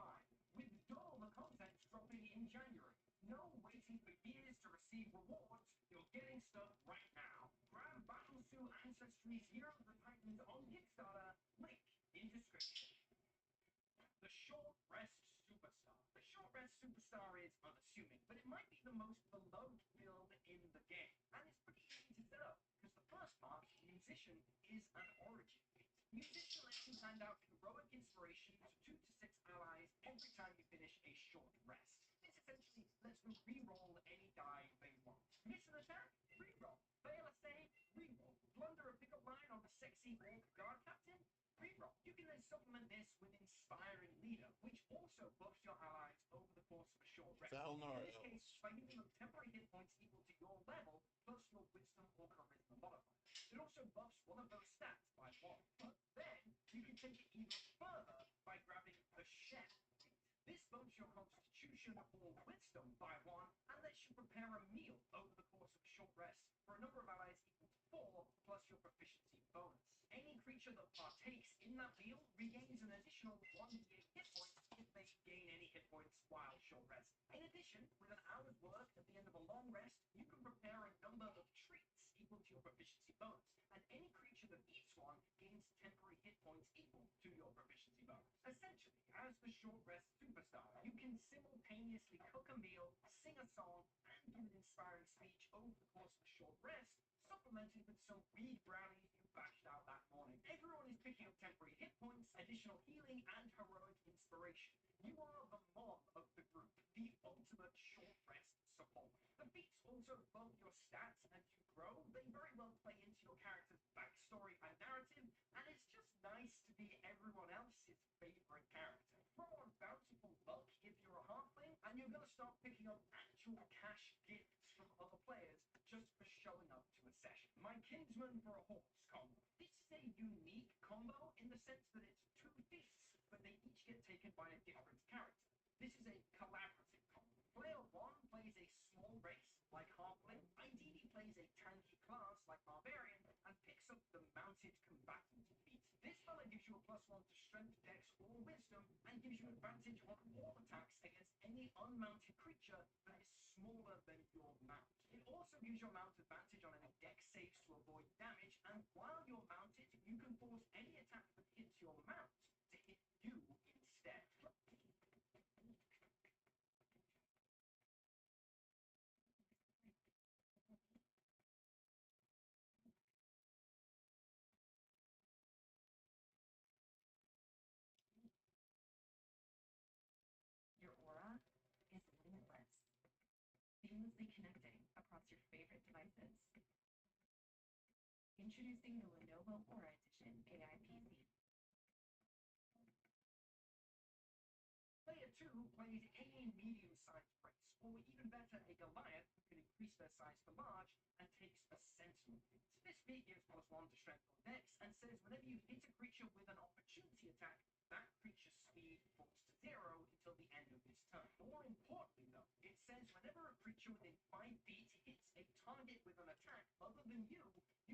with double the content dropping in January. No waiting for years to receive rewards, you're getting stuff right now. Grab Battlesuit Ancestry's Heroes of the Titans on Kickstarter, link in description. The Short Rest Superstar. The Short Rest Superstar is unassuming, but it might be the most beloved build in the game. And it's pretty easy to set up, because the first part, Musician, is an origin feat. Musician lets you hand out heroic inspiration to 2 to 6 allies every time you finish a short rest. This essentially lets them re-roll any die they want. Miss an attack? Re-roll. Fail a save? Re-roll. Blunder a pickup line on the sexy orc guard captain? Re-roll. You can then supplement this with Inspiring Leader, which also buffs your allies over the course of a short rest.
Valnar
In this case, by giving them temporary hit points equal to your level, plus your wisdom or charisma modifier. It also buffs one of those stats by 1. But then, you can take it even further by grabbing the Chef feat. This bumps your constitution or wisdom by 1 and lets you prepare a meal over the course of a short rest for a number of allies equal to 4 plus your proficiency bonus. Any creature that partakes in that meal regains an additional 1d8 hit points if they gain any hit points while short rest. In addition, with an hour's work at the end of a long rest, you can prepare a number of treats equal to your proficiency bonus, and any creature that eats one gains temporary hit points equal to your proficiency bonus. Essentially, as the Short Rest Superstar, you can simultaneously cook a meal, sing a song, and do an inspiring speech over the course of a short rest, supplemented with some weed brownies you bashed out that morning. Everyone is picking up temporary hit points, additional healing, and heroic inspiration. You are the mom of the group, the ultimate short rest support. The feats also bump your stats as you grow. They very well play into your character's backstory and narrative, and it's just nice to be everyone else's favorite character. Throw on bountiful luck if you're a halfling, and you're going to start picking up actual cash gifts from other players just for showing up to a session. My Kinsman for a Horse combo. This is a unique combo in the sense that it's 2 feats, but they each get taken by a different character. This is a collaborative combo. Player 1 plays a small race, like Halfling, ideally plays a tanky class, like Barbarian, and picks up the Mounted Combatant feat. This fella gives you a +1 to Strength, Dex, or Wisdom, and gives you advantage on all attacks against any unmounted creature that is smaller than your mount. It also gives your mount advantage on any Dex saves to avoid damage, and while you're mounted, you can force any attack that hits your mount to hit you instead.
Your aura is limitless, seamlessly connecting across your favorite devices. Introducing the Lenovo Aura Edition AI PC.
Player 2 plays any medium-sized race, or even better, a Goliath who can increase their size to large and takes a Sentinel feat. This feat gives +1 to Strength or Dex and says whenever you hit a creature with an opportunity attack, that creature's speed falls to 0 until the end of this turn. More importantly though, it says whenever a creature within 5 feet hits a target with an attack other than you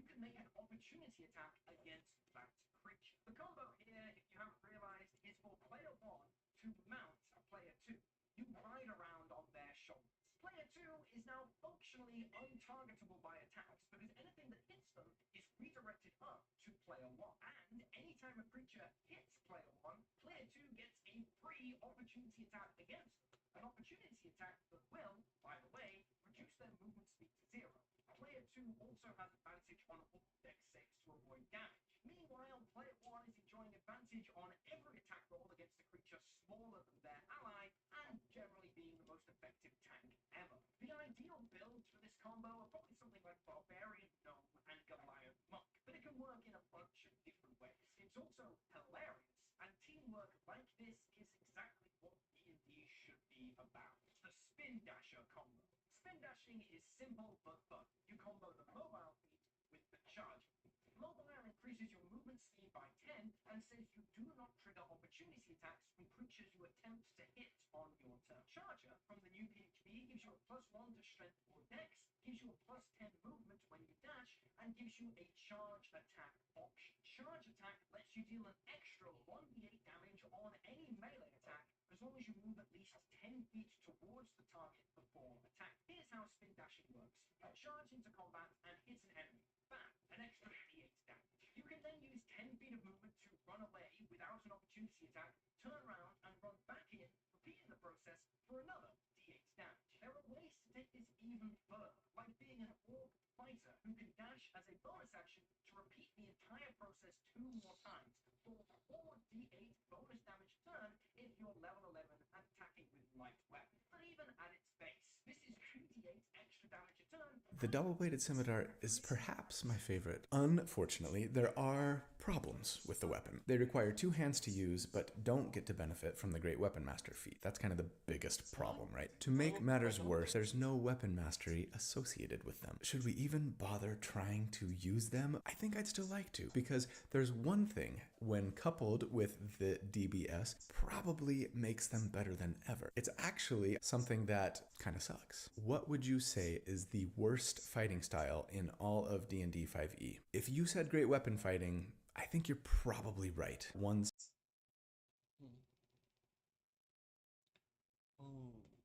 can make an opportunity attack against that creature. The combo here, if you haven't realized, is for player 1 to mount player 2. You ride around on their shoulders. Player 2 is now functionally untargetable by attacks because anything that hits them is redirected up to player 1. And anytime a creature hits player 1, player 2 gets a free opportunity attack against them. An opportunity attack that will, by the way, reduce their movement speed to 0. Player 2 also has advantage on all Dex saves to avoid damage. Meanwhile, player 1 is enjoying advantage on every attack roll against a creature smaller than their ally, and generally being the most effective tank ever. The ideal builds for this combo are probably something like Barbarian Gnome and Goliath Monk, but it can work in a bunch of different ways. It's also hilarious, and teamwork like this is exactly what D&D should be about. The Spin Dasher combo. Spin dashing is simple but fun. You combo the mobile feat with the charge feat. Mobile increases your movement speed by 10 and says you do not trigger opportunity
opportunity attacks from creatures you attempt to hit on your turn. Charger from the new PHB gives you a +1 to strength or dex, gives you a +10 movement when you dash, and gives you a charge attack option. Charge attack lets you deal an extra 1d8 damage on any melee attack as long as you move at least 10 feet towards the target before attack. Here's how spin dashing works. You charge into combat and hit an enemy. Bam! An extra d8 damage. You can then use 10 feet of movement to run away without an opportunity attack, turn around and run back in, repeating the process for another d8 damage. There are ways to take this even further, like being an orc fighter who can dash as a bonus action to repeat the entire process 2 more times for 4d8 bonus damage turn if you're level 11 and attacking with light weapon. But even at its base, this is 2d8 extra damage a turn.
The double-bladed scimitar is perhaps my favorite. Unfortunately, there are problems with the weapon. They require 2 hands to use, but don't get to benefit from the Great Weapon Master feat. That's kind of the biggest problem, right? To make matters worse, there's no weapon mastery associated with them. Should we even bother trying to use them? I think I'd still like to, because there's one thing, when coupled with the DBS, probably makes them better than ever. It's actually something that kind of sucks. What would you say is the worst fighting style in all of D&D 5e? If you said great weapon fighting, I think you're probably right.
Ooh,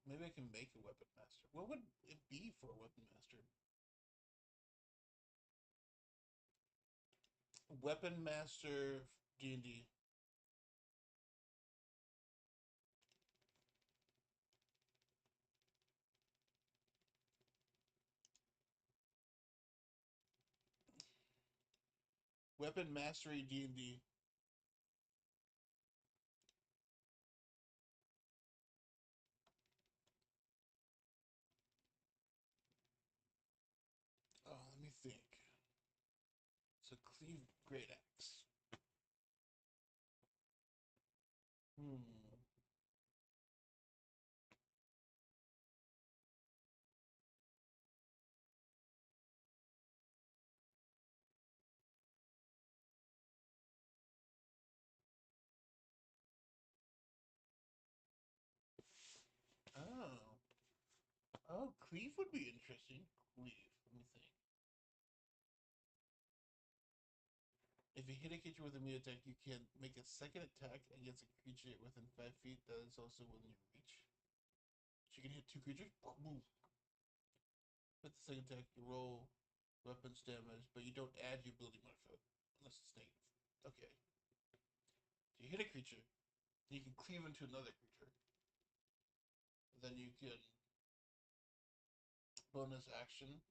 maybe I can make a weapon master. What would it be for a weapon master? Weapon master D&D. Weapon mastery D&D. Oh, let me think. So cleave great axe. Oh. Oh, cleave would be interesting. Cleave. Let me think. If you hit a creature with a melee attack, you can make a second attack against a creature within 5 feet that is also within your reach. So you can hit 2 creatures. Boom. With the second attack, you roll weapons damage, but you don't add your ability modifier unless it's negative. Okay. So you hit a creature, you can cleave into another creature. Then you can bonus action.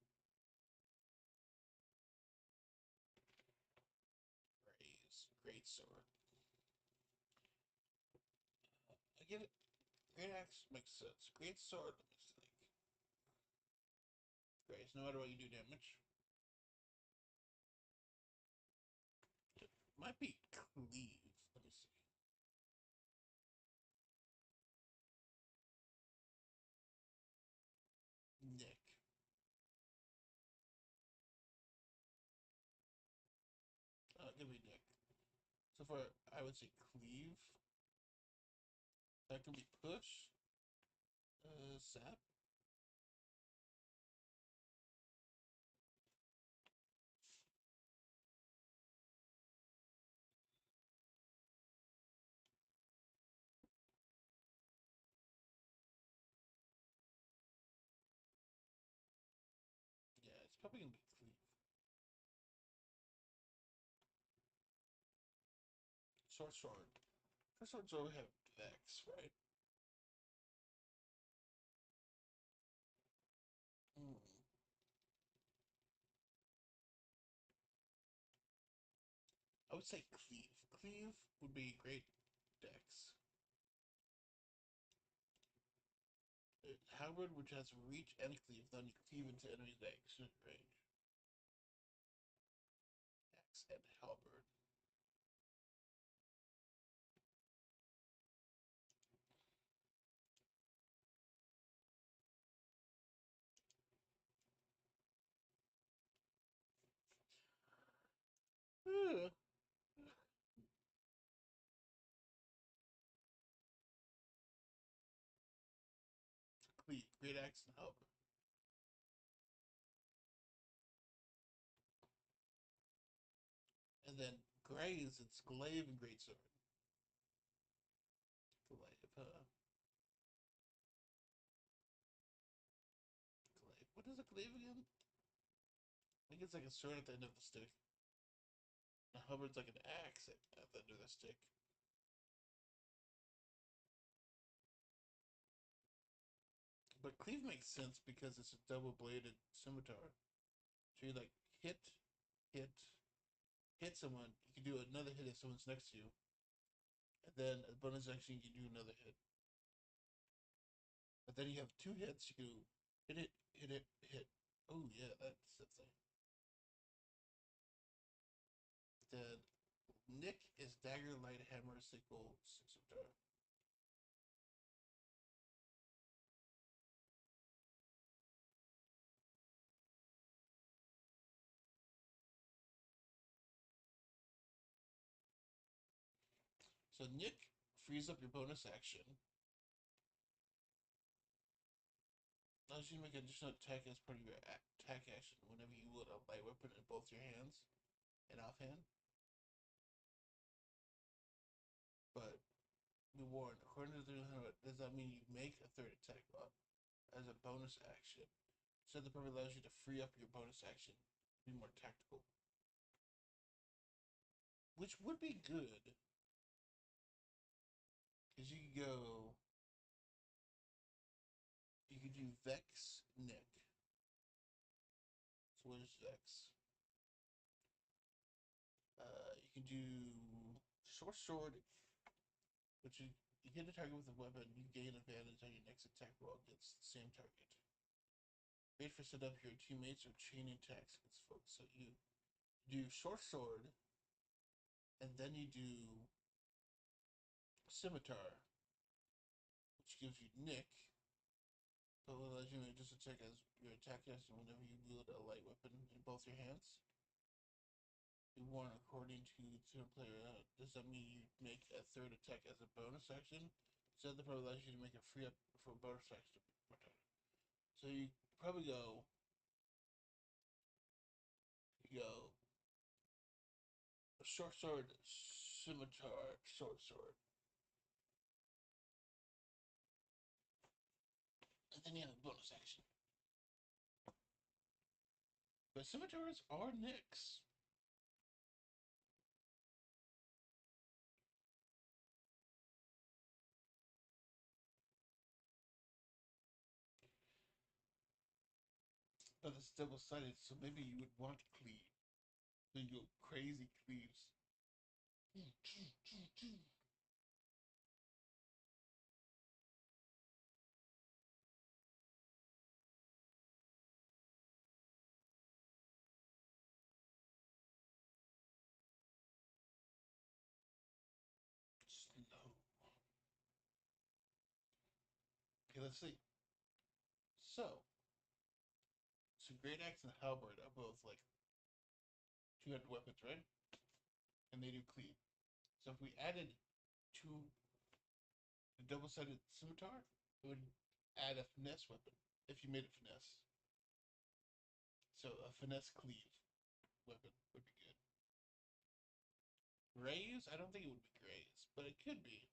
Raise great sword. I get it. Great axe makes sense. Great sword. Let me think. Great. No matter what you do damage. It might be cleave. Let me see. Nick. Give me Nick. So far, I would say cleave. That can be push. Sap. Yeah, it's probably gonna be cleave. Sword. Short swords always have Vex, right? Mm. I would say cleave. Cleave would be great dex. Halberd, which has reach and cleave, then you cleave into enemies at extended range. Axe and halberd. Great Axe and Halberd. And then Graves, it's Glaive and Greatsword. Glaive, Glaive. What is a glaive again? I think it's like a sword at the end of the stick. And Hubbard's like an axe at the end of the stick. But cleave makes sense because it's a double-bladed scimitar. So you like hit, hit someone. You can do another hit if someone's next to you, and then a bonus action you can do another hit. But then you have 2 hits. You can hit it, hit it, hit. Oh yeah, that's the thing. Then Nick is dagger, light, hammer, sickle, scimitar. So Nick frees up your bonus action. Allows you to make an additional attack as part of your attack action whenever you wield a light weapon in both your hands and offhand. But be warned, according to the does that mean you make a third attack as a bonus action? So the program allows you to free up your bonus action to be more tactical. Which would be good. Because you could go. You could do Vex Nick. So where's Vex? You can do Short Sword, which you hit a target with a weapon, you gain advantage on your next attack roll against the same target. Wait for set up your teammates or chain attacks against folks. So you do Short Sword, and then you do Scimitar, which gives you Nick. So it allows you to just attack as your attack action whenever you wield a light weapon in both your hands. You warn, according to the player, does that mean you make a third attack as a bonus action? So the program allows you to make a free up for a bonus action. So you probably go Short Sword, Scimitar, Short Sword. And then you have a bonus action. But scimitars are Nyx. But it's double-sided, so maybe you would want cleave. So you go crazy cleaves. Slow. Okay, let's see. So Great Axe and Halberd are both like two-handed weapons, right? And they do cleave. So if we added to the double-sided scimitar, it would add a finesse weapon if you made it finesse. So a finesse cleave weapon would be good. Graze? I don't think it would be graze, but it could be.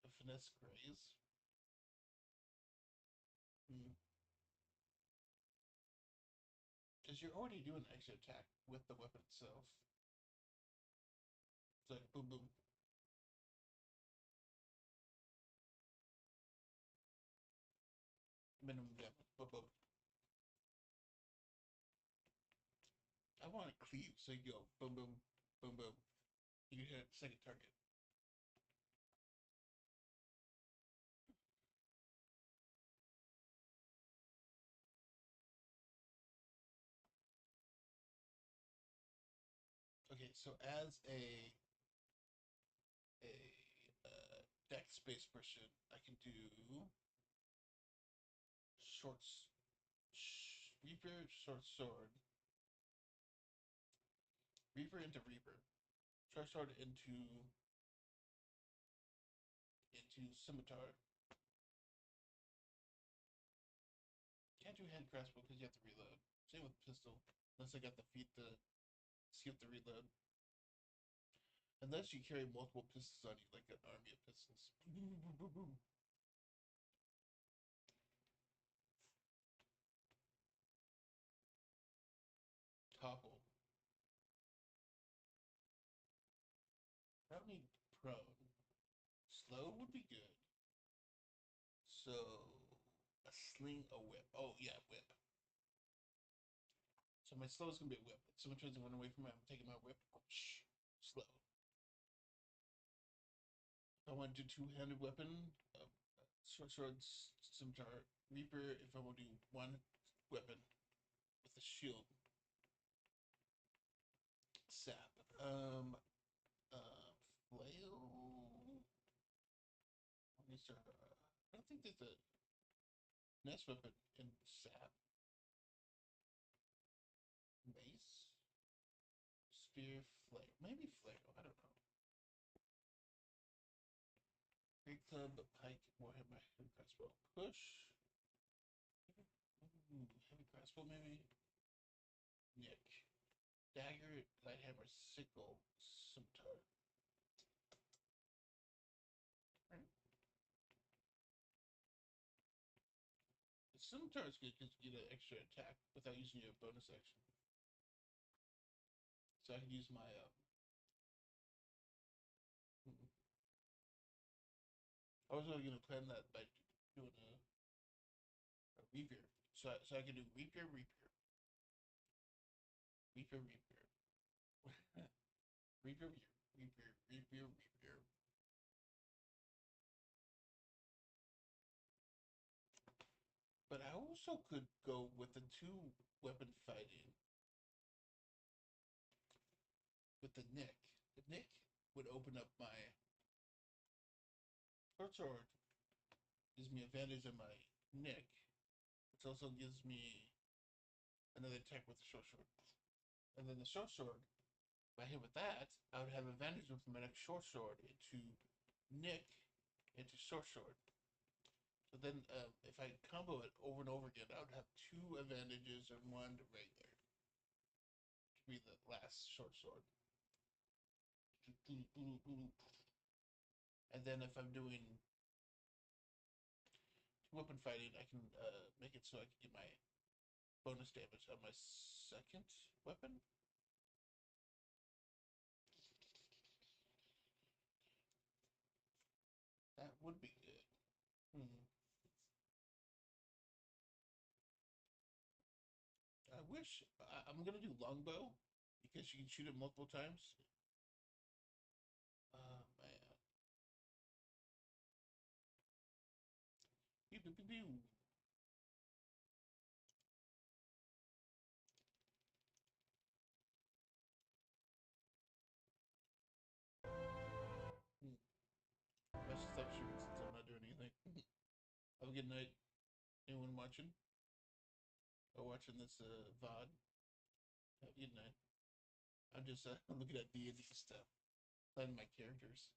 A finesse graze? Because you're already doing extra attack with the weapon itself. It's like boom boom. Minimum damage. Boom boom. I want to cleave, so you go boom boom, boom boom. You can hit a second target. Okay, so as a dex space person, I can do Reaper, short sword, Reaper into Reaper, short sword into scimitar, two-hand crossbow because you have to reload. Same with pistol, unless I got the feat to skip the reload. Unless you carry multiple pistols on you, like an army of pistols. Topple. I don't need prone. Slow would be good. So, a sling, a whip. Oh, yeah, whip. So my slow is going to be a whip. If someone tries to run away from me, I'm taking my whip. Slow. If I want to do two-handed weapon, short sword, scimitar, reaper. If I want to do one weapon with a shield, sap. Flail. I don't think there's a nest weapon in sap. Mace, spear, flail. Maybe flail. I don't know. Great club, pike, warhammer, heavy crossbow. Push. Heavy crossbow, maybe. Nick. Dagger, light hammer, sickle, scimitar. The scimitar is good because you get an extra attack without using your bonus action. So I can use my I was only gonna plan that by doing a repair. So I can do repair, repair, repair, repair, repair, repair, repair, repair. But I also could go with the two weapon fighting with the Nick. The Nick would open up my short sword, gives me advantage on my Nick, which also gives me another attack with the short sword. And then the short sword, if I hit with that, I would have advantage with my next short sword into Nick into short sword. So then, if I combo it over and over again, I would have two advantages and one regular to be the last short sword. And then if I'm doing weapon fighting, I can make it so I can get my bonus damage on my second weapon. That would be good. I wish I'm gonna do longbow because you can shoot it multiple times. Man. Pew, pew, pew, pew. I should stop shooting since I'm not doing anything. Have a good night. Anyone watching? Or watching this VOD? Have a good night. I'm just looking at D&D stuff. Playing my characters.